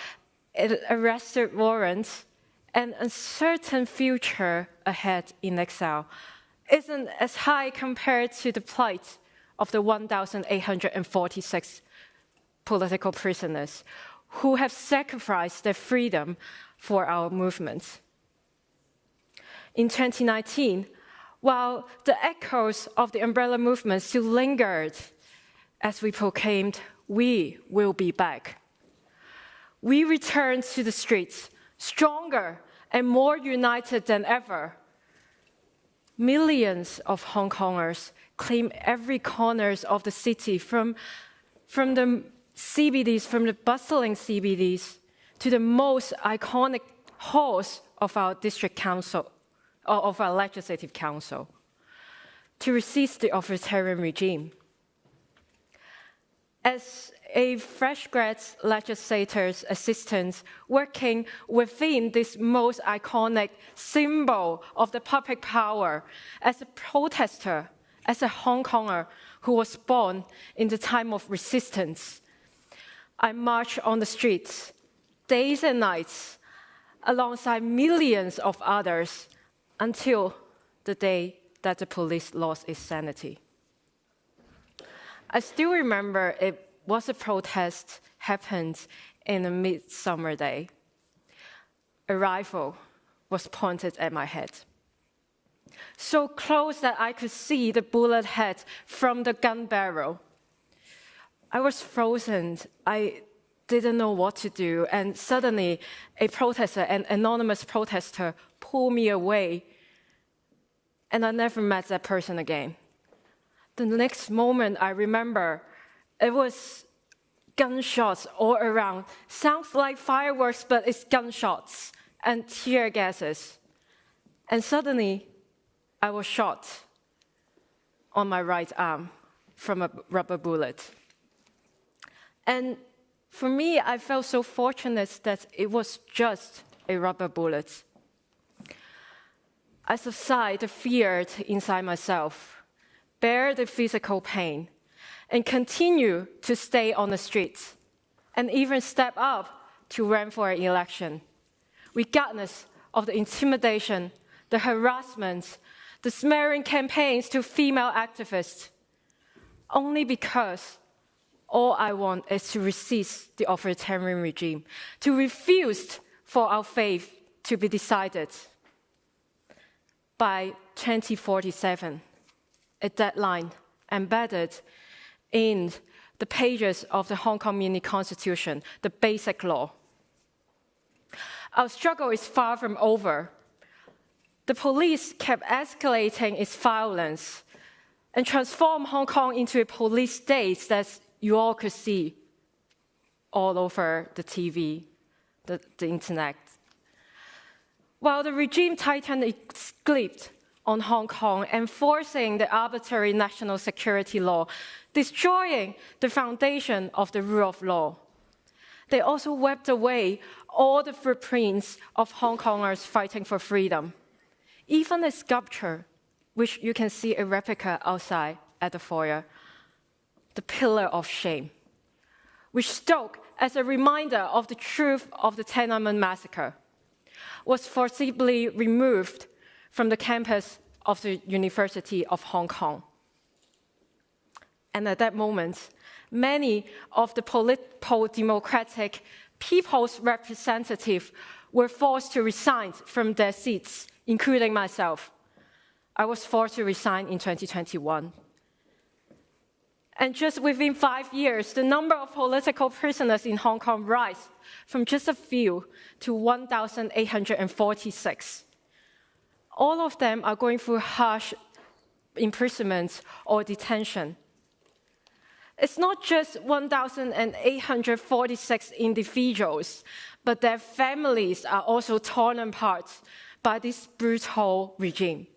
an arrested warrant, an uncertain future ahead in exile isn't as high compared to the plight of the 1,846 political prisoners who have sacrificed their freedom for our movement. In 2019, while the echoes of the umbrella movement still lingered as we proclaimed, "We will be back," we returned to the streets stronger and more united than ever. Millions of Hong Kongers claim every corner of the city, from the CBDs, from the bustling CBDs, to the most iconic halls of our district council, or of our legislative council, to resist the authoritarian regime. As a fresh grad legislator's assistant working within this most iconic symbol of the public power, as a protester, as a Hong Konger who was born in the time of resistance, I marched on the streets, days and nights, alongside millions of others, until the day that the police lost its sanity. I still remember it was a protest happened in a midsummer day. A rifle was pointed at my head, so close that I could see the bullet head from the gun barrel. I was frozen. I didn't know what to do, and suddenly a protester, an anonymous protester, pulled me away, and I never met that person again. The next moment I remember, it was gunshots all around. Sounds like fireworks, but it's gunshots and tear gases. And suddenly, I was shot on my right arm from a rubber bullet. And for me, I felt so fortunate that it was just a rubber bullet. I subsided the fear inside myself, bear the physical pain, and continue to stay on the streets, and even step up to run for an election, regardless of the intimidation, the harassment, the smearing campaigns to female activists, only because all I want is to resist the authoritarian regime, to refuse for our faith to be decided. by 2047, a deadline embedded in the pages of the Hong Kong Mini Constitution, the Basic Law. Our struggle is far from over. The police kept escalating its violence and transformed Hong Kong into a police state that you all could see all over the TV, the internet. While the regime tightened its grip on Hong Kong, enforcing the arbitrary national security law, destroying the foundation of the rule of law, they also wiped away all the footprints of Hong Kongers fighting for freedom. Even a sculpture, which you can see a replica outside at the foyer, the Pillar of Shame, which stood as a reminder of the truth of the Tiananmen massacre, was forcibly removed from the campus of the University of Hong Kong. And at that moment, many of the political democratic people's representatives were forced to resign from their seats, including myself. I was forced to resign in 2021. And just within 5 years, the number of political prisoners in Hong Kong rose from just a few to 1,846. All of them are going through harsh imprisonment or detention. It's not just 1,846 individuals, but their families are also torn apart by this brutal regime.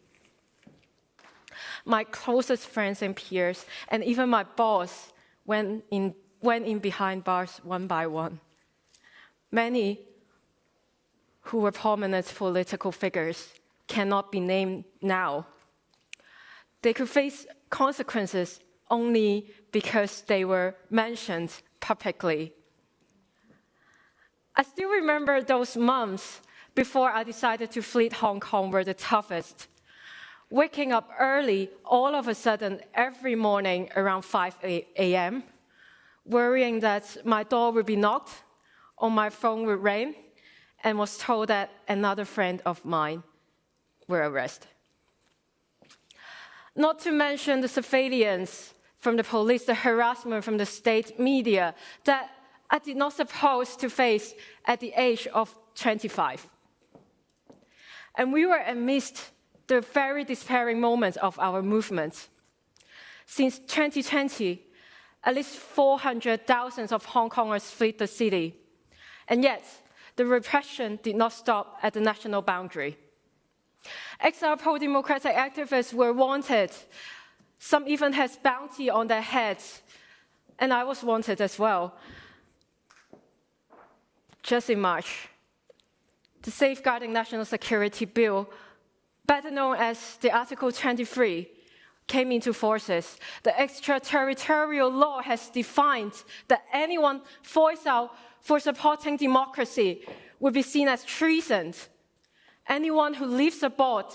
My closest friends and peers, and even my boss, went in behind bars one by one. Many who were prominent political figures cannot be named now. They could face consequences only because they were mentioned publicly. I still remember those months before I decided to flee Hong Kong were the toughest. Waking up early, all of a sudden, every morning around 5 a.m., worrying that my door would be knocked or my phone would ring, and was told that another friend of mine were arrested. Not to mention the surveillance from the police, the harassment from the state media that I did not suppose to face at the age of 25. And we were amidst the very despairing moments of our movement. Since 2020, at least 400,000 of Hong Kongers fled the city. And yet, the repression did not stop at the national boundary. Exiled pro-democratic activists were wanted. Some even had bounty on their heads. And I was wanted as well. Just in March, the Safeguarding National Security Bill, better known as the Article 23, came into forces. The extraterritorial law has defined that anyone voiced out for supporting democracy would be seen as treason. Anyone who leaves abroad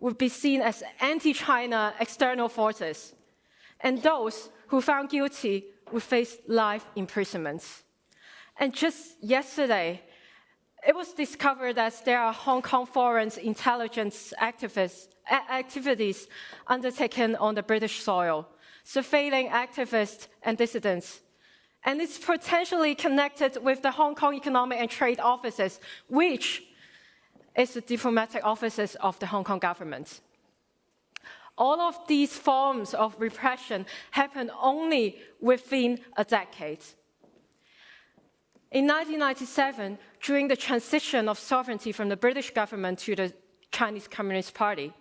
would be seen as anti-China external forces. And those who found guilty would face life imprisonments. And just yesterday, it was discovered that there are Hong Kong foreign intelligence activities undertaken on the British soil, surveilling activists and dissidents. And it's potentially connected with the Hong Kong Economic and Trade Offices, which is the diplomatic offices of the Hong Kong government. All of these forms of repression happened only within a decade. In 1997, during the transition of sovereignty from the British government to the Chinese Communist Party,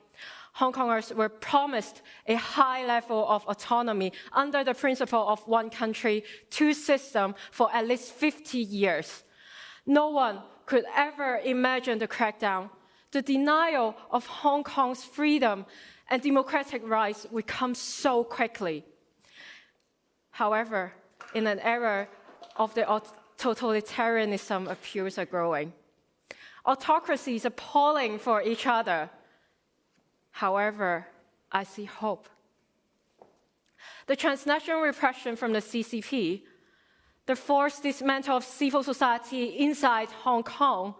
Hong Kongers were promised a high level of autonomy under the principle of one country, two systems for at least 50 years. No one could ever imagine the crackdown. The denial of Hong Kong's freedom and democratic rights would come so quickly. However, in an era of the totalitarianism, appeals are growing. Autocracies are pulling for each other. However, I see hope. The transnational repression from the CCP, the forced dismantling of civil society inside Hong Kong,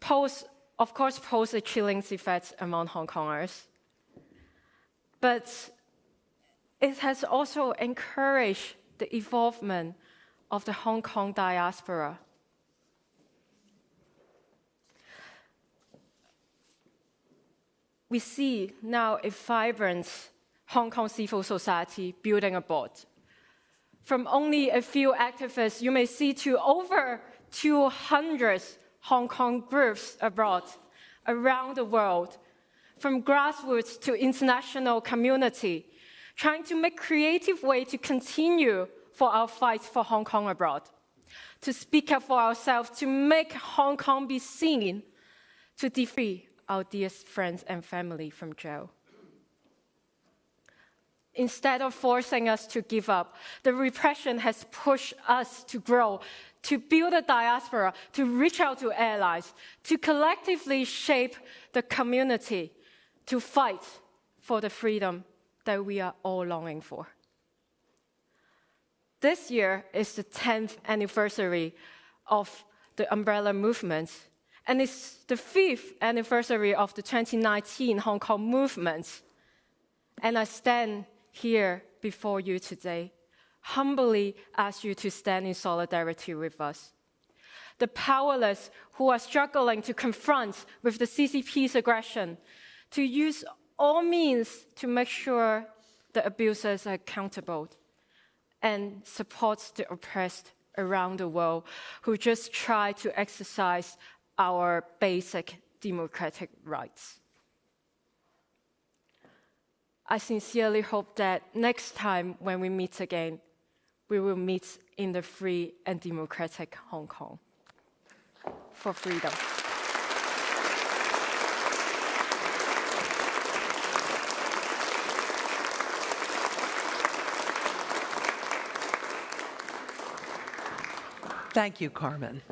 pose of course, posed a chilling effect among Hong Kongers. But it has also encouraged the evolvement of the Hong Kong diaspora. We see now a vibrant Hong Kong civil society building abroad. From only a few activists, you may see to over 200 Hong Kong groups abroad, around the world, from grassroots to international community, trying to make creative ways to continue for our fight for Hong Kong abroad, to speak up for ourselves, to make Hong Kong be seen, to free our dearest friends and family from jail. Instead of forcing us to give up, the repression has pushed us to grow, to build a diaspora, to reach out to allies, to collectively shape the community, to fight for the freedom that we are all longing for. This year is the 10th anniversary of the Umbrella Movement, and it's the 5th anniversary of the 2019 Hong Kong movement. And I stand here before you today, humbly ask you to stand in solidarity with us. The powerless who are struggling to confront with the CCP's aggression, to use all means to make sure the abusers are accountable, and support the oppressed around the world who just try to exercise our basic democratic rights. I sincerely hope that next time when we meet again, we will meet in the free and democratic Hong Kong for freedom. Thank you, Carmen.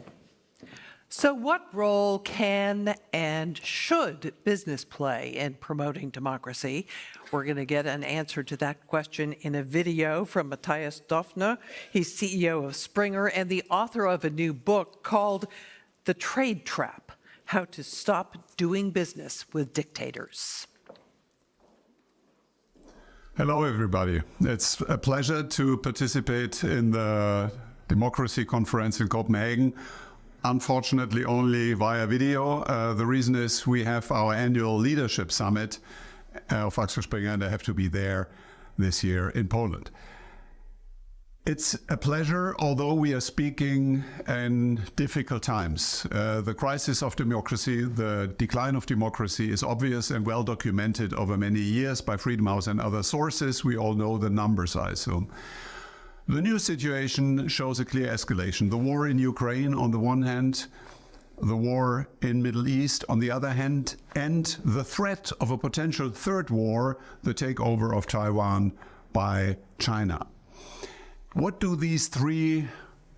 So what role can and should business play in promoting democracy? We're going to get an answer to that question in a video from Matthias Döpfner. He's CEO of Springer and the author of a new book called The Trade Trap: How to Stop Doing Business with Dictators. Hello, everybody. It's a pleasure to participate in the Democracy Conference in Copenhagen. Unfortunately, only via video. The reason is we have our annual leadership summit of Axel Springer, and I have to be there this year in Poland. It's a pleasure, although we are speaking in difficult times. The crisis of democracy, the decline of democracy is obvious and well documented over many years by Freedom House and other sources. We all know the numbers, I assume. The new situation shows a clear escalation. The war in Ukraine on the one hand, the war in Middle East on the other hand, and the threat of a potential third war, the takeover of Taiwan by China. What do these three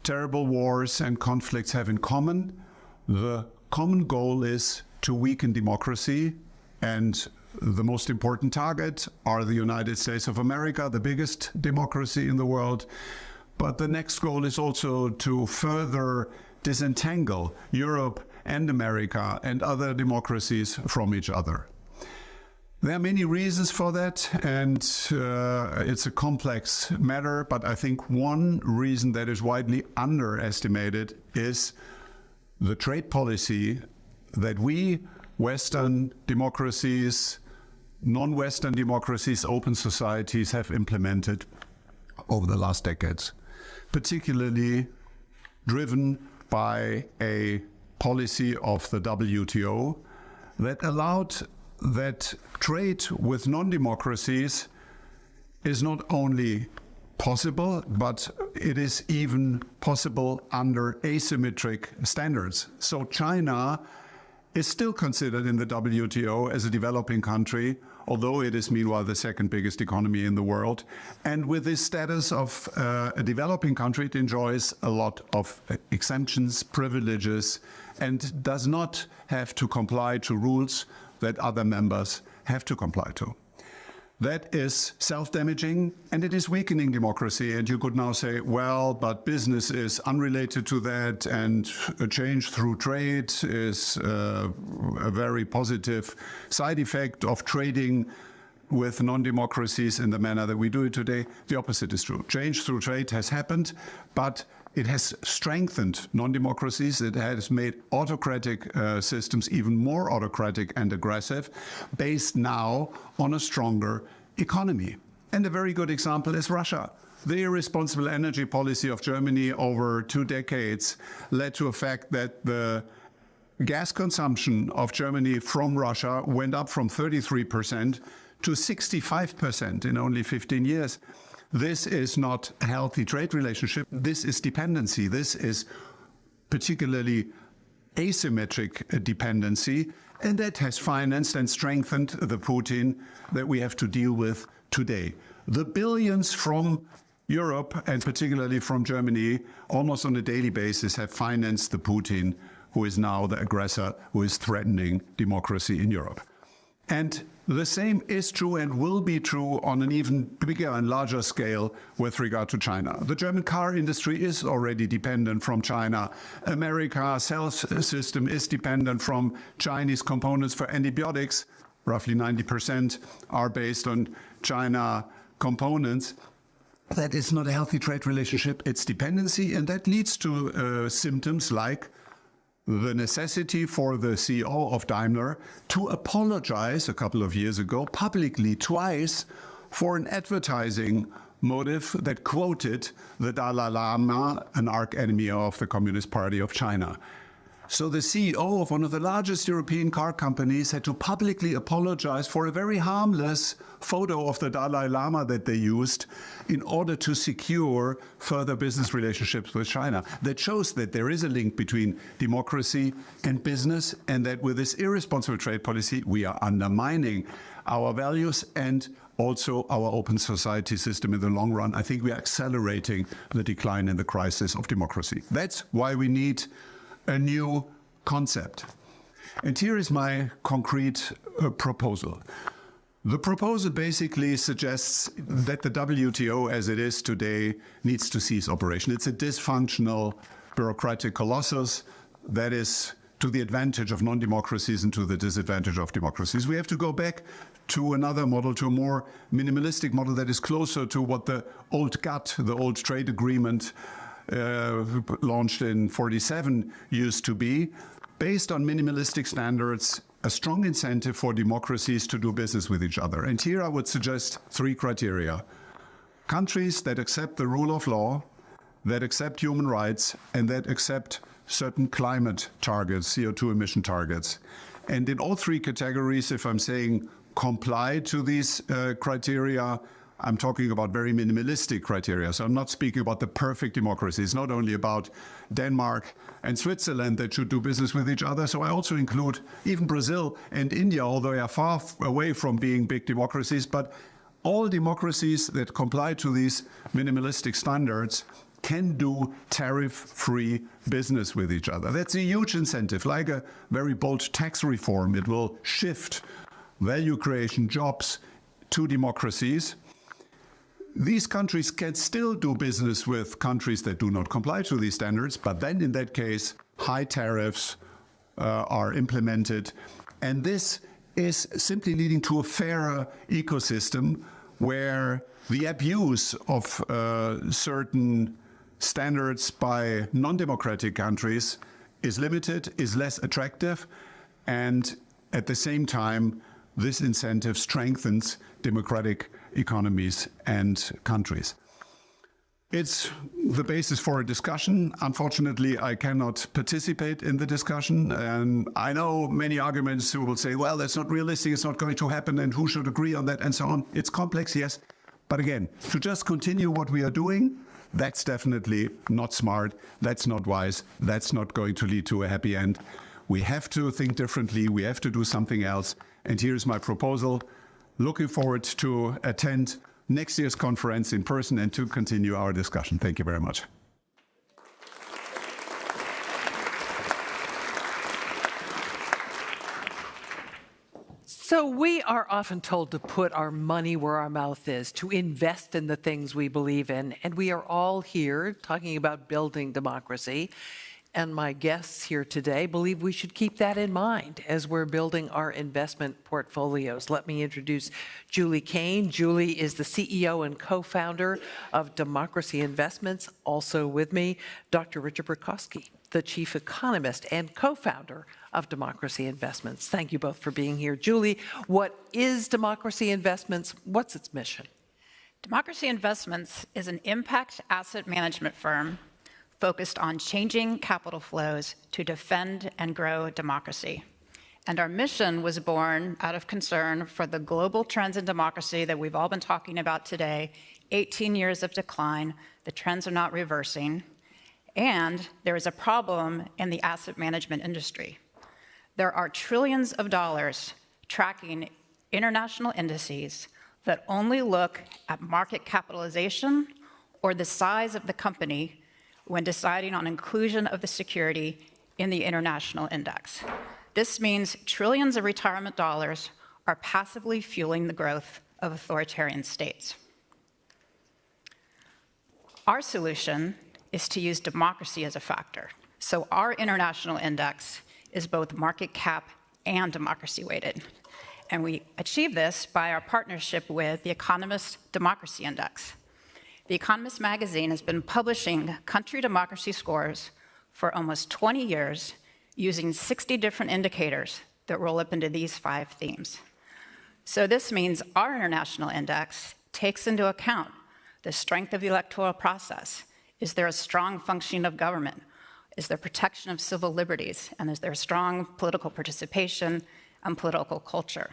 terrible wars and conflicts have in common? The common goal is to weaken democracy, and the most important target are the United States of America, the biggest democracy in the world. But the next goal is also to further disentangle Europe and America and other democracies from each other. There are many reasons for that, and it's a complex matter, but I think one reason that is widely underestimated is the trade policy that we, Western democracies, non-Western democracies, open societies have implemented over the last decades, particularly driven by a policy of the WTO that allowed that trade with non-democracies is not only possible, but it is even possible under asymmetric standards. So China is still considered in the WTO as a developing country, although it is meanwhile the second biggest economy in the world. And with this status of a developing country, it enjoys a lot of exemptions, privileges, and does not have to comply to rules that other members have to comply to. That is self-damaging and it is weakening democracy. And you could now say, well, but business is unrelated to that, and a change through trade is a very positive side effect of trading with non-democracies in the manner that we do it today. The opposite is true. Change through trade has happened, but it has strengthened non-democracies. It has made autocratic systems even more autocratic and aggressive, based now on a stronger economy. And a very good example is Russia. The irresponsible energy policy of Germany over 2 decades led to a fact that the gas consumption of Germany from Russia went up from 33% to 65% in only 15 years. This is not a healthy trade relationship. This is dependency. This is particularly asymmetric dependency, and that has financed and strengthened the Putin that we have to deal with today. The billions from Europe, and particularly from Germany, almost on a daily basis have financed the Putin, who is now the aggressor, who is threatening democracy in Europe. And the same is true and will be true on an even bigger and larger scale with regard to China. The German car industry is already dependent from China. America's health system is dependent from Chinese components for antibiotics. Roughly 90% are based on China components. That is not a healthy trade relationship. It's dependency, and that leads to symptoms like the necessity for the CEO of Daimler to apologize a couple of years ago publicly twice for an advertising motive that quoted the Dalai Lama, an arch-enemy of the Communist Party of China. So the CEO of one of the largest European car companies had to publicly apologize for a very harmless photo of the Dalai Lama that they used in order to secure further business relationships with China. That shows that there is a link between democracy and business, and that with this irresponsible trade policy, we are undermining our values and also our open society system in the long run. I think we are accelerating the decline in the crisis of democracy. That's why we need a new concept. And here is my concrete proposal. The proposal basically suggests that the WTO as it is today needs to cease operation. It's a dysfunctional bureaucratic colossus that is to the advantage of non-democracies and to the disadvantage of democracies. We have to go back to another model, to a more minimalistic model that is closer to what the old GATT, the old trade agreement launched in 1947 used to be, based on minimalistic standards, a strong incentive for democracies to do business with each other. And here I would suggest 3 criteria. Countries that accept the rule of law, that accept human rights, and that accept certain climate targets, CO2 emission targets. And in all 3 categories, if I'm saying comply to these criteria, I'm talking about very minimalistic criteria. So I'm not speaking about the perfect democracy. It's not only about Denmark and Switzerland that should do business with each other. So I also include even Brazil and India, although they are far away from being big democracies. But all democracies that comply to these minimalistic standards can do tariff-free business with each other. That's a huge incentive, like a very bold tax reform. It will shift value creation, jobs to democracies. These countries can still do business with countries that do not comply to these standards, but then in that case, high tariffs are implemented. And this is simply leading to a fairer ecosystem where the abuse of certain standards by non-democratic countries is limited, is less attractive, and at the same time, this incentive strengthens democratic economies and countries. It's the basis for a discussion. Unfortunately, I cannot participate in the discussion. And I know many arguments who will say, well, that's not realistic, it's not going to happen, and who should agree on that, and so on. It's complex, yes. But again, to just continue what we are doing, that's definitely not smart, that's not wise, that's not going to lead to a happy end. We have to think differently, we have to do something else. And here's my proposal. Looking forward to attend next year's conference in person and to continue our discussion. Thank you very much. So we are often told to put our money where our mouth is, to invest in the things we believe in, and we are all here talking about building democracy. And my guests here today believe we should keep that in mind as we're building our investment portfolios. Let me introduce Julie Kane. Julie is the CEO and co-founder of Democracy Investments. Also with me, Dr. Richard Burkowski, the chief economist and co-founder of Democracy Investments. Thank you both for being here. Julie, what is Democracy Investments? What's its mission? Democracy Investments is an impact asset management firm focused on changing capital flows to defend and grow democracy. And our mission was born out of concern for the global trends in democracy that we've all been talking about today. 18 years of decline, the trends are not reversing, and there is a problem in the asset management industry. There are trillions of dollars tracking international indices that only look at market capitalization or the size of the company when deciding on inclusion of the security in the international index. This means trillions of retirement dollars are passively fueling the growth of authoritarian states. Our solution is to use democracy as a factor. So our international index is both market cap and democracy weighted. And we achieve this by our partnership with the Economist Democracy Index. The Economist magazine has been publishing country democracy scores for almost 20 years using 60 different indicators that roll up into these 5 themes. So this means our international index takes into account the strength of the electoral process. Is there a strong functioning of government? Is there protection of civil liberties? And is there strong political participation and political culture?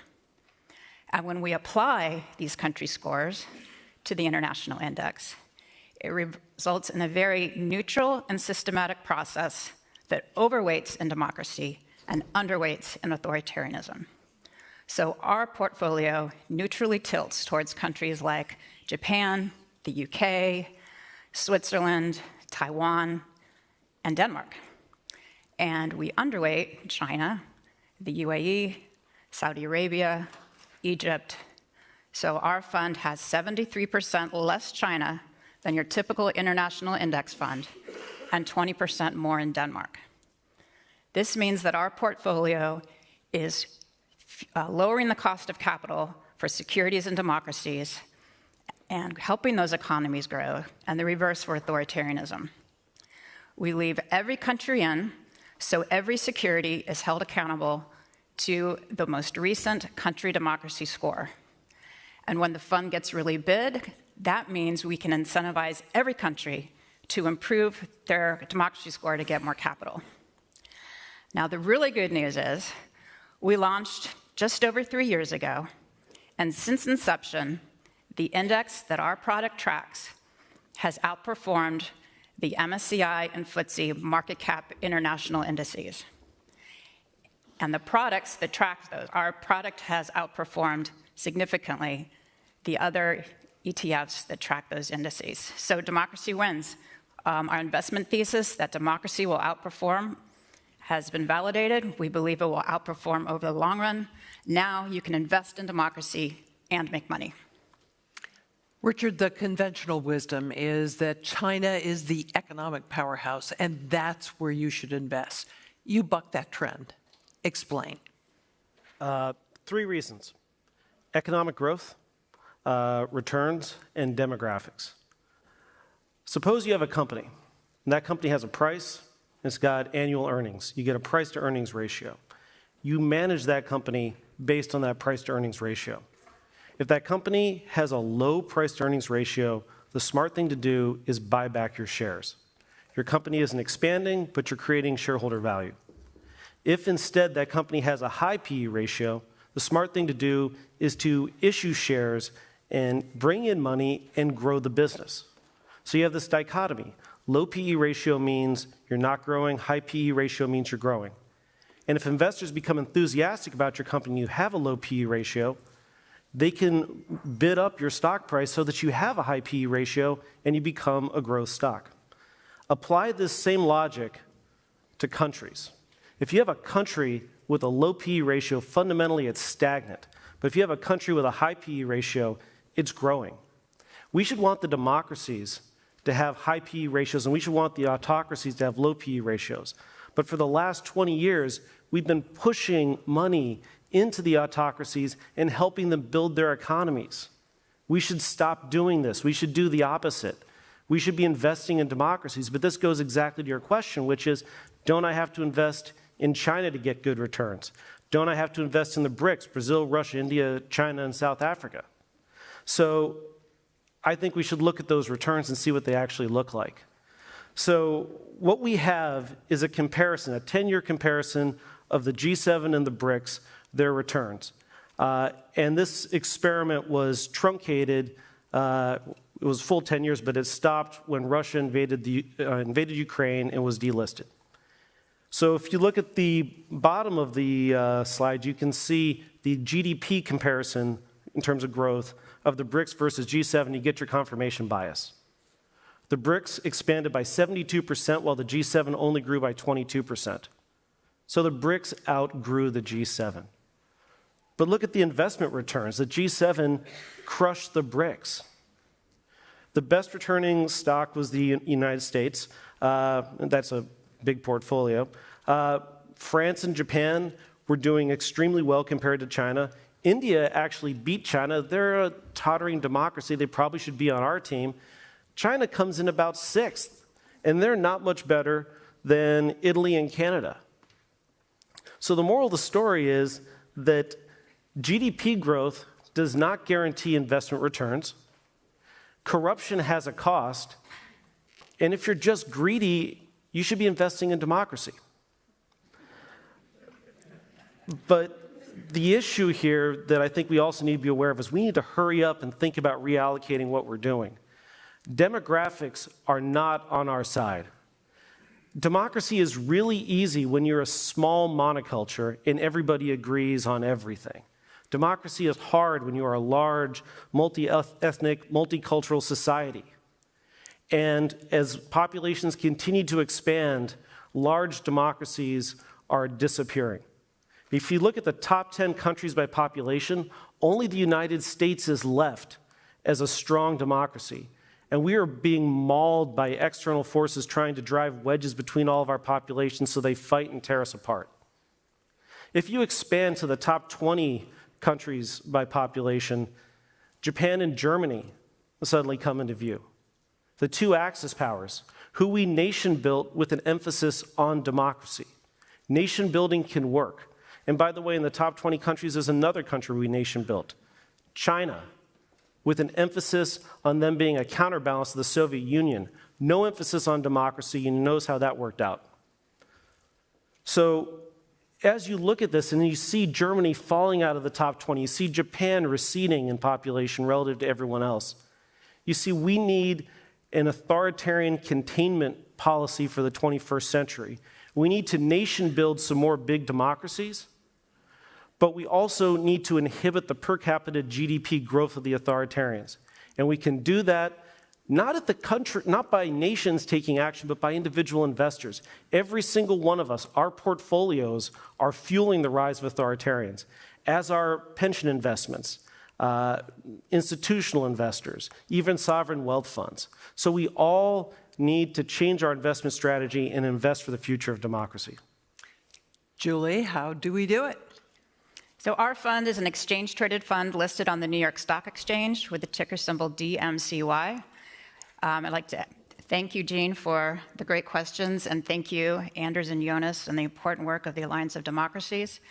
And when we apply these country scores to the international index, it results in a very neutral and systematic process that overweights in democracy and underweights in authoritarianism. So our portfolio neutrally tilts towards countries like Japan, the UK, Switzerland, Taiwan, and Denmark. And we underweight China, the UAE, Saudi Arabia, Egypt. So our fund has 73% less China than your typical international index fund and 20% more in Denmark. This means that our portfolio is lowering the cost of capital for securities and democracies and helping those economies grow, and the reverse for authoritarianism. We leave every country in, so every security is held accountable to the most recent country democracy score. And when the fund gets really big, that means we can incentivize every country to improve their democracy score to get more capital. Now, the really good news is we launched just over 3 years ago, and since inception, the index that our product tracks has outperformed the MSCI and FTSE market cap international indices. And the products that track those, our product has outperformed significantly the other ETFs that track those indices. So democracy wins. Our investment thesis that democracy will outperform has been validated. We believe it will outperform over the long run. Now you can invest in democracy and make money. Richard, the conventional wisdom is that China is the economic powerhouse, and that's where you should invest. You buck that trend. Explain. 3 reasons: economic growth, returns, and demographics. Suppose you have a company, and that company has a price, and it's got annual earnings. You get a price to earnings ratio. You manage that company based on that price to earnings ratio. If that company has a low price to earnings ratio, the smart thing to do is buy back your shares. Your company isn't expanding, but you're creating shareholder value. If instead that company has a high PE ratio, the smart thing to do is to issue shares and bring in money and grow the business. So you have this dichotomy. Low PE ratio means you're not growing, high PE ratio means you're growing. And if investors become enthusiastic about your company and you have a low PE ratio, they can bid up your stock price so that you have a high PE ratio and you become a growth stock. Apply this same logic to countries. If you have a country with a low PE ratio, fundamentally it's stagnant. But if you have a country with a high PE ratio, it's growing. We should want the democracies to have high PE ratios, and we should want the autocracies to have low PE ratios. But for the last 20 years, we've been pushing money into the autocracies and helping them build their economies. We should stop doing this. We should do the opposite. We should be investing in democracies. But this goes exactly to your question, which is, don't I have to invest in China to get good returns? Don't I have to invest in the BRICS, Brazil, Russia, India, China, and South Africa? So I think we should look at those returns and see what they actually look like. So what we have is a comparison, a 10-year comparison of the G7 and the BRICS, their returns. And this experiment was truncated. It was full 10 years, but it stopped when Russia invaded Ukraine and was delisted. So if you look at the bottom of the slide, you can see the GDP comparison in terms of growth of the BRICS versus G7. You get your confirmation bias. The BRICS expanded by 72%, while the G7 only grew by 22%. So the BRICS outgrew the G7. But look at the investment returns. The G7 crushed the BRICS. The best returning stock was the United States. That's a big portfolio. France and Japan were doing extremely well compared to China. India actually beat China. They're a tottering democracy. They probably should be on our team. China comes in about 6th, and they're not much better than Italy and Canada. So the moral of the story is that GDP growth does not guarantee investment returns. Corruption has a cost, and if you're just greedy, you should be investing in democracy. But the issue here that I think we also need to be aware of is we need to hurry up and think about reallocating what we're doing. Demographics are not on our side. Democracy is really easy when you're a small monoculture and everybody agrees on everything. Democracy is hard when you are a large, multi-ethnic, multicultural society. And as populations continue to expand, large democracies are disappearing. If you look at the top 10 countries by population, only the United States is left as a strong democracy. And we are being mauled by external forces trying to drive wedges between all of our populations so they fight and tear us apart. If you expand to the top 20 countries by population, Japan and Germany suddenly come into view. The two Axis powers, who we nation built with an emphasis on democracy. Nation building can work. And by the way, in the top 20 countries, there's another country we nation built, China, with an emphasis on them being a counterbalance to the Soviet Union. No emphasis on democracy, and knows how that worked out. So as you look at this and you see Germany falling out of the top 20, you see Japan receding in population relative to everyone else, you see we need an authoritarian containment policy for the 21st century. We need to nation build some more big democracies, but we also need to inhibit the per capita GDP growth of the authoritarians. And we can do that not by nations taking action, but by individual investors. Every single one of us, our portfolios are fueling the rise of authoritarians, as are pension investments, institutional investors, even sovereign wealth funds. So we all need to change our investment strategy and invest for the future of democracy. Julie, how do we do it? So our fund is an exchange-traded fund listed on the New York Stock Exchange with the ticker symbol DMCY. I'd like to thank you, Jean, for the great questions, and thank you, Anders and Jonas, and the important work of the Alliance of Democracies.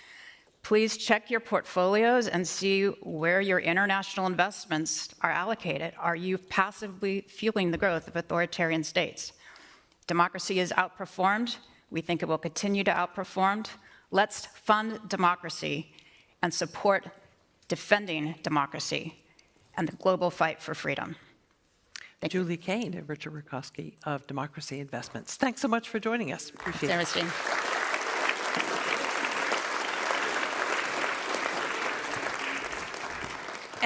Please check your portfolios and see where your international investments are allocated. Are you passively fueling the growth of authoritarian states? Democracy is outperformed. We think it will continue to outperform. Let's fund democracy and support defending democracy and the global fight for freedom. Thank Julie Kane and Richard Rutkowski of Democracy Investments. Thanks so much for joining us. Appreciate it. Thanks, Jean.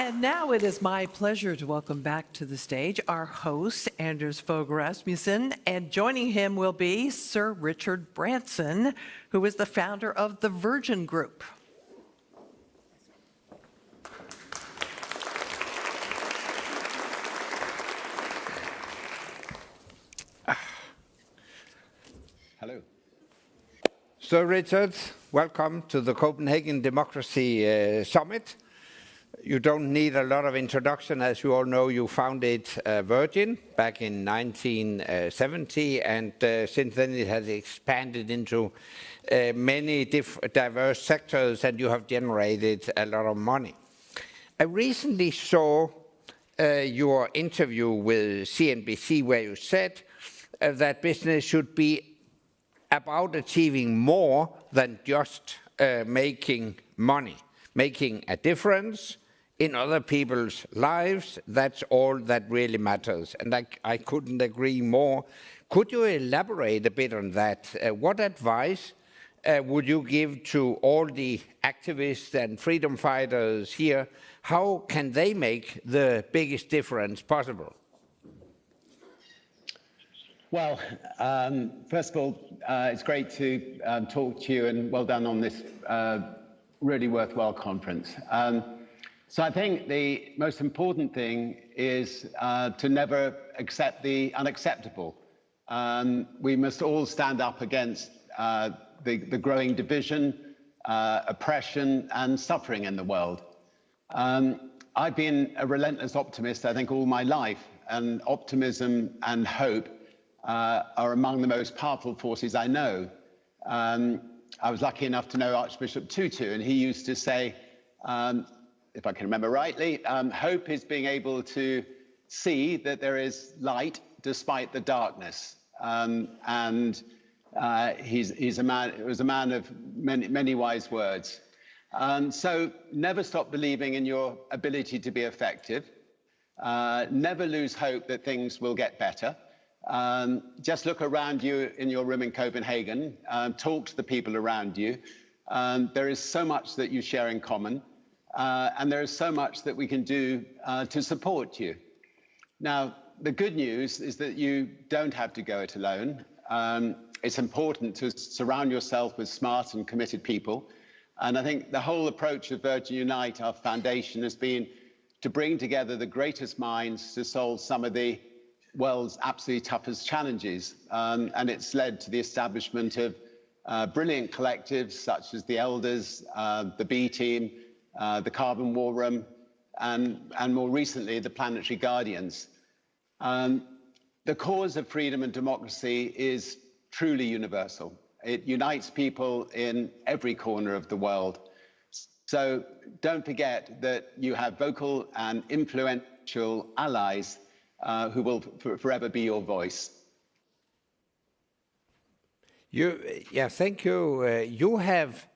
And now it is my pleasure to welcome back to the stage our host, Anders Fogh Rasmussen, and joining him will be Sir Richard Branson, who is the founder of the Virgin Group. Hello. Sir Richard, welcome to the Copenhagen Democracy Summit. You don't need a lot of introduction. As you all know, you founded Virgin back in 1970, and since then it has expanded into many diverse sectors, and you have generated a lot of money. I recently saw your interview with CNBC where you said that business should be about achieving more than just making money, making a difference in other people's lives. That's all that really matters. And I couldn't agree more. Could you elaborate a bit on that? What advice would you give to all the activists and freedom fighters here? How can they make the biggest difference possible? Well, first of all, it's great to talk to you, and well done on this really worthwhile conference. So I think the most important thing is to never accept the unacceptable. We must all stand up against the growing division, oppression, and suffering in the world. I've been a relentless optimist, I think, all my life, and optimism and hope are among the most powerful forces I know. I was lucky enough to know Archbishop Tutu, and he used to say, if I can remember rightly, hope is being able to see that there is light despite the darkness. He's a man. It was a man of many wise words. So never stop believing in your ability to be effective. Never lose hope that things will get better. Just look around you in your room in Copenhagen. Talk to the people around you. There is so much that you share in common. And there is so much that we can do to support you. Now, the good news is that you don't have to go it alone. It's important to surround yourself with smart and committed people. And I think the whole approach of Virgin Unite, our foundation, has been to bring together the greatest minds to solve some of the world's absolutely toughest challenges. And it's led to the establishment of brilliant collectives such as the Elders, the B Team, the Carbon War Room, and more recently, the Planetary Guardians. The cause of freedom and democracy is truly universal. It unites people in every corner of the world. So don't forget that you have vocal and influential allies who will forever be your voice. Thank you. You have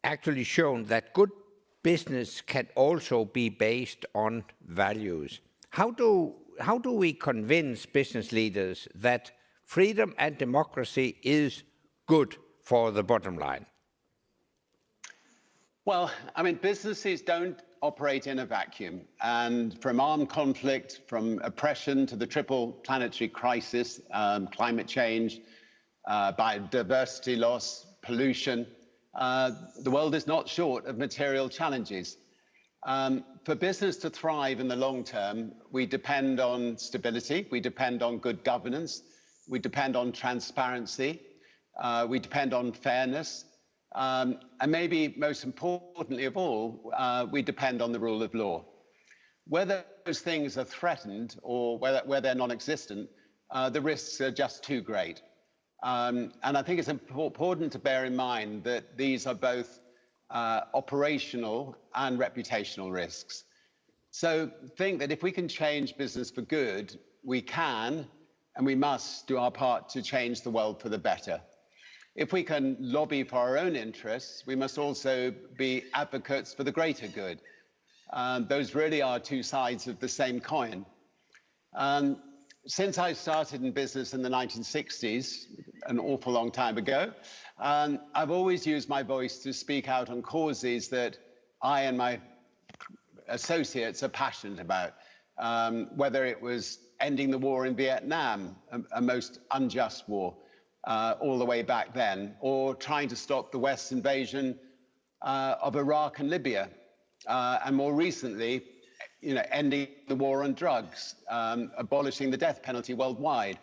actually shown that good business can also be based on values. How do we convince business leaders that freedom and democracy is good for the bottom line? Well, I mean, businesses don't operate in a vacuum. And from armed conflict, from oppression to the triple planetary crisis, climate change, biodiversity loss, pollution, the world is not short of material challenges. For business to thrive in the long term, we depend on stability, we depend on good governance, we depend on transparency, we depend on fairness, and maybe most importantly of all, we depend on the rule of law. Whether those things are threatened or where they're non-existent, the risks are just too great. And I think it's important to bear in mind that these are both operational and reputational risks. So think that if we can change business for good, we can and we must do our part to change the world for the better. If we can lobby for our own interests, we must also be advocates for the greater good. Those really are two sides of the same coin. Since I started in business in the 1960s, an awful long time ago, I've always used my voice to speak out on causes that I and my associates are passionate about, whether it was ending the war in Vietnam, a most unjust war, all the way back then, or trying to stop the West's invasion of Iraq and Libya, and more recently, ending the war on drugs, abolishing the death penalty worldwide,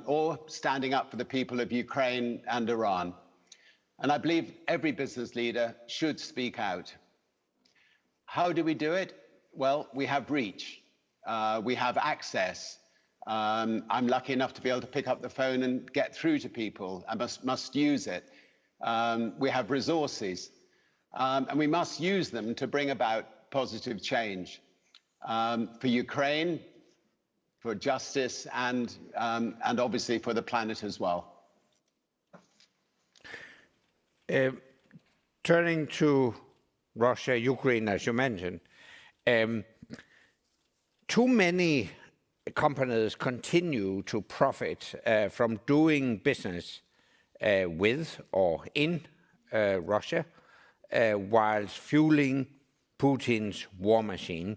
or standing up for the people of Ukraine and Iran. And I believe every business leader should speak out. How do we do it? Well, we have reach. We have access. I'm lucky enough to be able to pick up the phone and get through to people. I must use it. We have resources. And we must use them to bring about positive change for Ukraine, for justice, and obviously for the planet as well. Turning to Russia, Ukraine, as you mentioned, too many companies continue to profit from doing business with or in Russia, whilst fueling Putin's war machine.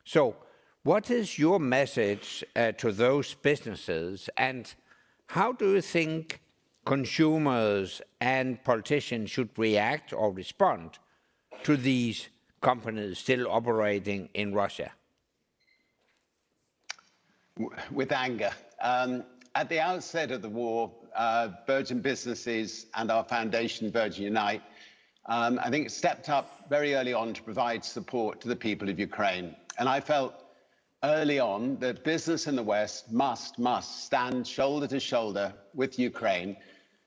So, what is your message to those businesses, and how do you think consumers and politicians should react or respond to these companies still operating in Russia? With anger. At the outset of the war, Virgin Businesses and our foundation, Virgin Unite, I think stepped up very early on to provide support to the people of Ukraine. And I felt early on that business in the West must stand shoulder to shoulder with Ukraine,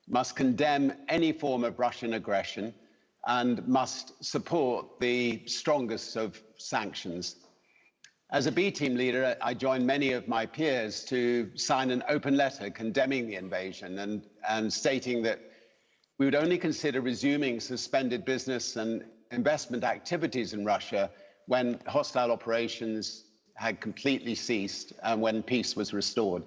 must condemn any form of Russian aggression, and must support the strongest of sanctions. As a B team leader, I joined many of my peers to sign an open letter condemning the invasion and stating that we would only consider resuming suspended business and investment activities in Russia when hostile operations had completely ceased and when peace was restored.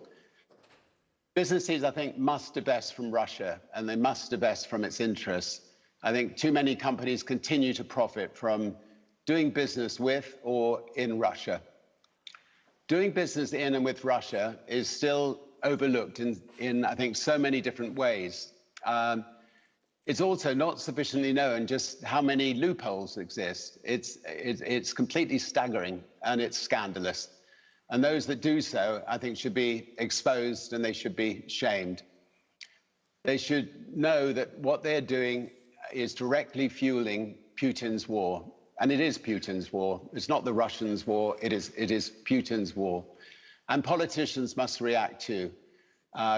Businesses, I think, must divest from Russia, and they must divest from its interests. I think too many companies continue to profit from doing business with or in Russia. Doing business in and with Russia is still overlooked in I think, so many different ways. It's also not sufficiently known just how many loopholes exist. It's completely staggering and it's scandalous. And those that do so, I think, should be exposed and they should be shamed. They should know that what they're doing is directly fueling Putin's war. And it is Putin's war. It's not the Russians' war. It is Putin's war. And politicians must react too.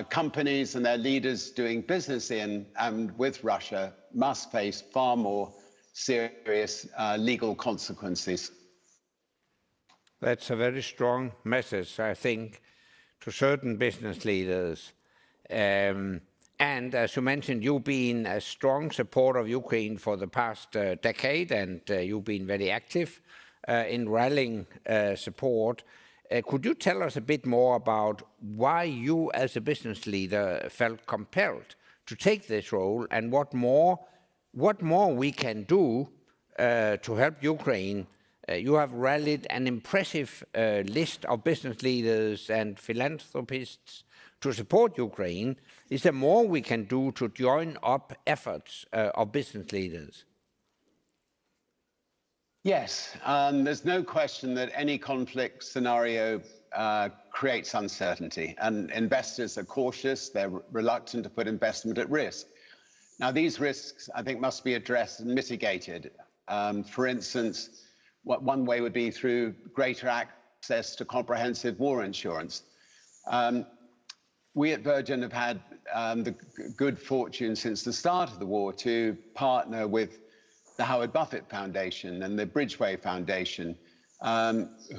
Companies and their leaders doing business in and with Russia must face far more serious legal consequences. That's a very strong message, I think, to certain business leaders. And as you mentioned, you've been a strong supporter of Ukraine for the past decade, and you've been very active in rallying support. Could you tell us a bit more about why you, as a business leader, felt compelled to take this role, and what more we can do to help Ukraine? You have rallied an impressive list of business leaders and philanthropists to support Ukraine. Is there more we can do to join up efforts of business leaders? Yes, there's no question that any conflict scenario creates uncertainty, and investors are cautious. They're reluctant to put investment at risk. Now, these risks, I think, must be addressed and mitigated. For instance, one way would be through greater access to comprehensive war insurance. We at Virgin have had the good fortune since the start of the war to partner with the Howard Buffett Foundation and the Bridgeway Foundation,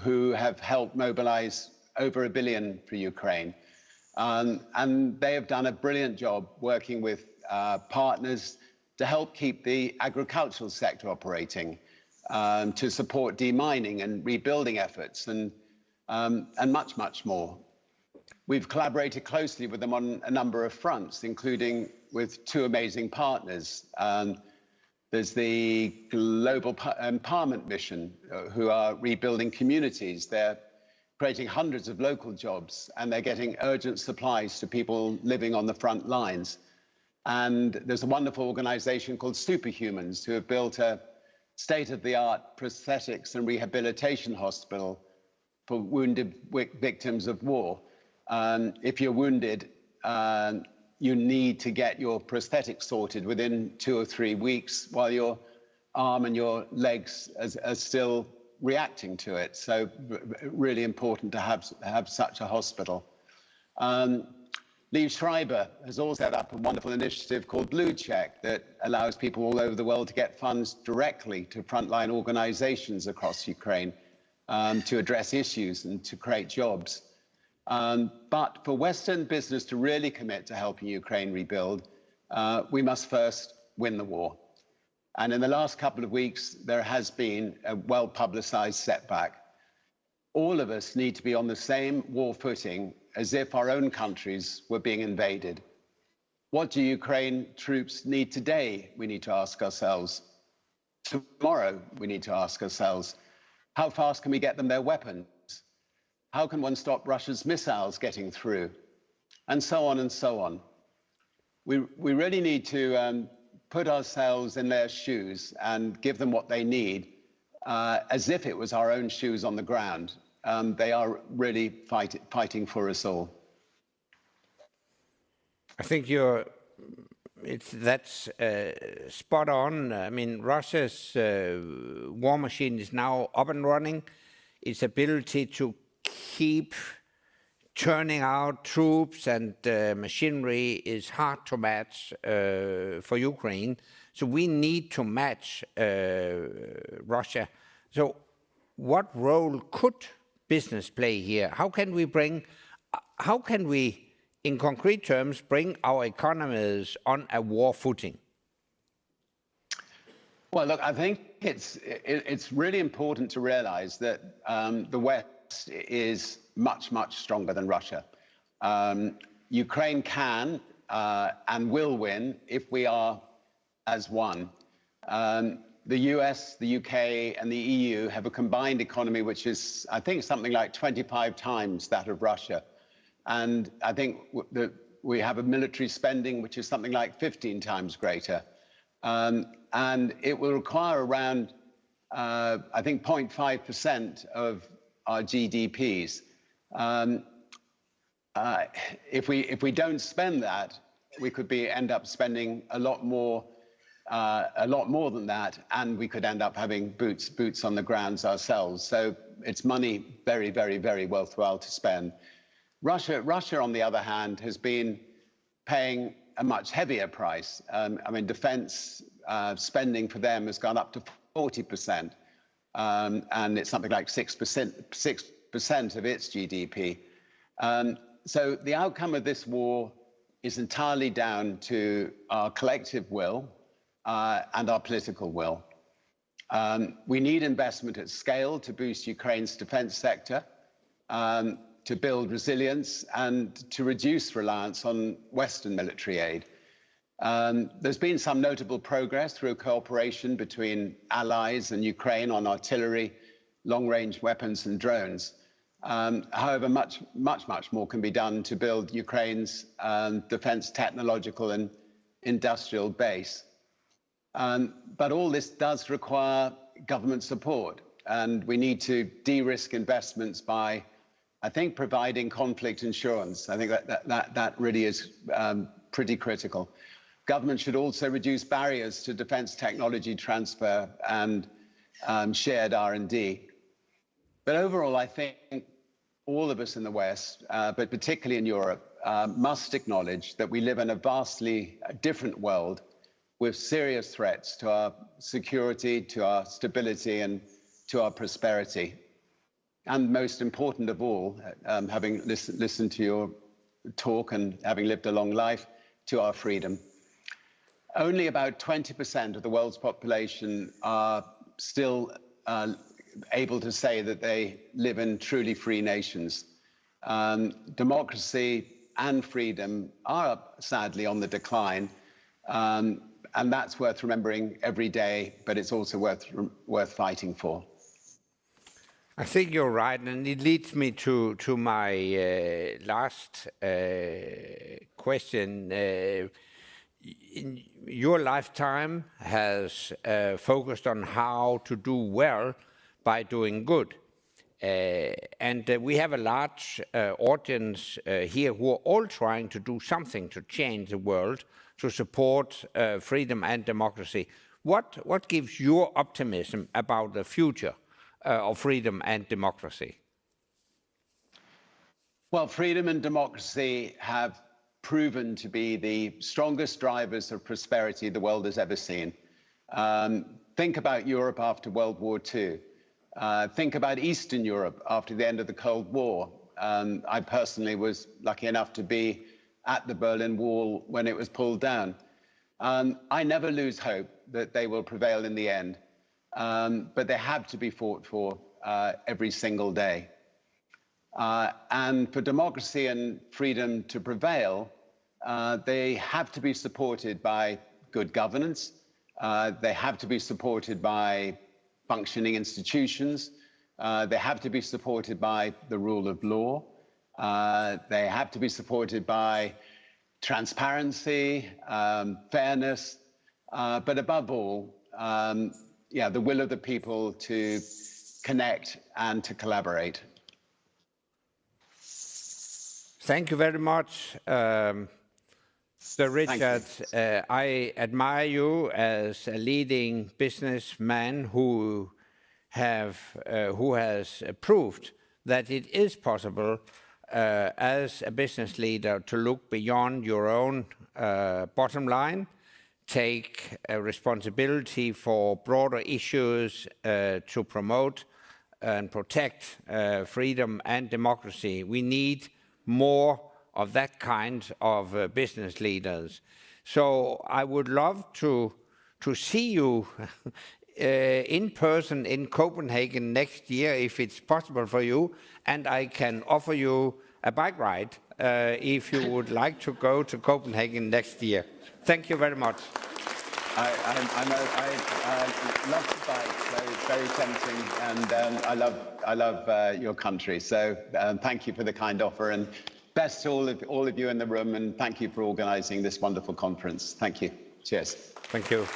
who have helped mobilize over $1 billion for Ukraine. And they have done a brilliant job working with partners to help keep the agricultural sector operating, to support demining and rebuilding efforts, and much, much more. We've collaborated closely with them on a number of fronts, including with two amazing partners, There's the Global Empowerment Mission, who are rebuilding communities. They're creating hundreds of local jobs, and they're getting urgent supplies to people living on the front lines. And there's a wonderful organization called Superhumans, who have built a state-of-the-art prosthetics and rehabilitation hospital for wounded victims of war. If you're wounded, you need to get your prosthetics sorted within 2 or 3 weeks while your arm and your legs are still reacting to it. So really important to have such a hospital. Lee Schreiber has also set up a wonderful initiative called Blue Check that allows people all over the world to get funds directly to frontline organizations across Ukraine to address issues and to create jobs. But for Western business to really commit to helping Ukraine rebuild, we must first win the war. And in the last couple of weeks, there has been a well-publicized setback. All of us need to be on the same war footing as if our own countries were being invaded. What do Ukraine troops need today? We need to ask ourselves. Tomorrow, we need to ask ourselves, how fast can we get them their weapons? How can one stop Russia's missiles getting through? And so on and so on. We really need to put ourselves in their shoes and give them what they need, as if it was our own shoes on the ground. They are really fighting for us all. I think that's spot on. I mean, Russia's war machine is now up and running. Its ability to keep churning out troops and machinery is hard to match for Ukraine. So we need to match Russia. So what role could business play here? How can we, in concrete terms, bring our economies on a war footing? Well, look, I think it's really important to realize that the West is much, much stronger than Russia. Ukraine can and will win if we are as one. The US, the UK, and the EU have a combined economy which is, I think, something like 25 times that of Russia. And I think that we have a military spending which is something like 15 times greater. And it will require around, I think, 0.5% of our GDPs. If we don't spend that, we could end up spending a lot more than that, and we could end up having boots on the grounds ourselves. So it's money very, very, very worthwhile to spend. Russia, on the other hand, has been paying a much heavier price. I mean, defense spending for them has gone up to 40%, and it's something like 6% of its GDP. So the outcome of this war is entirely down to our collective will and our political will. We need investment at scale to boost Ukraine's defense sector, to build resilience and to reduce reliance on Western military aid. There's been some notable progress through cooperation between allies and Ukraine on artillery, long-range weapons and drones. However, much more can be done to build Ukraine's defense technological and industrial base. But all this does require government support, and we need to de-risk investments by, I think, providing conflict insurance. I think that really is pretty critical. Government should also reduce barriers to defense technology transfer and shared R&D. But overall, I think all of us in the West, but particularly in Europe, must acknowledge that we live in a vastly different world with serious threats to our security, to our stability, and to our prosperity. And most important of all, having listened to your talk and having lived a long life, to our freedom. Only about 20% of the world's population are still able to say that they live in truly free nations. Democracy and freedom are sadly on the decline. And that's worth remembering every day, but it's also worth fighting for. I think you're right, and it leads me to my last question. In your lifetime has focused on how to do well by doing good. And we have a large audience here who are all trying to do something to change the world, to support freedom and democracy. What gives your optimism about the future of freedom and democracy? Well, freedom and democracy have proven to be the strongest drivers of prosperity the world has ever seen. Think about Europe after World War II. Think about Eastern Europe after the end of the Cold War. I personally was lucky enough to be at the Berlin Wall when it was pulled down. I never lose hope that they will prevail in the end, but they have to be fought for every single day. And for democracy and freedom to prevail, they have to be supported by good governance. They have to be supported by functioning institutions. They have to be supported by the rule of law. They have to be supported by transparency, fairness, but above all, the will of the people to connect and to collaborate. Thank you very much, Sir Richard. I admire you as a leading businessman who has proved that it is possible as a business leader to look beyond your own bottom line, take responsibility for broader issues to promote and protect freedom and democracy. We need more of that kind of business leaders. So I would love to see you in person in Copenhagen next year, if it's possible for you, and I can offer you a bike ride if you would like to go to Copenhagen next year. Thank you very much. I love the bike, so it's very tempting, and I love your country. So thank you for the kind offer, and best to all of you in the room, and thank you for organising this wonderful conference. Thank you. Cheers. Thank you.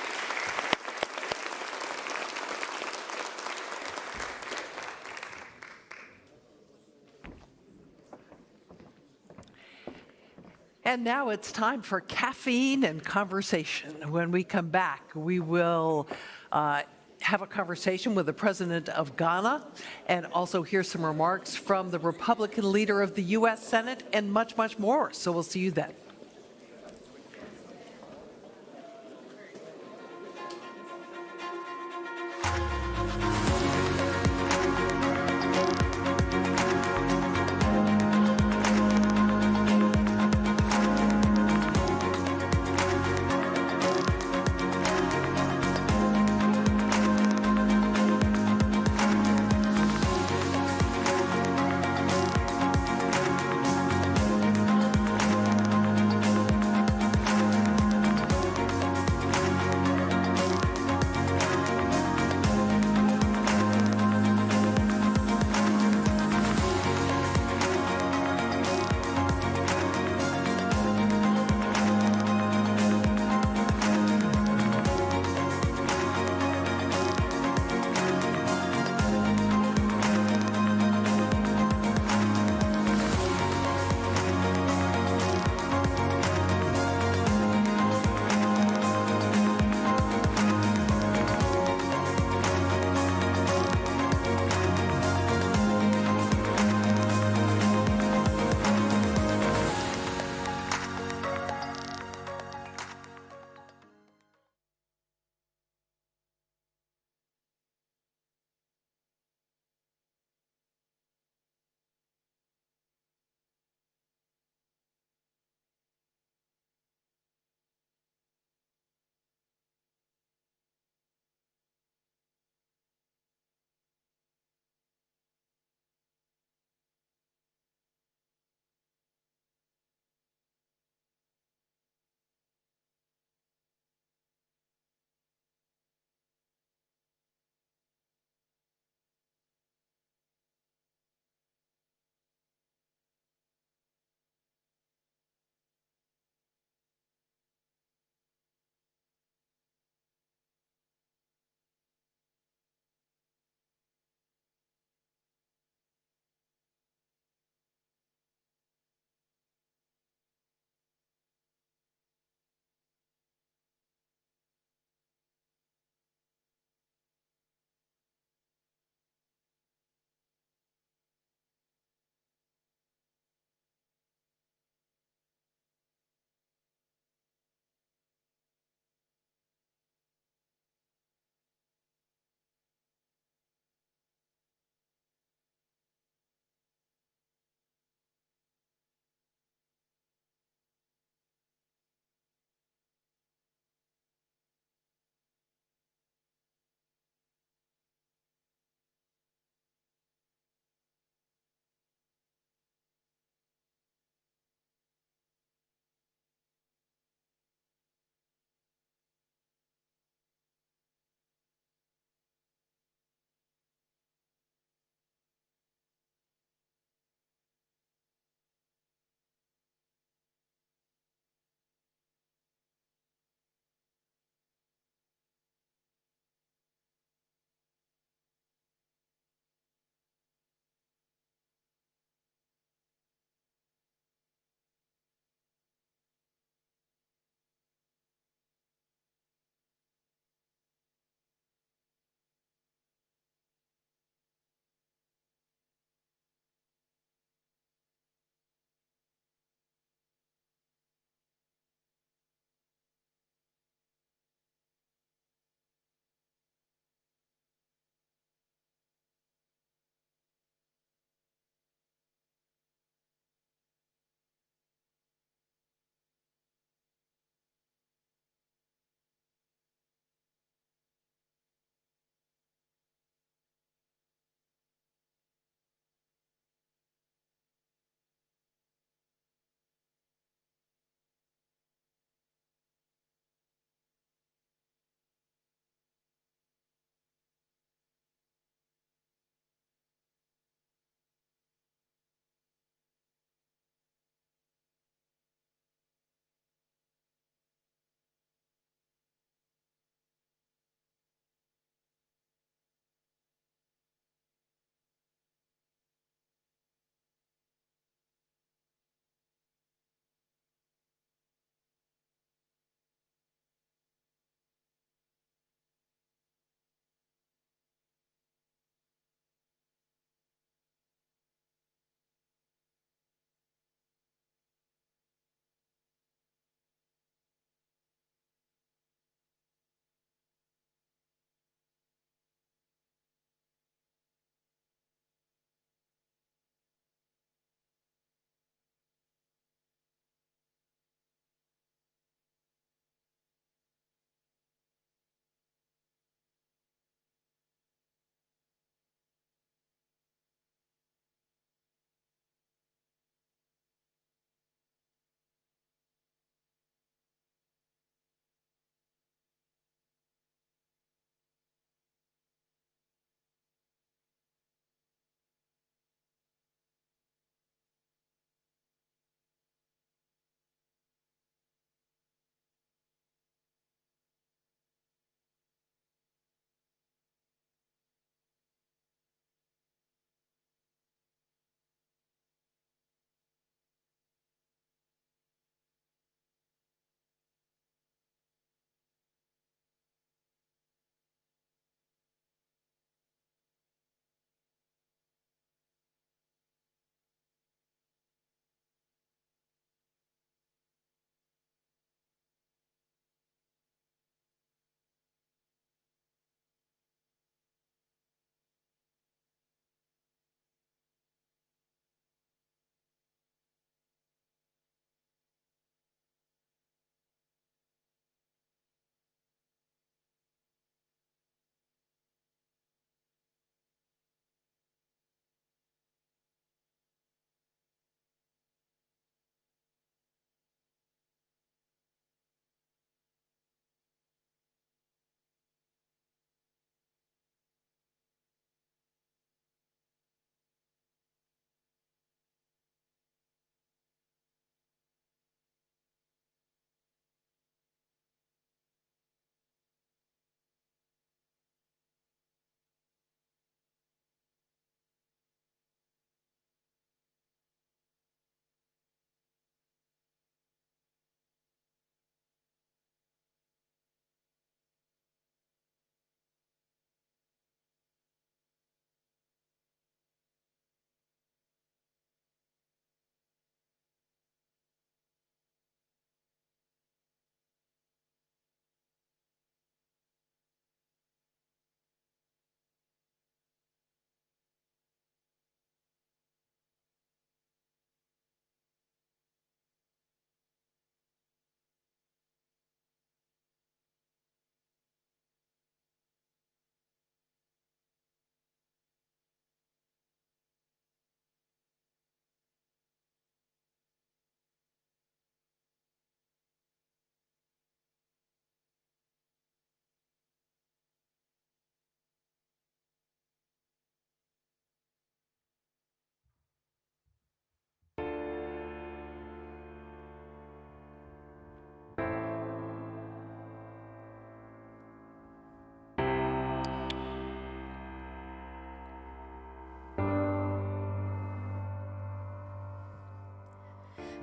And now it's time for caffeine and conversation. When we come back, we will have a conversation with the president of Ghana and also hear some remarks from the Republican leader of the U.S. Senate and much, much more. So we'll see you then.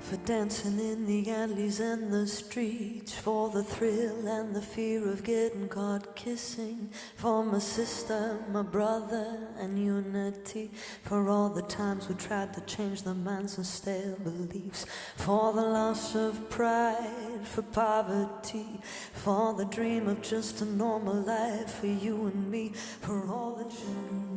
for dancing in the alleys and the streets, for the thrill and the fear of getting caught kissing, for my sister, my brother, and unity, for all the times we tried to change the minds and stale beliefs, for the loss of pride, for poverty, for the dream of just a normal life for you and me, for all the children.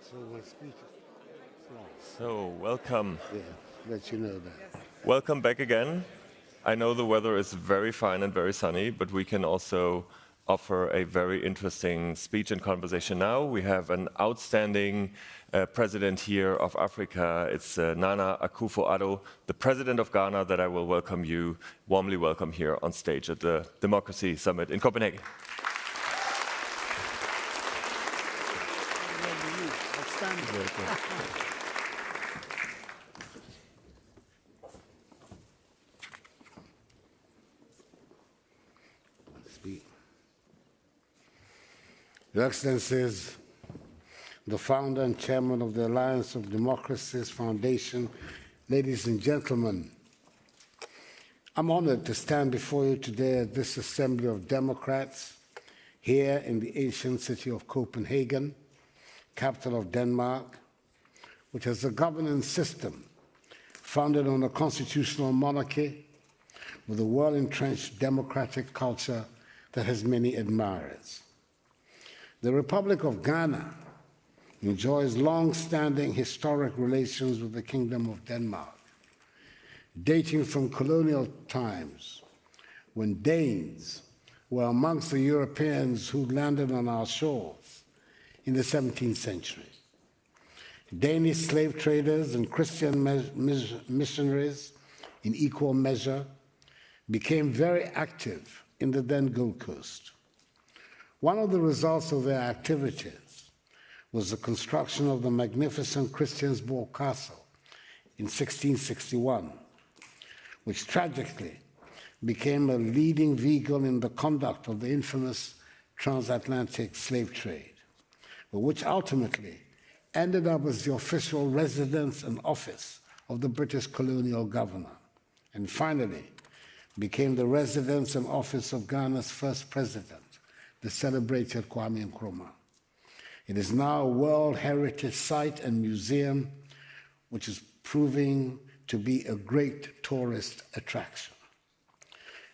So my speech is long. So, welcome. Yeah, let you know that. Welcome back again. I know the weather is very fine and very sunny, but we can also offer a very interesting speech and conversation now. We have an outstanding president here of Africa. It's Nana Akufo-Addo, the president of Ghana, that I will warmly welcome here on stage at the Democracy Summit in Copenhagen. Your Excellencies, the founder and chairman of the Alliance of Democracies Foundation, ladies and gentlemen, I'm honored to stand before you today at this assembly of democrats here in the ancient city of Copenhagen, capital of Denmark, which has a governance system founded on a constitutional monarchy with a well-entrenched democratic culture that has many admirers. The Republic of Ghana enjoys long-standing historic relations with the Kingdom of Denmark, dating from colonial times, when Danes were amongst the Europeans who landed on our shores in the 17th century. Danish slave traders and Christian missionaries, in equal measure, became very active in the then Gold Coast. One of the results of their activities was the construction of the magnificent Christiansborg Castle in 1661, which tragically became a leading vehicle in the conduct of the infamous transatlantic slave trade, but which ultimately ended up as the official residence and office of the British colonial governor, and finally became the residence and office of Ghana's first president, the celebrated Kwame Nkrumah. It is now a World Heritage Site and Museum, which is proving to be a great tourist attraction.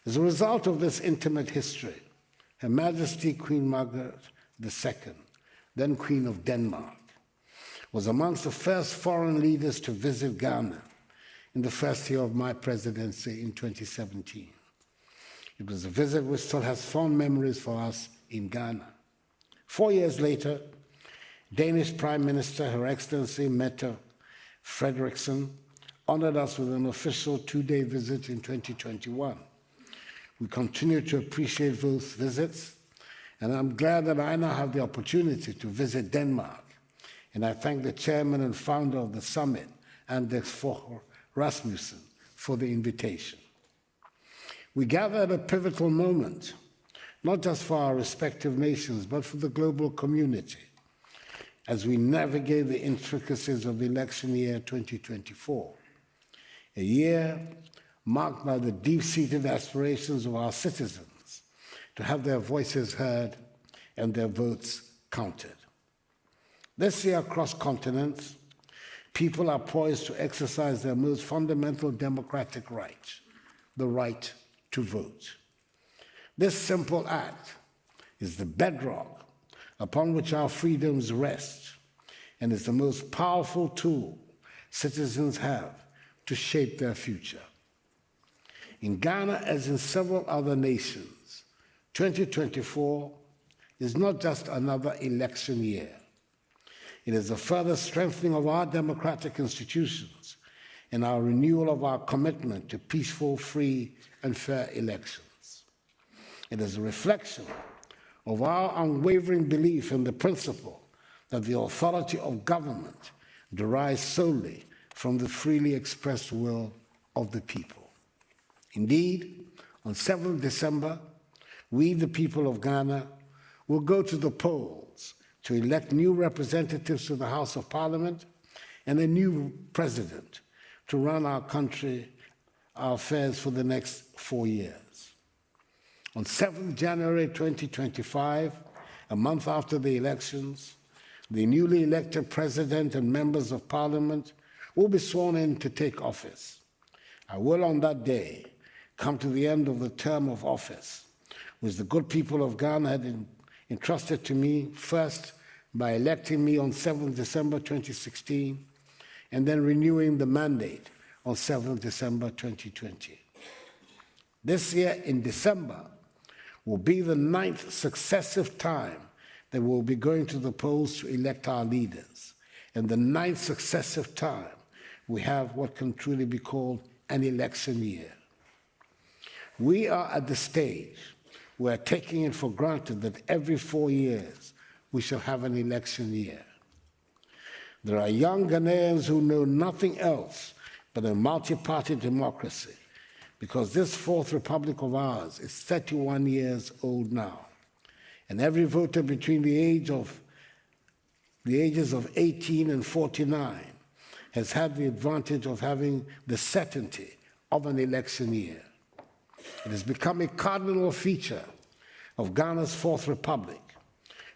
As a result of this intimate history, Her Majesty Queen Margaret II, then Queen of Denmark, was amongst the first foreign leaders to visit Ghana in the first year of my presidency in 2017. It was a visit which still has fond memories for us in Ghana. 4 years later, Danish Prime Minister, Her Excellency Mette Frederiksen, honored us with an official 2-day visit in 2021. We continue to appreciate those visits, and I'm glad that I now have the opportunity to visit Denmark. And I thank the chairman and founder of the summit, Anders Fogh Rasmussen, for the invitation. We gather at a pivotal moment, not just for our respective nations, but for the global community, as we navigate the intricacies of the election year 2024, a year marked by the deep-seated aspirations of our citizens to have their voices heard and their votes counted. This year, across continents, people are poised to exercise their most fundamental democratic right, the right to vote. This simple act is the bedrock upon which our freedoms rest and is the most powerful tool citizens have to shape their future. In Ghana, as in several other nations, 2024 is not just another election year. It is a further strengthening of our democratic institutions and our renewal of our commitment to peaceful, free, and fair elections. It is a reflection of our unwavering belief in the principle that the authority of government derives solely from the freely expressed will of the people. Indeed, on 7th December, we, the people of Ghana, will go to the polls to elect new representatives to the House of Parliament and a new president to run our country, our affairs for the next 4 years. On 7th January 2025, a month after the elections, the newly elected president and members of parliament will be sworn in to take office. I will on that day come to the end of the term of office, which the good people of Ghana had entrusted to me, first by electing me on 7th December 2016 and then renewing the mandate on 7th December 2020. This year in December will be the 9th successive time that we'll be going to the polls to elect our leaders, and the 9th successive time we have what can truly be called an election year. We are at the stage where taking it for granted that every 4 years we shall have an election year. There are young Ghanaians who know nothing else but a multi-party democracy, because this fourth republic of ours is 31 years old now, and every voter between the ages of 18 and 49 has had the advantage of having the certainty of an election year. It has become a cardinal feature of Ghana's fourth republic,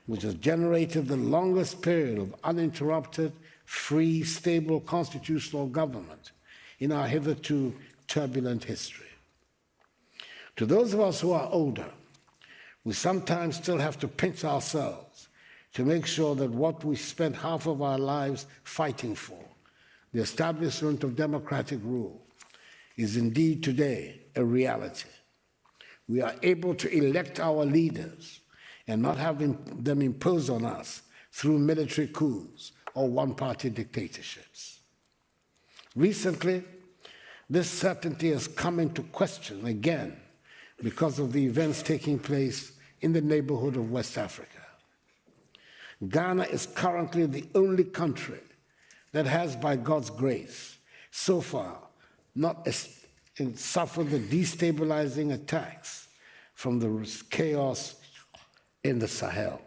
which has generated the longest period of uninterrupted, free, stable constitutional government in our hitherto turbulent history. To those of us who are older, we sometimes still have to pinch ourselves to make sure that what we spent half of our lives fighting for, the establishment of democratic rule, is indeed today a reality. We are able to elect our leaders and not have them imposed on us through military coups or one-party dictatorships. Recently, this certainty has come into question again because of the events taking place in the neighborhood of West Africa. Ghana is currently the only country that has, by God's grace, so far not suffered the destabilizing attacks from the chaos in the Sahel.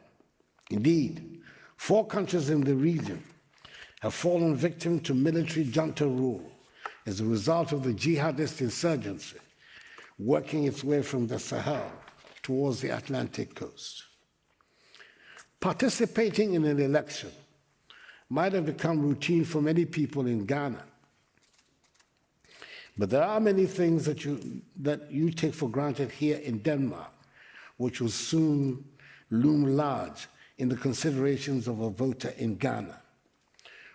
Indeed, 4 countries in the region have fallen victim to military junta rule as a result of the jihadist insurgency working its way from the Sahel towards the Atlantic coast. Participating in an election might have become routine for many people in Ghana, but there are many things that you take for granted here in Denmark, which will soon loom large in the considerations of a voter in Ghana.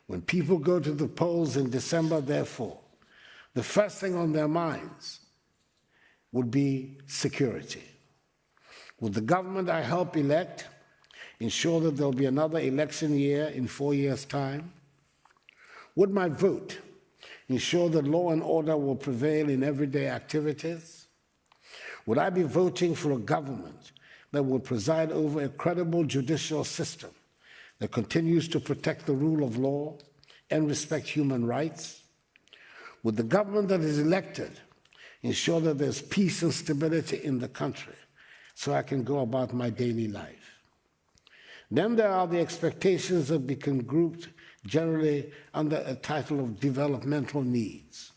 When people go to the polls in December, therefore, the first thing on their minds would be security. Would the government I help elect ensure that there'll be another election year in 4 years' time? Would my vote ensure that law and order will prevail in everyday activities? Would I be voting for a government that will preside over a credible judicial system that continues to protect the rule of law and respect human rights? Would the government that is elected ensure that there's peace and stability in the country so I can go about my daily life? Then there are the expectations that become grouped generally under a title of developmental needs.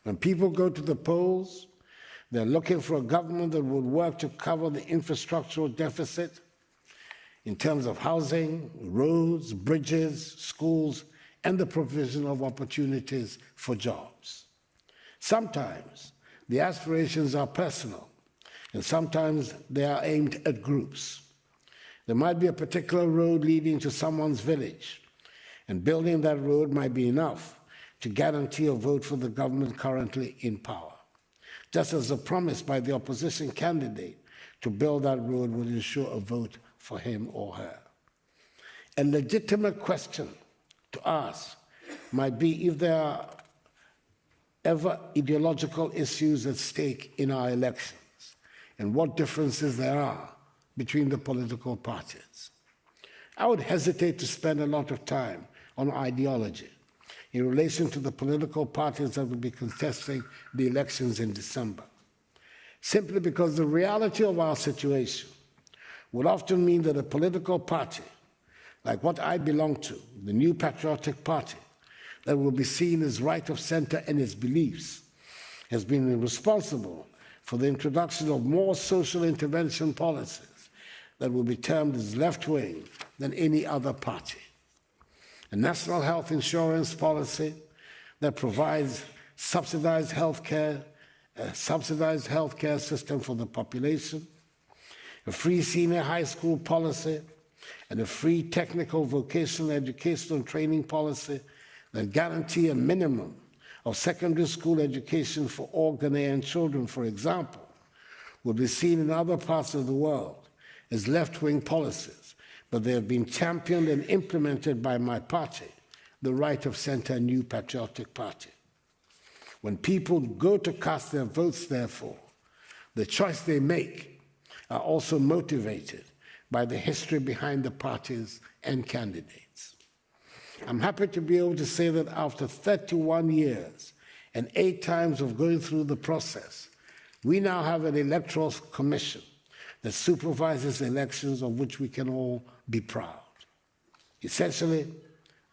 When people go to the polls, they're looking for a government that would work to cover the infrastructural deficit in terms of housing, roads, bridges, schools, and the provision of opportunities for jobs. Sometimes the aspirations are personal, and sometimes they are aimed at groups. There might be a particular road leading to someone's village, and building that road might be enough to guarantee a vote for the government currently in power, just as a promise by the opposition candidate to build that road would ensure a vote for him or her. A legitimate question to ask might be if there are ever ideological issues at stake in our elections, and what differences there are between the political parties. I would hesitate to spend a lot of time on ideology in relation to the political parties that will be contesting the elections in December, simply because the reality of our situation would often mean that a political party, like what I belong to, the New Patriotic Party, that will be seen as right of center in its beliefs, has been responsible for the introduction of more social intervention policies that will be termed as left-wing than any other party. A national health insurance policy that provides subsidized healthcare, a subsidized healthcare system for the population, a free senior high school policy and a free technical vocational educational and training policy that guarantee a minimum of secondary school education for all Ghanaian children, for example, will be seen in other parts of the world as left-wing policies, but they have been championed and implemented by my party, the Right of Centre New Patriotic Party. When people go to cast their votes, therefore, the choice they make are also motivated by the history behind the parties and candidates. I'm happy to be able to say that after 31 years and 8 times of going through the process, we now have an electoral commission that supervises elections of which we can all be proud. Essentially,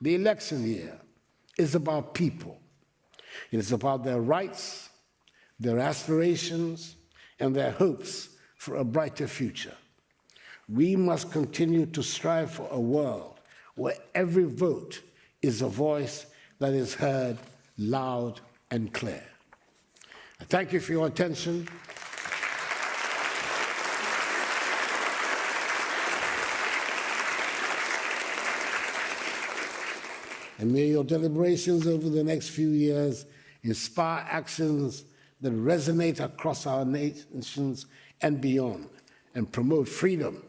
the election year is about people. It is about their rights, their aspirations, and their hopes for a brighter future. We must continue to strive for a world where every vote is a voice that is heard loud and clear. I thank you for your attention. And may your deliberations over the next few years inspire actions that resonate across our nations and beyond, and promote freedom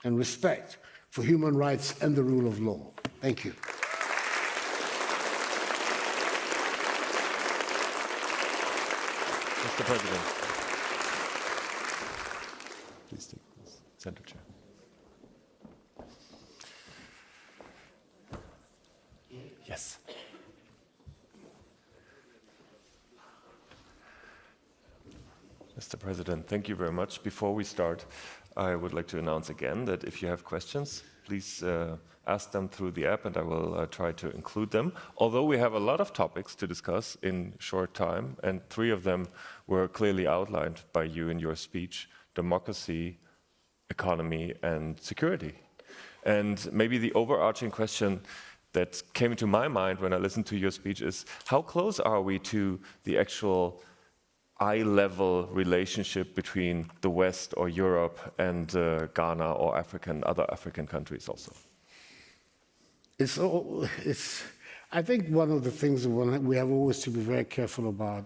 and respect for human rights and the rule of law. Thank you. Mr. President, please take this center chair. Yes. Mr. President, thank you very much. Before we start, I would like to announce again that if you have questions, please ask them through the app and I will try to include them. Although we have a lot of topics to discuss in short time, and 3 of them were clearly outlined by you in your speech: democracy, economy, and security. And maybe the overarching question that came into my mind when I listened to your speech is, how close are we to the actual eye-level relationship between the West or Europe and Ghana or other African countries also? I think one of the things we have always to be very careful about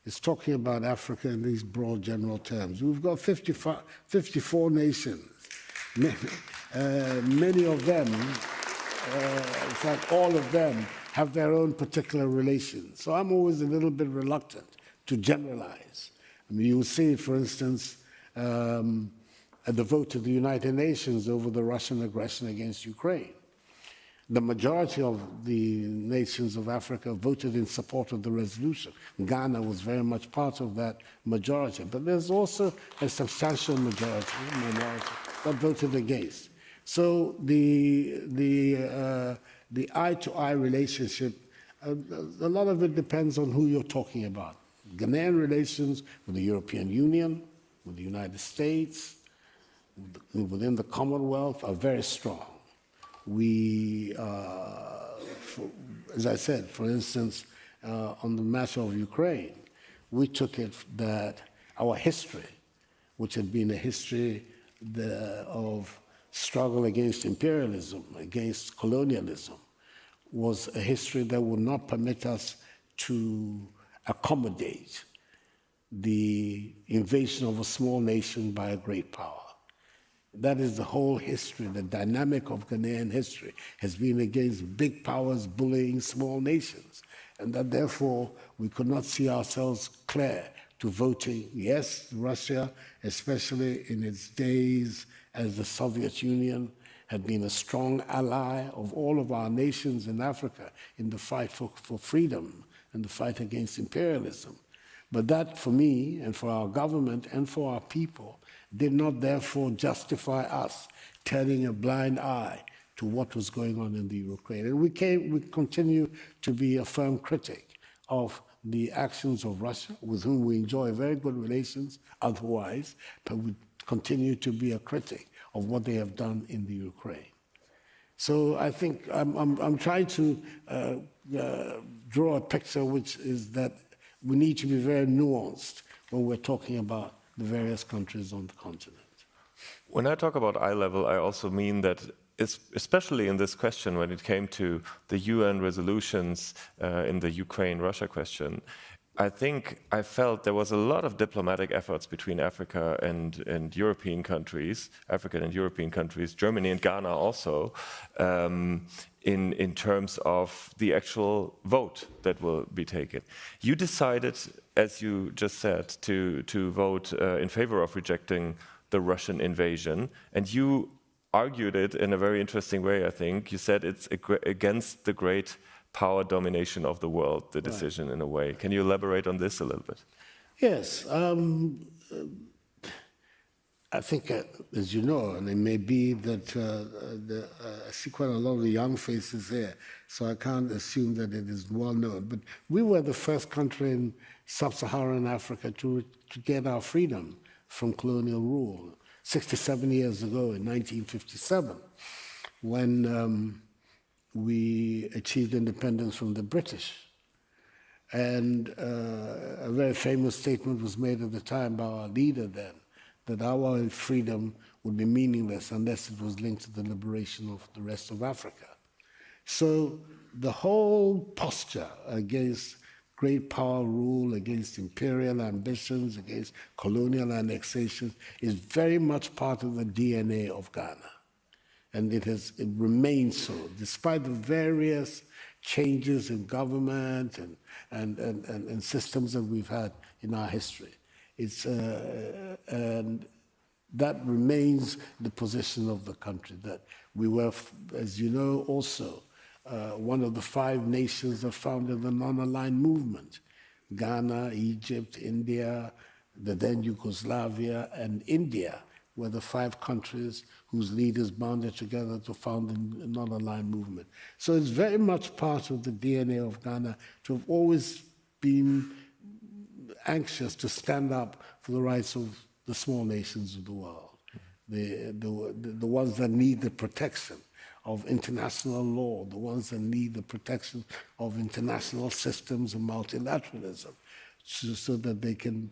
is talking about Africa in these broad general terms. We've got 54 nations. Many of them, in fact all of them, have their own particular relations. So I'm always a little bit reluctant to generalize. I mean, you will see, for instance, at the vote of the United Nations over the Russian aggression against Ukraine. The majority of the nations of Africa voted in support of the resolution. Ghana was very much part of that majority, but there's also a substantial minority that voted against. So the eye-to-eye relationship, a lot of it depends on who you're talking about. Ghanaian relations with the European Union, with the United States, within the Commonwealth are very strong. We, as I said, for instance, on the matter of Ukraine, we took it that our history, which had been a history of struggle against imperialism, against colonialism, was a history that would not permit us to accommodate the invasion of a small nation by a great power. That is the whole history. The dynamic of Ghanaian history has been against big powers bullying small nations, and that therefore we could not see ourselves clear to voting. Yes, Russia, especially in its days as the Soviet Union, had been a strong ally of all of our nations in Africa in the fight for freedom and the fight against imperialism. But that, for me, and for our government, and for our people, did not therefore justify us turning a blind eye to what was going on in the Ukraine. And we continue to be a firm critic of the actions of Russia, with whom we enjoy very good relations otherwise, but we continue to be a critic of what they have done in the Ukraine. So I think I'm trying to draw a picture which is that we need to be very nuanced when we're talking about the various countries on the continent. When I talk about eye level, I also mean that especially in this question, when it came to the UN resolutions in the Ukraine-Russia question, I think I felt there was a lot of diplomatic efforts between Africa and European countries, African and European countries, Germany and Ghana also, in terms of the actual vote that will be taken. You decided, as you just said, to vote in favor of rejecting the Russian invasion, and you argued it in a very interesting way, I think. You said it's against the great power domination of the world, the decision, in a way. Can you elaborate on this a little bit? Yes. I think, as you know, and it may be that I see quite a lot of young faces here, so I can't assume that it is well known. But we were the first country in sub-Saharan Africa to get our freedom from colonial rule 67 years ago in 1957, when we achieved independence from the British. And a very famous statement was made at the time by our leader then, that our freedom would be meaningless unless it was linked to the liberation of the rest of Africa. So the whole posture against great power rule, against imperial ambitions, against colonial annexation is very much part of the DNA of Ghana. And it remains so, despite the various changes in government and systems that we've had in our history. And that remains the position of the country, that we were, as you know, also one of the 5 nations that founded the non-aligned movement. Ghana, Egypt, India, the then Yugoslavia, and India were the 5 countries whose leaders banded together to found the non-aligned movement. So it's very much part of the DNA of Ghana to have always been anxious to stand up for the rights of the small nations of the world, the ones that need the protection of international law, the ones that need the protection of international systems and multilateralism, so that they can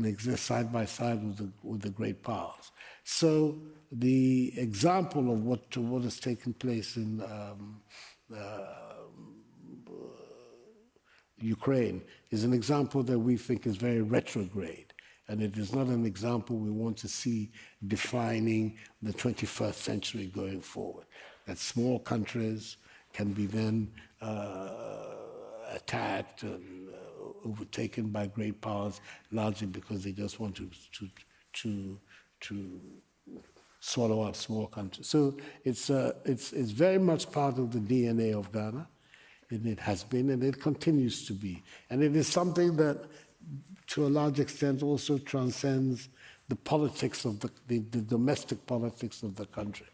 exist side by side with the great powers. So the example of what has taken place in Ukraine is an example that we think is very retrograde, and it is not an example we want to see defining the 21st century going forward. That small countries can be then attacked and overtaken by great powers, largely because they just want to swallow up small countries. So it's very much part of the DNA of Ghana, and it has been, and it continues to be. And it is something that, to a large extent, also transcends the politics of the domestic politics of the country.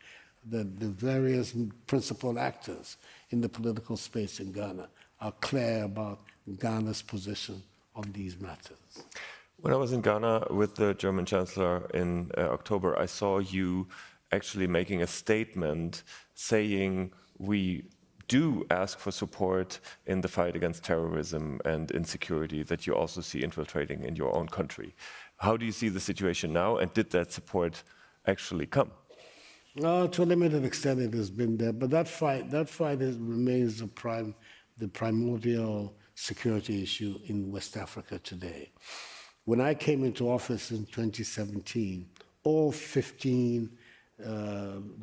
The various principal actors in the political space in Ghana are clear about Ghana's position on these matters. When I was in Ghana with the German Chancellor in October, I saw you actually making a statement saying we do ask for support in the fight against terrorism and insecurity that you also see infiltrating in your own country. How do you see the situation now, and did that support actually come? To a limited extent, it has been there, but that fight remains the primordial security issue in West Africa today. When I came into office in 2017, all 15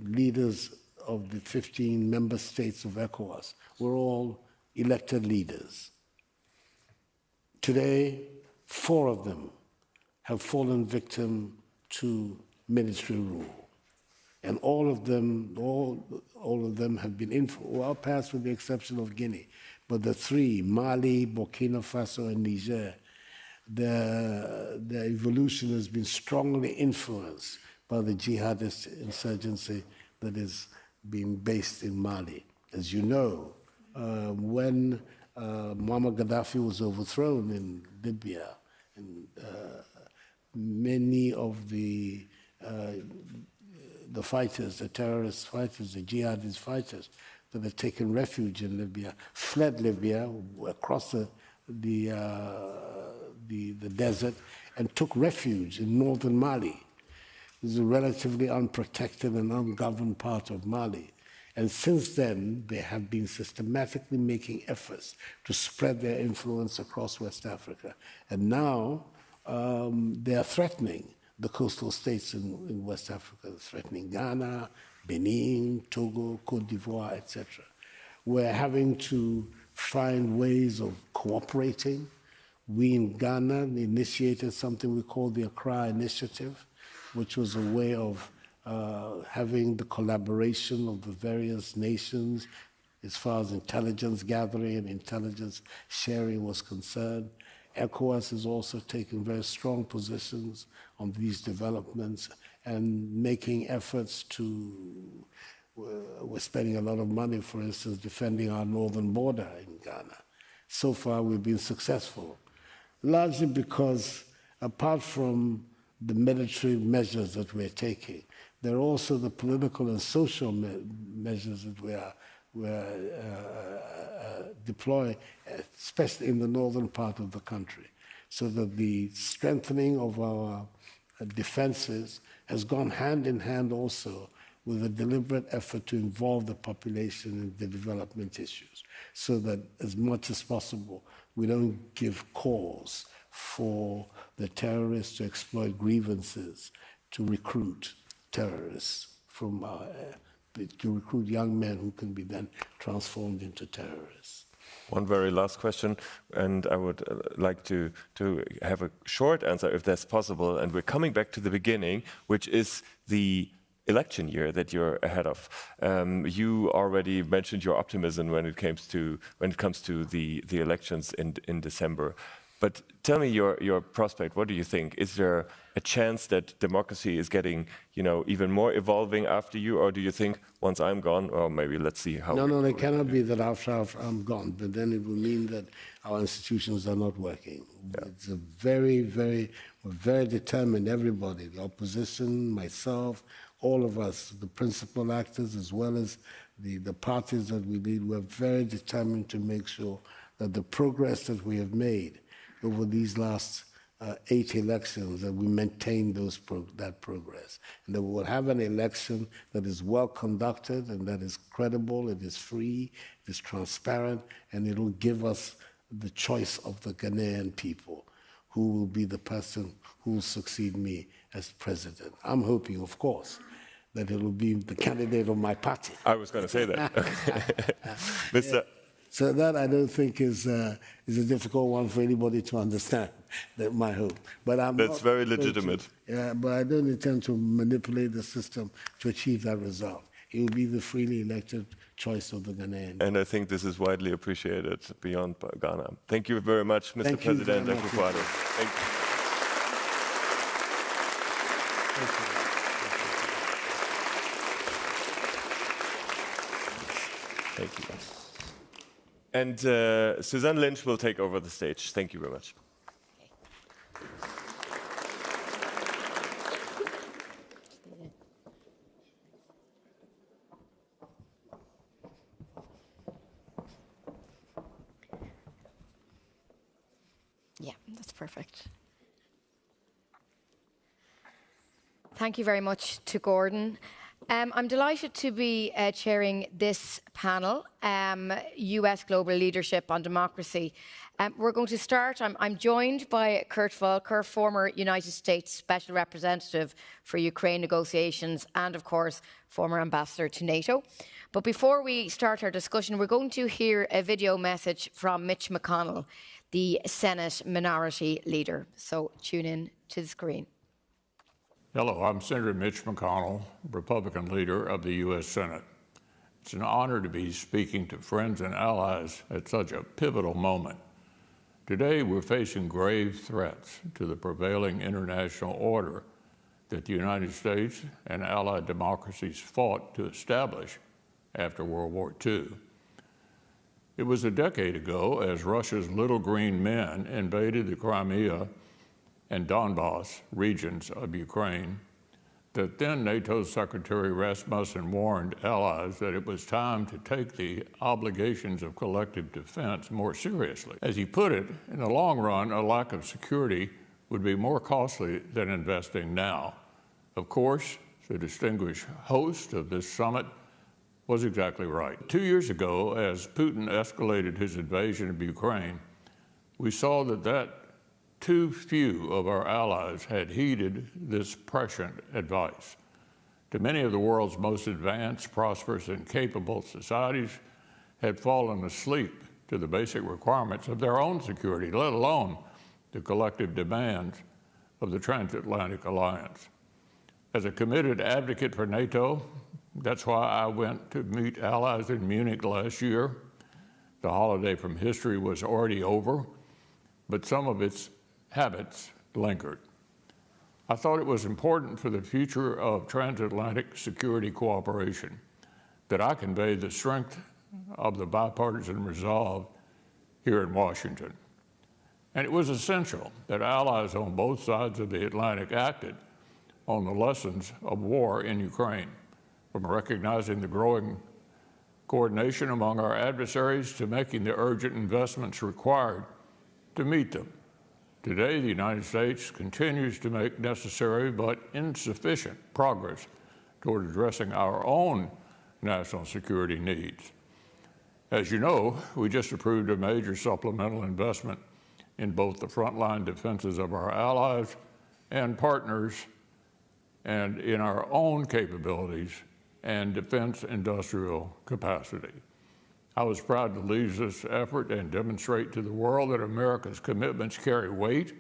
leaders of the 15 member states of ECOWAS were all elected leaders. Today, 4 of them have fallen victim to military rule. And all of them have been well past, with the exception of Guinea. But the 3, Mali, Burkina Faso, and Niger, their evolution has been strongly influenced by the jihadist insurgency that is being based in Mali. As you know, when Muammar Gaddafi was overthrown in Libya, and many of the fighters, the terrorist fighters, the jihadist fighters that had taken refuge in Libya, fled Libya across the desert and took refuge in northern Mali. It's a relatively unprotected and ungoverned part of Mali. And since then, they have been systematically making efforts to spread their influence across West Africa. And now they are threatening the coastal states in West Africa, threatening Ghana, Benin, Togo, Cote d'Ivoire, etc. We're having to find ways of cooperating. We in Ghana initiated something we call the Accra Initiative, which was a way of having the collaboration of the various nations as far as intelligence gathering and intelligence sharing was concerned. ECOWAS is also taking very strong positions on these developments and making efforts to, we're spending a lot of money, for instance, defending our northern border in Ghana. So far, we've been successful, largely because apart from the military measures that we're taking, there are also the political and social measures that we're deploying, especially in the northern part of the country, so that the strengthening of our defenses has gone hand in hand also with a deliberate effort to involve the population in the development issues, so that as much as possible, we don't give cause for the terrorists to exploit grievances to recruit terrorists to recruit young men who can be then transformed into terrorists. One very last question, and I would like to have a short answer if that's possible. And we're coming back to the beginning, which is the election year that you're ahead of. You already mentioned your optimism when it comes to the elections in December. But tell me your prospect. What do you think? Is there a chance that democracy is getting, even more evolving after you, or do you think once I'm gone, or maybe let's see how? No, it cannot be that after I'm gone, but then it will mean that our institutions are not working. Yeah. It's we're very determined. Everybody, the opposition, myself, all of us, the principal actors, as well as the parties that we lead, we're very determined to make sure that the progress that we have made over these last 8 elections, that we maintain that progress, and that we will have an election that is well conducted and that is credible, it is free, it is transparent, and it will give us the choice of the Ghanaian people, who will be the person who will succeed me as president. I'm hoping, of course, that it will be the candidate of my party. I was going to say that. Mr. Yeah. So that I don't think is a difficult one for anybody to understand. That's my hope. But that's very legitimate. But I don't intend to manipulate the system to achieve that result. It will be the freely elected choice of the Ghanaian. And I think this is widely appreciated beyond Ghana. Thank you very much, Mr. President Akufo-Addo. Thank you. Thank you. And Suzanne Lynch will take over the stage. Thank you very much. Yeah, that's perfect. Thank you very much to Gordon. I'm delighted to be chairing this panel, US Global Leadership on Democracy. We're going to start, I'm joined by Kurt Volker, former United States Special Representative for Ukraine negotiations and, of course, former ambassador to NATO. But before we start our discussion, we're going to hear a video message from Mitch McConnell, the Senate Minority Leader. So tune in to the screen. Hello, I'm Senator Mitch McConnell, Republican leader of the U.S. Senate. It's an honor to be speaking to friends and allies at such a pivotal moment. Today, we're facing grave threats to the prevailing international order that the United States and allied democracies fought to establish after World War II. It was a decade ago, as Russia's little green men invaded the Crimea and Donbass regions of Ukraine, that then NATO Secretary Rasmussen warned allies that it was time to take the obligations of collective defense more seriously. As he put it, in the long run, a lack of security would be more costly than investing now. Of course, the distinguished host of this summit was exactly right. 2 years ago, as Putin escalated his invasion of Ukraine, we saw that too few of our allies had heeded this prescient advice. To many of the world's most advanced, prosperous, and capable societies had fallen asleep to the basic requirements of their own security, let alone the collective demands of the transatlantic alliance. As a committed advocate for NATO, that's why I went to meet allies in Munich last year. The holiday from history was already over, but some of its habits lingered. I thought it was important for the future of transatlantic security cooperation that I convey the strength of the bipartisan resolve here in Washington. And it was essential that allies on both sides of the Atlantic acted on the lessons of war in Ukraine, from recognizing the growing coordination among our adversaries to making the urgent investments required to meet them. Today, the United States continues to make necessary but insufficient progress toward addressing our own national security needs. As you know, we just approved a major supplemental investment in both the frontline defenses of our allies and partners and in our own capabilities and defense industrial capacity. I was proud to lead this effort and demonstrate to the world that America's commitments carry weight,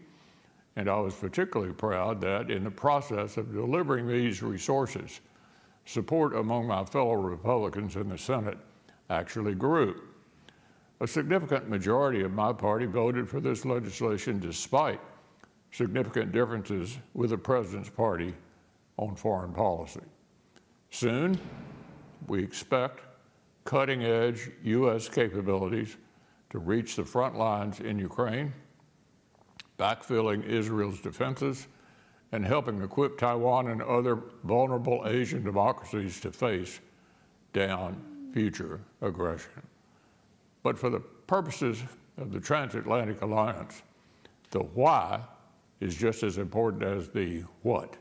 and I was particularly proud that in the process of delivering these resources, support among my fellow Republicans in the Senate actually grew. A significant majority of my party voted for this legislation despite significant differences with the President's party on foreign policy. Soon, we expect cutting-edge U.S. capabilities to reach the front lines in Ukraine, backfilling Israel's defenses, and helping equip Taiwan and other vulnerable Asian democracies to face down future aggression. But for the purposes of the transatlantic alliance, the why is just as important as the what.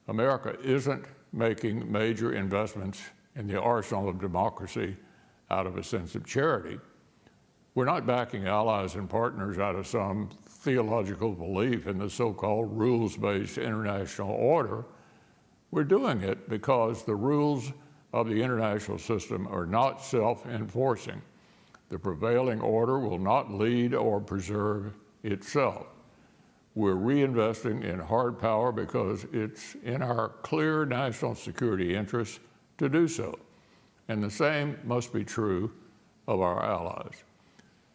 America isn't making major investments in the arsenal of democracy out of a sense of charity. We're not backing allies and partners out of some theological belief in the so-called rules-based international order. We're doing it because the rules of the international system are not self-enforcing. The prevailing order will not lead or preserve itself. We're reinvesting in hard power because it's in our clear national security interests to do so. And the same must be true of our allies.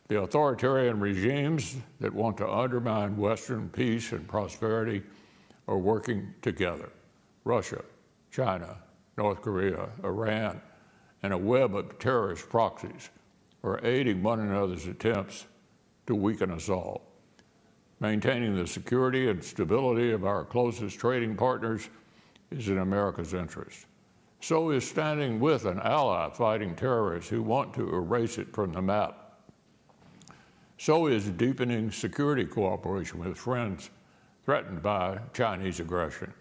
The authoritarian regimes that want to undermine Western peace and prosperity are working together. Russia, China, North Korea, Iran, and a web of terrorist proxies are aiding one another's attempts to weaken us all. Maintaining the security and stability of our closest trading partners is in America's interest. So is standing with an ally fighting terrorists who want to erase it from the map. So is deepening security cooperation with friends threatened by Chinese aggression.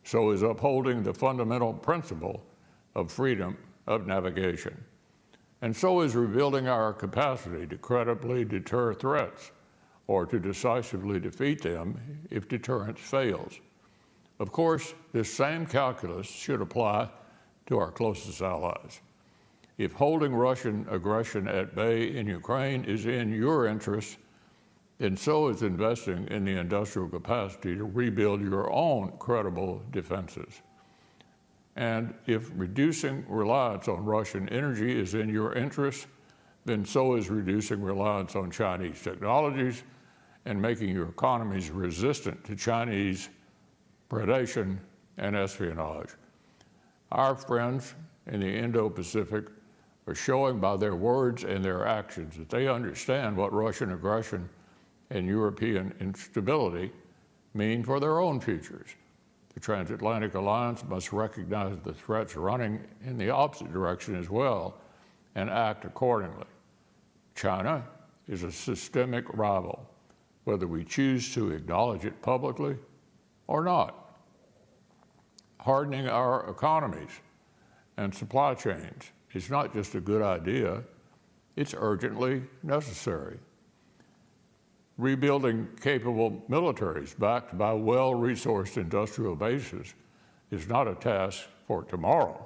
So is upholding the fundamental principle of freedom of navigation. And so is rebuilding our capacity to credibly deter threats or to decisively defeat them if deterrence fails. Of course, this same calculus should apply to our closest allies. If holding Russian aggression at bay in Ukraine is in your interest, then so is investing in the industrial capacity to rebuild your own credible defenses. And if reducing reliance on Russian energy is in your interest, then so is reducing reliance on Chinese technologies and making your economies resistant to Chinese predation and espionage. Our friends in the Indo-Pacific are showing by their words and their actions that they understand what Russian aggression and European instability mean for their own futures. The transatlantic alliance must recognize the threats running in the opposite direction as well and act accordingly. China is a systemic rival, whether we choose to acknowledge it publicly or not. hardening our economies and supply chains is not just a good idea, it's urgently necessary. Rebuilding capable militaries backed by well-resourced industrial bases is not a task for tomorrow.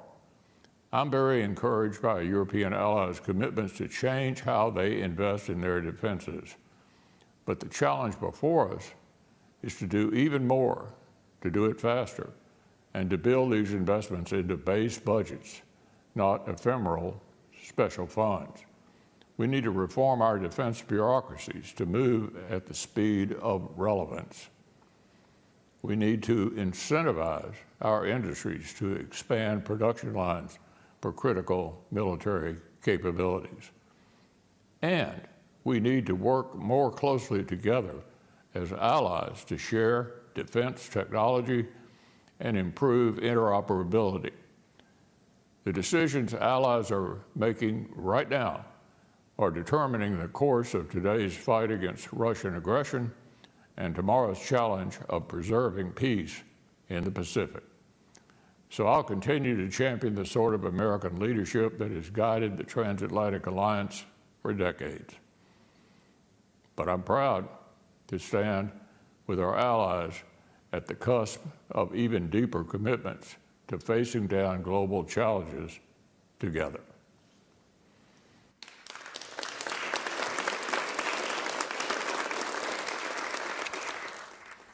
I'm very encouraged by European allies' commitments to change how they invest in their defenses. But the challenge before us is to do even more, to do it faster, and to build these investments into base budgets, not ephemeral special funds. We need to reform our defense bureaucracies to move at the speed of relevance. We need to incentivize our industries to expand production lines for critical military capabilities. And we need to work more closely together as allies to share defense technology and improve interoperability. The decisions allies are making right now are determining the course of today's fight against Russian aggression and tomorrow's challenge of preserving peace in the Pacific. So I'll continue to champion the sort of American leadership that has guided the transatlantic alliance for decades. But I'm proud to stand with our allies at the cusp of even deeper commitments to facing down global challenges together.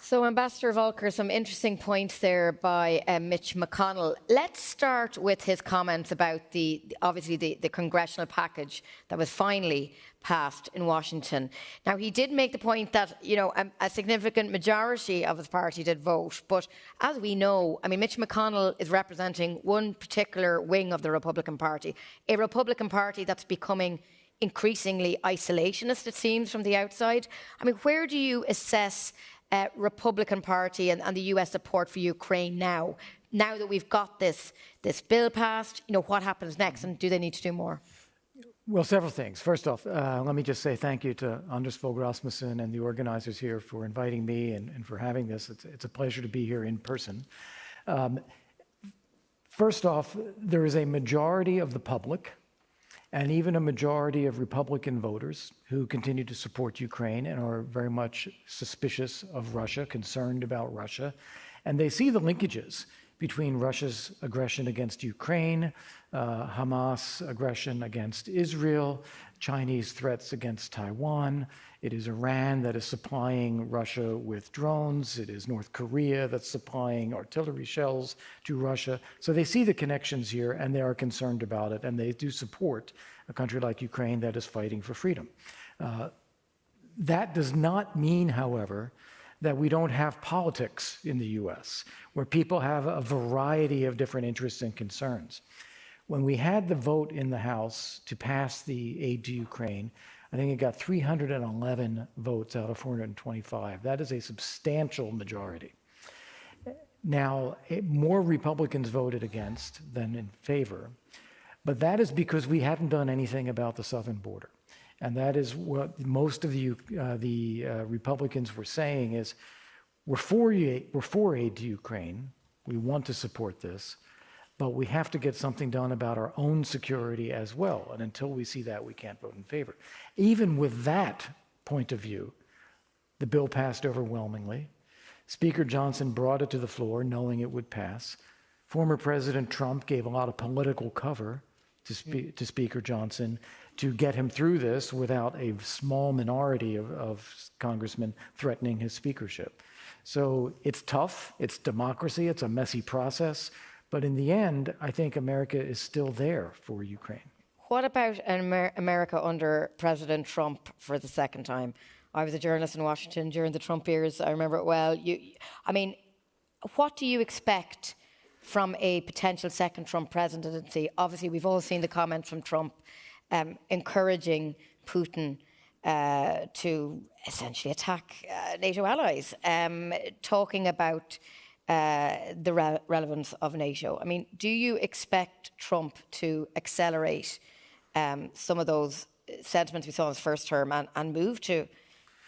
So, Ambassador Volker, some interesting points there by Mitch McConnell. Let's start with his comments about obviously the congressional package that was finally passed in Washington. Now, he did make the point that, you know, a significant majority of his party did vote. But as we know, I mean, Mitch McConnell is representing one particular wing of the Republican Party, a Republican Party that's becoming increasingly isolationist, it seems, from the outside. I mean, where do you assess Republican Party and the US support for Ukraine now that we've got this bill passed? You know, what happens next, and do they need to do more? Well, several things. First off, let me just say thank you to Anders Fogh Rasmussen and the organizers here for inviting me and for having this. It's a pleasure to be here in person. First off, there is a majority of the public and even a majority of Republican voters who continue to support Ukraine and are very much suspicious of Russia, concerned about Russia. And they see the linkages between Russia's aggression against Ukraine, Hamas aggression against Israel, Chinese threats against Taiwan. It is Iran that is supplying Russia with drones. It is North Korea that's supplying artillery shells to Russia. So they see the connections here, and they are concerned about it, and they do support a country like Ukraine that is fighting for freedom. That does not mean, however, that we don't have politics in the US, where people have a variety of different interests and concerns. When we had the vote in the House to pass the aid to Ukraine, I think it got 311 votes out of 425. That is a substantial majority. Now, more Republicans voted against than in favor, but that is because we hadn't done anything about the southern border. And that is what most of the Republicans were saying is, we're for aid to Ukraine, we want to support this, but we have to get something done about our own security as well. And until we see that, we can't vote in favor. Even with that point of view, the bill passed overwhelmingly. Speaker Johnson brought it to the floor knowing it would pass. Former President Trump gave a lot of political cover to Speaker Johnson to get him through this without a small minority of congressmen threatening his speakership. So it's tough, it's democracy, it's a messy process, but in the end, I think America is still there for Ukraine. What about America under President Trump for the second time? I was a journalist in Washington during the Trump years, I remember it well. I mean, what do you expect from a potential second Trump presidency? Obviously, we've all seen the comments from Trump encouraging Putin to essentially attack NATO allies, talking about the relevance of NATO. I mean, do you expect Trump to accelerate some of those sentiments we saw in his first term and move to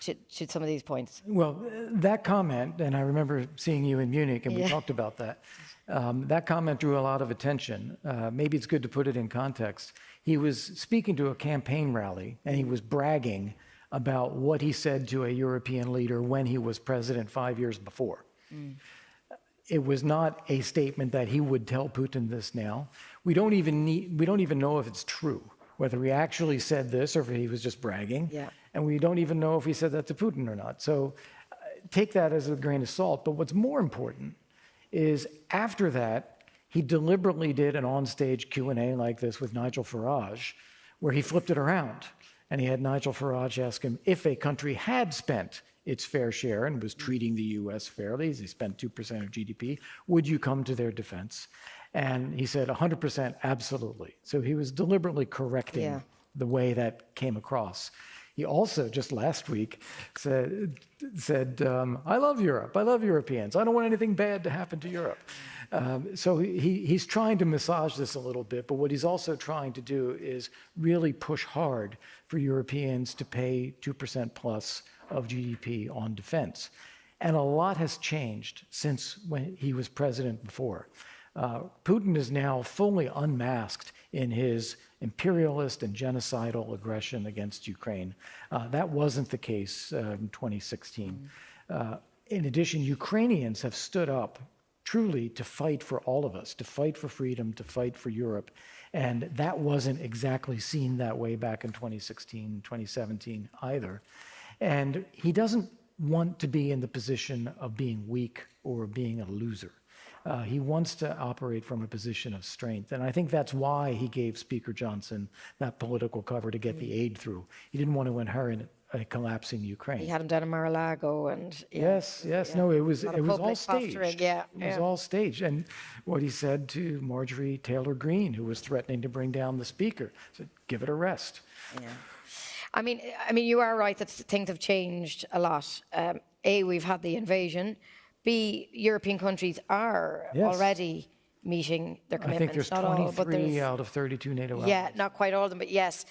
to some of these points. Well, that comment, and I remember seeing you in Munich, and we talked about that. That comment drew a lot of attention. Maybe it's good to put it in context. He was speaking to a campaign rally, and he was bragging about what he said to a European leader when he was president 5 years before. It was not a statement that he would tell Putin this now. We don't even know if it's true, whether he actually said this or if he was just bragging. Yeah. And we don't even know if he said that to Putin or not. So take that as a grain of salt. But what's more important is after that, he deliberately did an onstage Q&A like this with Nigel Farage, where he flipped it around. And he had Nigel Farage ask him if a country had spent its fair share and was treating the US fairly, as they spent 2% of GDP, would you come to their defense? And he said 100% absolutely. So he was deliberately correcting the way that came across. He also, just last week, said I love Europe, I love Europeans, I don't want anything bad to happen to Europe. So he's trying to massage this a little bit, but what he's also trying to do is really push hard for Europeans to pay 2% plus of GDP on defense. And a lot has changed since when he was president before. Putin is now fully unmasked in his imperialist and genocidal aggression against Ukraine. That wasn't the case in 2016. In addition, Ukrainians have stood up truly to fight for all of us, to fight for freedom, to fight for Europe. And that wasn't exactly seen that way back in 2016, 2017 either. And he doesn't want to be in the position of being weak or being a loser. He wants to operate from a position of strength. And I think that's why he gave Speaker Johnson that political cover to get the aid through. He didn't want to inherit a collapsing Ukraine. He had him down in Mar-a-Lago and... No, it was all staged. It was all staged. And what he said to Marjorie Taylor Greene, who was threatening to bring down the speaker, said, give it a rest. Yeah. I mean, you are right that things have changed a lot. A, we've had the invasion. B, European countries are already meeting their commitments. I think there's 23 out of 32 NATO allies. Yeah, not quite all of them, but yes.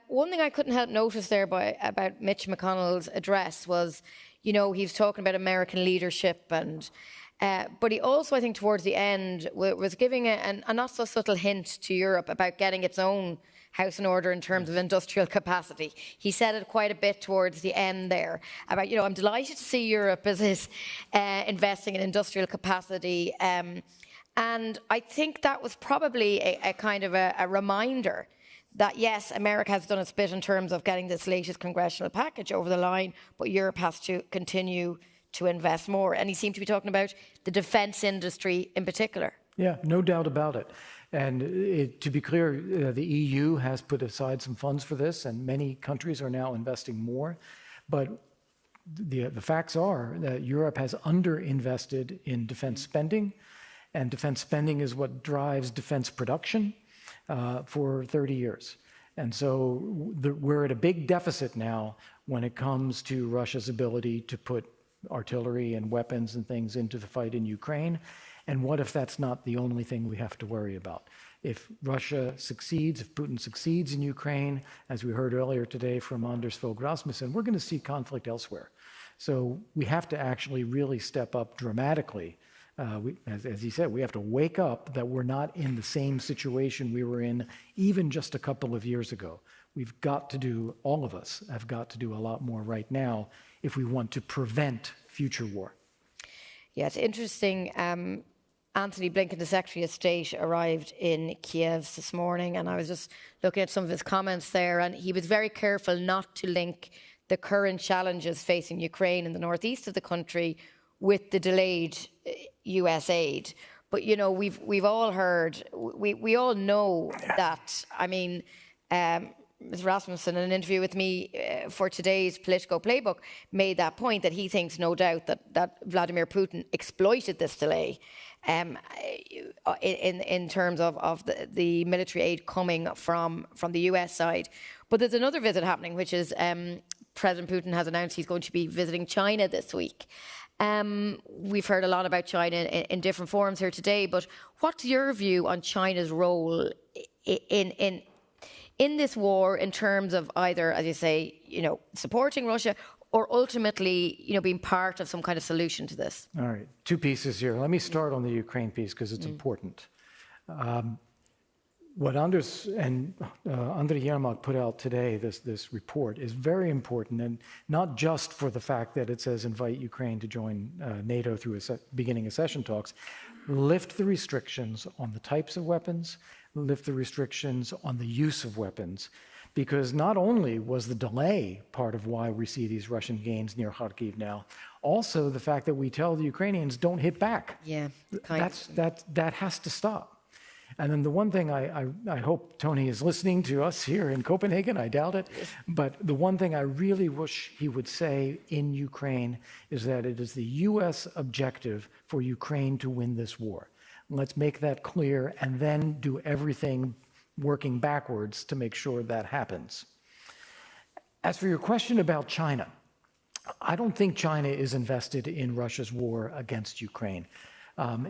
One thing I couldn't help notice there about Mitch McConnell's address was, he was talking about American leadership, and but he also, I think, towards the end, was giving a not so subtle hint to Europe about getting its own house in order in terms of industrial capacity. He said it quite a bit towards the end there about, I'm delighted to see Europe is investing in industrial capacity. And I think that was probably a kind of a reminder that, yes, America has done its bit in terms of getting this latest congressional package over the line, but Europe has to continue to invest more. And he seemed to be talking about the defence industry in particular. Yeah, no doubt about it. And to be clear, the EU has put aside some funds for this, and many countries are now investing more. But the facts are that Europe has underinvested in defense spending, and defense spending is what drives defense production for 30 years. And so we're at a big deficit now when it comes to Russia's ability to put artillery and weapons and things into the fight in Ukraine. And what if that's not the only thing we have to worry about? If Russia succeeds, if Putin succeeds in Ukraine, as we heard earlier today from Anders Fogh Rasmussen, we're going to see conflict elsewhere. So we have to actually really step up dramatically. As he said, we have to wake up that we're not in the same situation we were in even just a couple of years ago. We've got to do, all of us have got to do a lot more right now if we want to prevent future war. Yeah, it's interesting. Anthony Blinken, the Secretary of State, arrived in Kiev this morning, and I was just looking at some of his comments there, and he was very careful not to link the current challenges facing Ukraine in the northeast of the country with the delayed US aid. But, we've all heard, we all know that, Ms. Rasmussen, in an interview with me for today's Politico Playbook, made that point that he thinks, no doubt, that Vladimir Putin exploited this delay in terms of the military aid coming from the US side. But there's another visit happening, which is President Putin has announced he's going to be visiting China this week. We've heard a lot about China in different forums here today, but what's your view on China's role in this war in terms of either, as you say, supporting Russia or ultimately, being part of some kind of solution to this? All right, two pieces here. Let me start on the Ukraine piece because it's important. What Anders and Andriy Yermak put out today, this report, is very important, and not just for the fact that it says invite Ukraine to join NATO through beginning accession talks, lift the restrictions on the types of weapons, lift the restrictions on the use of weapons, because not only was the delay part of why we see these Russian gains near Kharkiv now, also the fact that we tell the Ukrainians don't hit back. Yeah, that has to stop. And then the one thing I hope Tony is listening to us here in Copenhagen, I doubt it, but the one thing I really wish he would say in Ukraine is that it is the US objective for Ukraine to win this war. Let's make that clear and then do everything working backwards to make sure that happens. As for your question about China, I don't think China is invested in Russia's war against Ukraine.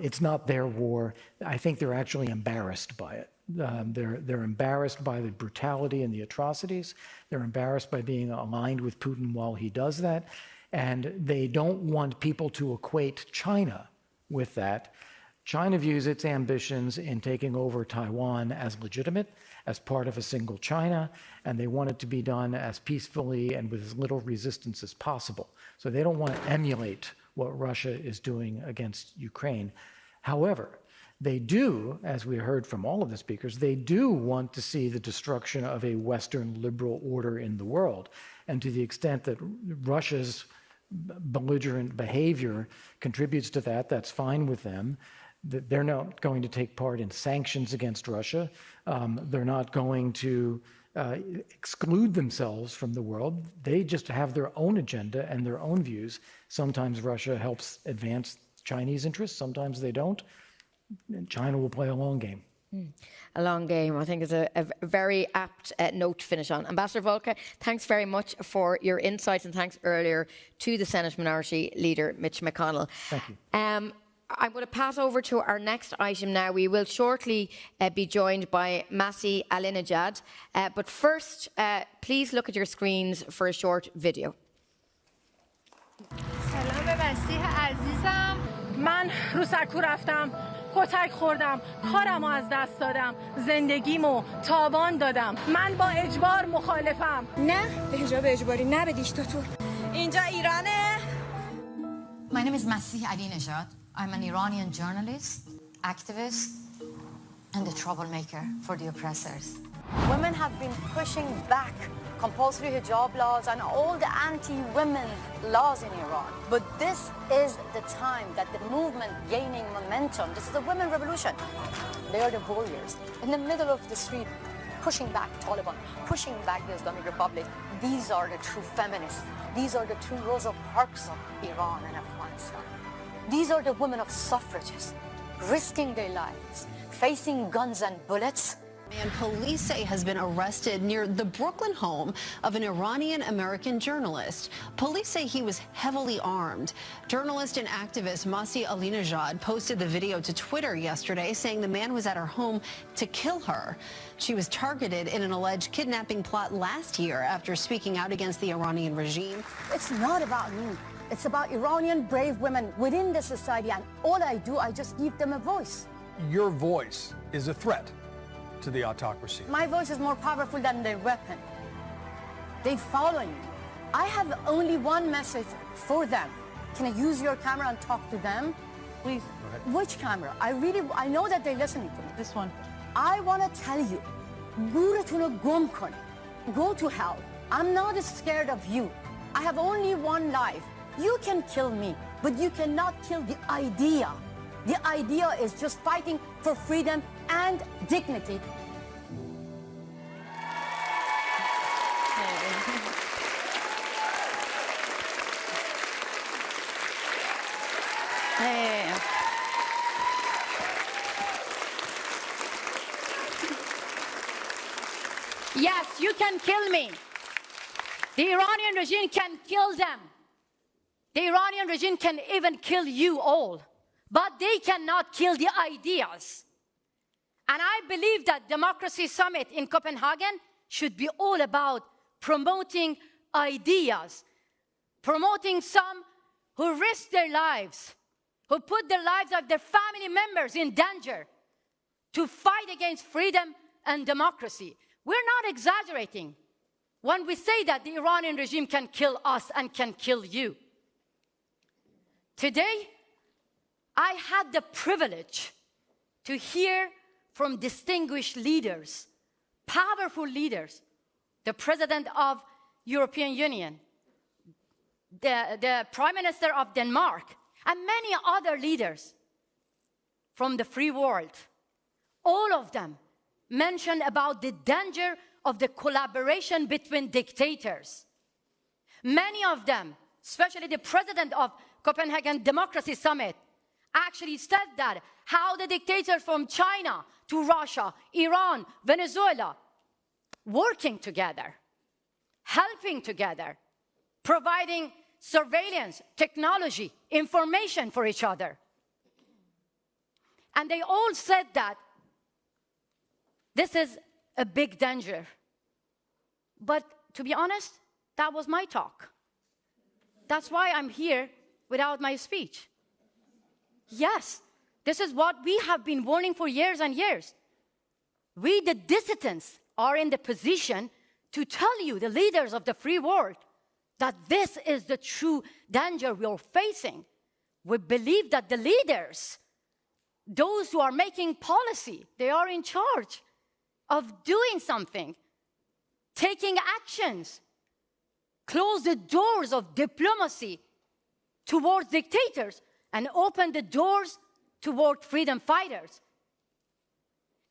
It's not their war. I think they're actually embarrassed by it. They're embarrassed by the brutality and the atrocities. They're embarrassed by being aligned with Putin while he does that. And they don't want people to equate China with that. China views its ambitions in taking over Taiwan as legitimate, as part of a single China, and they want it to be done as peacefully and with as little resistance as possible. So they don't want to emulate what Russia is doing against Ukraine. However, they do, as we heard from all of the speakers, they do want to see the destruction of a Western liberal order in the world. And to the extent that Russia's belligerent behavior contributes to that, that's fine with them. They're not going to take part in sanctions against Russia. They're not going to exclude themselves from the world. They just have their own agenda and their own views. Sometimes Russia helps advance Chinese interests, sometimes they don't. And China will play a long game. A long game, I think, is a very apt note to finish on. Ambassador Volker, thanks very much for your insights, and thanks earlier to the Senate Minority Leader, Mitch McConnell. Thank you. I'm going to pass over to our next item now. We will shortly be joined by Masih Alinejad. But first, please look at your screens for a short video. سلام به مسیح عزیزم. من رو سکو رفتم، کتک خوردم، کارمو از دست دادم، زندگیمو تاوان دادم. من با اجبار مخالفم. نه به حجاب اجباری، نه به دیکتاتور. اینجا ایرانه. My name is Masih Alinejad. I'm an Iranian journalist, activist, and a troublemaker for the oppressors. Women have been pushing back compulsory hijab laws and all the anti-women laws in Iran. But this is the time that the movement gaining momentum. This is the women revolution. They are the warriors in the middle of the street, pushing back Taliban, pushing back the Islamic Republic. These are the true feminists. These are the true Rosa Parks of Iran and Afghanistan. These are the women of suffragists, risking their lives, facing guns and bullets. And police say has been arrested near the Brooklyn home of an Iranian-American journalist. Police say he was heavily armed. Journalist and activist Masih Alinejad posted the video to Twitter yesterday saying the man was at her home to kill her. She was targeted in an alleged kidnapping plot last year after speaking out against the Iranian regime. It's not about me. It's about Iranian brave women within the society, and all I do, I just give them a voice. Your voice is a threat to the autocracy. My voice is more powerful than their weapon. They follow me. I have only one message for them. Can I use your camera and talk to them? Please. Which camera? I know that they're listening to me. This one. I want to tell you, go to hell. I'm not scared of you. I have only one life. You can kill me, but you cannot kill the idea. The idea is just fighting for freedom and dignity. Yes, you can kill me. The Iranian regime can kill them. The Iranian regime can even kill you all. But they cannot kill the ideas. And I believe that Democracy Summit in Copenhagen should be all about promoting ideas. promoting some who risk their lives, who put the lives of their family members in danger to fight against freedom and democracy. We're not exaggerating when we say that the Iranian regime can kill us and can kill you. Today, I had the privilege to hear from distinguished leaders, powerful leaders, the President of European Union, the Prime Minister of Denmark, and many other leaders from the free world. All of them mentioned about the danger of the collaboration between dictators. Many of them, especially the President of Copenhagen Democracy Summit, actually said that how the dictators from China to Russia, Iran, Venezuela, working together, helping together, providing surveillance, technology, information for each other. And they all said that this is a big danger. But to be honest, that was my talk. That's why I'm here without my speech. Yes, this is what we have been warning for years and years. We, the dissidents, are in the position to tell you, the leaders of the free world, that this is the true danger we are facing. We believe that the leaders, those who are making policy, they are in charge of doing something, taking actions, close the doors of diplomacy towards dictators and open the doors toward freedom fighters.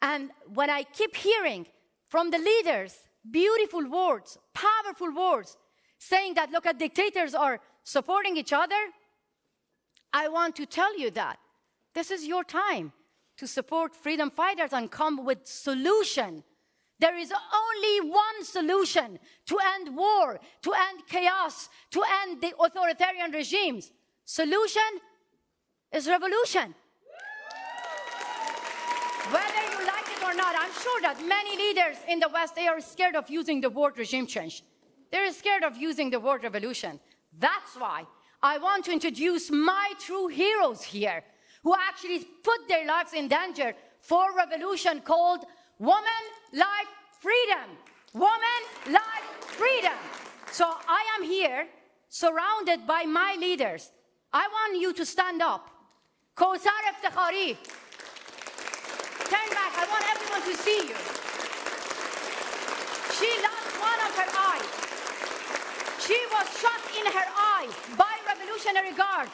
And when I keep hearing from the leaders beautiful words, powerful words, saying that, look, dictators are supporting each other, I want to tell you that this is your time to support freedom fighters and come with solution. There is only one solution to end war, to end chaos, to end the authoritarian regimes. Solution is revolution. Whether you like it or not, I'm sure that many leaders in the West, they are scared of using the word regime change. They're scared of using the word revolution. That's why I want to introduce my true heroes here, who actually put their lives in danger for revolution, called Woman, Life, Freedom. Woman, Life, Freedom. So I am here, surrounded by my leaders. I want you to stand up. Kausar Eftekhari. Turn back. I want everyone to see you. She lost one of her eyes. She was shot in her eye by Revolutionary Guard.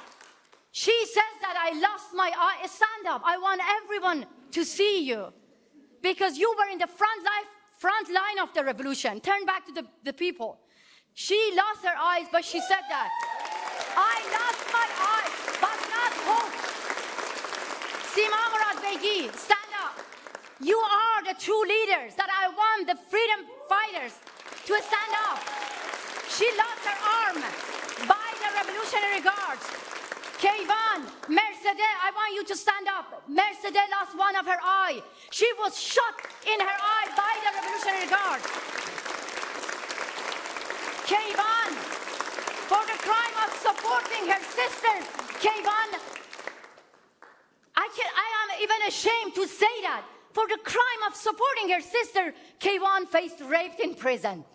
She says that I lost my eye. Stand up. I want everyone to see you, because you were in the front line of the revolution. Turn back to the people. She lost her eyes, but she said that I lost my eyes, but not hope. Sima Murad Begi, stand up. You are the true leaders that I want the freedom fighters to stand up. She lost her arm by the Revolutionary Guards. Keyvan, Mercedes, I want you to stand up. Mercedes lost one of her eye. She was shot in her eye by the Revolutionary Guard. Keyvan, for the crime of supporting her sisters. Keyvan, I am even ashamed to say that. For the crime of supporting her sister, Keyvan faced rape in prison.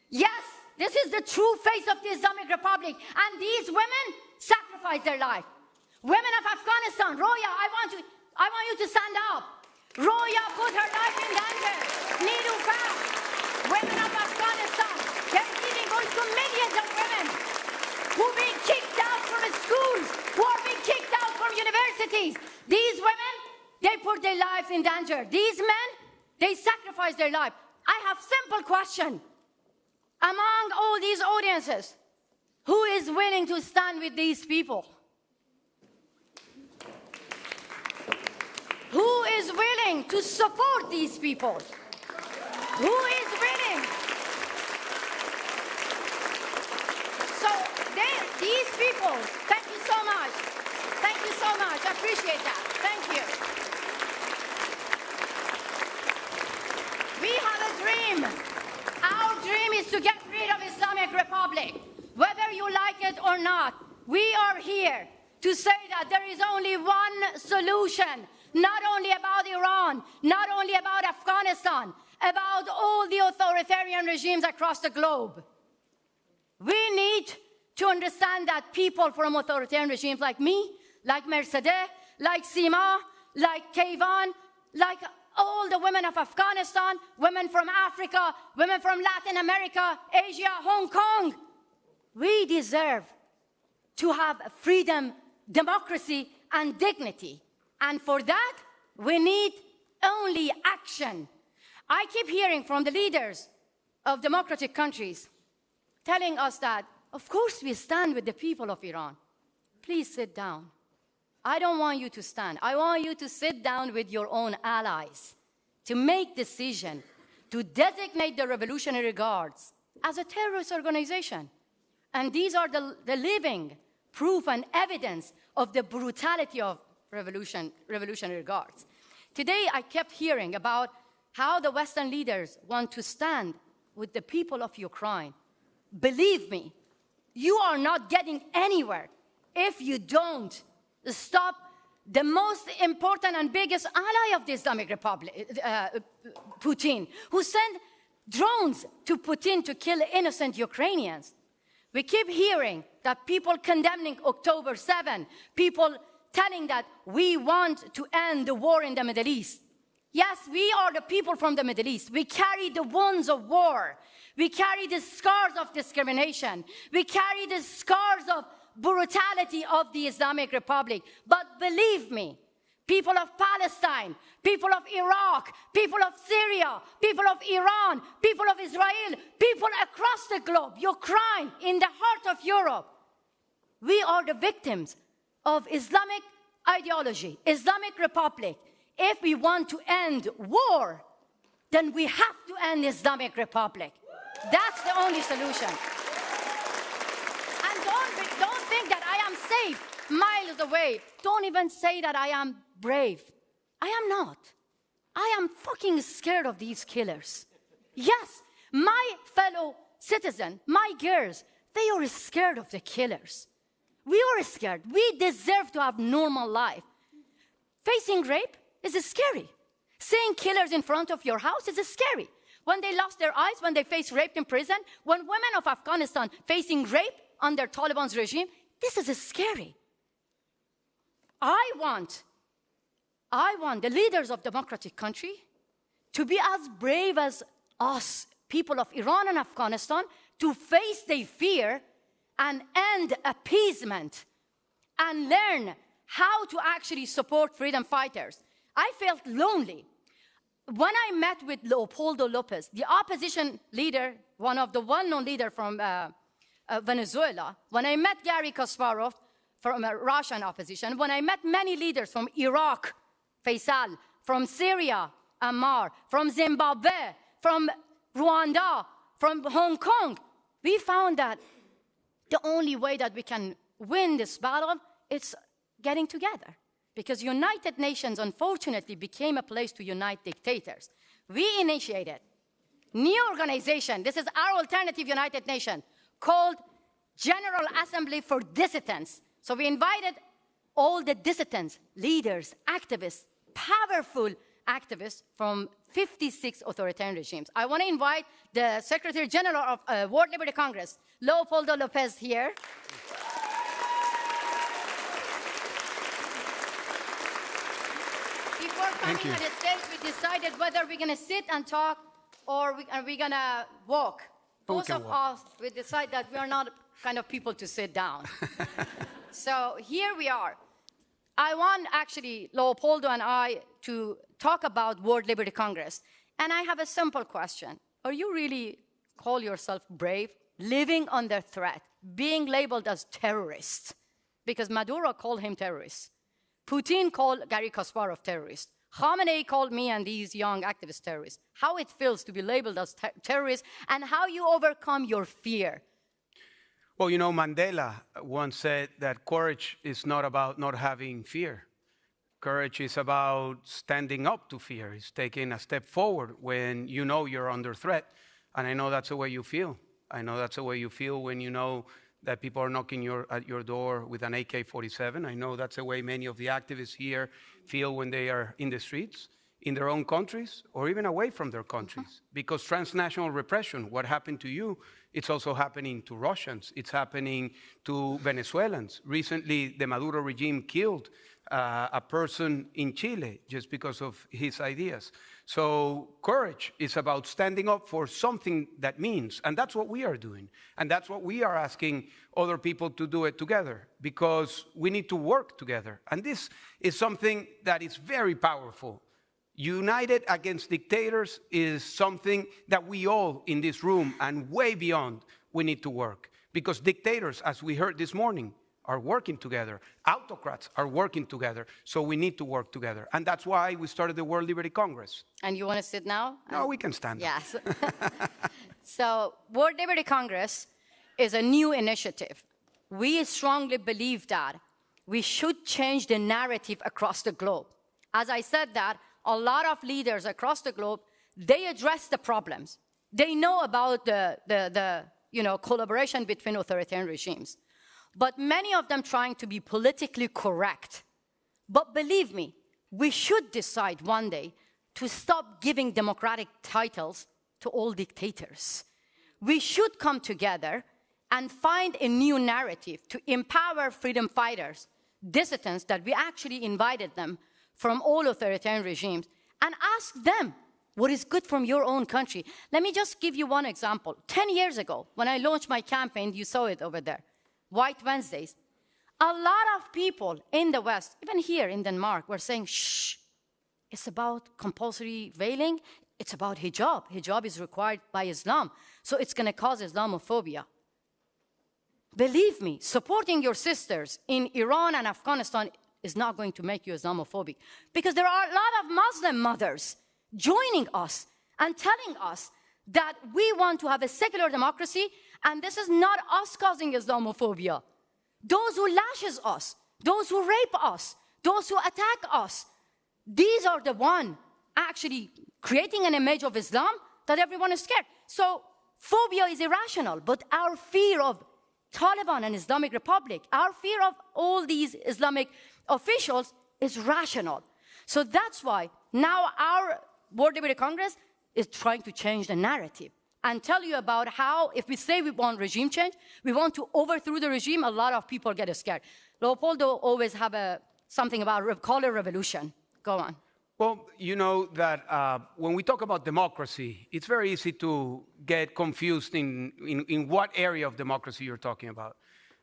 Yes, this is the true face of the Islamic Republic. And these women sacrificed their life. Women of Afghanistan, Roya, I want you to stand up. Roya put her life in danger. Niloufer, women of Afghanistan, they're giving voice to millions of women who are being kicked out from schools, who are being kicked out from universities. These women, they put their lives in danger. These men, they sacrifice their life. I have simple question. Among all these audiences, who is willing to stand with these people? Who is willing to support these people? Who is willing? So these people, thank you so much. Thank you so much. I appreciate that. Thank you. We have a dream. Our dream is to get rid of Islamic Republic. Whether you like it or not, we are here to say that there is only one solution, not only about Iran, not only about Afghanistan, about all the authoritarian regimes across the globe. We need to understand that people from authoritarian regimes like me, like Mercedes, like Sima, like Keyvan, like all the women of Afghanistan, women from Africa, women from Latin America, Asia, Hong Kong, we deserve to have freedom, democracy, and dignity. And for that, we need only action. I keep hearing from the leaders of democratic countries telling us that, of course, we stand with the people of Iran. Please sit down. I don't want you to stand. I want you to sit down with your own allies to make decision to designate the Revolutionary Guards as a terrorist organization. And these are the living proof and evidence of the brutality of Revolutionary Guards. Today, I kept hearing about how the Western leaders want to stand with the people of Ukraine. Believe me, you are not getting anywhere if you don't stop the most important and biggest ally of the Islamic Republic, Putin, who sent drones to Putin to kill innocent Ukrainians. We keep hearing that people condemning October 7, people telling that we want to end the war in the Middle East. Yes, we are the people from the Middle East. We carry the wounds of war. We carry the scars of discrimination. We carry the scars of brutality of the Islamic Republic. But believe me, people of Palestine, people of Iraq, people of Syria, people of Iran, people of Israel, people across the globe, Ukraine, in the heart of Europe, we are the victims of Islamic ideology, Islamic Republic. If we want to end war, then we have to end Islamic Republic. That's the only solution. And don't think that I am safe miles away. Don't even say that I am brave. I am not. I am fucking scared of these killers. Yes, my fellow citizens, my girls, they are scared of the killers. We are scared. We deserve to have normal life. Facing rape is scary. Seeing killers in front of your house is scary. When they lost their eyes, when they face rape in prison, when women of Afghanistan facing rape under Taliban's regime, this is scary. I want the leaders of democratic country to be as brave as us, people of Iran and Afghanistan, to face their fear and end appeasement and learn how to actually support freedom fighters. I felt lonely when I met with Leopoldo Lopez, the opposition leader, one of the well-known leaders from Venezuela, when I met Garry Kasparov from Russian opposition, when I met many leaders from Iraq, Faisal, from Syria, Ammar, from Zimbabwe, from Rwanda, from Hong Kong, we found that the only way that we can win this battle is getting together. Because United Nations, unfortunately, became a place to unite dictators. We initiated new organization. This is our alternative United Nation called General Assembly for Dissidents. So we invited all the dissidents, leaders, activists, powerful activists from 56 authoritarian regimes. I want to invite the Secretary General of World Liberty Congress, Leopoldo Lopez, here. Before coming to the stage, we decided whether we're going to sit and talk or we're going to walk. Most of us, we decide that we are not kind of people to sit down. So here we are. I want actually Leopoldo and I to talk about World Liberty Congress. And I have a simple question. Are you really call yourself brave, living under threat, being labeled as terrorists? Because Maduro called him terrorist. Putin called Garry Kasparov terrorist. Khamenei called me and these young activists terrorists. How it feels to be labeled as terrorists and how you overcome your fear. Well, you know, Mandela once said that courage is not about not having fear. Courage is about standing up to fear. It's taking a step forward when you know you're under threat. And I know that's the way you feel. I know that's the way you feel when you know that people are knocking at your door with an AK-47. I know that's the way many of the activists here feel when they are in the streets, in their own countries, or even away from their countries. Because transnational repression, what happened to you, it's also happening to Russians. It's happening to Venezuelans. Recently, the Maduro regime killed a person in Chile just because of his ideas. So courage is about standing up for something that means, and that's what we are doing. And that's what we are asking other people to do it together, because we need to work together. And this is something that is very powerful. United against dictators is something that we all in this room and way beyond, we need to work. Because dictators, as we heard this morning, are working together. Autocrats are working together. So we need to work together. And that's why we started the World Liberty Congress. And you want to sit now? No, we can stand. Yes. So World Liberty Congress is a new initiative. We strongly believe that we should change the narrative across the globe. As I said that, a lot of leaders across the globe, they address the problems. They know about the collaboration between authoritarian regimes. But many of them trying to be politically correct. But believe me, we should decide one day to stop giving democratic titles to all dictators. We should come together and find a new narrative to empower freedom fighters, dissidents that we actually invited them from all authoritarian regimes, and ask them what is good from your own country. Let me just give you one example. 10 years ago, when I launched my campaign, you saw it over there, White Wednesdays, a lot of people in the West, even here in Denmark, were saying, shh, it's about compulsory veiling, it's about hijab. Hijab is required by Islam, so it's going to cause Islamophobia. Believe me, supporting your sisters in Iran and Afghanistan is not going to make you Islamophobic, because there are a lot of Muslim mothers joining us and telling us that we want to have a secular democracy, and this is not us causing Islamophobia. Those who lashes us, those who rape us, those who attack us, these are the ones actually creating an image of Islam that everyone is scared. So phobia is irrational, but our fear of Taliban and Islamic Republic, our fear of all these Islamic officials is rational. So that's why now our World Liberty Congress is trying to change the narrative and tell you about how, if we say we want regime change, we want to overthrow the regime, a lot of people get scared. Leopoldo always have something about call it revolution. Go on. Well, you know that when we talk about democracy, it's very easy to get confused in what area of democracy you're talking about.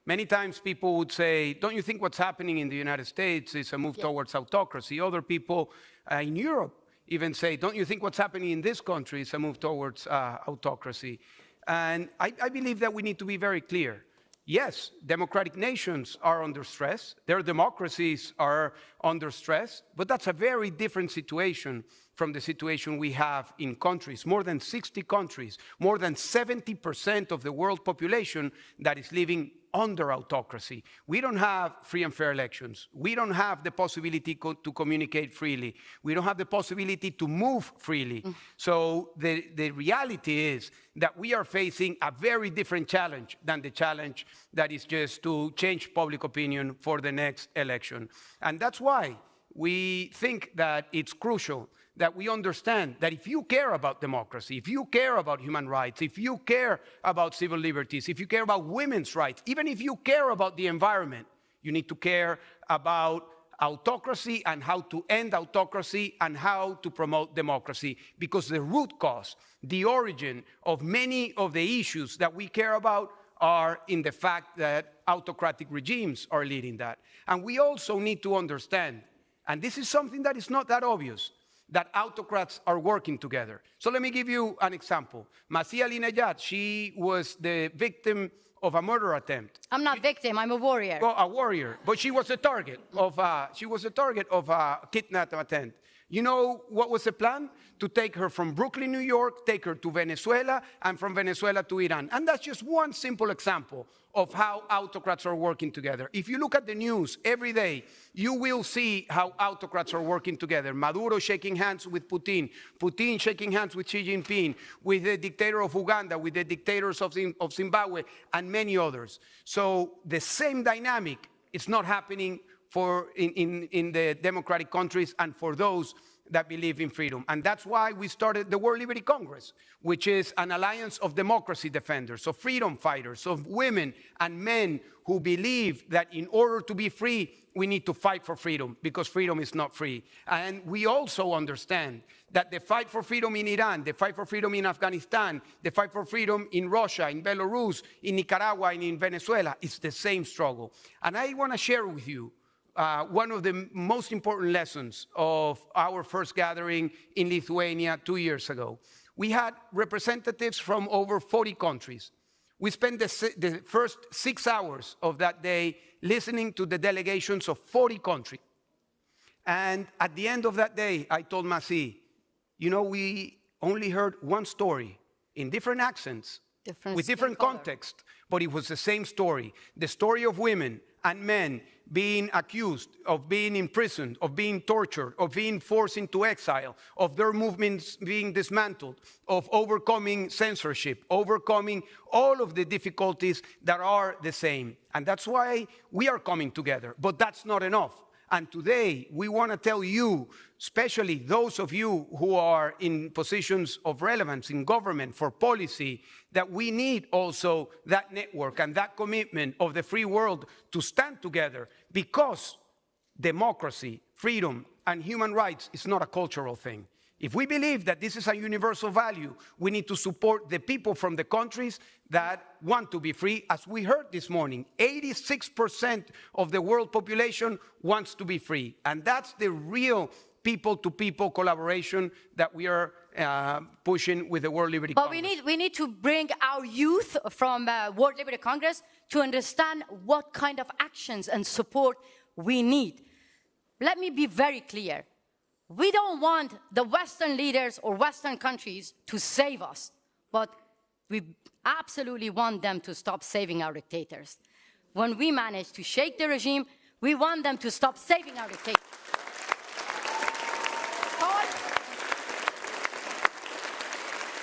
Many times people would say, don't you think what's happening in the United States is a move towards autocracy? Other people in Europe even say, don't you think what's happening in this country is a move towards autocracy? And I believe that we need to be very clear. Yes, democratic nations are under stress. Their democracies are under stress, but that's a very different situation from the situation we have in countries, more than 60 countries, more than 70% of the world population that is living under autocracy. We don't have free and fair elections. We don't have the possibility to communicate freely. We don't have the possibility to move freely. So the reality is that we are facing a very different challenge than the challenge that is just to change public opinion for the next election. And that's why we think that it's crucial that we understand that if you care about democracy, if you care about human rights, if you care about civil liberties, if you care about women's rights, even if you care about the environment, you need to care about autocracy and how to end autocracy and how to promote democracy. Because the root cause, the origin of many of the issues that we care about are in the fact that autocratic regimes are leading that. And we also need to understand, and this is something that is not that obvious, that autocrats are working together. So let me give you an example. Masih Alinejad, she was the victim of a murder attempt. I'm not victim, I'm a warrior. Well, a warrior, but she was a target of a kidnap attempt. You know what was the plan? To take her from Brooklyn, New York, take her to Venezuela, and from Venezuela to Iran. And that's just one simple example of how autocrats are working together. If you look at the news every day, you will see how autocrats are working together. Maduro shaking hands with Putin, Putin shaking hands with Xi Jinping, with the dictator of Uganda, with the dictators of Zimbabwe, and many others. So the same dynamic is not happening in the democratic countries and for those that believe in freedom. And that's why we started the World Liberty Congress, which is an alliance of democracy defenders, of freedom fighters, of women and men who believe that in order to be free, we need to fight for freedom, because freedom is not free. And we also understand that the fight for freedom in Iran, the fight for freedom in Afghanistan, the fight for freedom in Russia, in Belarus, in Nicaragua, and in Venezuela is the same struggle. And I want to share with you one of the most important lessons of our first gathering in Lithuania 2 years ago. We had representatives from over 40 countries. We spent the first 6 hours of that day listening to the delegations of 40 countries. And at the end of that day, I told Masi, you know, we only heard one story in different accents, with different context, but it was the same story. The story of women and men being accused, of being imprisoned, of being tortured, of being forced into exile, of their movements being dismantled, of overcoming censorship, overcoming all of the difficulties that are the same. And that's why we are coming together, but that's not enough. And today, we want to tell you, especially those of you who are in positions of relevance in government for policy, that we need also that network and that commitment of the free world to stand together, because democracy, freedom, and human rights is not a cultural thing. If we believe that this is a universal value, we need to support the people from the countries that want to be free. As we heard this morning, 86% of the world population wants to be free. And that's the real people-to-people collaboration that we are pushing with the World Liberty Congress. But we need to bring our youth from World Liberty Congress to understand what kind of actions and support we need. Let me be very clear. We don't want the Western leaders or Western countries to save us, but we absolutely want them to stop saving our dictators. When we manage to shake the regime, we want them to stop saving our dictators.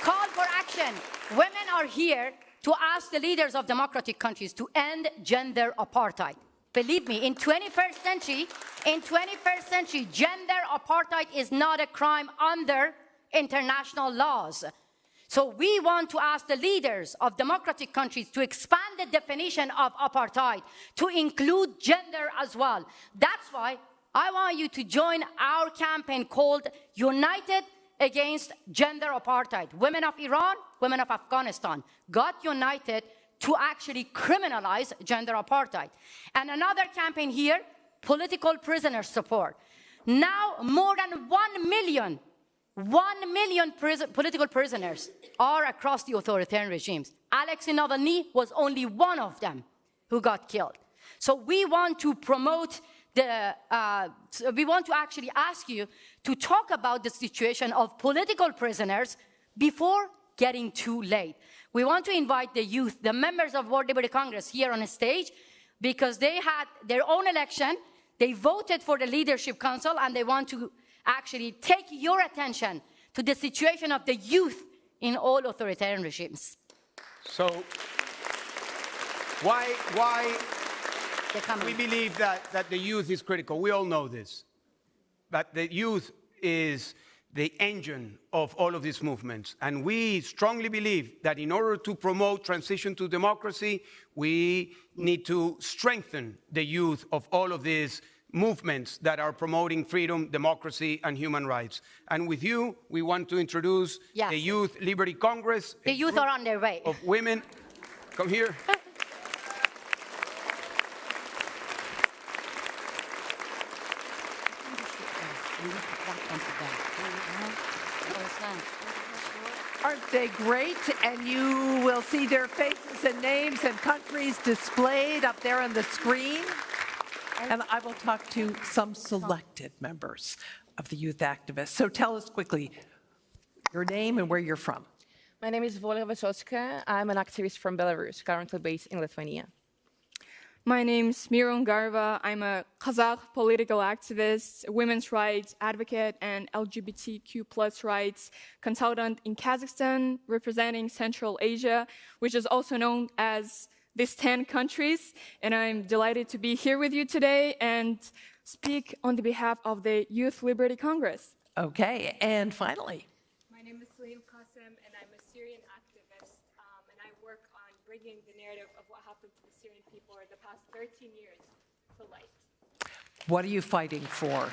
Call for action. Women are here to ask the leaders of democratic countries to end gender apartheid. Believe me, in 21st century, gender apartheid is not a crime under international laws. So we want to ask the leaders of democratic countries to expand the definition of apartheid to include gender as well. That's why I want you to join our campaign called United Against Gender Apartheid. Women of Iran, women of Afghanistan got united to actually criminalize gender apartheid. And another campaign here, political prisoner support. Now more than 1 million political prisoners are across the authoritarian regimes. Alexei Navalny was only one of them who got killed. So we want to promote we want to actually ask you to talk about the situation of political prisoners before getting too late. We want to invite the youth, the members of World Liberty Congress here on the stage, because they had their own election, they voted for the Leadership Council, and they want to actually take your attention to the situation of the youth in all authoritarian regimes. So why we believe that the youth is critical? We all know this, but the youth is the engine of all of these movements. And we strongly believe that in order to promote transition to democracy, we need to strengthen the youth of all of these movements that are promoting freedom, democracy, and human rights. And with you, we want to introduce the Youth Liberty Congress. The youth are on their way. Of women. Come here. Aren't they great? And you will see their faces and names and countries displayed up there on the screen. And I will talk to some selected members of the youth activists. So tell us quickly your name and where you're from. My name is Volia Vysotsky. I'm an activist from Belarus, currently based in Lithuania. My name's Miron Garva. I'm a Kazakh political activist, women's rights advocate, and LGBTQ+ rights consultant in Kazakhstan, representing Central Asia, which is also known as these 10 countries. And I'm delighted to be here with you today and speak on the behalf of the Youth Liberty Congress. Okay, and finally. My name is Salim Qasem, and I'm a Syrian activist, and I work on bringing the narrative of what happened to the Syrian people over the past 13 years to light. What are you fighting for?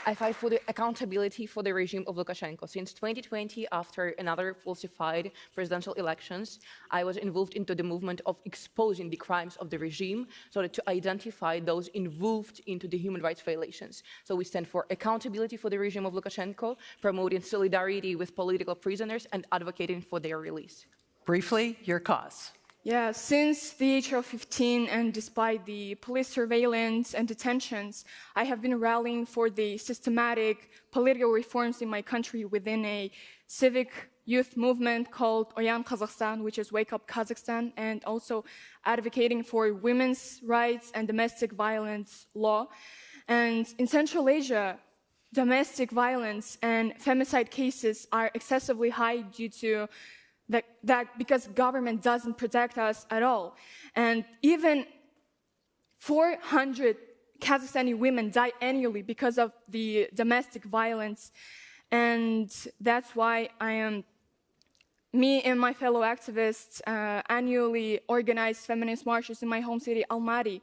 I fight for the accountability for the regime of Lukashenko. Since 2020, after another falsified presidential elections, I was involved into the movement of exposing the crimes of the regime so that to identify those involved into the human rights violations. So we stand for accountability for the regime of Lukashenko, promoting solidarity with political prisoners, and advocating for their release. Briefly, your cause. Yeah, since the age of 15 and despite the police surveillance and detentions, I have been rallying for the systematic political reforms in my country within a civic youth movement called Oyan Kazakhstan, which is Wake Up Kazakhstan, and also advocating for women's rights and domestic violence law. And in Central Asia, domestic violence and femicide cases are excessively high due to that because government doesn't protect us at all. And even 400 Kazakhstani women die annually because of the domestic violence. And that's why me and my fellow activists annually organize feminist marches in my home city, Almaty,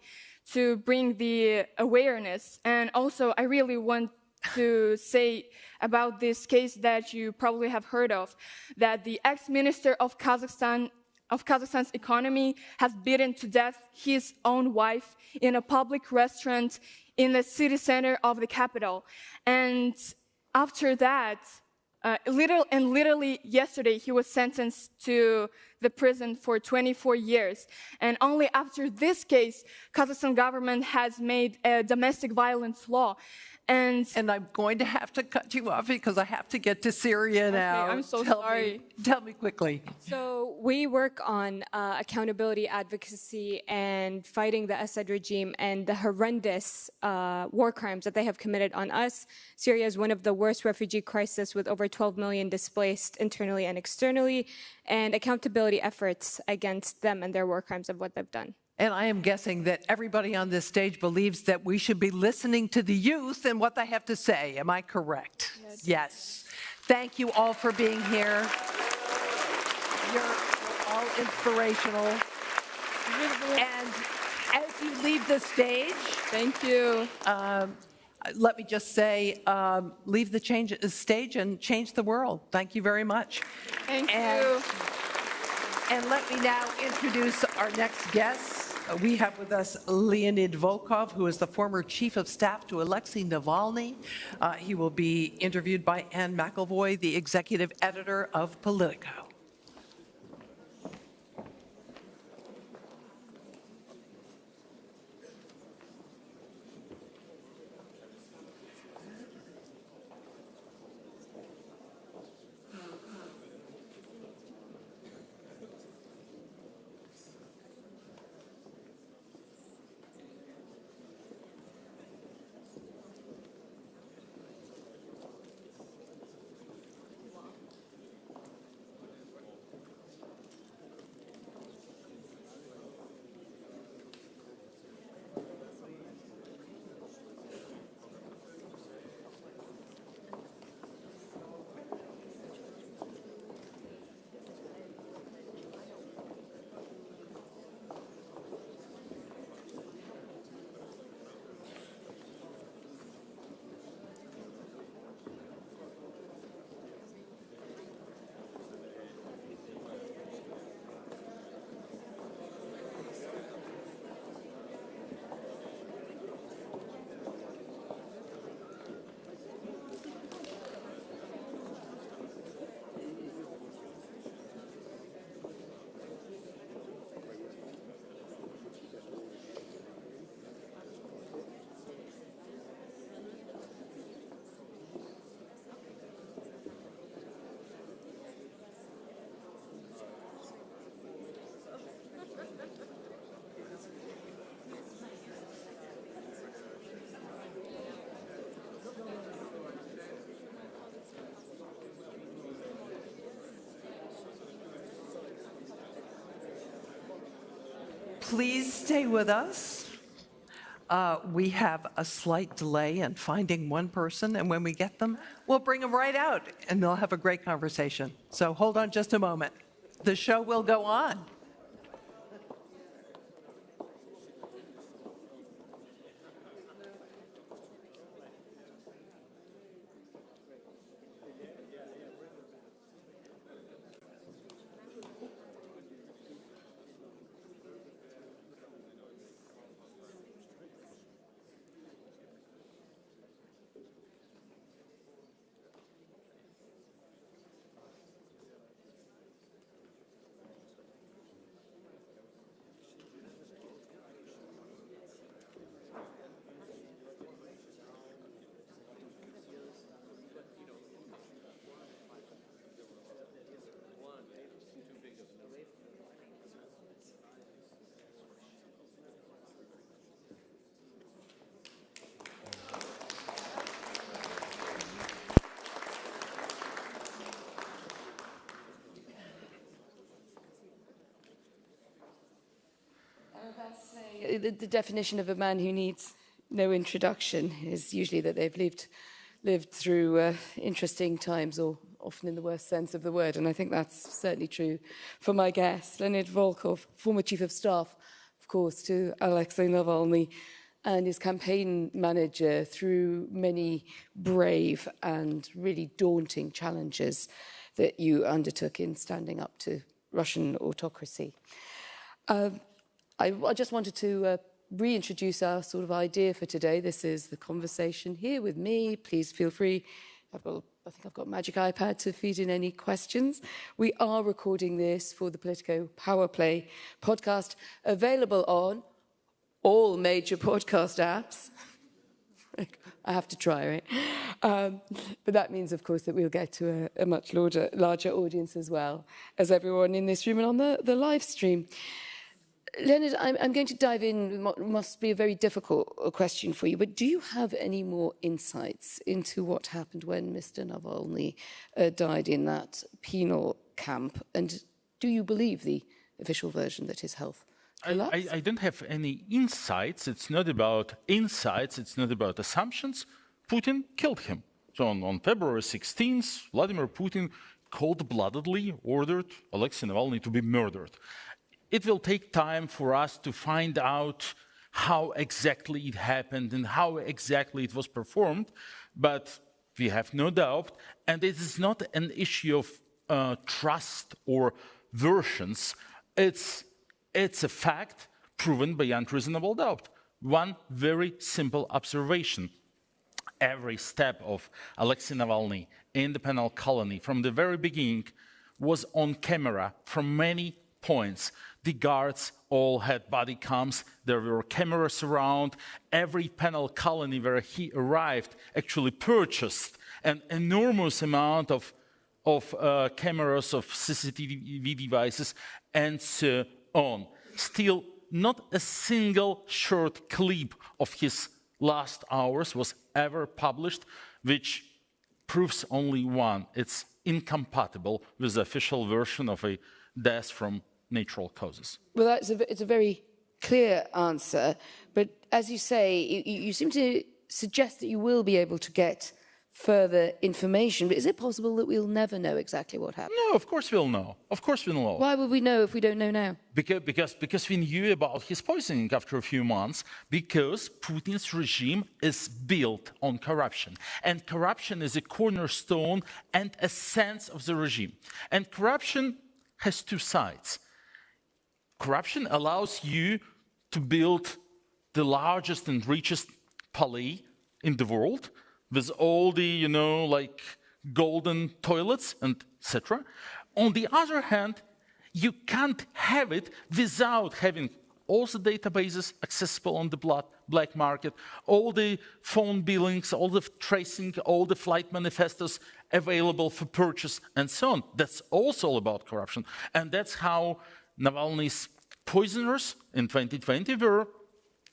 to bring the awareness. And also, I really want to say about this case that you probably have heard of, that the ex-minister of Kazakhstan's economy has beaten to death his own wife in a public restaurant in the city center of the capital. And after that, literally yesterday, he was sentenced to the prison for 24 years. And only after this case, Kazakhstan government has made a domestic violence law. And I'm going to have to cut you off because I have to get to Syria now. I'm so sorry. Tell me quickly. So we work on accountability, advocacy, and fighting the Assad regime and the horrendous war crimes that they have committed on us. Syria is one of the worst refugee crises with over 12 million displaced internally and externally, and accountability efforts against them and their war crimes of what they've done. And I am guessing that everybody on this stage believes that we should be listening to the youth and what they have to say. Am I correct? Yes. Thank you all for being here. You're all inspirational. And as you leave the stage, thank you. Let me just say, leave the stage and change the world. Thank you very much. Thank you. And let me now introduce our next guest. We have with us Leonid Volkov, who is the former chief of staff to Alexei Navalny. He will be interviewed by Anne McElvoy, the executive editor of Politico. please stay with us. We have a slight delay in finding one person, and when we get them, we'll bring them right out, and they'll have a great conversation. So hold on just a moment. The show will go on. The definition of a man who needs no introduction is usually that they've lived through interesting times, or often in the worst sense of the word. And I think that's certainly true for my guest, Leonid Volkov, former chief of staff, of course, to Alexei Navalny, and his campaign manager through many brave and really daunting challenges that you undertook in standing up to Russian autocracy. I just wanted to reintroduce our sort of idea for today. This is the conversation here with me. Please feel free. I think I've got a magic iPad to feed in any questions. We are recording this for the Politico Power Play podcast, available on all major podcast apps. I have to try, right? But that means, of course, that we'll get to a much larger audience as well as everyone in this room and on the live stream. Leonid, I'm going to dive in. What must be a very difficult question for you, but do you have any more insights into what happened when Mr. Navalny died in that penal camp? And do you believe the official version that his health collapsed? I don't have any insights. It's not about insights. It's not about assumptions. Putin killed him. So on February 16th, Vladimir Putin cold-bloodedly ordered Alexei Navalny to be murdered. It will take time for us to find out how exactly it happened and how exactly it was performed, but we have no doubt, and it is not an issue of trust or versions. It's a fact proven beyond reasonable doubt. One very simple observation. Every step of Alexei Navalny in the penal colony from the very beginning was on camera from many points. The guards all had body cams. There were cameras around. Every penal colony where he arrived actually purchased an enormous amount of cameras, of CCTV devices, and so on. Still, not a single short clip of his last hours was ever published, which proves only one: it's incompatible with the official version of a death from natural causes. Well, it's a very clear answer, but as you say, you seem to suggest that you will be able to get further information, but is it possible that we'll never know exactly what happened? No, of course we'll know. Of course we'll know. Why would we know if we don't know now? Because we knew about his poisoning after a few months, because Putin's regime is built on corruption. And corruption is a cornerstone and a sense of the regime. And corruption has two sides. Corruption allows you to build the largest and richest palais in the world with all the, like golden toilets and etc. On the other hand, you can't have it without having all the databases accessible on the black market, all the phone billings, all the tracing, all the flight manifestos available for purchase, and so on. That's also about corruption. And that's how Navalny's poisoners in 2020 were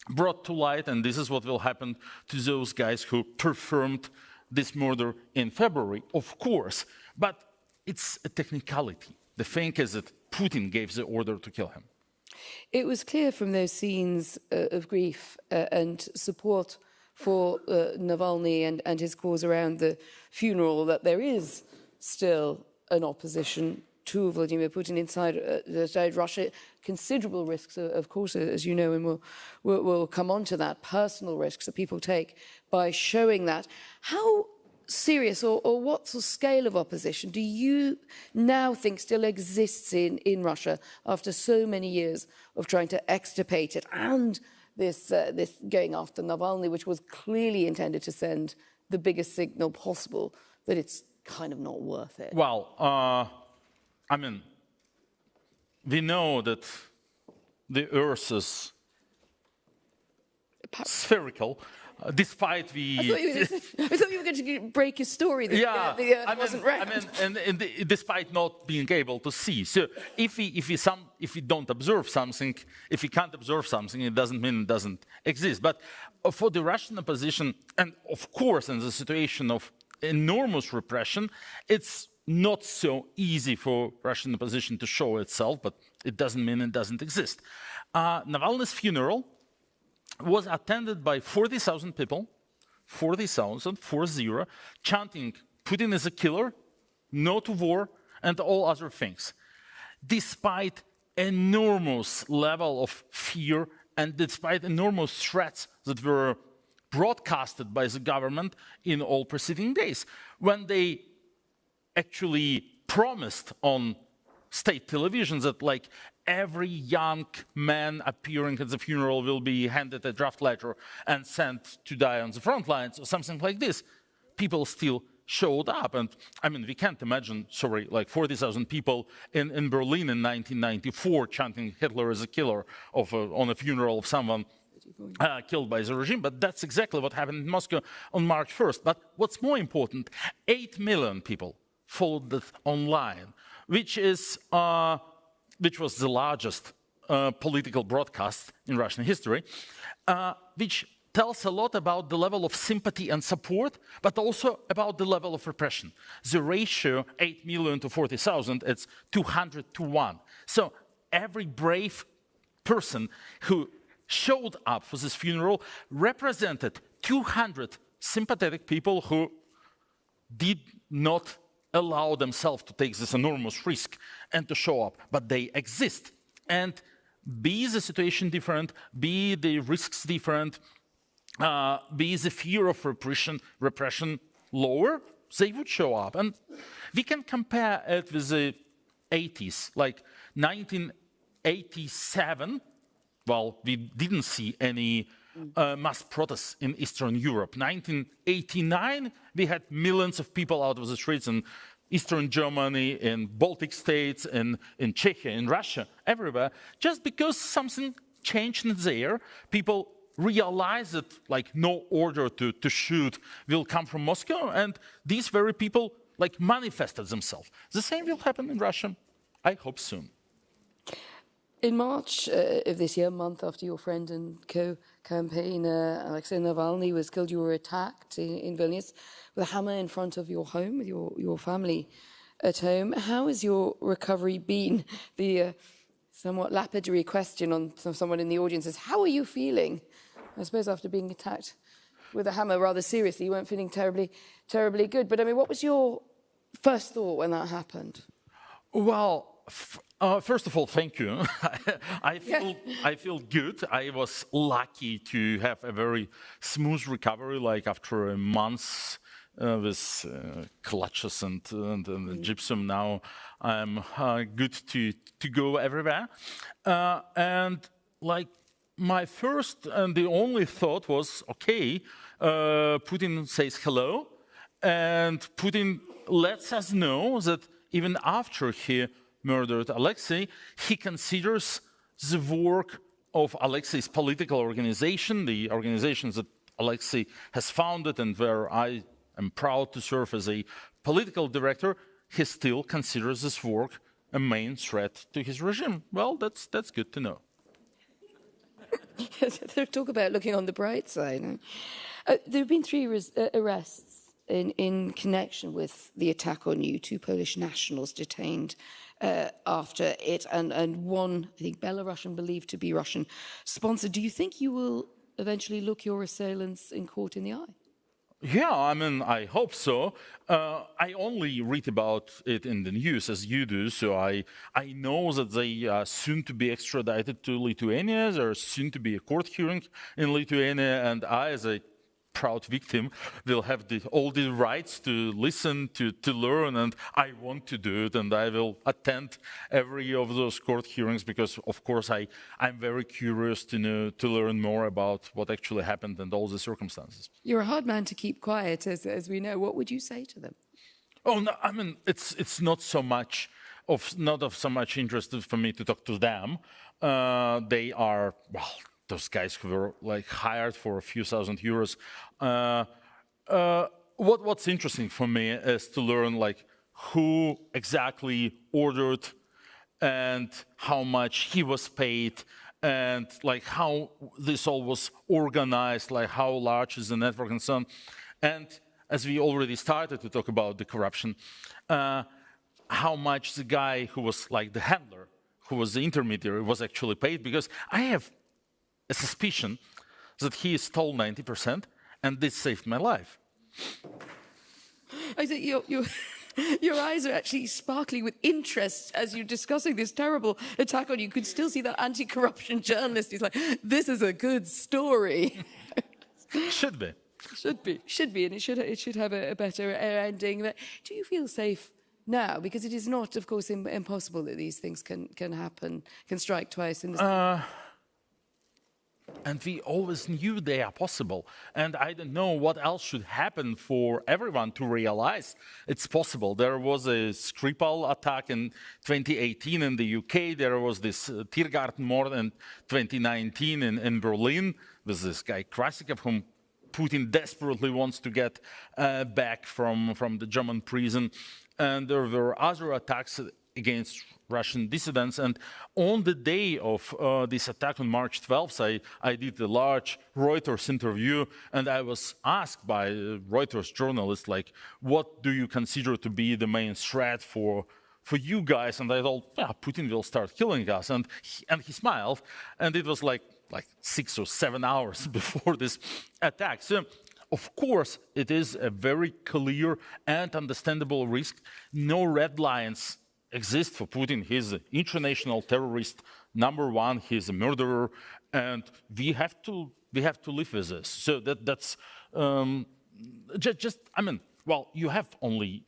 brought to light, and this is what will happen to those guys who performed this murder in February, of course. But it's a technicality. The thing is that Putin gave the order to kill him. It was clear from those scenes of grief and support for Navalny and his cause around the funeral that there is still an opposition to Vladimir Putin inside Russia. Considerable risks, of course, as you know, and we'll come on to that, personal risks that people take by showing that. How serious or what sort of scale of opposition do you now think still exists in Russia after so many years of trying to extirpate it and this going after Navalny, which was clearly intended to send the biggest signal possible that it's kind of not worth it? Well, I mean, we know that the Earth is spherical, despite the... I thought you were going to break your story that the Earth wasn't round. I mean, and despite not being able to see. So if we don't observe something, if we can't observe something, it doesn't mean it doesn't exist. But for the Russian opposition, and of course in the situation of enormous repression, it's not so easy for Russian opposition to show itself, but it doesn't mean it doesn't exist. Navalny's funeral was attended by 40,000 people, 40,000, 40, chanting, Putin is a killer, no to war, and all other things. Despite enormous level of fear and despite enormous threats that were broadcasted by the government in all preceding days, when they actually promised on state television that like every young man appearing at the funeral will be handed a draft letter and sent to die on the front lines or something like this, people still showed up. And I mean, we can't imagine, like 40,000 people in Berlin in 1994 chanting Hitler is a killer on a funeral of someone killed by the regime, but that's exactly what happened in Moscow on March 1st. But what's more important, 8 million people followed this online, which was the largest political broadcast in Russian history, which tells a lot about the level of sympathy and support, but also about the level of repression. The ratio, 8 million to 40,000, it's 200 to 1. So every brave person who showed up for this funeral represented 200 sympathetic people who did not allow themselves to take this enormous risk and to show up, but they exist. And be the situation different, be the risks different, be the fear of repression lower, they would show up. And we can compare it with the 80s, like 1987, well, we didn't see any mass protests in Eastern Europe. 1989, we had millions of people out of the streets in Eastern Germany, in Baltic states, in Czechia, in Russia, everywhere, just because something changed in the air. People realized that like no order to shoot will come from Moscow, and these very people like manifested themselves. The same will happen in Russia, I hope soon. In March of this year, a month after your friend and co-campaigner Alexei Navalny was killed, you were attacked in Vilnius with a hammer in front of your home, with your family at home. How has your recovery been? The somewhat lapidary question from someone in the audience is, how are you feeling? I suppose after being attacked with a hammer rather seriously, you weren't feeling terribly good. But I mean, what was your first thought when that happened? Well, first of all, thank you. I feel good. I was lucky to have a very smooth recovery, like after a month with clutches and gypsum. Now I'm good to go everywhere. And like my first and the only thought was, okay, Putin says hello, and Putin lets us know that even after he murdered Alexei, he considers the work of Alexei's political organization, the organizations that Alexei has founded and where I am proud to serve as a political director, he still considers this work a main threat to his regime. Well, that's good to know. Talk about looking on the bright side. There have been 3 arrests in connection with the attack on you, 2 Polish nationals detained after it, and one, I think, Belarusian, believed to be Russian sponsored. Do you think you will eventually look your assailants in court in the eye? Yeah, I mean, I hope so. I only read about it in the news as you do, so I know that they are soon to be extradited to Lithuania. There are soon to be a court hearing in Lithuania, and I, as a proud victim, will have all the rights to listen, to learn, and I want to do it, and I will attend every of those court hearings because, of course, I'm very curious to learn more about what actually happened and all the circumstances. You're a hard man to keep quiet, as we know. What would you say to them? Oh, no, I mean, it's not so much not of so much interest for me to talk to them. They are, well, those guys who were like hired for a few thousand euros. What's interesting for me is to learn like who exactly ordered and how much he was paid and like how this all was organized, like how large is the network and so on. And as we already started to talk about the corruption, how much the guy who was like the handler, who was the intermediary, was actually paid, because I have a suspicion that he stole 90%, and this saved my life. I think your eyes are actually sparkling with interest as you're discussing this terrible attack on you. You could still see that anti-corruption journalist who's like, this is a good story. Should be. Should be, and it should have a better ending. But do you feel safe now? Because it is not, of course, impossible that these things can happen, can strike twice in the And we always knew they are possible. And I don't know what else should happen for everyone to realize it's possible. There was a Skripal attack in 2018 in the UK. There was this Tiergarten mort in 2019 in Berlin with this guy Krasikov, whom Putin desperately wants to get back from the German prison. And there were other attacks against Russian dissidents. And on the day of this attack on March 12th, I did a large Reuters interview, and I was asked by a Reuters journalist, like, what do you consider to be the main threat for you guys? And I told, yeah, Putin will start killing us. And he smiled, and it was like 6 or 7 hours before this attack. So, of course, it is a very clear and understandable risk. No red lines exist for Putin. He's an international terrorist, #1. He's a murderer, and we have to live with this. So that's I mean, well, you have only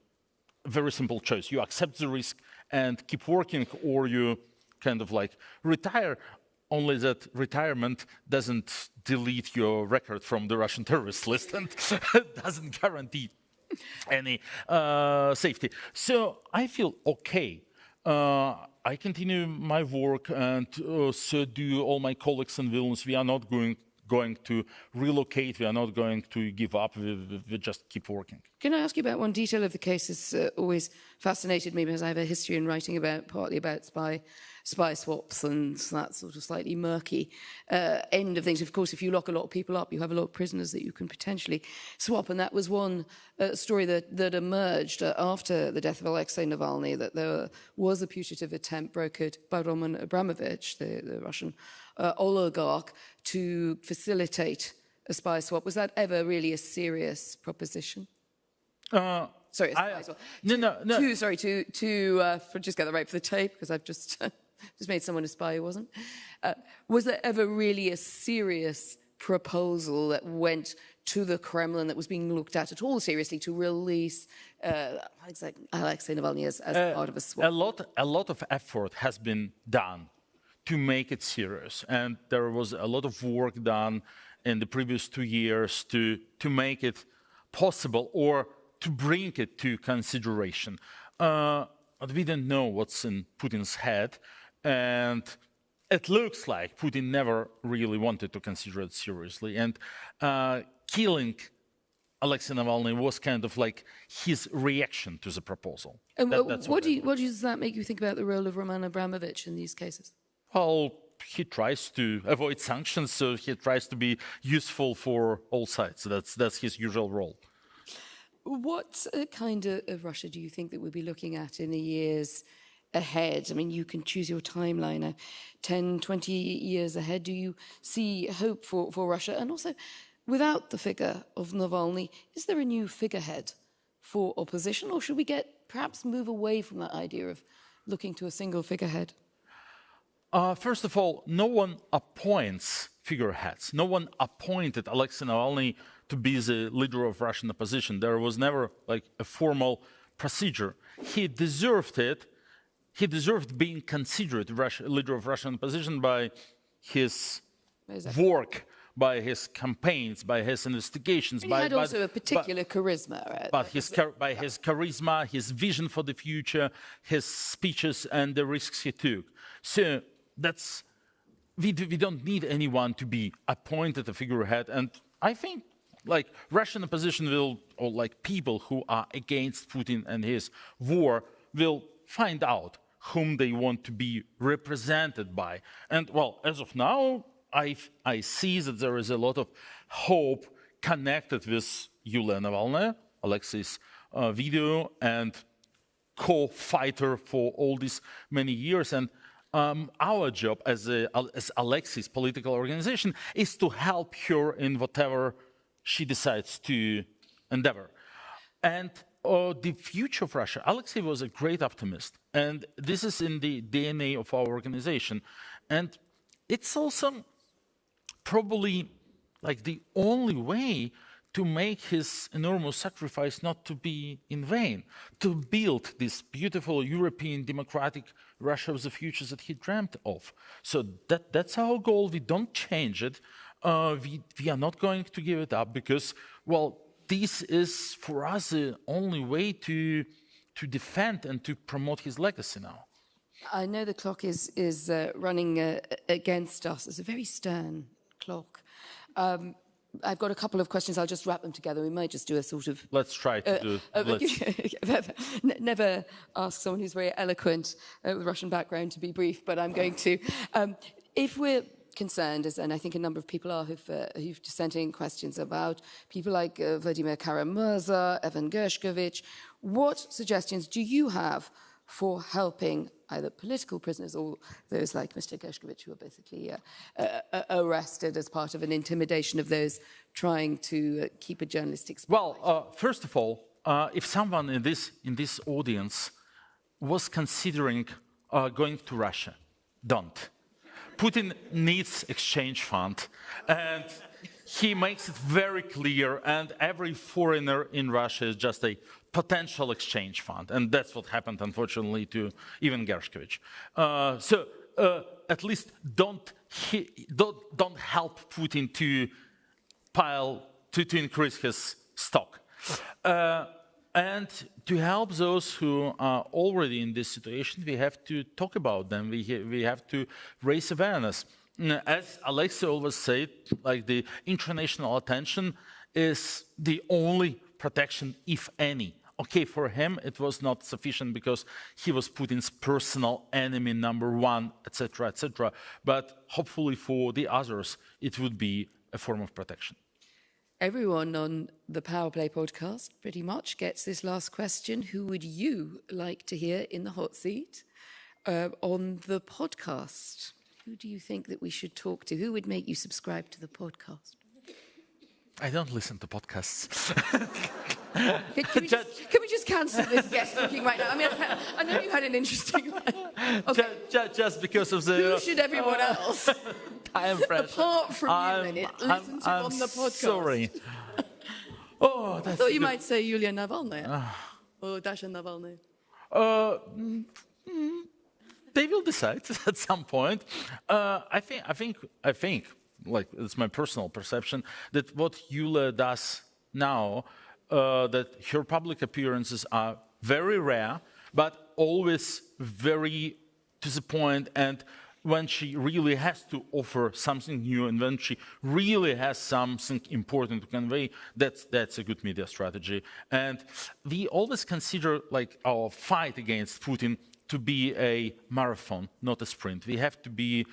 a very simple choice. You accept the risk and keep working, or you kind of like retire. Only that retirement doesn't delete your record from the Russian terrorist list and doesn't guarantee any safety. So I feel okay. I continue my work, and so do all my colleagues in Vilnius. We are not going to relocate. We are not going to give up. We just keep working. Can I ask you about one detail of the case that's always fascinated me, because I have a history in writing partly about spy swaps and that sort of slightly murky end of things. Of course, if you lock a lot of people up, you have a lot of prisoners that you can potentially swap. And that was one story that emerged after the death of Alexei Navalny, that there was a putative attempt brokered by Roman Abramovich, the Russian oligarch, to facilitate a spy swap. Was that ever really a serious proposition? Sorry, no. Sorry, just get that right for the tape, because I've just made someone a spy who wasn't. Was there ever really a serious proposal that went to the Kremlin that was being looked at all seriously to release Alexei Navalny as part of a swap? A lot of effort has been done to make it serious, and there was a lot of work done in the previous 2 years to make it possible, or to bring it to consideration. But we don't know what's in Putin's head, and it looks like Putin never really wanted to consider it seriously. And killing Alexei Navalny was kind of like his reaction to the proposal. And what does that make you think about the role of Roman Abramovich in these cases? Well, he tries to avoid sanctions, so he tries to be useful for all sides. That's his usual role. What kind of Russia do you think that we'll be looking at in the years ahead? I mean, you can choose your timeline, 10, 20 years ahead. Do you see hope for Russia? And also, without the figure of Navalny, is there a new figurehead for opposition, or should we perhaps move away from that idea of looking to a single figurehead? First of all, no one appoints figureheads. No one appointed Alexei Navalny to be the leader of Russian opposition. There was never like a formal procedure. He deserved it. He deserved being considered leader of Russian opposition by his work, by his campaigns, by his investigations. He had also a particular charisma. Right? By his charisma, his vision for the future, his speeches and the risks he took. So that's, we don't need anyone to be appointed a figurehead. And I think like Russian opposition will, or like people who are against Putin and his war will find out whom they want to be represented by. And well, as of now, I see that there is a lot of hope connected with Yulia Navalny, Alexei's video, and co-fighter for all these many years. And our job as Alexei's political organization is to help her in whatever she decides to endeavor. And the future of Russia, Alexei was a great optimist. And this is in the DNA of our organization. And it's also probably like the only way to make his enormous sacrifice not to be in vain, to build this beautiful European democratic Russia of the future that he dreamt of. So that's our goal. We don't change it. We are not going to give it up because, well, this is for us the only way to defend and to promote his legacy now. I know the clock is running against us. It's a very stern clock. I've got a couple of questions. I'll just wrap them together. We might just do a sort of... Let's try to do... Never ask someone who's very eloquent with Russian background to be brief, but I'm going to. If we're concerned, and I think a number of people are who've sent in questions about people like Vladimir Kara-Murza, Evan Gershkovich, what suggestions do you have for helping either political prisoners or those like Mr. Gershkovich, who are basically arrested as part of an intimidation of those trying to keep a journalistic spotlight? Well, first of all, if someone in this audience was considering going to Russia, don't. Putin needs exchange fund, and he makes it very clear, and every foreigner in Russia is just a potential exchange fund, and that's what happened, unfortunately, to Ivan Gershkovich. So at least don't help Putin to increase his stock. And to help those who are already in this situation, we have to talk about them. We have to raise awareness. As Alexei always said, like the international attention is the only protection, if any. Okay, for him it was not sufficient because he was Putin's personal enemy #1, etc., etc. But hopefully for the others, it would be a form of protection. Everyone on the Power Play podcast pretty much gets this last question. Who would you like to hear in the hot seat on the podcast? Who do you think that we should talk to? Who would make you subscribe to the podcast? I don't listen to podcasts. Can we just cancel this guest booking right now? I mean, I know you had an interesting one. Okay. Just because of the... Who should everyone else? time pressure. Apart from you, listen to on the podcast. Sorry. I thought you might say Yulia Navalny or Dasha Navalny. They will decide at some point. I think, like it's my personal perception, that what Yulia does now, that her public appearances are very rare, but always very to the point, and when she really has to offer something new and when she really has something important to convey, that's a good media strategy. And we always consider like our fight against Putin to be a marathon, not a sprint. We have to be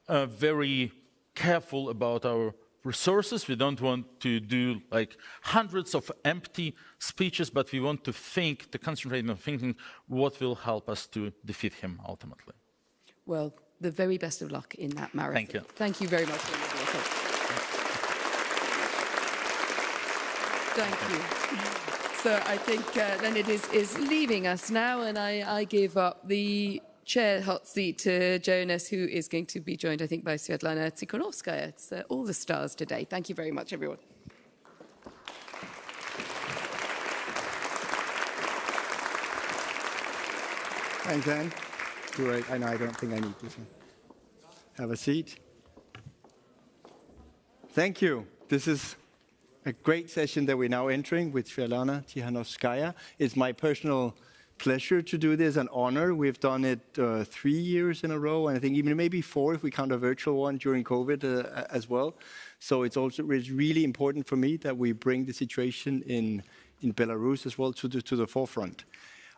very careful about our resources. We don't want to do like hundreds of empty speeches, but we want to concentrate on thinking what will help us to defeat him ultimately. Well, the very best of luck in that marathon. Thank you. Thank you very much. Thank you. So I think then it is leaving us now, and I give up the chair hot seat to Jonas, who is going to be joined, I think, by Svetlana Tikhonovskaya. It's all the stars today. Thank you very much, everyone. Thanks, Anne. Great. I know I don't think I need to have a seat. Thank you. This is a great session that we're now entering with Svetlana Tikhonovskaya. It's my personal pleasure to do this, an honor. We've done it 3 years in a row, and I think even maybe 4 if we count a virtual one during COVID as well. So it's really important for me that we bring the situation in Belarus as well to the forefront.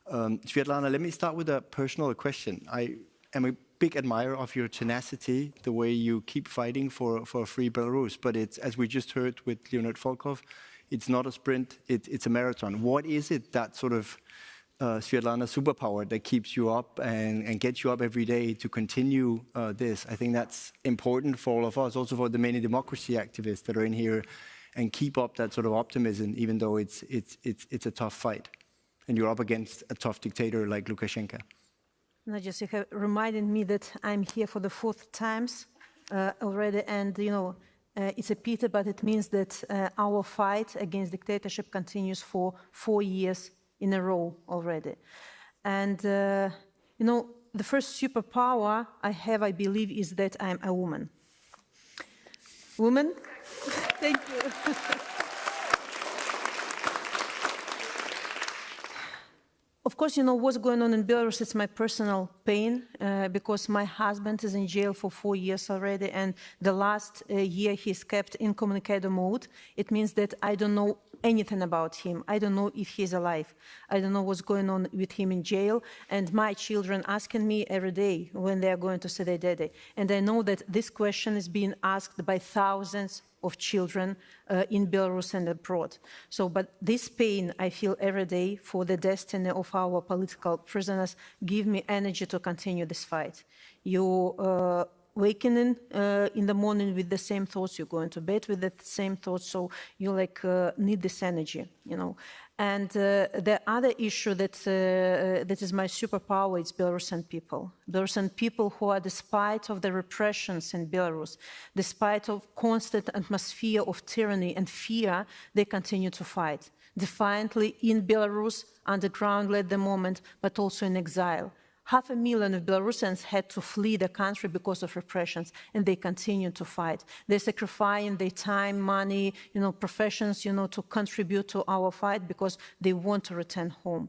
Svetlana, let me start with a personal question. I am a big admirer of your tenacity, the way you keep fighting for a free Belarus. But it's, as we just heard with Leonid Volkov, it's not a sprint, it's a marathon. What is it that sort of Svetlana superpower that keeps you up and gets you up every day to continue this? I think that's important for all of us, also for the many democracy activists that are in here, and keep up that sort of optimism, even though it's a tough fight. And you're up against a tough dictator like Lukashenko. Just you have reminded me that I'm here for the 4th time already, and it's a pity, but it means that our fight against dictatorship continues for 4 years in a row already. And the first superpower I have, I believe, is that I'm a woman. Woman? Thank you. Of course, what's going on in Belarus, it's my personal pain, because my husband is in jail for 4 years already, and the last year he's kept incommunicado mode. It means that I don't know anything about him. I don't know if he's alive. I don't know what's going on with him in jail, and my children asking me every day when they are going to see their daddy. And I know that this question is being asked by thousands of children in Belarus and abroad. So, but this pain I feel every day for the destiny of our political prisoners give me energy to continue this fight. You waking in the morning with the same thoughts, you're going to bed with the same thoughts, so you need this energy, And the other issue that is my superpower is Belarusian people. Belarusian people who are, despite of the repressions in Belarus, despite of constant atmosphere of tyranny and fear, they continue to fight. Defiantly in Belarus, undergroundly at the moment, but also in exile. 500,000 of Belarusians had to flee the country because of repressions, and they continue to fight. They're sacrificing their time, money, professions, to contribute to our fight because they want to return home.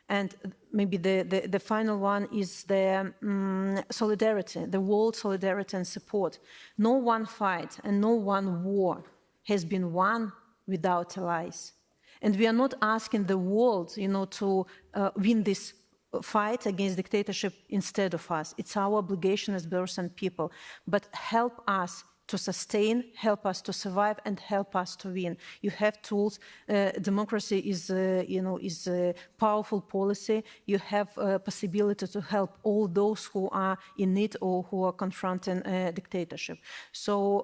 And maybe the final one is the solidarity, the world solidarity and support. No one fight and no one war has been won without allies. And we are not asking the world, to win this fight against dictatorship instead of us. It's our obligation as Belarusian people. But help us to sustain, help us to survive, and help us to win. You have tools. Democracy is a powerful policy. You have a possibility to help all those who are in need or who are confronting dictatorship. So,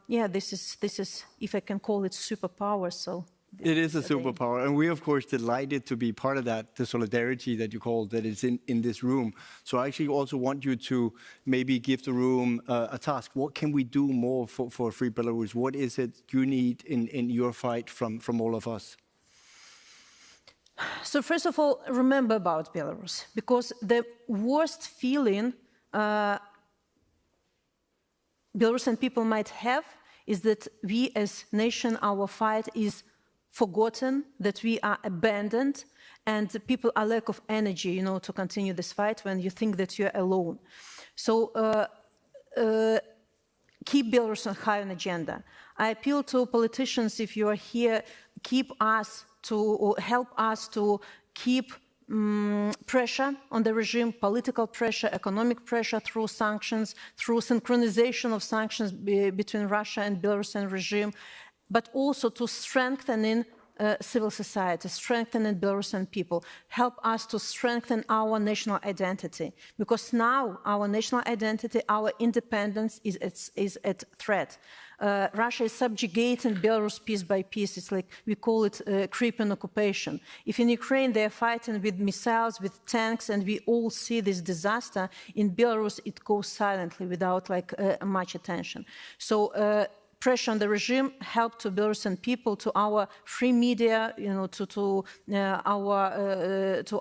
this is, if I can call it, superpower. So. It is a superpower, and we're, of course, delighted to be part of that, the solidarity that you called, that is in this room. So I actually also want you to maybe give the room a task. What can we do more for free Belarus? What is it you need in your fight from all of us? So first of all, remember about Belarus, because the worst feeling Belarusian people might have is that we as nation, our fight is forgotten, that we are abandoned, and people are lack of energy, to continue this fight when you think that you're alone. So keep Belarus on high on agenda. I appeal to politicians, if you are here, help us to keep pressure on the regime, political pressure, economic pressure through sanctions, through synchronization of sanctions between Russia and Belarusian regime, but also to strengthening civil society, strengthening Belarusian people, help us to strengthen our national identity. Because now our national identity, our independence is at threat. Russia is subjugating Belarus piece by piece. It's like, we call it creeping occupation. If in Ukraine they're fighting with missiles, with tanks, and we all see this disaster, in Belarus it goes silently without much attention. So pressure on the regime help to Belarusian people, to our free media, to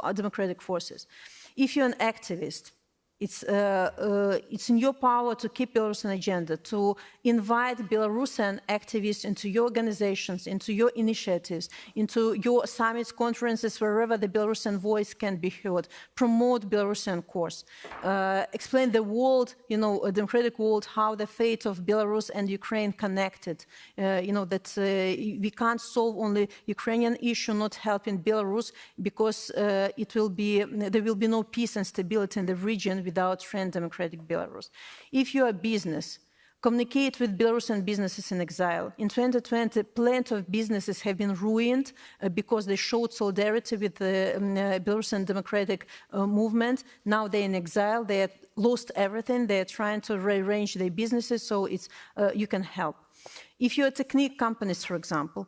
our democratic forces. If you're an activist, it's in your power to keep Belarusian agenda, to invite Belarusian activists into your organizations, into your initiatives, into your summits, conferences, wherever the Belarusian voice can be heard. Promote Belarusian cause. Explain the world, a democratic world, how the fate of Belarus and Ukraine connected. That we can't solve only Ukrainian issue, not helping Belarus, because there will be no peace and stability in the region without free and democratic Belarus. If you are a business, communicate with Belarusian businesses in exile. In 2020, plenty of businesses have been ruined because they showed solidarity with the Belarusian democratic movement. Now they're in exile, they have lost everything, they're trying to rearrange their businesses, so you can help. If you're technique companies, for example,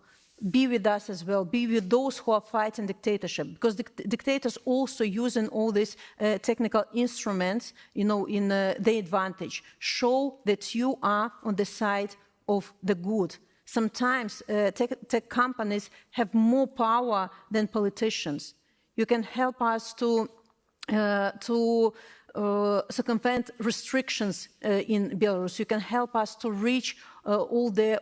be with us as well, be with those who are fighting dictatorship, because dictators also using all these technical instruments, in their advantage. Show that you are on the side of the good. Sometimes tech companies have more power than politicians. You can help us to circumvent restrictions in Belarus. You can help us to reach all the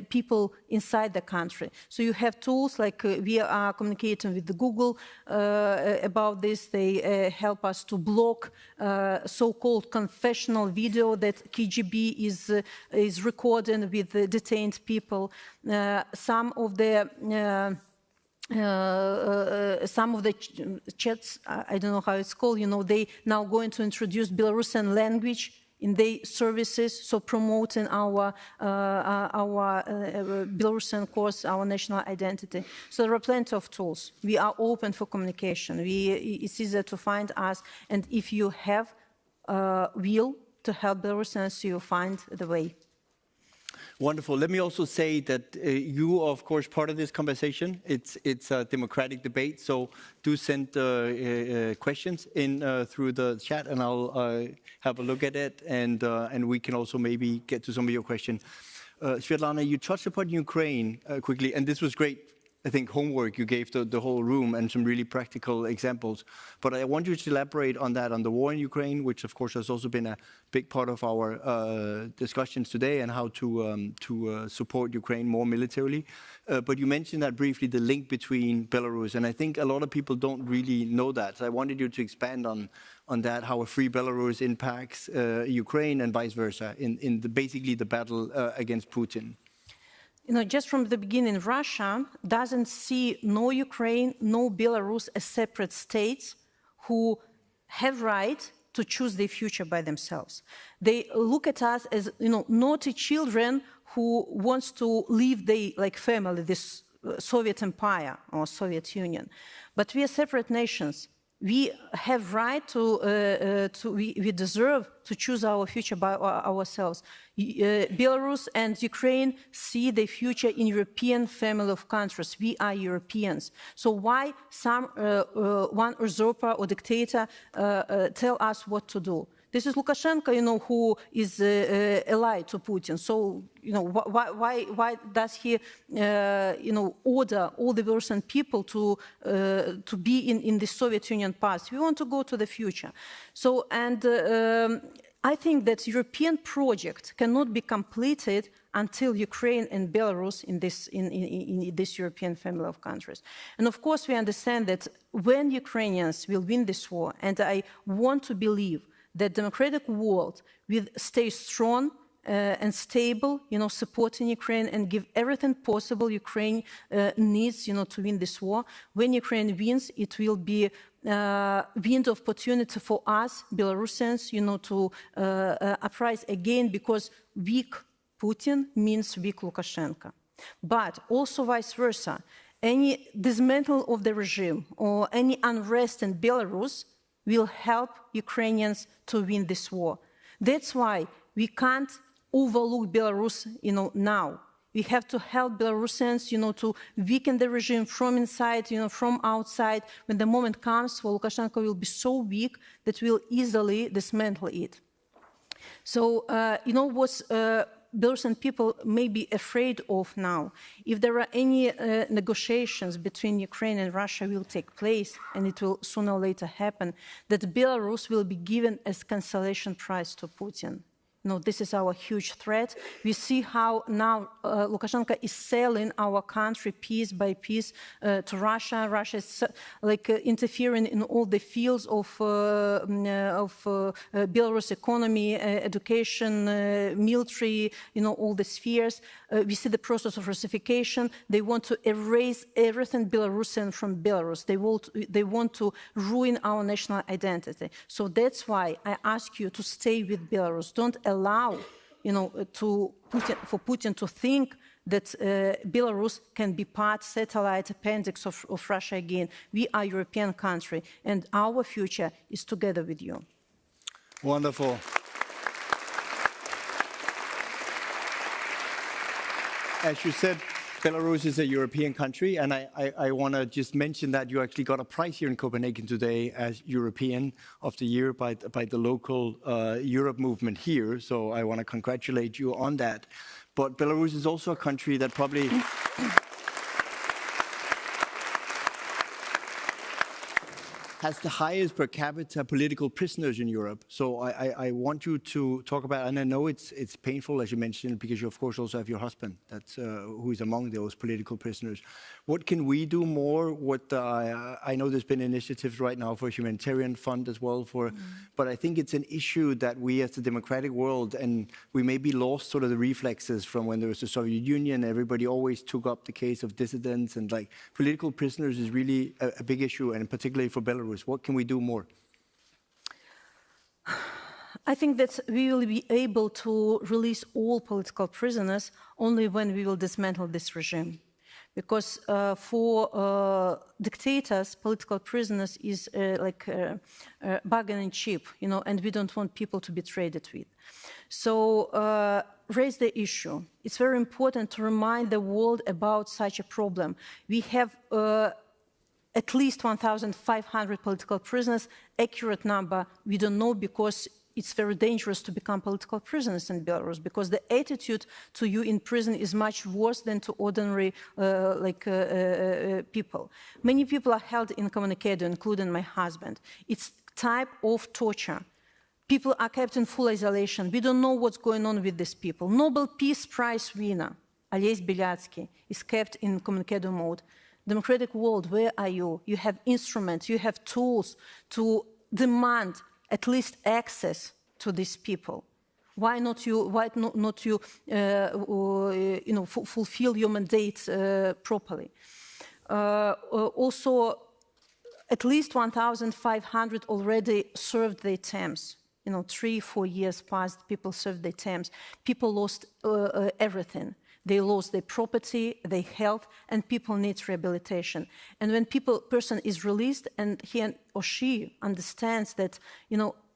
people inside the country. So you have tools like we are communicating with the Google about this. They help us to block so-called confessional video that KGB is recording with the detained people. Some of the chats, I don't know how it's called, they now going to introduce Belarusian language in their services, so promoting our Belarusian cause, our national identity. So there are plenty of tools. We are open for communication. It's easier to find us, and if you have will to help Belarusians, you find the way. Wonderful. Let me also say that you are, of course, part of this conversation. It's a democratic debate, so do send questions in through the chat, and I'll have a look at it, and we can also maybe get to some of your questions. Svetlana, you touched upon Ukraine quickly, and this was great. I think homework you gave the whole room and some really practical examples. But I want you to elaborate on that, on the war in Ukraine, which of course has also been a big part of our discussions today, and how to support Ukraine more militarily. But you mentioned that briefly, the link between Belarus, and I think a lot of people don't really know that. So I wanted you to expand on that, how a free Belarus impacts Ukraine and vice versa in basically the battle against Putin. Just from the beginning, Russia doesn't see no Ukraine, no Belarus as separate states who have right to choose their future by themselves. They look at us as, naughty children who wants to leave their family, this Soviet Empire or Soviet Union. But we are separate nations. We have right we deserve to choose our future by ourselves. Belarus and Ukraine see their future in European family of countries. We are Europeans. So why one usurper or dictator tell us what to do? This is Lukashenko, who is ally to Putin. So, why does he, order all the Belarusian people to be in the Soviet Union past? We want to go to the future. So, and I think that European project cannot be completed until Ukraine and Belarus in this European family of countries. And of course, we understand that when Ukrainians will win this war, and I want to believe that democratic world will stay strong and stable, support in Ukraine and give everything possible Ukraine needs, to win this war. When Ukraine wins, it will be window of opportunity for us, Belarusians, to uprise again, because weak Putin means weak Lukashenko. But also vice versa. Any dismantle of the regime or any unrest in Belarus will help Ukrainians to win this war. That's why we can't overlook Belarus, now. We have to help Belarusians, to weaken the regime from inside, from outside. When the moment comes, Lukashenko will be so weak that we'll easily dismantle it. So, what's Belarusian people may be afraid of now? If there are any negotiations between Ukraine and Russia will take place, and it will sooner or later happen, that Belarus will be given as cancellation prize to Putin. This is our huge threat. We see how now Lukashenko is selling our country piece by piece to Russia. Russia is interfering in all the fields of Belarus economy, education, military, all the spheres. We see the process of Russification. They want to erase everything Belarusian from Belarus. They want to ruin our national identity. So that's why I ask you to stay with Belarus. Don't allow, for Putin to think that Belarus can be part, satellite, appendix of Russia again. We are a European country, and our future is together with you. Wonderful. As you said, Belarus is a European country, and I want to just mention that you actually got a prize here in Copenhagen today as European of the Year by the local Europe movement here, so I want to congratulate you on that. But Belarus is also a country that probably has the highest per capita political prisoners in Europe. So I want you to talk about, and I know it's painful, as you mentioned, because you, of course, also have your husband that's who is among those political prisoners. What can we do more? I know there's been initiatives right now for a humanitarian fund as well, but I think it's an issue that we as the democratic world, and we maybe lost sort of the reflexes from when there was the Soviet Union. Everybody always took up the case of dissidents, and political prisoners is really a big issue, and particularly for Belarus. What can we do more? I think that we will be able to release all political prisoners only when we will dismantle this regime. Because for dictators, political prisoners is like bargaining chip, and we don't want people to be traded with. So raise the issue. It's very important to remind the world about such a problem. We have at least 1,500 political prisoners. Accurate number, we don't know, because it's very dangerous to become political prisoners in Belarus, because the attitude to you in prison is much worse than to ordinary people. Many people are held incommunicado, including my husband. It's type of torture. People are kept in full isolation. We don't know what's going on with these people. Nobel Peace Prize winner, Ales Belyatsky, is kept in incommunicado mode. Democratic world, where are you? You have instruments, you have tools to demand at least access to these people. Why not you fulfill your mandate properly? Also, at least 1,500 already served their terms. 3-4 years passed, people served their terms. People lost everything. They lost their property, their health, and people need rehabilitation. And when person is released and he or she understands that,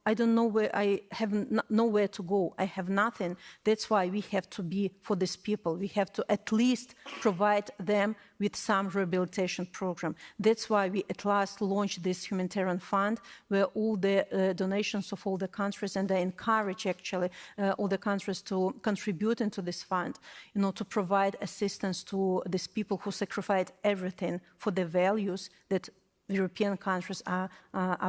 I don't know where, I have nowhere to go, I have nothing, that's why we have to be for these people. We have to at least provide them with some rehabilitation program. That's why we at last launched this humanitarian fund, where all the donations of all the countries, and I encourage actually all the countries to contribute into this fund, to provide assistance to these people who sacrificed everything for the values that European countries are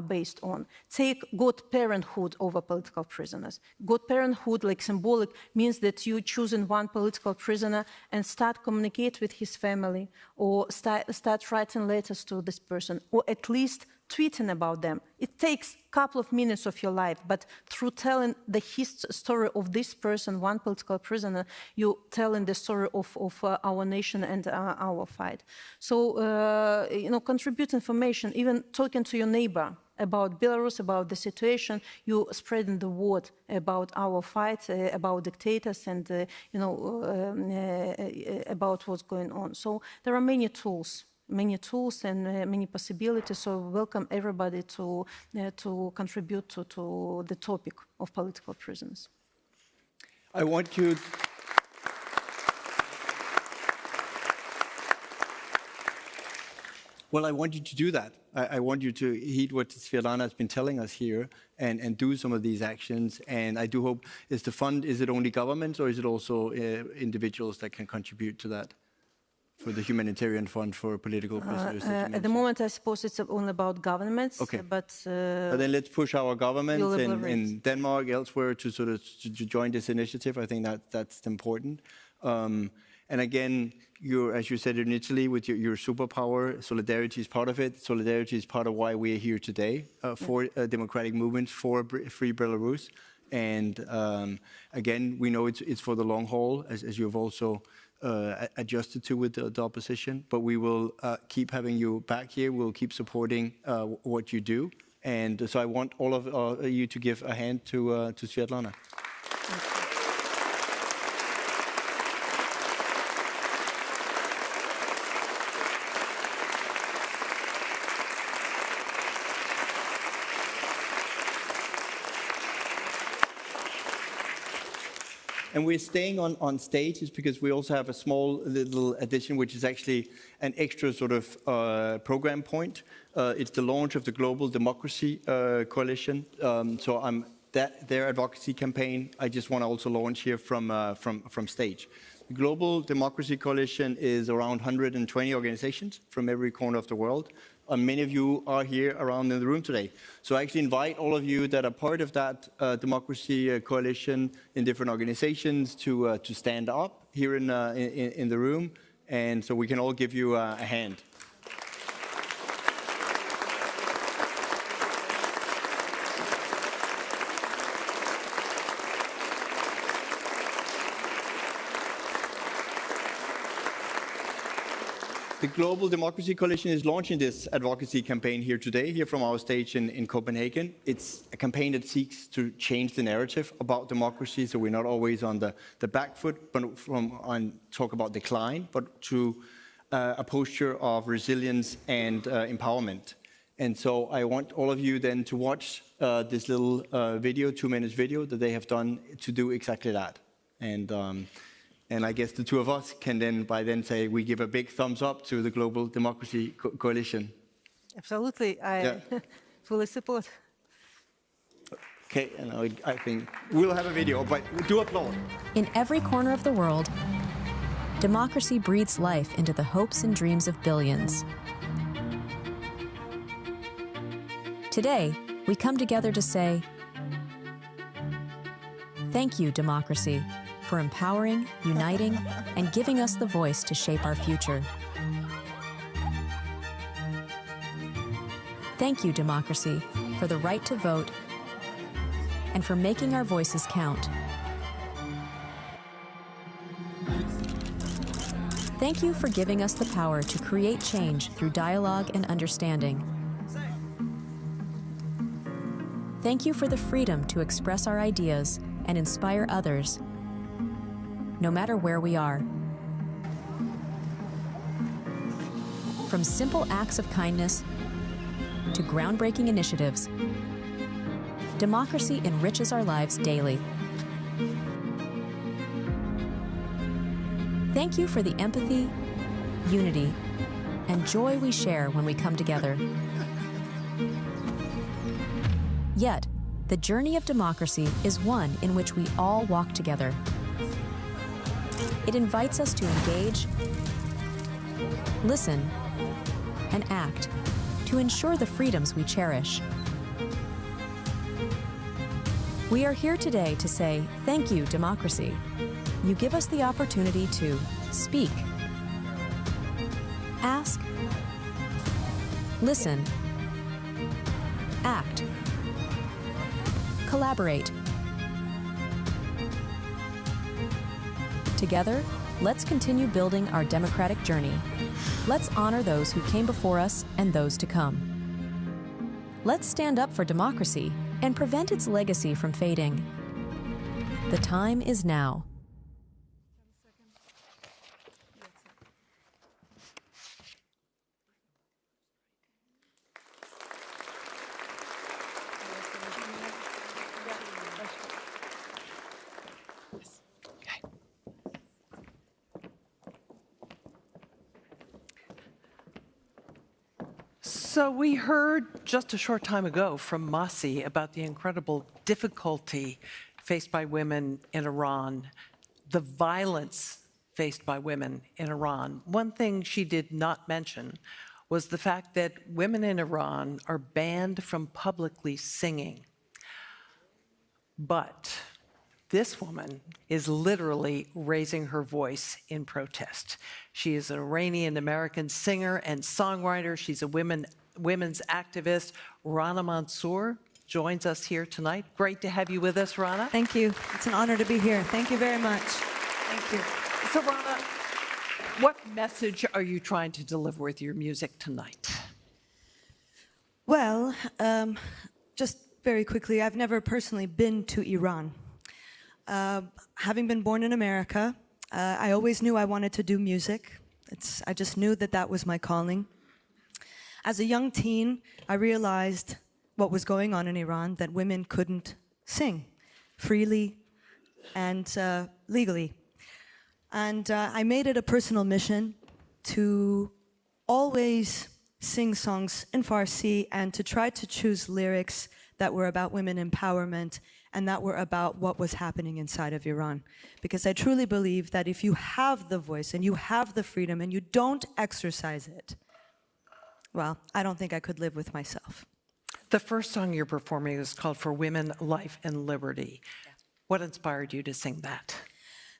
based on. Take good parenthood over political prisoners. Good parenthood, like symbolic, means that you choosing one political prisoner and start communicate with his family, or start writing letters to this person, or at least tweeting about them. It takes a couple of minutes of your life, but through telling the story of this person, one political prisoner, you're telling the story of our nation and our fight. So, contribute information, even talking to your neighbor about Belarus, about the situation, you're spreading the word about our fight, about dictators, and about what's going on. So there are many tools and many possibilities. So welcome everybody to contribute to the topic of political prisoners. I want you. Well, I want you to do that. I want you to heed what Svetlana has been telling us here and do some of these actions. And I do hope, is the fund, is it only governments or is it also individuals that can contribute to that? For the humanitarian fund for political prisoners? At the moment, I suppose it's only about governments. Okay. But then let's push our governments in Denmark, elsewhere, to sort of to join this initiative. I think that's important. And again, as you said initially, with your superpower, solidarity is part of it. Solidarity is part of why we are here today for democratic movements, for free Belarus. And again, we know it's for the long haul, as you have also adjusted to with the opposition. But we will keep having you back here. We'll keep supporting what you do. And so I want all of you to give a hand to Svetlana. And we're staying on stage is because we also have a small little addition, which is actually an extra sort of program point. It's the launch of the Global Democracy Coalition. So their advocacy campaign, I just want to also launch here from stage. The Global Democracy Coalition is around 120 organizations from every corner of the world. Many of you are here around in the room today. So I actually invite all of you that are part of that democracy coalition in different organizations to stand up here in the room, and so we can all give you a hand. The Global Democracy Coalition is launching this advocacy campaign here today, here from our stage in Copenhagen. It's a campaign that seeks to change the narrative about democracy, so we're not always on the back foot, but talk about decline, but to a posture of resilience and empowerment. And so I want all of you then to watch this little video, 2-minute video, that they have done to do exactly that. And I guess the two of us can then say we give a big thumbs up to the Global Democracy Coalition. Absolutely, I fully support. Okay, and I think we'll have a video, but do applaud. In every corner of the world, democracy breathes life into the hopes and dreams of billions. Today, we come together to say, thank you, democracy, for empowering, uniting, and giving us the voice to shape our future. Thank you, democracy, for the right to vote and for making our voices count. Thank you for giving us the power to create change through dialogue and understanding. Thank you for the freedom to express our ideas and inspire others, no matter where we are. From simple acts of kindness to groundbreaking initiatives, democracy enriches our lives daily. Thank you for the empathy, unity, and joy we share when we come together. Yet, the journey of democracy is one in which we all walk together. It invites us to engage, listen, and act to ensure the freedoms we cherish. We are here today to say, thank you, democracy. You give us the opportunity to speak, ask, listen, act, collaborate. Together, let's continue building our democratic journey. Let's honor those who came before us and those to come. Let's stand up for democracy and prevent its legacy from fading. The time is now. So we heard just a short time ago from Masi about the incredible difficulty faced by women in Iran, the violence faced by women in Iran. One thing she did not mention was the fact that women in Iran are banned from publicly singing. But this woman is literally raising her voice in protest. She is an Iranian-American singer and songwriter. She's a women's activist. Rana Mansour joins us here tonight. Great to have you with us, Rana. Thank you. It's an honor to be here. Thank you very much. Thank you. So, Rana, what message are you trying to deliver with your music tonight? Well, just very quickly, I've never personally been to Iran. Having been born in America, I always knew I wanted to do music. I just knew that that was my calling. As a young teen, I realized what was going on in Iran, that women couldn't sing freely and legally. And I made it a personal mission to always sing songs in Farsi and to try to choose lyrics that were about women empowerment and that were about what was happening inside of Iran. Because I truly believe that if you have the voice and you have the freedom and you don't exercise it, well, I don't think I could live with myself. The first song you're performing is called For Women, Life, and Liberty. Yeah. What inspired you to sing that?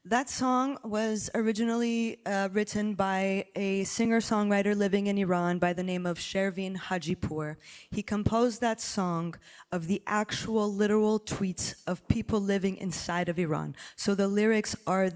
That song was originally written by a singer-songwriter living in Iran by the name of Shervin Hajipur. He composed that song of the actual literal tweets of people living inside of Iran. So the lyrics are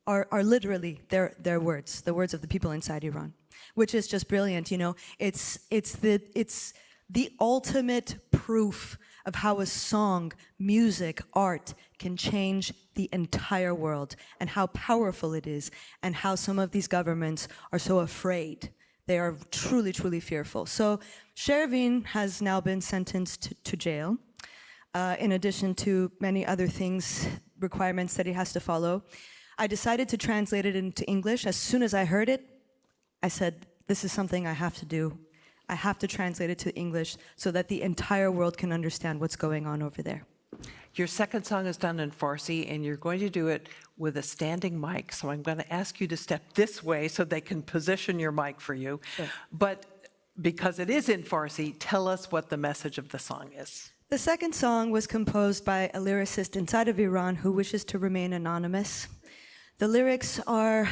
literally their words, the words of the people inside Iran, which is just brilliant. You know, it's the ultimate proof of how a song, music, art can change the entire world and how powerful it is and how some of these governments are so afraid. They are truly, truly fearful. So Shervin has now been sentenced to jail, in addition to many other things, requirements that he has to follow. I decided to translate it into English. As soon as I heard it, I said, this is something I have to do. I have to translate it to English so that the entire world can understand what's going on over there. Your second song is done in Farsi, and you're going to do it with a standing mic. So I'm going to ask you to step this way so they can position your mic for you. Sure. But because it is in Farsi, tell us what the message of the song is. The second song was composed by a lyricist inside of Iran who wishes to remain anonymous. The lyrics are,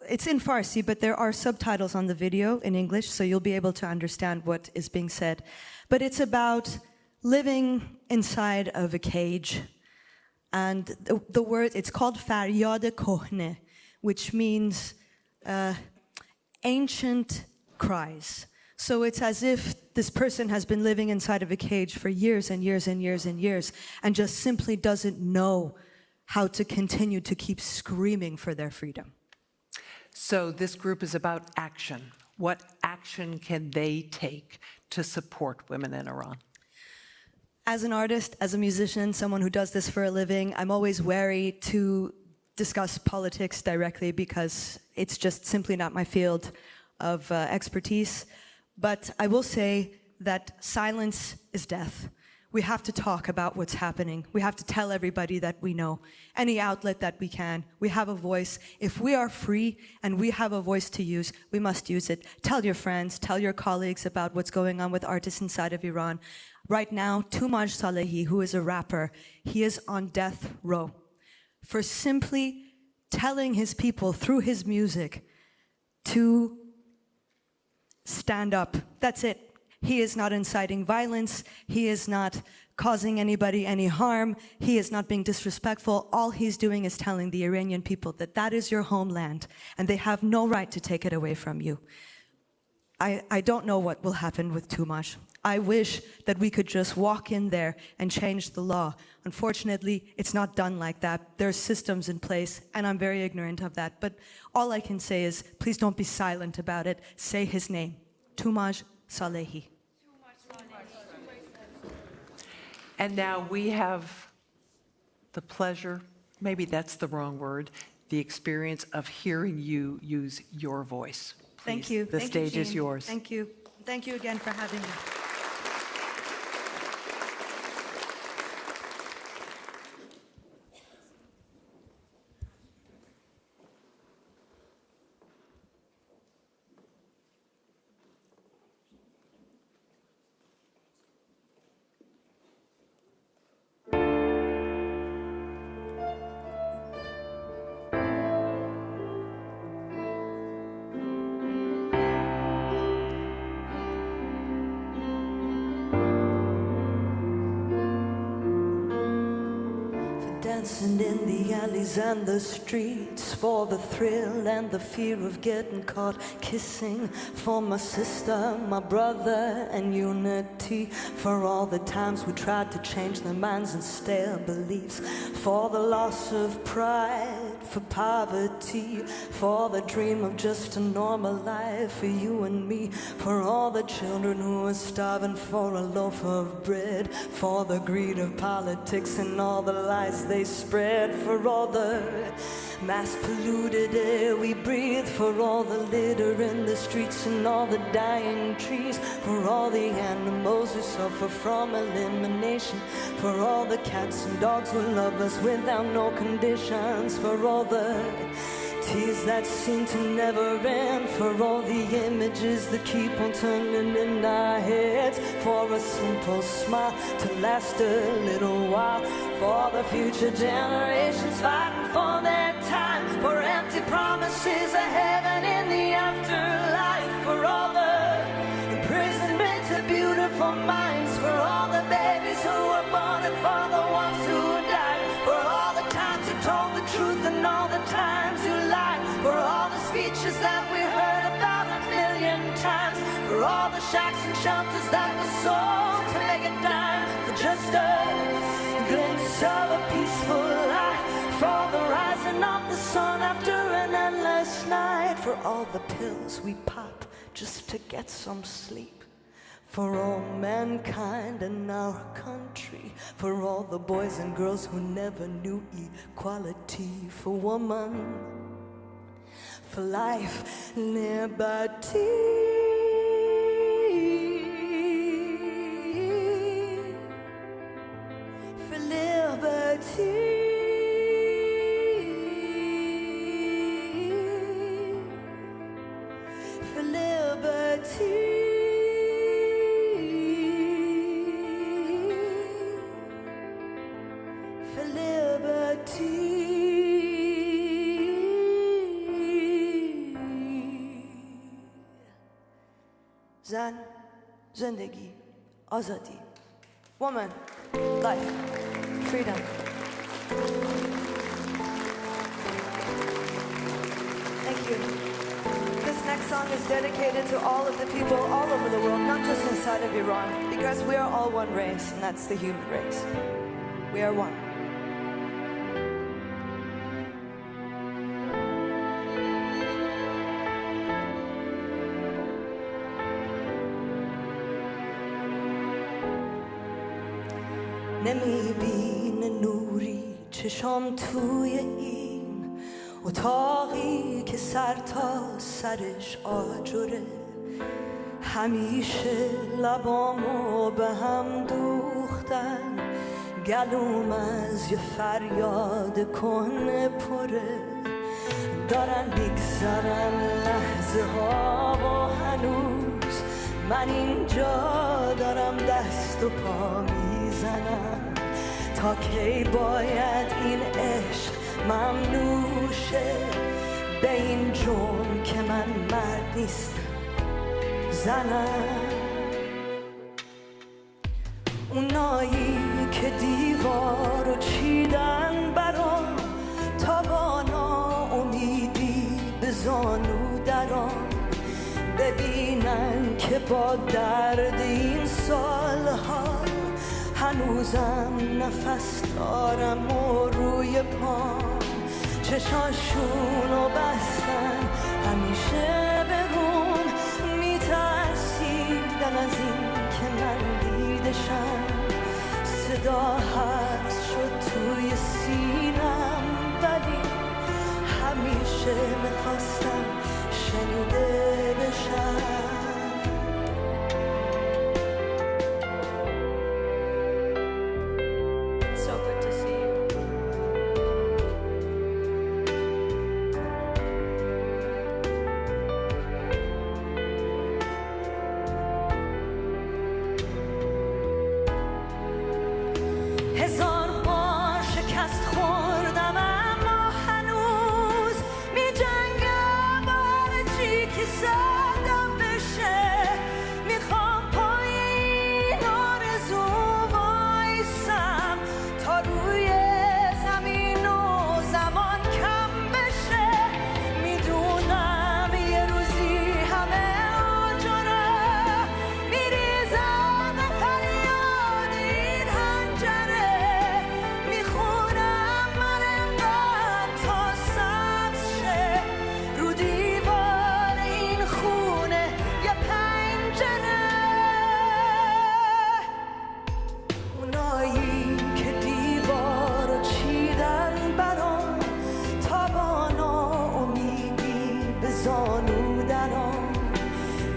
it's in Farsi, but there are subtitles on the video in English, so you'll be able to understand what is being said. But it's about living inside of a cage. And the word, it's called Faryad Kohne, which means ancient cries. So it's as if this person has been living inside of a cage for years and years and years and years and just simply doesn't know how to continue to keep screaming for their freedom. So this group is about action. What action can they take to support women in Iran? As an artist, as a musician, someone who does this for a living, I'm always wary to discuss politics directly because it's just simply not my field of expertise. But I will say that silence is death. We have to talk about what's happening. We have to tell everybody that we know. Any outlet that we can. We have a voice. If we are free and we have a voice to use, we must use it. Tell your friends, tell your colleagues about what's going on with artists inside of Iran. Right now, Tumaj Salehi, who is a rapper, he is on death row for simply telling his people through his music to stand up. That's it. He is not inciting violence. He is not causing anybody any harm. He is not being disrespectful. All he's doing is telling the Iranian people that that is your homeland and they have no right to take it away from you. I don't know what will happen with Tumash. I wish that we could just walk in there and change the law. Unfortunately, it's not done like that. There's systems in place, and I'm very ignorant of that. But all I can say is, please don't be silent about it. Say his name, Tumash Salehi. And now we have the pleasure, maybe that's the wrong word, the experience of hearing you use your voice. Please, Thank you. The stage is yours. Thank you. Thank you again for having me. Dancing in the alleys and the streets, for the thrill and the fear of getting caught kissing, for my sister, my brother, and unity, for all the times we tried to change their minds and stale beliefs, for the loss of pride, for poverty, for the dream of just a normal life for you and me, for all the children who are starving for a loaf of bread, for the greed of politics and all the lies they spread, for all the mass polluted air we breathe, for all the litter in the streets and all the dying trees, for all the animals who suffer from elimination, for all the cats and dogs who love us without no conditions, for all the tears that seem to never end, for all the images that keep on turning in our heads, for a simple smile to last a little while, for the future generations fighting for their time, for empty promises of heaven in the afterlife, for all the imprisonment of beautiful minds, for all the babies who were born and for the ones who died, for all the times you told the truth and all the times you lied, for all the speeches that we heard about 1,000,000 times, for all the shacks and shelters that were sold to make a dime, for just a glimpse of a peaceful life, for the rising of the sun after an endless night, for all the pills we pop just to get some sleep, for all mankind in our country, for all the boys and girls who never knew equality, for woman, for life, liberty, for liberty, for liberty. زن، زندگی، آزادی. Woman, life, freedom. Thank you. This next song is dedicated to all of the people all over the world, not just inside of Iran, because we are all one race, and that's the human race. We are one. نمیبینه نوری چشام توی این اتاقی که سر تا سرش آجره، همیشه لبامو به هم دوختن، گلوم از یه فریاد کهنه پره، دارن میگذرن لحظه ها و هنوز من اینجا دارم دست و پا میزنم، تا کی باید این عشق ممنوع شه، به این جرم که من مرد نیستم زنم. اونایی که دیوارو چیدن برام تابانا امیدی به زانو درام ببینن که با درد این سالها هنوزم نفس دارم و روی پام چشاشونو بستن همیشه برون میترسیدن از این که من دیدشم صدا هست شد توی سینم ولی همیشه میخواستم شنیده بشم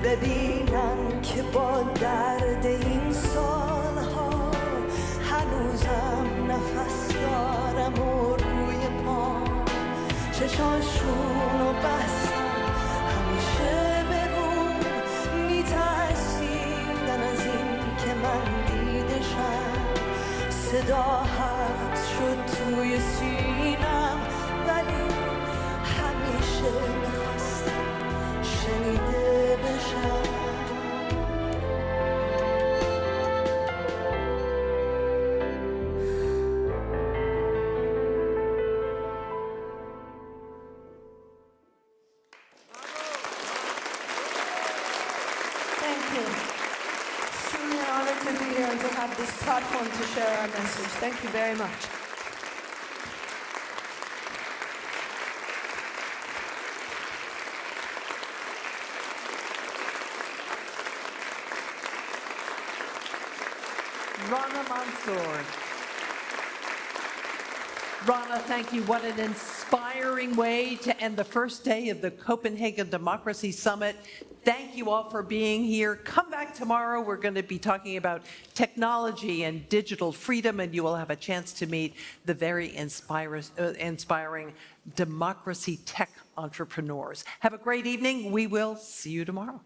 ببینن که با درد این سالها هنوزم نفس دارم و روی پام چشاشونو بستم همیشه برون میترسیدن از این که من دیدشم صدا حبس شد توی سینم ولی همیشه میخواستم شنیده بشم This platform to share our message. Thank you very much. Rana Mansour. Rana, thank you. What an inspiring way to end the first day of the Copenhagen Democracy Summit. Thank you all for being here. Come back tomorrow. We're going to be talking about technology and digital freedom, and you will have a chance to meet the very inspiring democracy tech entrepreneurs. Have a great evening. We will see you tomorrow.